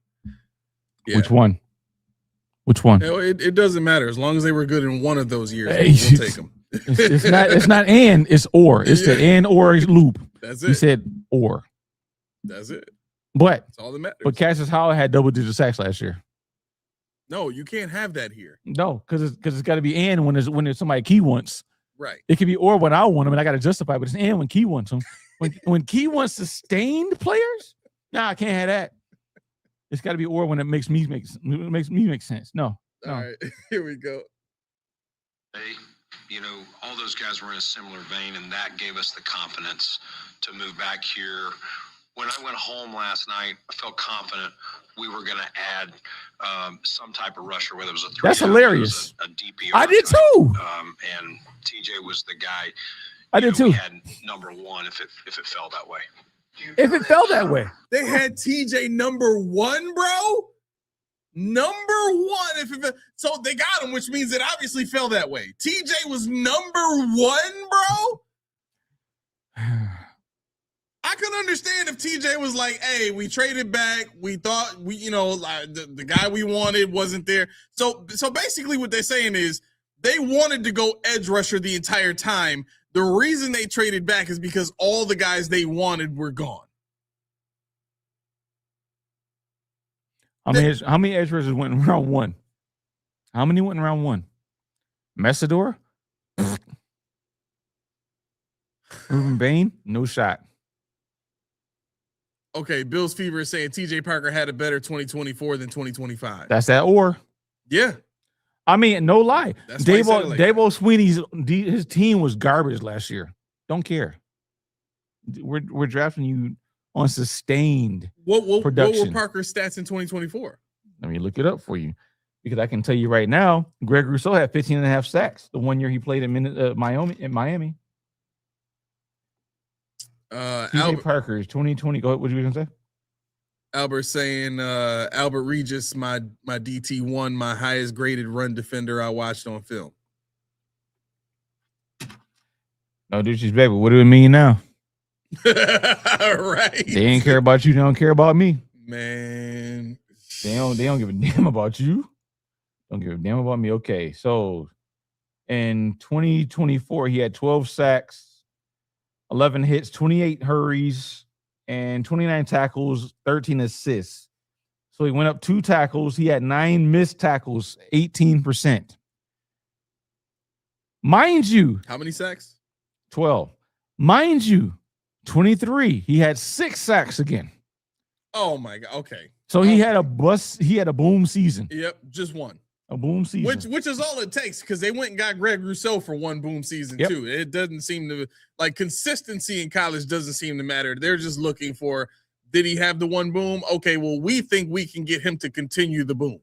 Yeah. Which one? It doesn't matter as long as they were good in one of those years. We'll take them. It's not and, it's or. It's the and or loop. That's it. He said or. That's it. But that's all that matters. But Cassius Howell had double-digit sacks last year. No, you can't have that here. No, because it's got to be and when there's somebody Key wants. Right. It can be or when I want them, and I got to justify. But it's and when Key wants them. when Key wants sustained players, I can't have that. It's got to be or when it makes me make sense. No. All right, here we go. You know, all those guys were in a similar vein, and that gave us the confidence to move back here. When I went home last night, I felt confident we were going to add some type of rusher, whether it was a 3. That's hilarious. A DPR. I did too. And TJ was the guy. I did too. We had number 1 if it fell that way. If it fell that way. They had TJ number 1, bro. Number 1. So they got him, which means it obviously fell that way. TJ was number 1, bro. I could understand if TJ was like, hey, we traded back. We thought the guy we wanted wasn't there. So basically what they're saying is they wanted to go edge rusher the entire time. The reason they traded back is because all the guys they wanted were gone. How many edge rushers went in round 1? How many went in round 1? Messidor? Ruben Bain? No shot. Okay, Bills Fever is saying TJ Parker had a better 2024 than 2025. That's that or. Yeah. I mean, no lie. Dabo Sweeney's his team was garbage last year. Don't care. We're drafting you on sustained production. What were Parker's stats in 2024? Let me look it up for you because I can tell you right now. Greg Rousseau had 15 and a half sacks the 1 year he played in Miami. TJ Parker's 2020. Go ahead. What were you gonna say? Albert saying Albert Regis, my DT1, my highest graded run defender I watched on film. No disrespect, but what do it mean now? Right. They ain't care about you. They don't care about me. Man. They don't give a damn about you. Don't give a damn about me. Okay, so in 2024, he had 12 sacks, 11 hits, 28 hurries, and 29 tackles, 13 assists. So he went up 2 tackles. He had 9 missed tackles, 18%. Mind you. How many sacks? 12. Mind you, 23. He had 6 sacks again. Oh my God. Okay. So he had a boom season. Yep, just one. A boom season. Which is all it takes because they went and got Greg Rousseau for one boom season too. It doesn't seem to like consistency in college doesn't seem to matter. They're just looking for, did he have the one boom? Okay, well, we think we can get him to continue the boom.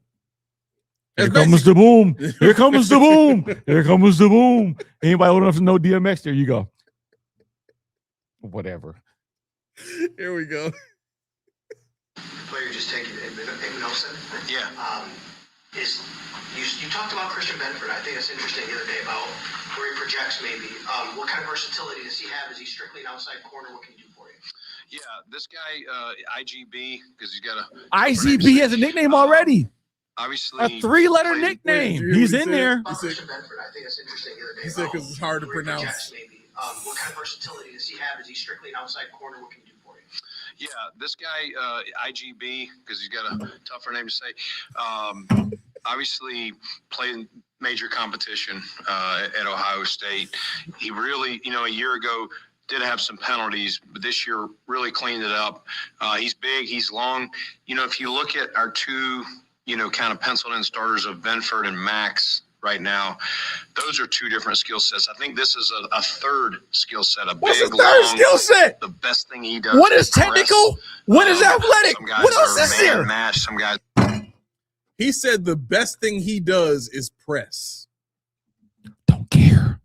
Here comes the boom. Here comes the boom. Here comes the boom. Anybody old enough to know DMX? There you go. Whatever. Here we go. Player just taking Evan Nelson. Yeah. You talked about Christian Benford. I think it's interesting the other day about where he projects maybe. What kind of versatility does he have? Is he strictly an outside corner? What can he do for you? Yeah, this guy, IGB, because he's got a IGB has a nickname already. obviously A 3-letter Wait, nickname. you hear He's what he in said? there. He said- Christian Benford. I think it's interesting the other day. He said because it's hard to where he pronounce. projects maybe. What kind of versatility does he have? Is he strictly an outside corner? What can he do for you? Yeah, this guy, IGB, because he's got a tougher name to say, obviously played in major competition at Ohio State. He really, a year ago did have some penalties, but this year really cleaned it up. He's big, he's long. If you look at our two, kind of penciled in starters of Benford and Max right now, those are two different skill sets. I think this is a third skill set. What's his big, third long, skill set? The best thing he does. What is press. technical? What is athletic? Some guys What else are is there? match. Some guys. He said the best thing he does is press. Don't care.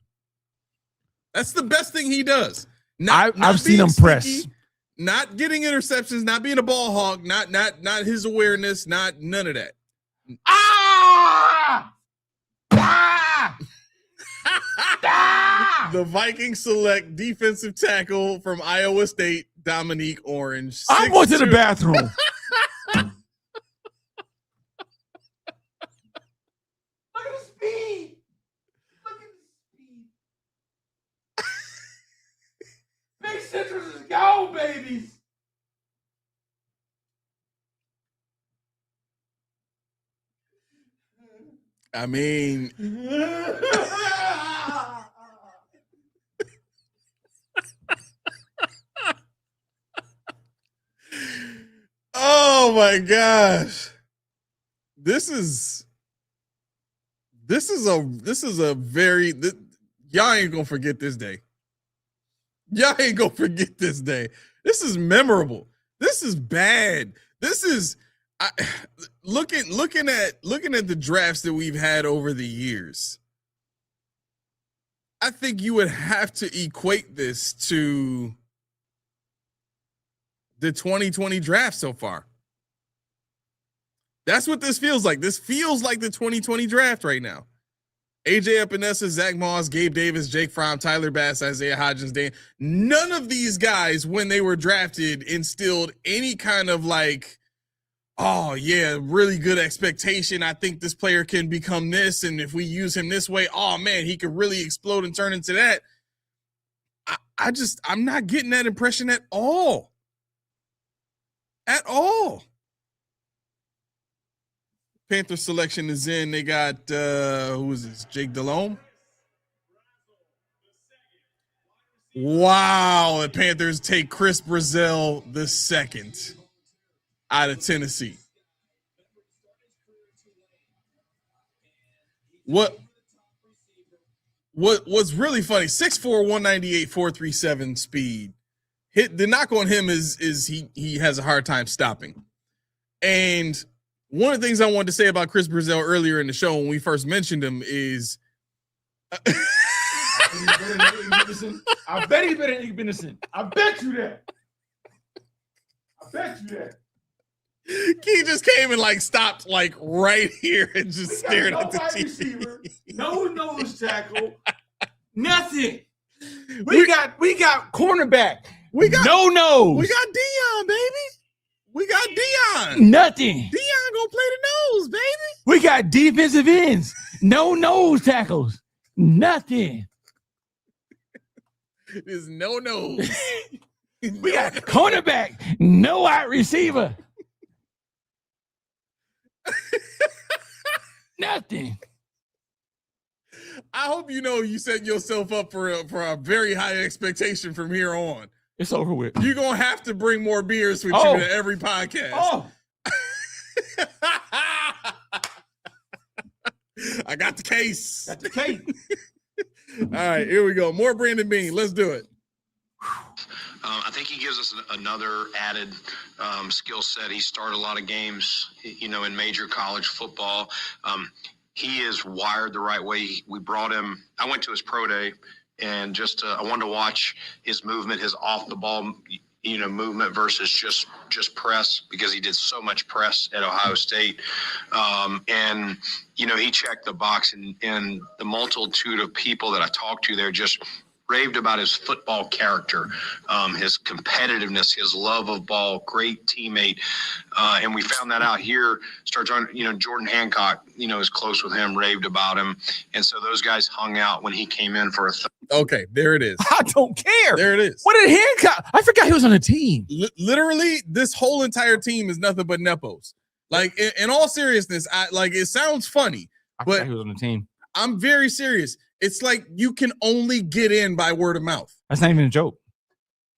That's the best thing he does. Not I've seen being him press. sneaky, not getting interceptions, not being a ball hog, not his awareness, not none of that. Ah! Ah! Ah! The Vikings select defensive tackle from Iowa State, Dominique Orange. I'm going to the 6'2". bathroom. Look at the speed. Look at the speed. Big Citrus is gone, babies. I mean, oh my gosh. This is a very y'all ain't gonna forget this day. Y'all ain't gonna forget this day. This is memorable. This is bad. This is looking at the drafts that we've had over the years. I think you would have to equate this to the 2020 draft so far. That's what this feels like. This feels like the 2020 draft right now. AJ Epinesa, Zach Moss, Gabe Davis, Jake Fromm, Tyler Bass, Isaiah Hodgins, none of these guys, when they were drafted, instilled any kind of like, oh yeah, really good expectation. I think this player can become this, and if we use him this way, oh man, he could really explode and turn into that. I'm not getting that impression at all. At all. Panther selection is in. They got who is this? Jake Delhomme. Wow, the Panthers take Chris Brazil II out of Tennessee. What's really funny, 6'4", 198, 4.37 speed. The knock on him is he has a hard time stopping. And one of the things I wanted to say about Chris Brazil earlier in the show when we first mentioned him is I bet he's better than Nick Benison. I bet you that. He just came and like stopped like right here and just stared at the TV. Receiver, no nose tackle, nothing. We got cornerback. We got no nose. We got Dion, baby. We got Dion. Nothing. Dion gonna play the nose, baby. We got defensive ends. No nose tackles. Nothing. There's no nose. We got cornerback. No wide receiver. Nothing. I hope you set yourself up for a very high expectation from here on. It's over with. You're gonna have to bring more beers with you to every podcast. Oh. I got the case. Got the case. All right, here we go. More Brandon Beane. Let's do it. I think he gives us another added skill set. He started a lot of games, in major college football. He is wired the right way. We brought him. I went to his pro day, and I wanted to watch his movement, his off the ball, movement versus just press, because he did so much press at Ohio State. And he checked the box, and the multitude of people that I talked to there just raved about his football character, his competitiveness, his love of ball, great teammate. And we found that out here. Jordan Hancock, is close with him, raved about him. And so those guys hung out when he came in for a Okay, there it is. I don't care. There it is. What did Hancock? I forgot he was on the team. Literally, this whole entire team is nothing but nepos. Like, in all seriousness, it sounds funny, but he was on the team. I'm very serious. It's like you can only get in by word of mouth. That's not even a joke.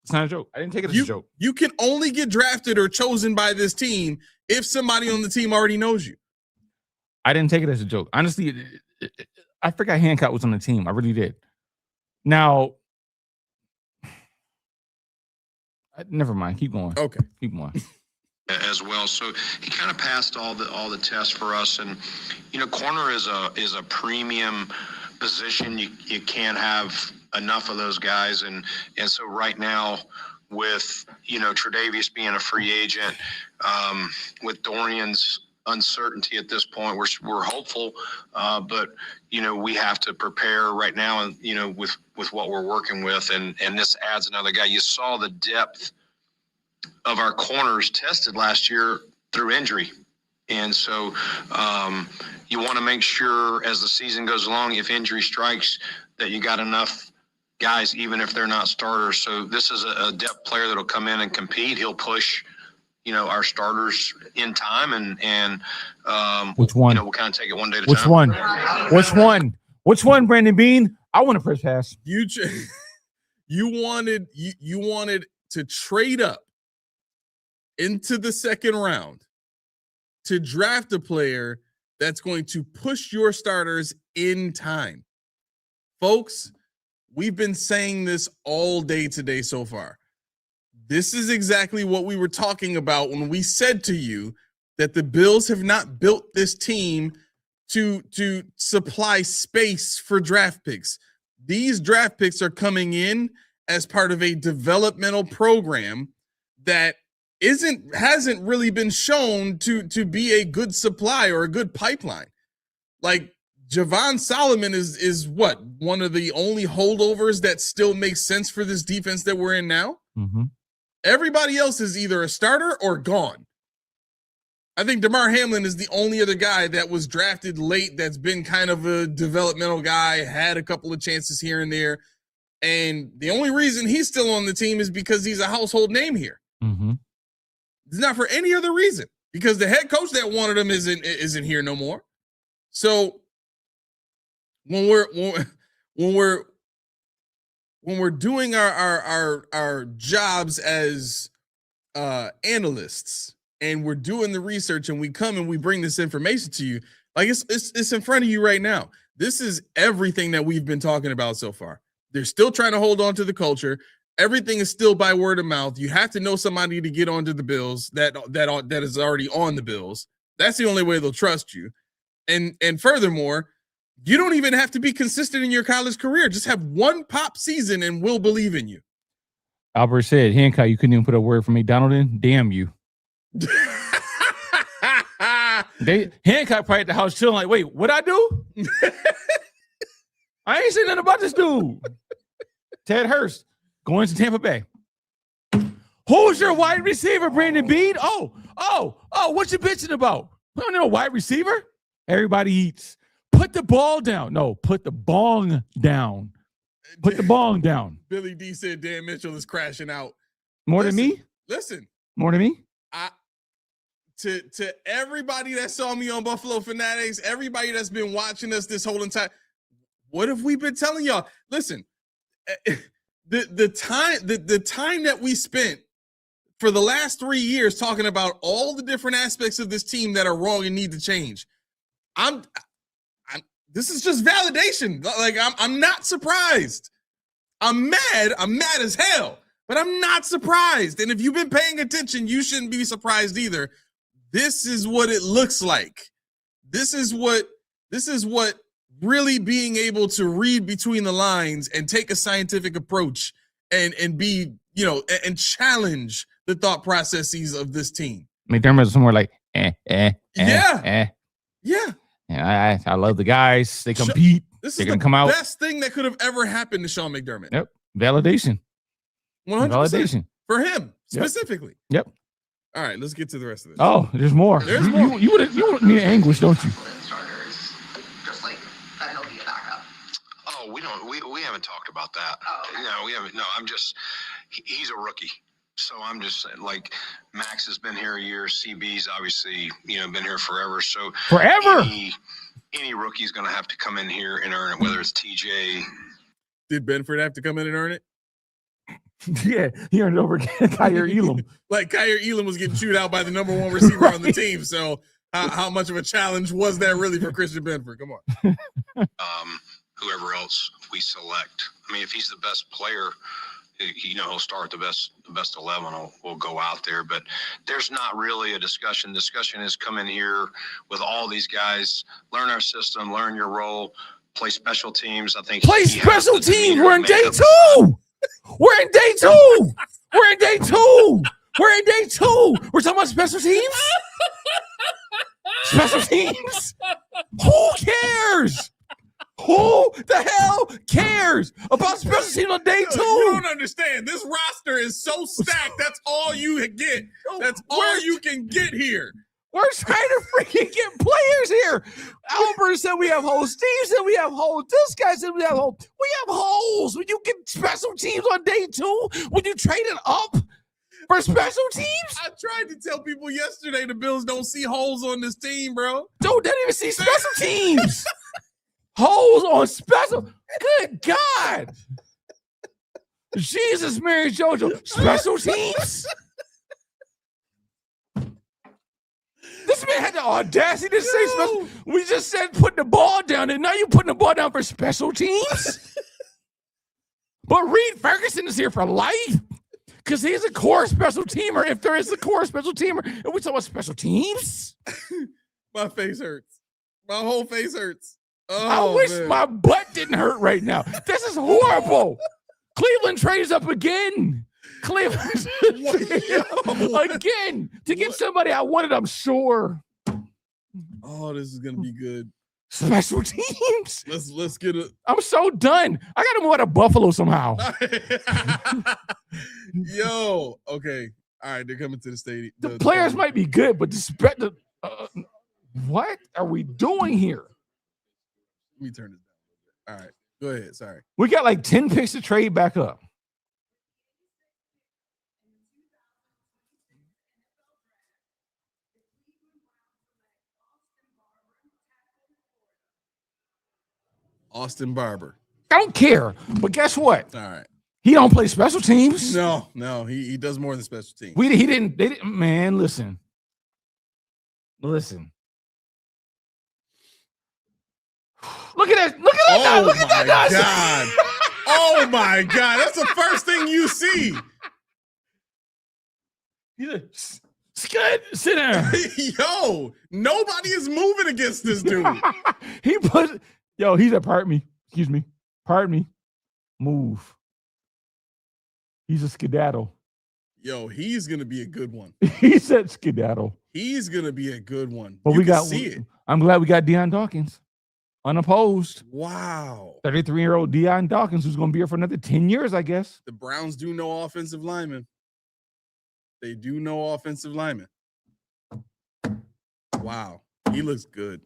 It's not a joke. I didn't take it as a joke. You can only get drafted or chosen by this team if somebody on the team already knows you. I didn't take it as a joke. Honestly, I forgot Hancock was on the team. I really did. Now, never mind. Keep going. Okay. Keep going. As well, so he kind of passed all the tests for us, and corner is a premium position. You can't have enough of those guys, and so right now with Tre'Davious being a free agent, with Dorian's uncertainty at this point, we're hopeful, but we have to prepare right now, and with what we're working with, and this adds another guy. You saw the depth of our corners tested last year through injury. And so you want to make sure as the season goes along, if injury strikes, that you got enough guys, even if they're not starters. So this is a depth player that'll come in and compete. He'll push, our starters in time, and which one? We'll kind of take it one day at a time. Which one, Brandon Bean? I want to press pass. You wanted to trade up into the second round to draft a player that's going to push your starters in time. Folks, we've been saying this all day today so far. This is exactly what we were talking about when we said to you that the Bills have not built this team to supply space for draft picks. These draft picks are coming in as part of a developmental program that hasn't really been shown to be a good supply or a good pipeline. Like Javon Solomon is what, one of the only holdovers that still makes sense for this defense that we're in now. Mm-hmm. Everybody else is either a starter or gone. I think DeMar Hamlin is the only other guy that was drafted late that's been kind of a developmental guy, had a couple of chances here and there. And the only reason he's still on the team is because he's a household name here. Mm-hmm. It's not for any other reason, because the head coach that wanted him isn't here no more. So when we're doing our jobs as analysts, and we're doing the research, and we come and we bring this information to you, like it's in front of you right now. This is everything that we've been talking about so far. They're still trying to hold on to the culture. Everything is still by word of mouth. You have to know somebody to get onto the Bills that is already on the Bills. That's the only way they'll trust you. And furthermore, you don't even have to be consistent in your college career. Just have one pop season and we'll believe in you. Albert said, Hancock, you couldn't even put a word for McDonald in? Damn you. Hancock probably at the house chilling like, wait, what'd I do? I ain't saying nothing about this dude. Ted Hurst going to Tampa Bay. Who's your wide receiver, Brandon Bean? Oh, what you bitching about? We don't know wide receiver. Everybody eats. Put the ball down. No, put the bong down. Put the bong down. Billy D said Dan Mitchell is crashing out. More than me? Listen. More than me? To everybody that saw me on Buffalo Fanatics, everybody that's been watching us this whole entire, what have we been telling y'all? Listen, the time that we spent for the last 3 years talking about all the different aspects of this team that are wrong and need to change. This is just validation. Like I'm not surprised. I'm mad. I'm mad as hell. but I'm not surprised. And if you've been paying attention, you shouldn't be surprised either. This is what it looks like. This is what really being able to read between the lines and take a scientific approach and be, and challenge the thought processes of this team. McDermott's somewhere like, Yeah. Yeah, I love the guys. They compete. This They're is gonna the come out. best thing that could have ever happened to Sean McDermott. Yep. Validation. 100% Validation. for him Yep. specifically. Yep. All right, let's get to the rest of this. Oh, there's more. There's more. You would need anguish, don't you? Starters, just like that he'll be a backup. Oh, we haven't talked about that. Oh. No, we haven't. No, he's a rookie. So I'm just saying, like, Max has been here a year. CB's obviously, been here forever. So Forever. Any rookie's going to have to come in here and earn it, whether it's TJ. Did Benford have to come in and earn it? Yeah, he earned it over Kyer Elam. Like Kyer Elam was getting chewed out by the number one receiver on the team. So how much of a challenge was that really for Christian Benford? Come on. Whoever else we select. I mean, if he's the best player, he'll start the best 11 will go out there, but there's not really a discussion. Discussion is come in here with all these guys, learn our system, learn your role, play special teams. I think Play special teams. We're in day 2. We're in day 2. We're in day 2. We're in day 2. We're talking about special teams. Special teams. Who cares? Who the hell cares about special teams on day 2? You don't understand. This roster is so stacked. That's all you get. That's all you can get here. We're trying to freaking get players here. Albert said we have holes. Steve said we have holes. This guy said we have holes. We have holes. When you get special teams on day 2, when you trade it up for special teams. I tried to tell people yesterday the Bills don't see holes on this team, bro. Dude, they didn't even see special teams. Holes on special. Good God. Jesus, Mary Jojo. Special teams? This man had the audacity to say special. We just said put the ball down, and now you're putting the ball down for special teams? But Reed Ferguson is here for life because he's a core special teamer. If there is a core special teamer, and we talk about special teams? My face hurts. My whole face hurts. I wish my butt didn't hurt right now. This is horrible. Cleveland trades up again. Cleveland again to get somebody I wanted, I'm sure. Oh, this is gonna be good. Special teams. Let's get it. I'm so done. I gotta move out of Buffalo somehow. Yo, okay. All right, they're coming to the stadium. The players might be good, but what are we doing here? Let me turn this down. All right, go ahead. Sorry. We got like 10 picks to trade back up. Austin Barber. I don't care, but guess what? All right. He don't play special teams. No, he does more than special teams. They didn't. Man, listen. Look at that! Look at that! Look at that! God. Oh my God! That's the first thing you see. He's a Scud, sit down. Yo, nobody is moving against this dude. He said, pardon me. Excuse me. Pardon me. Move. He's a skedaddle. Yo, he's gonna be a good one. He said skedaddle. He's gonna be a good one. But you can see it. I'm glad we got Deion Dawkins. Unopposed. Wow. 33-year-old Deion Dawkins, who's gonna be here for another 10 years, I guess. The Browns do know offensive linemen. They do know offensive linemen. Wow. He looks good.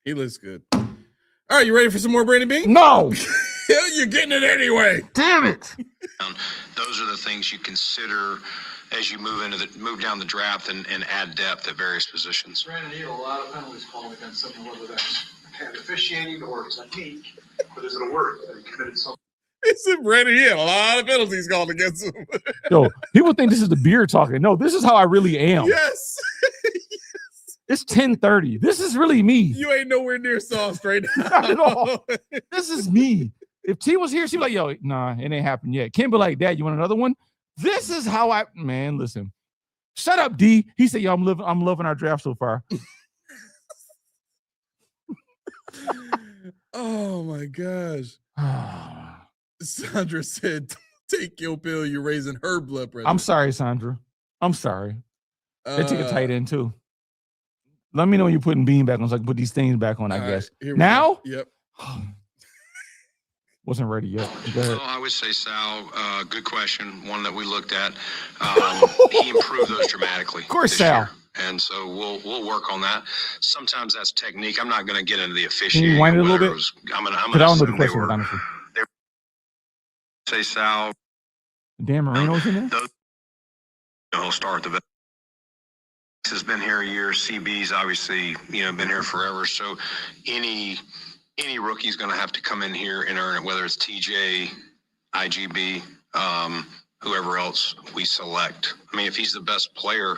He looks good. All right, you ready for some more Brandon Beane? No. You're getting it anyway. Damn it. Those are the things you consider as you move down the draft and add depth at various positions. Brandon, you have a lot of penalties called against someone, whether that's bad officiating or technique, but is it a word that he committed something? It's Brandon. He had a lot of penalties called against him. Yo, people think this is the beer talking. No, this is how I really am. Yes. It's 10:30. This is really me. You ain't nowhere near sauce right now. Not at all. This is me. If T was here, she'd be like, yo, nah, it ain't happened yet. Kim be like, Dad, you want another one? This is how listen. Shut up, D. He said, yo, I'm loving our draft so far. Oh my gosh. Sandra said, take your pill, you're raising her blood pressure. I'm sorry, Sandra. I'm sorry. They took a tight end too. Let me know when you're putting Bean back on so I can put these things back on, I guess. Now? Go. Yep. Wasn't ready yet. Well, I would say, Sal, good question. One that we looked at. He improved those dramatically. Of course, Sal. Year. And so we'll work on that. Sometimes that's technique. I'm not going to get into the officiating. Can you wind it a little bit? I'm going to assume the question, honestly. Say, Sal. Dan Marino's in there? He'll start the has been here a year. CB's obviously, been here forever. So any rookie's going to have to come in here and earn it, whether it's TJ, IGB, whoever else we select. I mean, if he's the best player,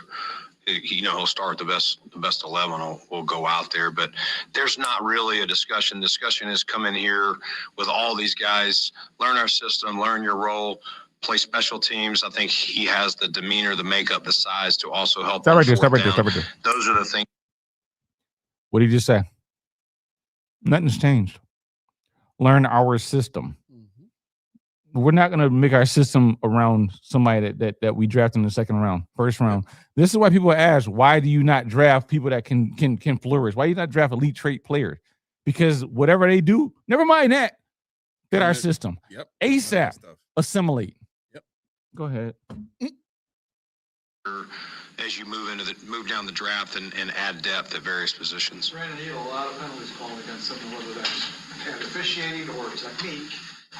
he'll start the best 11 will go out there, but there's not really a discussion. Discussion is come in here with all these guys, learn our system, learn your role, play special teams. I think he has the demeanor, the makeup, the size to also help. Stop right there. Those are the things. What did you just say? Nothing's changed. Learn our system. We're not going to make our system around somebody that we draft in the second round, first round. This is why people ask, why do you not draft people that can flourish? Why do you not draft elite trait players? Because whatever they do, never mind that, fit our system. Yep. ASAP, assimilate. Yep. Go ahead. As you move down the draft and add depth at various positions. Brandon, you have a lot of penalties called against him, whether that's officiating or technique.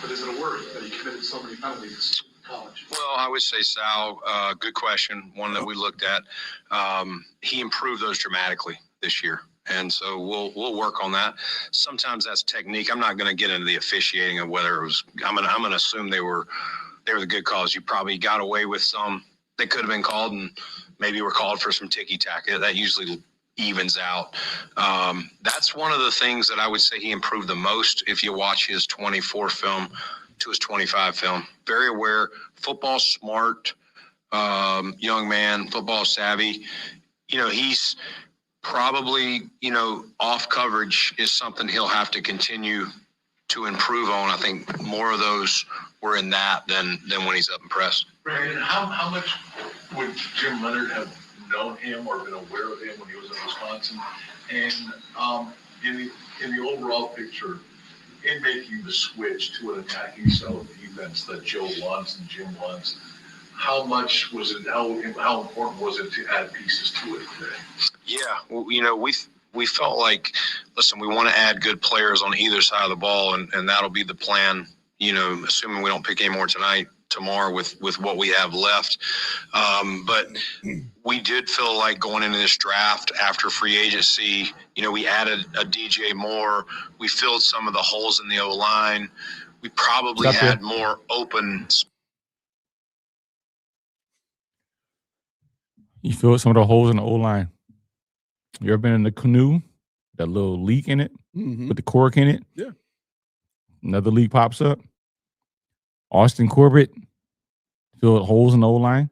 But is it a worry that he committed so many penalties in college? Well, I would say, Sal, good question. One that we looked at. He improved those dramatically this year. And so we'll work on that. Sometimes that's technique. I'm not going to get into the officiating of whether it was. I'm going to assume they were the good calls. You probably got away with some that could have been called, and maybe were called for some ticky-tack. That usually evens out. That's one of the things that I would say he improved the most. If you watch his 24 film to his 25 film, very aware, football smart, young man, football savvy. He's probably, off coverage is something he'll have to continue to improve on. I think more of those were in that than when he's up and pressed. Brandon, how much would Jim Leonhard have known him or been aware of him when he was in Wisconsin? And in the overall picture, in making the switch to an attacking style of defense that Joe wants and Jim wants, how much was it? How important was it to add pieces to it today? Yeah, well, we felt like, listen, we want to add good players on either side of the ball, and that'll be the plan. Assuming we don't pick any more tomorrow with what we have left. But we did feel like going into this draft after free agency, we added a DJ Moore. We filled some of the holes in the O-line. We probably had more open. You filled some of the holes in the O-line. You ever been in the canoe? That little leak in it with the cork in it? Yeah. Another leak pops up. Austin Corbett filled holes in the O-line.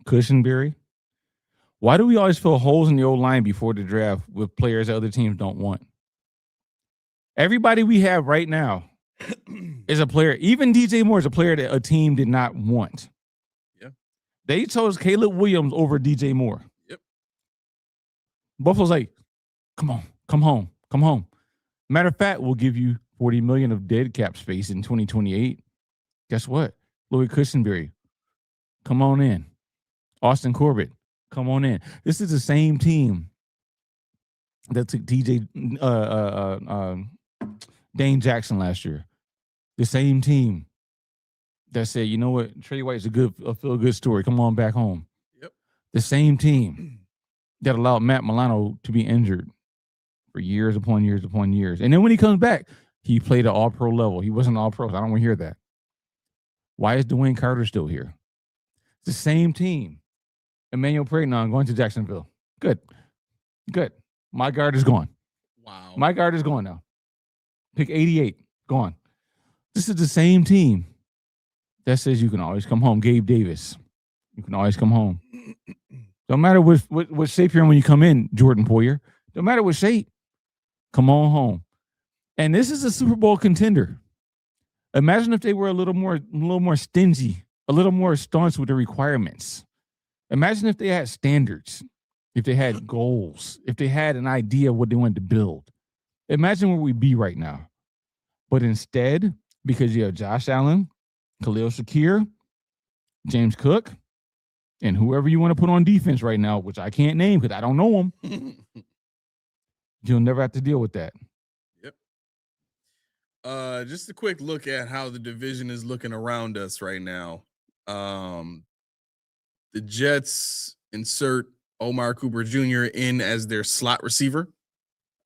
Cushenberry. Why do we always fill holes in the O-line before the draft with players that other teams don't want? Everybody we have right now is a player. Even DJ Moore is a player that a team did not want. Yeah. They chose Caleb Williams over DJ Moore. Yep. Buffalo's like, come on, come home. Matter of fact, we'll give you $40 million of dead cap space in 2028. Guess what? Lloyd Cushenberry, come on in. Austin Corbett, come on in. This is the same team that took Dane Jackson last year. The same team that said, you know what, Trey White's a feel-good story. Come on back home. Yep. The same team that allowed Matt Milano to be injured for years upon years upon years. And then when he comes back, he played at all-pro level. He wasn't all-pro, so I don't want to hear that. Why is Dwayne Carter still here? It's the same team. Emmanuel Pragnon going to Jacksonville. Good. My guard is gone. Wow. My guard is gone now. Pick 88. Gone. This is the same team that says you can always come home. Gabe Davis, you can always come home. Don't matter what shape you're in when you come in, Jordan Poyer. Don't matter what shape, come on home. And this is a Super Bowl contender. Imagine if they were a little more stingy, a little more staunch with the requirements. Imagine if they had standards, if they had goals, if they had an idea of what they wanted to build. Imagine where we'd be right now. But instead, because you have Josh Allen, Khalil Shakir, James Cook, and whoever you want to put on defense right now, which I can't name because I don't know them, you'll never have to deal with that. Yep. Just a quick look at how the division is looking around us right now. The Jets insert Omar Cooper Jr. in as their slot receiver.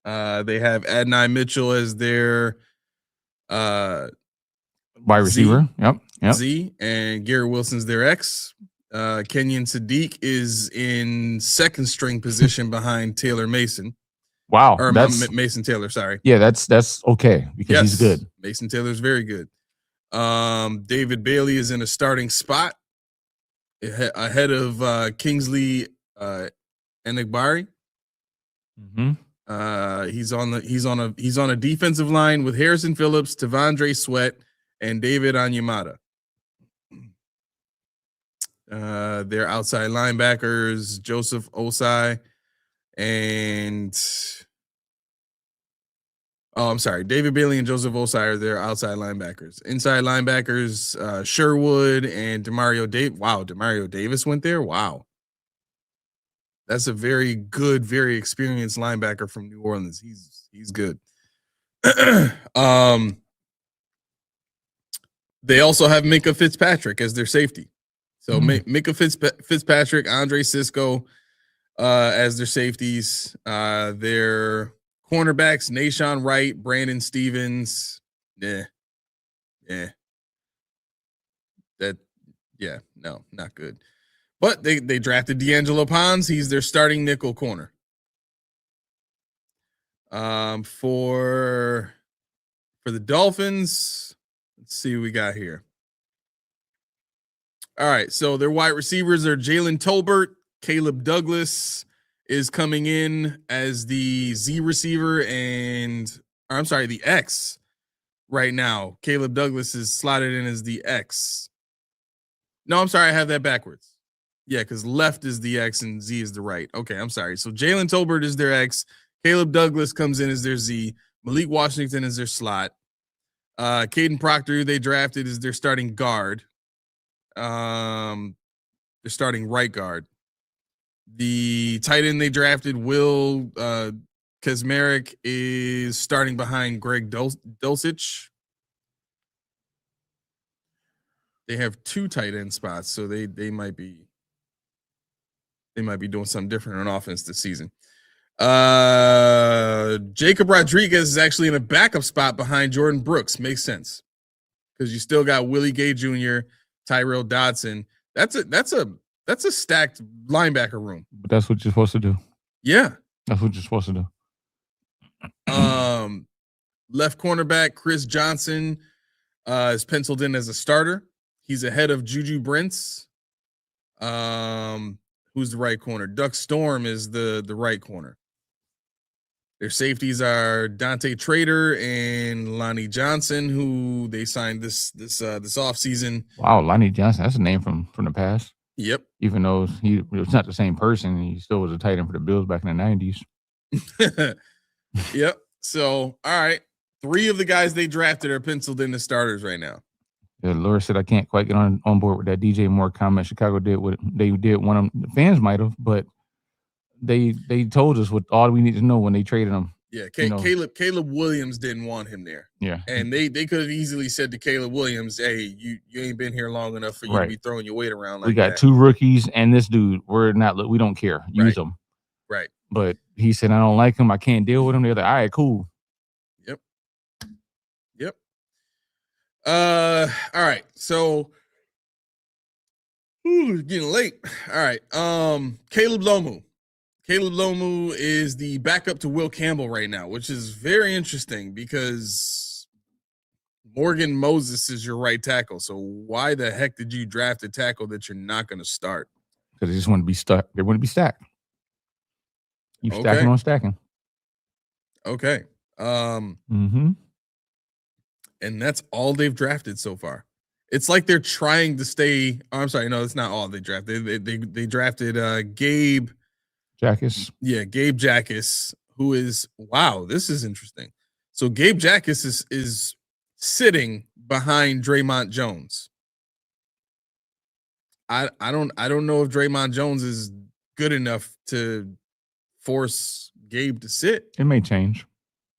They have Adonai Mitchell as their wide receiver. Yep. Z, and Garrett Wilson's their X. Kenyon Sadiq is in second string position behind Taylor Mason. Wow. Or Mason Taylor, sorry. Yeah, that's okay because he's good. Mason Taylor's very good. David Bailey is in a starting spot ahead of Kingsley Enagbari. Mm-hmm. He's on a defensive line with Harrison Phillips, Tavondre Sweat, and David Onyemata. Their outside linebackers, Joseph Osai and David Bailey and Joseph Osai are their outside linebackers. Inside linebackers, Sherwood and Demario Davis. Wow, Demario Davis went there. Wow. That's a very good, very experienced linebacker from New Orleans. He's good. They also have Minkah Fitzpatrick as their safety. So Minkah Fitzpatrick, Andre Cisco as their safeties. Their cornerbacks, Nashawn Wright, Brandon Stevens. No, not good. But they drafted D'Angelo Pons. He's their starting nickel corner. For the Dolphins, let's see what we got here. All right, so their wide receivers are Jalen Tolbert. Caleb Douglas is coming in as the Z receiver the X right now. Caleb Douglas is slotted in as the X. No, I'm sorry, I have that backwards. Yeah, because left is the X and Z is the right. Okay, I'm sorry. So Jalen Tolbert is their X. Caleb Douglas comes in as their Z. Malik Washington is their slot. Caden Proctor, who they drafted, is their starting guard. Their starting right guard. The tight end they drafted, Will Kazmarek, is starting behind Greg Dulcich. They have two tight end spots, so they might be doing something different on offense this season. Jacob Rodriguez is actually in a backup spot behind Jordan Brooks. Makes sense because you still got Willie Gay Jr., Tyrell Dodson. That's a stacked linebacker room. But that's what you're supposed to do. Yeah, that's what you're supposed to do. Left cornerback Chris Johnson is penciled in as a starter. He's ahead of Juju Brents. Who's the right corner? Duck Storm is the right corner. Their safeties are Dante Trader and Lonnie Johnson, who they signed this offseason. Wow, Lonnie Johnson, that's a name from the past. Yep. Even though he was not the same person, he still was a tight end for the Bills back in the 90s. Yep. So, all right. 3 of the guys they drafted are penciled in as starters right now. Yeah, Laura said I can't quite get on board with that DJ Moore comment. Chicago did what they did. One of them, the fans might have, but they told us what all we need to know when they traded him. Yeah, Caleb Williams didn't want him there. Yeah, and they could have easily said to Caleb Williams, "Hey, you ain't been here long enough for you to be throwing your weight around like that." We got 2 rookies and this dude. We don't care. Use them. Right. But he said I don't like him. I can't deal with him. They're like, all right, cool. Yep. All right. So it's getting late. All right. Caleb Lomu. Caleb Lomu is the backup to Will Campbell right now, which is very interesting because Morgan Moses is your right tackle. So why the heck did you draft a tackle that you're not going to start? Because they just want to be stuck. They want to be stacked. You stacking on stacking. Okay. Mm-hmm. And that's all they've drafted so far. It's like they're trying to stay. Oh, I'm sorry. No, that's not all they drafted. They drafted Gabe Jackus. Yeah, Gabe Jackus, who is, wow, this is interesting. So Gabe Jackus is sitting behind Draymond Jones. I don't know if Draymond Jones is good enough to force Gabe to sit. It may change.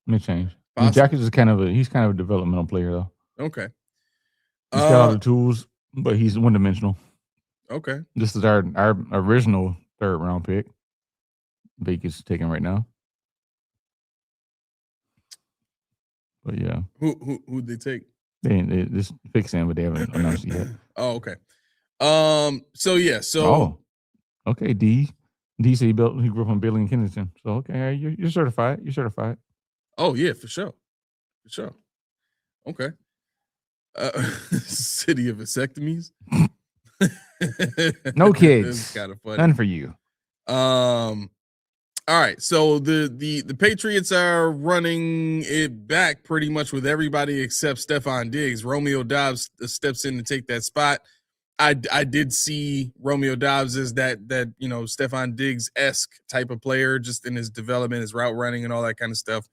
I mean, Jackus is kind of a developmental player though. Okay. He's got all the tools, but he's one-dimensional. Okay. This is our original 3rd round pick. Vegas taken right now. But yeah. Who'd they take? They just fixing, but they haven't announced it yet. Oh, okay. So okay, D said he grew up on Billy and Kennington. So okay, you're certified. You're certified. Oh yeah, for sure. Okay. City of vasectomies. No kids. It's kind of funny. None for you. All right, so the Patriots are running it back pretty much with everybody except Stephon Diggs. Romeo Doubs steps in to take that spot. I did see Romeo Doubs as that Stephon Diggs-esque type of player, just in his development, his route running, and all that kind of stuff.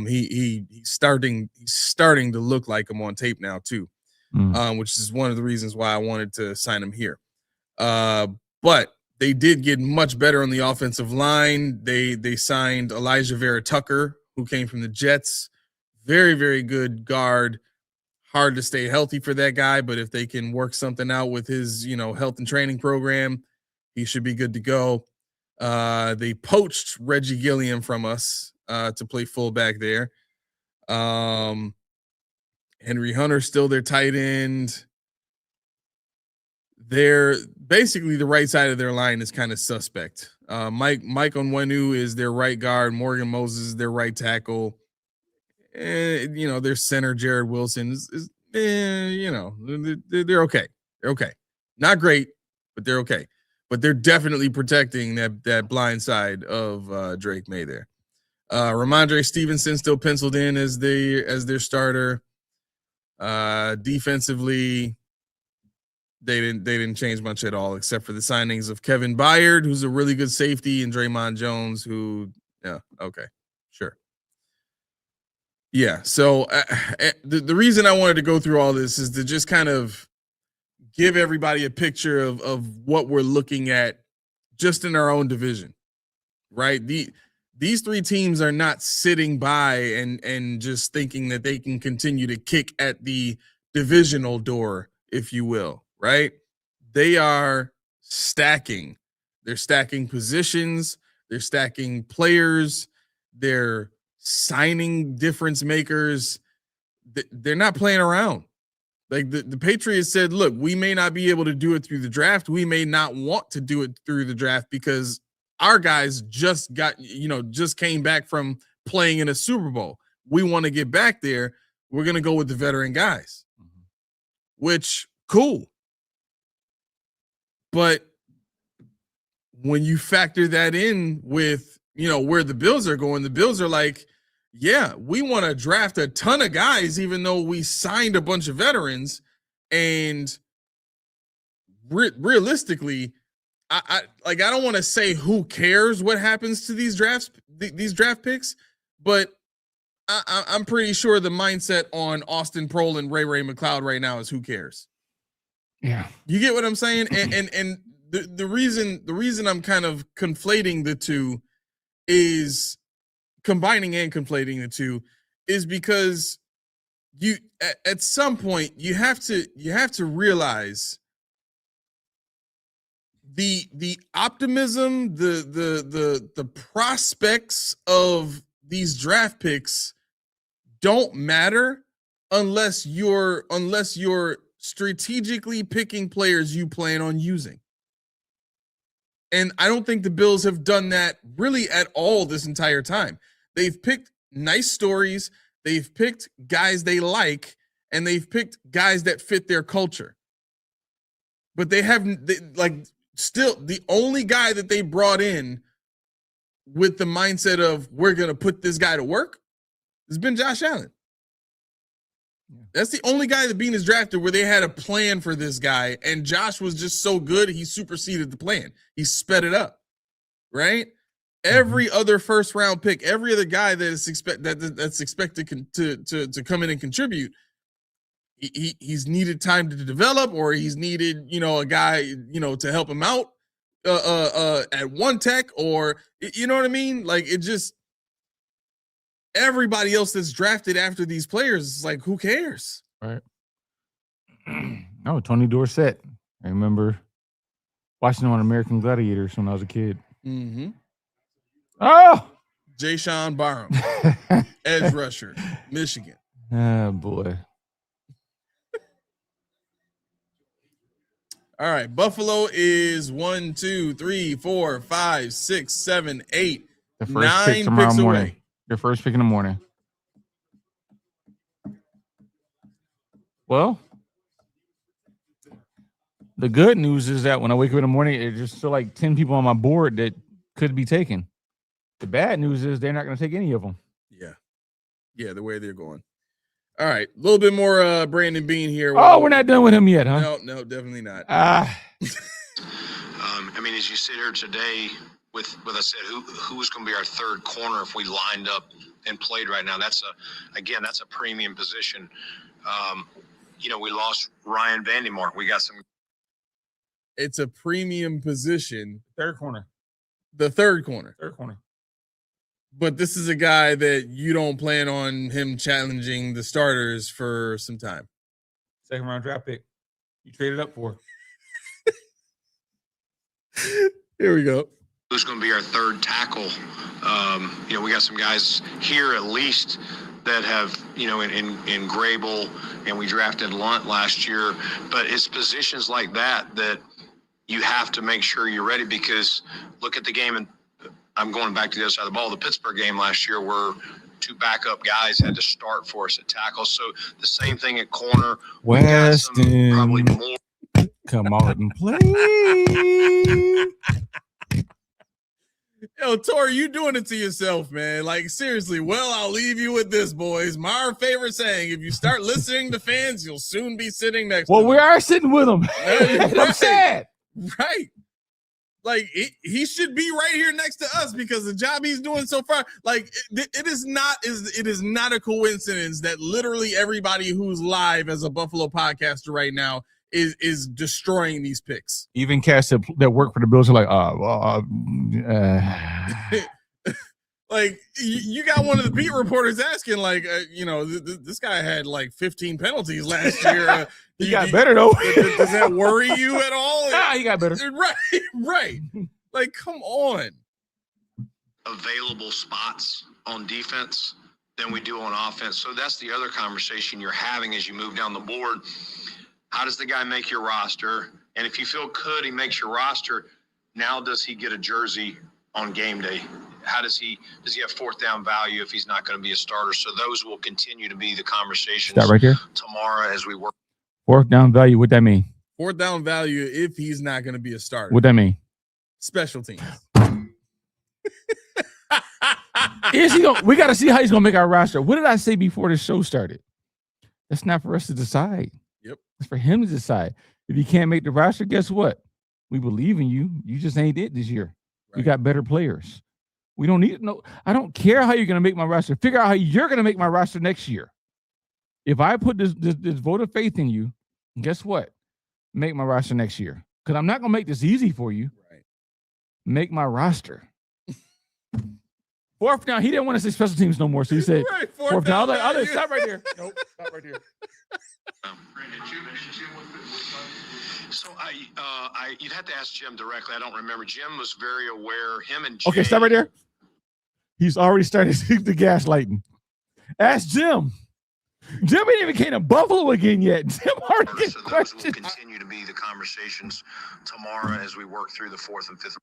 He's starting to look like him on tape now too, which is one of the reasons why I wanted to sign him here. But they did get much better on the offensive line. They signed Elijah Vera Tucker, who came from the Jets. Very, very good guard. Hard to stay healthy for that guy, but if they can work something out with his, health and training program, he should be good to go. They poached Reggie Gilliam from us to play fullback there. Henry Hunter still their tight end. They're basically the right side of their line is kind of suspect. Mike Onwenu is their right guard. Morgan Moses is their right tackle. Their center Jared Wilson is they're okay. They're okay. Not great, but they're okay. But they're definitely protecting that blind side of Drake May there. Ramondre Stevenson still penciled in as their starter. Defensively, they didn't change much at all, except for the signings of Kevin Byard, who's a really good safety, and Draymond Jones, who, yeah, okay, sure. Yeah, so the reason I wanted to go through all this is to just kind of give everybody a picture of what we're looking at just in our own division, right? These 3 teams are not sitting by and just thinking that they can continue to kick at the divisional door, if you will, right? They are stacking. They're stacking positions. They're stacking players. They're signing difference makers. They're not playing around. Like the Patriots said, look, we may not be able to do it through the draft. We may not want to do it through the draft because our guys just came back from playing in a Super Bowl. We want to get back there. We're going to go with the veteran guys, which cool. But when you factor that in with, where the Bills are going, the Bills are like, yeah, we want to draft a ton of guys, even though we signed a bunch of veterans. And realistically, I don't want to say who cares what happens to these draft picks, but I'm pretty sure the mindset on Austin Proehl and Ray McCloud right now is who cares. Yeah, you get what I'm saying, and the reason I'm kind of conflating the two is combining and conflating the two is because you at some point you have to realize the optimism, the prospects of these draft picks don't matter unless you're strategically picking players you plan on using. And I don't think the Bills have done that really at all this entire time. They've picked nice stories. They've picked guys they like, and they've picked guys that fit their culture. But they haven't, still the only guy that they brought in with the mindset of we're going to put this guy to work has been Josh Allen. That's the only guy that Bean has drafted where they had a plan for this guy, and Josh was just so good, he superseded the plan. He sped it up, right? Every other first-round pick, every other guy that is that's expected to come in and contribute, he's needed time to develop, or he's needed, a guy, to help him out at one tech, or you know what I mean? Like, it just, everybody else that's drafted after these players is like, who cares? Right. Oh, Tony Dorsett. I remember watching him on American Gladiators when I was a kid. Mm-hmm. Oh, Jayshon Barham, edge rusher, Michigan. Oh boy. All right, Buffalo is 1, 2, 3, 4, 5, 6, 7, 8, The first 9 pick tomorrow picks morning. away. Your first pick in the morning. Well, the good news is that when I wake up in the morning, there's just still like 10 people on my board that could be taken. The bad news is they're not going to take any of them. Yeah, the way they're going. All right, a little bit more Brandon Bean here. Oh, we're not done with him yet, huh? No, definitely not. I mean, as you sit here today with I said, who's going to be our third corner if we lined up and played right now? That's a premium position. We lost Ryan Vandemark. We got some. It's a premium position. Third corner. The third corner. Third corner. But this is a guy that you don't plan on him challenging the starters for some time. Second round draft pick. You traded up for. Here we go. Who's going to be our third tackle? We got some guys here at least that have, in Grable, and we drafted Lunt last year. But it's positions like that you have to make sure you're ready, because look at the game, and I'm going back to the other side of the ball, the Pittsburgh game last year where two backup guys had to start for us at tackle. So the same thing at corner. Weston, probably more. Come out and play. Yo, Tori, you doing it to yourself, man. Like, seriously. Well, I'll leave you with this, boys. My favorite saying, if you start listening to fans, you'll soon be sitting next to them. Well, we are sitting with them. I'm sad. Right. Like, he should be right here next to us because the job he's doing so far, like, it is not a coincidence that literally everybody who's live as a Buffalo podcaster right now is destroying these picks. Even cats that work for the Bills are like, like, you got one of the beat reporters asking, like, this guy had like 15 penalties last year. He got better though. Does that worry you at all? Nah, he got better. Right. Like, come on. Available spots on defense than we do on offense. So that's the other conversation you're having as you move down the board. How does the guy make your roster? And if you feel good, he makes your roster. Now, does he get a jersey on game day? Does he have fourth down value if he's not going to be a starter? So those will continue to be the conversations right here tomorrow as we work. Fourth down value, what that mean? Fourth down value if he's not going to be a starter. What that mean? Special teams. Is he we got to see how he's going to make our roster. What did I say before the show started? That's not for us to decide. Yep. It's for him to decide. If you can't make the roster, guess what? We believe in you. You just ain't it this year. Right. You got better players. We don't need no. I don't care how you're going to make my roster. Figure out how you're going to make my roster next year. If I put this vote of faith in you, guess what? Make my roster next year. Because I'm not going to make this easy for you. Right. Make my roster. Fourth down. He didn't want to say special teams no more. So he said, right, fourth down. I was like, stop right there. Nope, stop right there. So you'd have to ask Jim directly. I don't remember. Jim was very aware. Him and Jay. Okay, stop right there. He's already started the gaslighting. Ask Jim. Jim ain't even came to Buffalo again yet. Jim already gets questions. Those will continue to be the conversations tomorrow as we work through the fourth and fifth.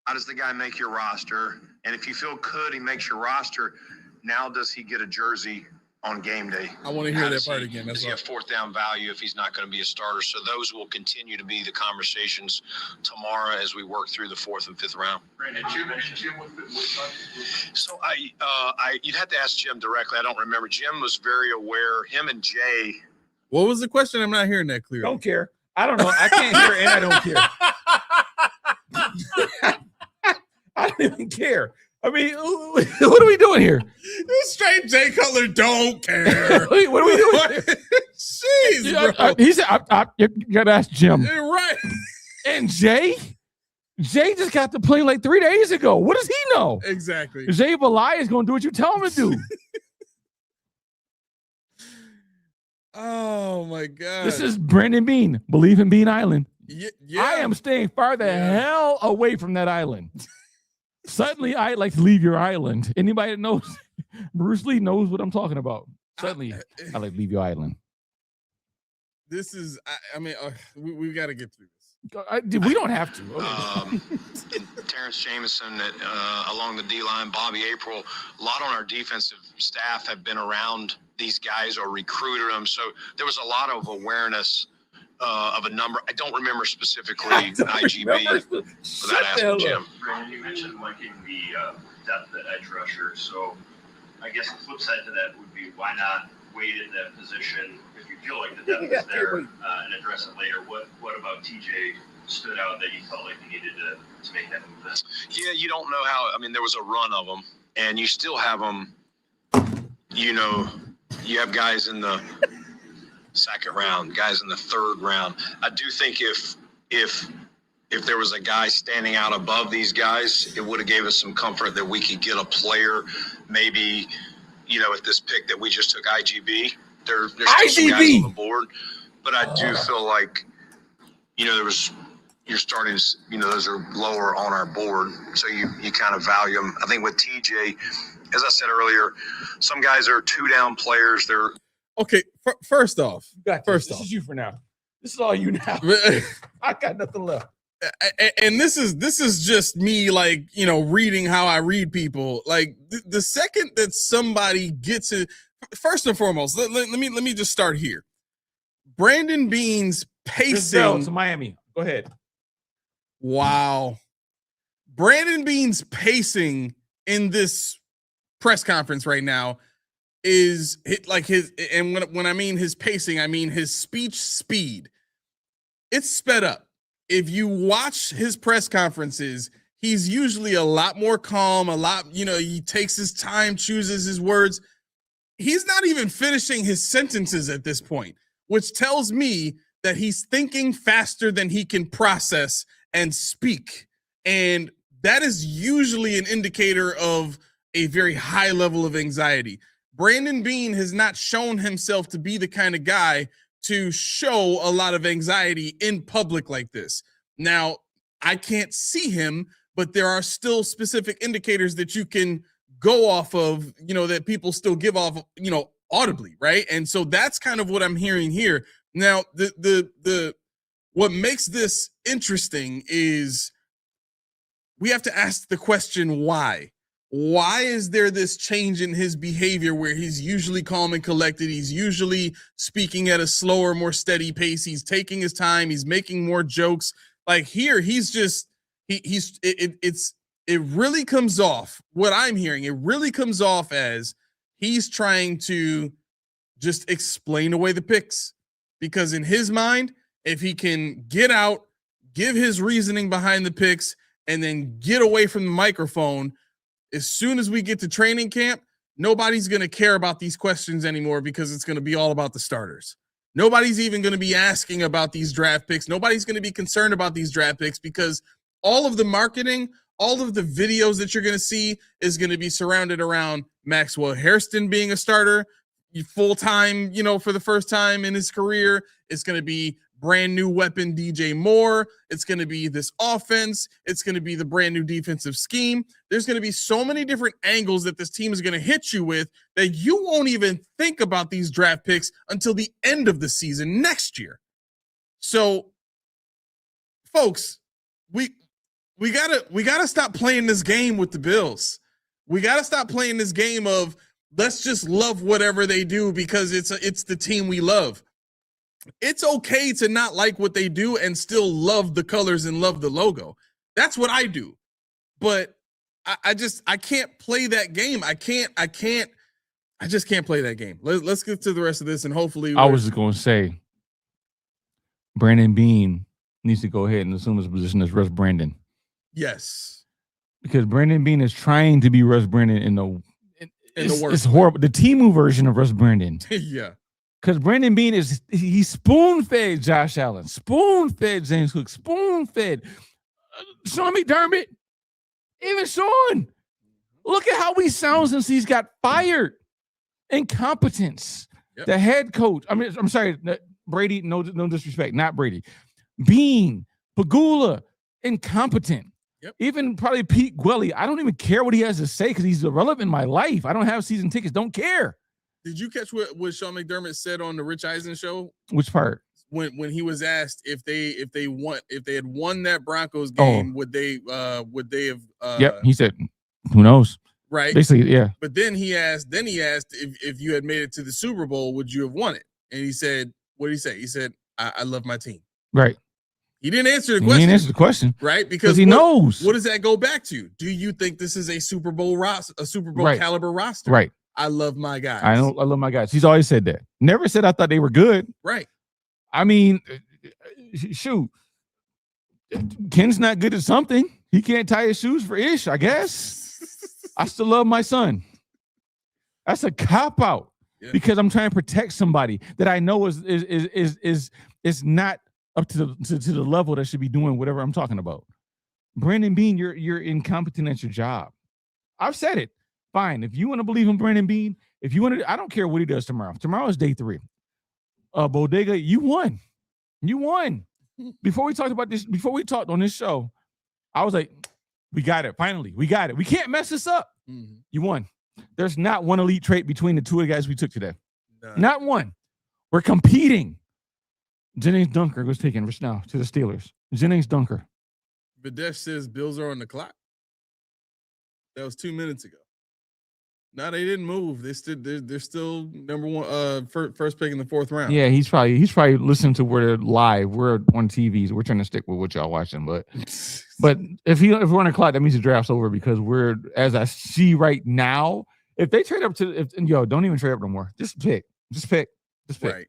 How does the guy make your roster? And if you feel good, he makes your roster. Now, does he get a jersey on game day. I want to hear that part again. Does he have fourth down value if he's not going to be a starter? So those will continue to be the conversations tomorrow as we work through the 4th and 5th round. Brandon, Jim, So you'd have to ask Jim directly. I don't remember. Jim was very aware. Him and Jay. What was the question? I'm not hearing that clearly. Don't care. I don't know. I can't hear and I don't care. I don't even care. I mean, what are we doing here? Straight Jay Cutler don't care. What are we doing here? Jeez, bro. He said, you got to ask Jim. You're right. And Jay just got to play like 3 days ago. What does he know? Exactly. Jay Valai is going to do what you tell him to do. Oh, my God. This is Brandon Beane. Believe in Bean Island. Yeah. I am staying far the hell away from that island. Suddenly, I like to leave your island. Anybody that knows Bruce Lee knows what I'm talking about. Suddenly, I like to leave your island. This is, I mean, we got to get through this. We don't have to. Terrence Jamison along the D-line, Bobby April. A lot on our defensive staff have been around these guys or recruited them. So there was a lot of awareness of a number. I don't remember specifically IGB. But that asked Jim. Brandon, you mentioned liking the depth at edge rusher. So I guess the flip side to that would be why not wait at that position if you feel like the depth is there and address it later. What about TJ stood out that you felt like you needed to make that move then? Yeah, you don't know how. I mean, there was a run of them, and you still have them. You know, you have guys in the second round, guys in the third round. I do think if there was a guy standing out above these guys, it would have gave us some comfort that we could get a player, maybe, you know, at this pick that we just took IGB. There's still some guys on the board, but I do feel like, you know, you're starting to, you know, those are lower on our board, so you kind of value them. I think with TJ, as I said earlier, some guys are 2-down players. They're okay. First off, this is you for now. This is all you now. I got nothing left. And this is just me, like, you know, reading how I read people. Like the second that somebody gets it, first and foremost, let me just start here. Brandon Beane's pacing to Miami. Go ahead. Wow. Brandon Beane's pacing in this press conference right now is like his, and when I mean his pacing, I mean his speech speed. It's sped up. If you watch his press conferences, he's usually a lot more calm, he takes his time, chooses his words. He's not even finishing his sentences at this point, which tells me that he's thinking faster than he can process and speak. And that is usually an indicator of a very high level of anxiety. Brandon Beane has not shown himself to be the kind of guy to show a lot of anxiety in public like this. Now, I can't see him, but there are still specific indicators that you can go off of, that people still give off, audibly, right? And so that's kind of what I'm hearing here. Now, what makes this interesting is we have to ask the question, why? Why is there this change in his behavior where he's usually calm and collected? He's usually speaking at a slower, more steady pace. He's taking his time. He's making more jokes. Like here, he's just, it really comes off, what I'm hearing, it really comes off as he's trying to just explain away the picks. Because in his mind, if he can get out, give his reasoning behind the picks, and then get away from the microphone, as soon as we get to training camp, nobody's going to care about these questions anymore because it's going to be all about the starters. Nobody's even going to be asking about these draft picks. Nobody's going to be concerned about these draft picks because all of the marketing, all of the videos that you're going to see is going to be surrounded around Maxwell Hairston being a starter full-time, for the first time in his career. It's going to be brand new weapon DJ Moore. It's going to be this offense. It's going to be the brand new defensive scheme. There's going to be so many different angles that this team is going to hit you with that you won't even think about these draft picks until the end of the season next year. So, folks, we gotta stop playing this game with the Bills. We gotta stop playing this game of let's just love whatever they do because it's the team we love. It's okay to not like what they do and still love the colors and love the logo. That's what I do. But I can't play that game. I just can't play that game. Let's get to the rest of this and hopefully I was just going to say Brandon Beane needs to go ahead and assume his position as Russ Brandon. Yes. Because Brandon Beane is trying to be Russ Brandon in the worst. It's horrible. The Temu version of Russ Brandon. Yeah. Because Brandon Beane he spoon-fed Josh Allen, spoon-fed James Cook, spoon-fed Sean McDermott, even Sean. Look at how he sounds since he's got fired. Incompetence. Yep. The head coach. I'm sorry, Brady, no disrespect, not Brady. Beane, Pagula, incompetent. Yep. Even probably Pete Gwelly. I don't even care what he has to say because he's irrelevant in my life. I don't have season tickets. Don't care. Did you catch what Sean McDermott said on the Rich Eisen show? Which part? When he was asked if they had won that Broncos game, would they have? Yep. He said, "Who knows?" Right. Basically, yeah. But then he asked if you had made it to the Super Bowl, would you have won it? And he said, what did he say? He said, I love my team. Right. He didn't answer the question. He didn't answer the question. Right? Because he knows. What does that go back to? Do you think this is a Super Bowl right. caliber roster? Right. I love my guys. I love my guys. He's always said that. Never said I thought they were good. Right. I mean, shoot. Ken's not good at something. He can't tie his shoes for Ish, I guess. I still love my son. That's a cop-out because I'm trying to protect somebody that I know is not up to the level that should be doing whatever I'm talking about. Brandon Beane, you're incompetent at your job. I've said it. Fine. If you want to believe in Brandon Beane, if you want to, I don't care what he does tomorrow. Tomorrow is day 3. Bodega, you won. You won. Before we talked on this show, I was like, we got it. Finally, we got it. We can't mess this up. Mm-hmm. You won. There's not one elite trait between the two of the guys we took today. No. Not one. We're competing. Jennings Dunker was taken just now to the Steelers. Jennings Dunker. Videsh says Bills are on the clock. That was 2 minutes ago. No, they didn't move. They're still number one, first pick in the 4th round. Yeah, he's probably listening to where live. We're on TVs. We're trying to stick with what y'all watching, but if we're on the clock, that means the draft's over because we're, as I see right now, if they trade up don't even trade up no more. Just pick. Right.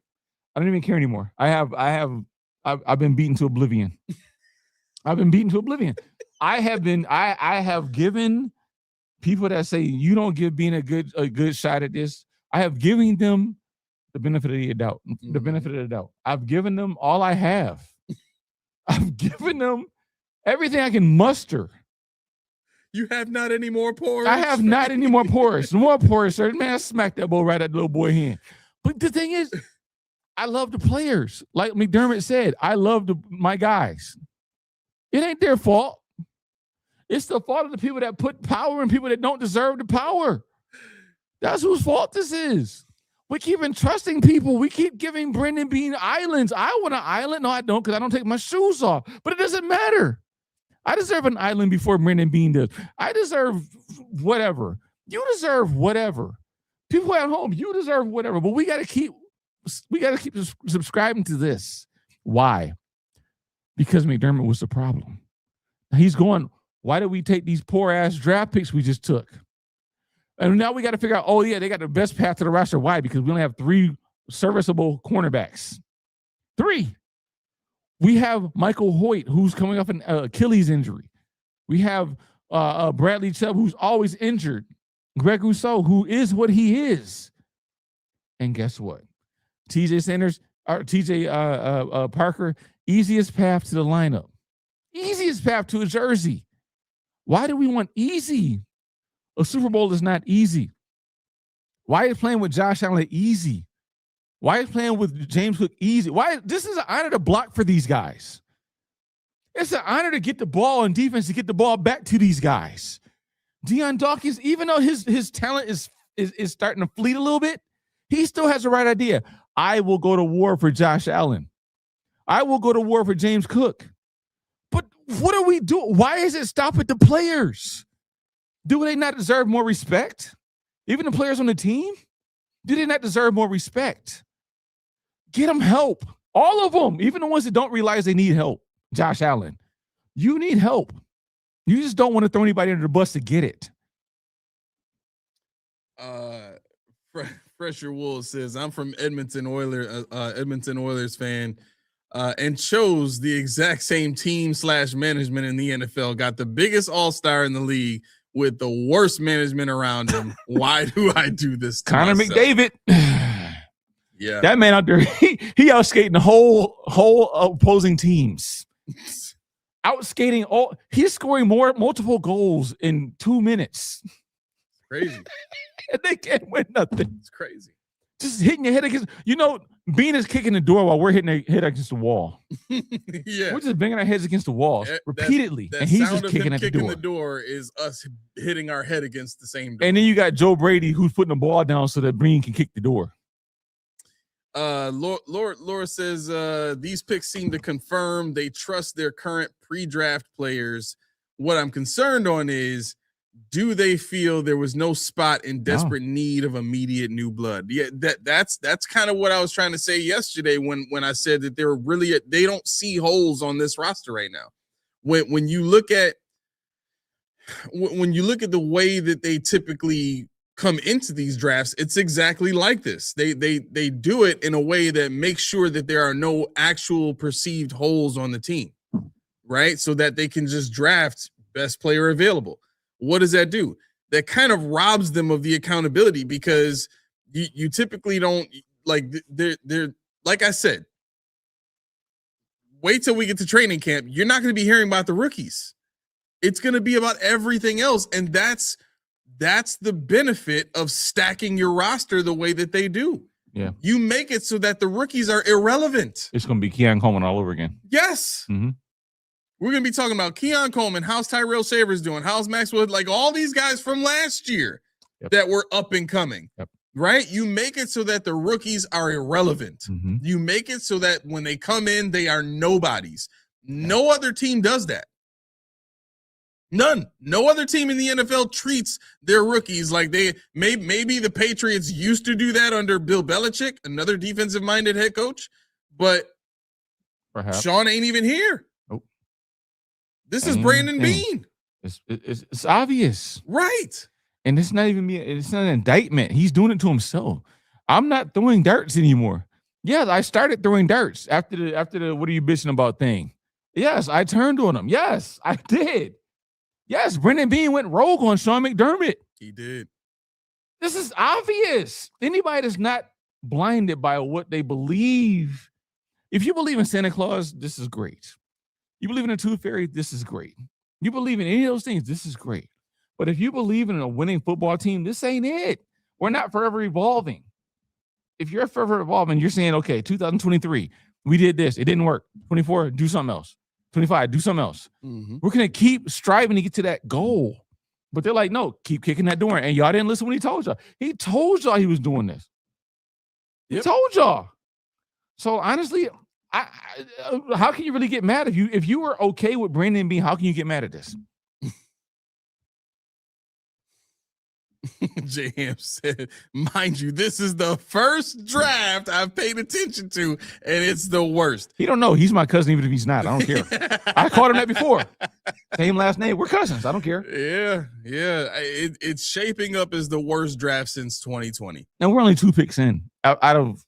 I don't even care anymore. I've been beaten to oblivion. I have given people that say you don't give Beane a good shot at this. I have given them the benefit of the doubt. The benefit of the doubt. I've given them all I have. I've given them everything I can muster. You have not any more pores. I have not any more pores. No more pores, sir. Man, I smacked that ball right at the little boy hand. But the thing is, I love the players. Like McDermott said, I love my guys. It ain't their fault. It's the fault of the people that put power in people that don't deserve the power. That's whose fault this is. We keep entrusting people. We keep giving Brandon Beane islands. I want an island. No, I don't, because I don't take my shoes off. But it doesn't matter. I deserve an island before Brandon Beane does. I deserve whatever. You deserve whatever. People at home, you deserve whatever. But we got to keep subscribing to this. Why? Because McDermott was the problem. He's going, why did we take these poor ass draft picks we just took? And now we got to figure out, they got the best path to the roster. Why? Because we only have 3 serviceable cornerbacks. 3. We have Michael Hoyt, who's coming off an Achilles injury. We have Bradley Chubb, who's always injured. Greg Rousseau, who is what he is. And guess what? TJ Parker, easiest path to the lineup. Easiest path to a jersey. Why do we want easy? A Super Bowl is not easy. Why is playing with Josh Allen easy? Why is playing with James Cook easy? Why? This is an honor to block for these guys. It's an honor to get the ball on defense, to get the ball back to these guys. Deion Dawkins, even though his talent is starting to fleet a little bit, he still has the right idea. I will go to war for Josh Allen. I will go to war for James Cook. But what are we doing? Why is it stop at the players? Do they not deserve more respect? Even the players on the team, do they not deserve more respect? Get them help. All of them, even the ones that don't realize they need help. Josh Allen, you need help. You just don't want to throw anybody under the bus to get it. Fresher Wool says, I'm from Edmonton Oilers fan, and chose the exact same team / management in the NFL. Got the biggest all-star in the league with the worst management around him. Why do I do this to Connor myself? McDavid. Yeah. That man out there, he out skating the whole opposing teams. Out skating he's scoring multiple goals in 2 minutes. Crazy. And they can't win nothing. It's crazy. Just hitting your head against, Bean is kicking the door while we're hitting our head against the wall. Yeah. We're just banging our heads against the walls repeatedly. That and he's sound just of kicking him at the kicking door. the door is us hitting our head against the same door. And then you got Joe Brady who's putting the ball down so that Bean can kick the door. Laura says these picks seem to confirm they trust their current pre-draft players. What I'm concerned on is, do they feel there was no spot in desperate need of immediate new blood? Yeah, that's kind of what I was trying to say yesterday when I said that they don't see holes on this roster right now. When you look at the way that they typically come into these drafts, it's exactly like this. They do it in a way that makes sure that there are no actual perceived holes on the team, right? So that they can just draft best player available. What does that do? That kind of robs them of the accountability, because you typically don't, like, they're like I said, wait till we get to training camp. You're not going to be hearing about the rookies. It's going to be about everything else. And that's the benefit of stacking your roster the way that they do. Yeah. You make it so that the rookies are irrelevant. It's going to be Keon Coleman all over again. Yes. Mm-hmm. We're going to be talking about Keon Coleman. How's Tyrell Shavers doing? How's Maxwell? Like all these guys from last year that were up and coming, right? You make it so that the rookies are irrelevant. Mm-hmm. You make it so that when they come in, they are nobodies. No other team does that. None. No other team in the NFL treats their rookies like they maybe the Patriots used to do that under Bill Belichick, another defensive-minded head coach, but perhaps Sean ain't even here. Nope. This is Brandon Bean. It's obvious. Right. And it's not even me. It's not an indictment. He's doing it to himself. I'm not throwing darts anymore. Yeah, I started throwing darts after the what are you bitching about thing. Yes, I turned on him. Yes, I did. Yes, Brandon Bean went rogue on Sean McDermott. He did. This is obvious. Anybody that's not blinded by what they believe. If you believe in Santa Claus, this is great. You believe in a tooth fairy, this is great. You believe in any of those things, this is great. But if you believe in a winning football team, this ain't it. We're not forever evolving. If you're forever evolving, you're saying, okay, 2023, we did this. It didn't work. 24, do something else. 25, do something else. Mm-hmm. We're going to keep striving to get to that goal. But they're like, no, keep kicking that door. And y'all didn't listen when he told y'all. He told y'all he was doing this. He told y'all. So honestly, how can you really get mad if you were okay with Brandon Bean? How can you get mad at this? J.M. said, mind you, this is the first draft I've paid attention to, and it's the worst. He don't know. He's my cousin, even if he's not. I don't care. I called him that before. Same last name. We're cousins. I don't care. Yeah. It's shaping up as the worst draft since 2020. And we're only 2 picks in out of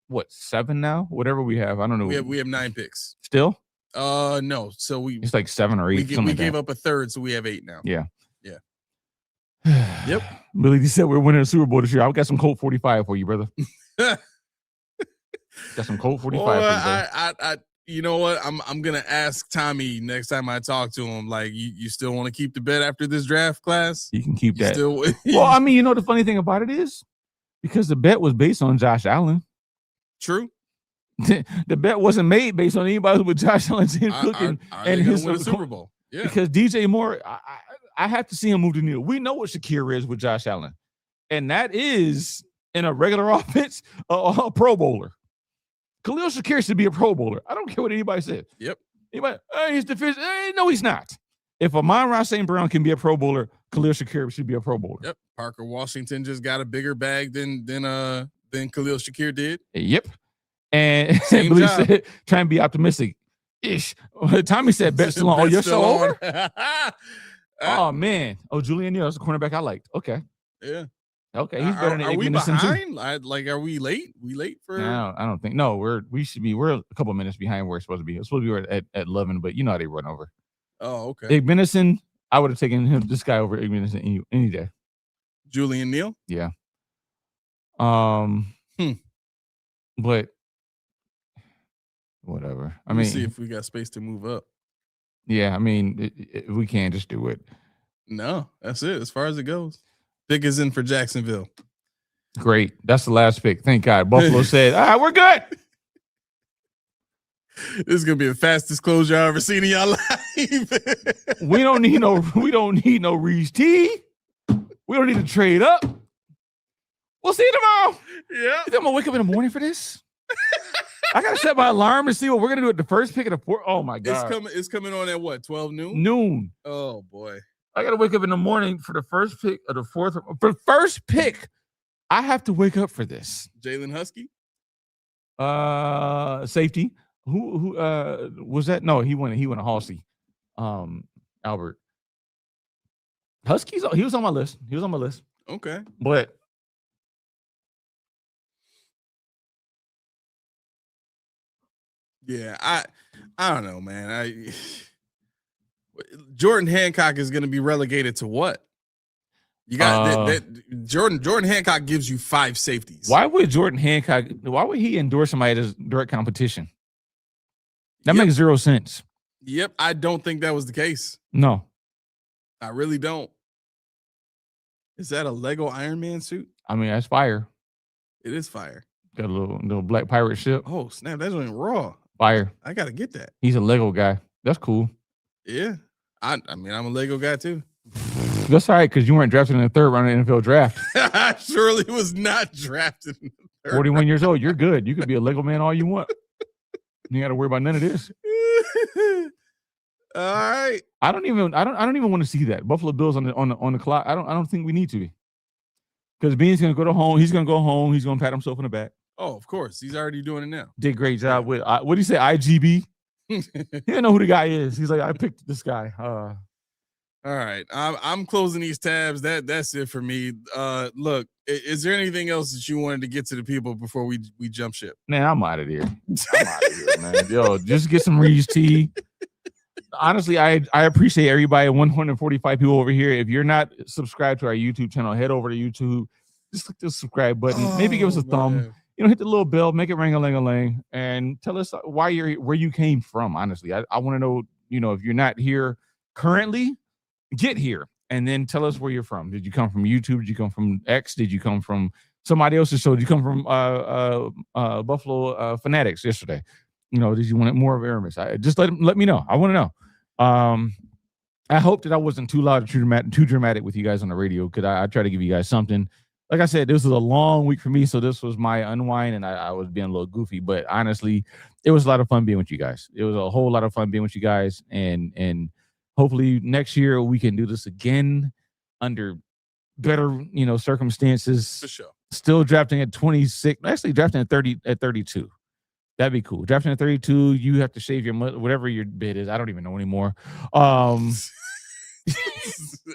what, 7 now? Whatever we have. I don't know. We have 9 picks. Still? No. So it's like 7 or 8. We gave up a third, so we have 8 now. Yeah. Yep. Billy, you said we're winning the Super Bowl this year. I've got some Colt 45 for you, brother. Got some Colt 45 for you, I you know what? I'm gonna ask Tommy next time I talk to him. Like, you still want to keep the bet after this draft class? You can keep that. Still, well, I mean, you know the funny thing about it is because the bet was based on Josh Allen. True. The bet wasn't made based on anybody with Josh Allen, James Cook, and his win a Super Bowl. Yeah. Because DJ Moore, I have to see him move the needle. We know what Shakir is with Josh Allen, and that is in a regular offense a Pro Bowler. Khalil Shakir should be a Pro Bowler. I don't care what anybody says. Yep. Anybody, he's deficient. No, he's not. if Amon-Ra St. Brown can be a Pro Bowler, Khalil Shakir should be a Pro Bowler. Yep. Parker Washington just got a bigger bag than Khalil Shakir did. Yep. And Same Billy job. said, try and be optimistic. Ish. Tommy said, bet still on. Oh, Bet you're still so on. over? Oh, man. Oh, Julian Neal, that's a cornerback I liked. Okay. Yeah. Okay. He's better than Are we Igbenison, too. behind? Like, are we late? We late for? No, I don't think. No, we're a couple of minutes behind where we're supposed to be. It's supposed to be at 11, but you know how they run over. Oh, okay. Igbenison, I would have taken this guy over Igbenison any day. Julian Neal. Yeah. But whatever. I Let me mean, see if we got space to move up. yeah. I mean, we can't just do it. No, that's it. As far as it goes, pick is in for Jacksonville. Great. That's the last pick. Thank God. Buffalo said, "All right, we're good." This is gonna be the fastest closure I've ever seen in y'all life. We don't need no Reese T. We don't need to trade up. We'll see you tomorrow. Yeah. You think I'm gonna wake up in the morning for this? I gotta set my alarm to see what we're gonna do at the first pick of the fourth. Oh my God. It's coming on at what, 12 noon? Noon. Oh boy. I gotta wake up in the morning for the first pick of the fourth. For the first pick, I have to wake up for this. Jalen Husky? Safety. Who was that? No, he went a Halsey. Albert. Huskies, he was on my list. Okay. But yeah, I don't know, man. Jordan Hancock is gonna be relegated to what? You got that Jordan Hancock gives you 5 safeties. why would he endorse somebody as direct competition? That makes zero sense. Yep, I don't think that was the case. No. I really don't. Is that a Lego Iron Man suit? I mean, that's fire. It is fire. Got a little black pirate ship. Oh, snap. That's only raw. Fire. I got to get that. He's a Lego guy. That's cool. Yeah. I mean, I'm a Lego guy too. That's all right, because you weren't drafted in the 3rd round of the NFL draft. I surely was not drafted in the 3rd 41 years old. You're good. You could be a Lego man all you want. You got to worry about none of this. All right. I don't even want to see that. Buffalo Bills on the clock. I don't think we need to be. Because Bean's gonna go home. He's gonna go home. He's gonna pat himself on the back. Oh, of course. He's already doing it now. Did a great job with what do you say? IGB. He didn't know who the guy is. He's like, I picked this guy. All right. I'm closing these tabs. That's it for me. Look, is there anything else that you wanted to get to the people before we jump ship? Man, I'm out of here. Man. Yo, just get some Reese tea. Honestly, I appreciate everybody. 145 people over here. If you're not subscribed to our YouTube channel, head over to YouTube. Just click the subscribe button. Maybe give us a thumb. Hit the little bell, make it ring-a-ling-a-ling, and tell us where you came from. Honestly, I want to know. If you're not here currently, get here and then tell us where you're from. Did you come from YouTube? Did you come from X? Did you come from somebody else's show? Did you come from Buffalo Fanatics yesterday? Did you want more of Aramis? Just let me know. I want to know. I hope that I wasn't too loud or too dramatic with you guys on the radio, because I try to give you guys something. Like I said, this was a long week for me, so this was my unwind, and I was being a little goofy. But honestly, it was a lot of fun being with you guys. It was a whole lot of fun being with you guys, and hopefully next year we can do this again under better, circumstances. For sure. Still drafting at 26, actually drafting at 32. That'd be cool. Drafting at 32, you have to shave your whatever your bid is. I don't even know anymore.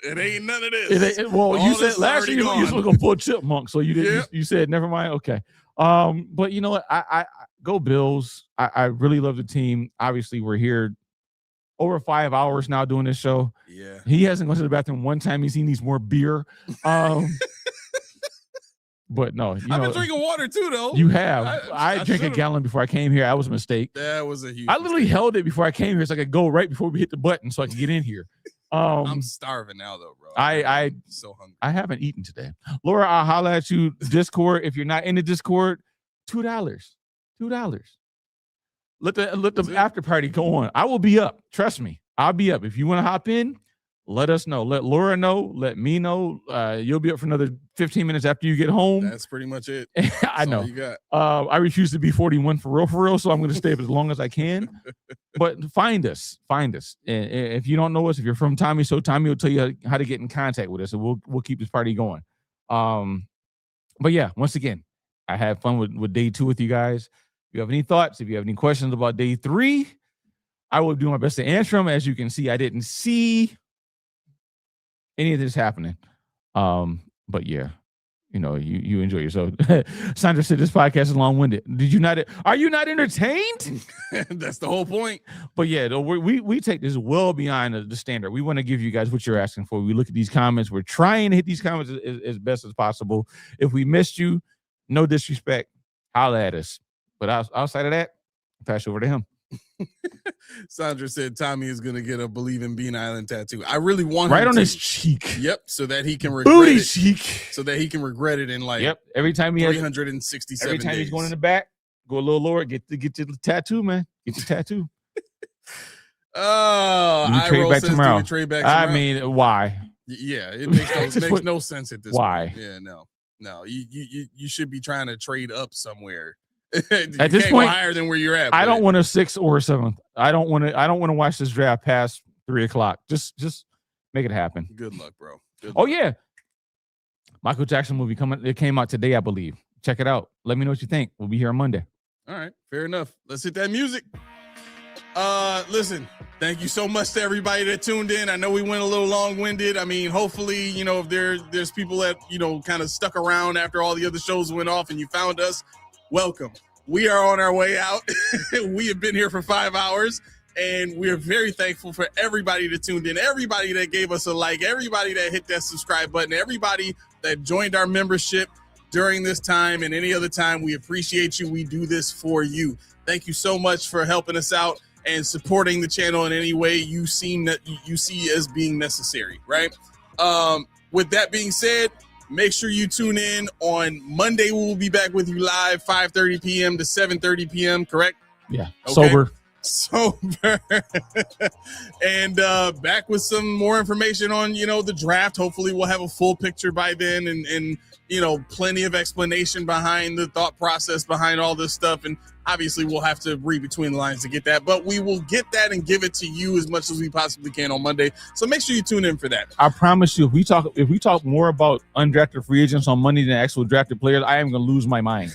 It ain't none of this. You said last year you was looking for a chipmunk, so you didn't. You said never mind. Okay. But you know what? I go Bills. I really love the team. Obviously, we're here over 5 hours now doing this show. Yeah. He hasn't gone to the bathroom one time. He needs more beer. But no, I've been drinking water too, though. You have. I drank a gallon before I came here. That was a mistake. That was a huge. I literally held it before I came here so I could go right before we hit the button so I could get in here. I'm starving now, though, bro. I'm so hungry. I haven't eaten today. Laura, I'll holler at you. Discord. If you're not in the Discord, $2. Let the after party go on. I will be up. Trust me. I'll be up. If you want to hop in, let us know. Let Laura know. Let me know. You'll be up for another 15 minutes after you get home. That's pretty much it. I know. You got. I refuse to be 41 for real, so I'm going to stay up as long as I can. But find us. And if you don't know us, if you're from Tommy, so Tommy will tell you how to get in contact with us, and we'll keep this party going. But yeah, once again, I had fun with day 2 with you guys. If you have any thoughts, if you have any questions about day 3, I will do my best to answer them. As you can see, I didn't see any of this happening. But yeah, you enjoy yourself. Sandra said this podcast is long-winded. Are you not entertained? That's the whole point. But yeah, we take this well beyond the standard. We want to give you guys what you're asking for. We look at these comments. We're trying to hit these comments as best as possible. If we missed you, no disrespect, holla at us. But outside of that, I'll pass you over to him. Sandra said Tommy is going to get a Believe in Bean Island tattoo. I really want right him on to. His cheek. Yep, so that he can regret Booty it. cheek. So that he can regret it in like every time he 367 every time days. he's going in the back, go a little lower, get your tattoo, man. Get your tattoo. I trade back tomorrow. Trade back tomorrow. I mean, why? Yeah, it makes no sense at this why? point. Yeah, no. You should be trying to trade up somewhere. At this point, higher than where you're at. I don't want a 6th or a 7th. I don't want to watch this draft past 3:00. Just make it happen. Good luck, bro. Yeah, Michael Jackson movie it came out today, I believe. Check it out. Let me know what you think. We'll be here on Monday. All right, fair enough. Let's hit that music. Listen, thank you so much to everybody that tuned in. I know we went a little long-winded. I mean, hopefully, if there's people that kind of stuck around after all the other shows went off and you found us. Welcome. We are on our way out. We have been here for 5 hours, and we're very thankful for everybody that tuned in, everybody that gave us a like, everybody that hit that subscribe button, everybody that joined our membership during this time and any other time. We appreciate you. We do this for you. Thank you so much for helping us out and supporting the channel in any way you see as being necessary, right? With that being said, make sure you tune in on Monday. We will be back with you live 5:30 p.m. to 7:30 p.m. Correct? Yeah. Okay. Sober. And back with some more information on the draft. Hopefully we'll have a full picture by then and plenty of explanation behind the thought process behind all this stuff. And obviously we'll have to read between the lines to get that, but we will get that and give it to you as much as we possibly can on Monday. So make sure you tune in for that. I promise you, if we talk more about undrafted free agents on Monday than actual drafted players, I am going to lose my mind.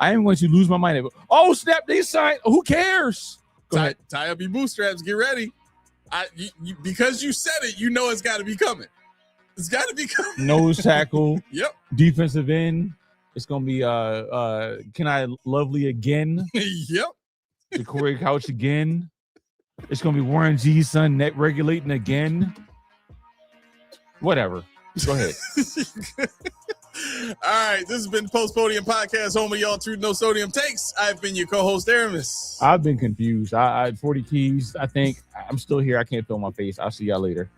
I am going to lose my mind. Oh, snap, they signed. Who cares? Go ahead. Tie up your bootstraps. Get ready. Because you said it, it's got to be coming. It's got to be coming. Nose tackle. Yep. Defensive end. It's going to be Can I Lovely again. Yep. The Corey Couch again. It's going to be Warren G's son net regulating again. Whatever. Go ahead. All right, this has been Post Podium Podcast, home of y'all Truth No Sodium takes. I've been your co-host, Aramis. I've been confused. I had 40 keys. I think I'm still here. I can't feel my face. I'll see y'all later.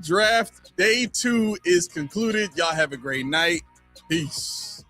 Draft day 2 is concluded. Y'all have a great night. Peace.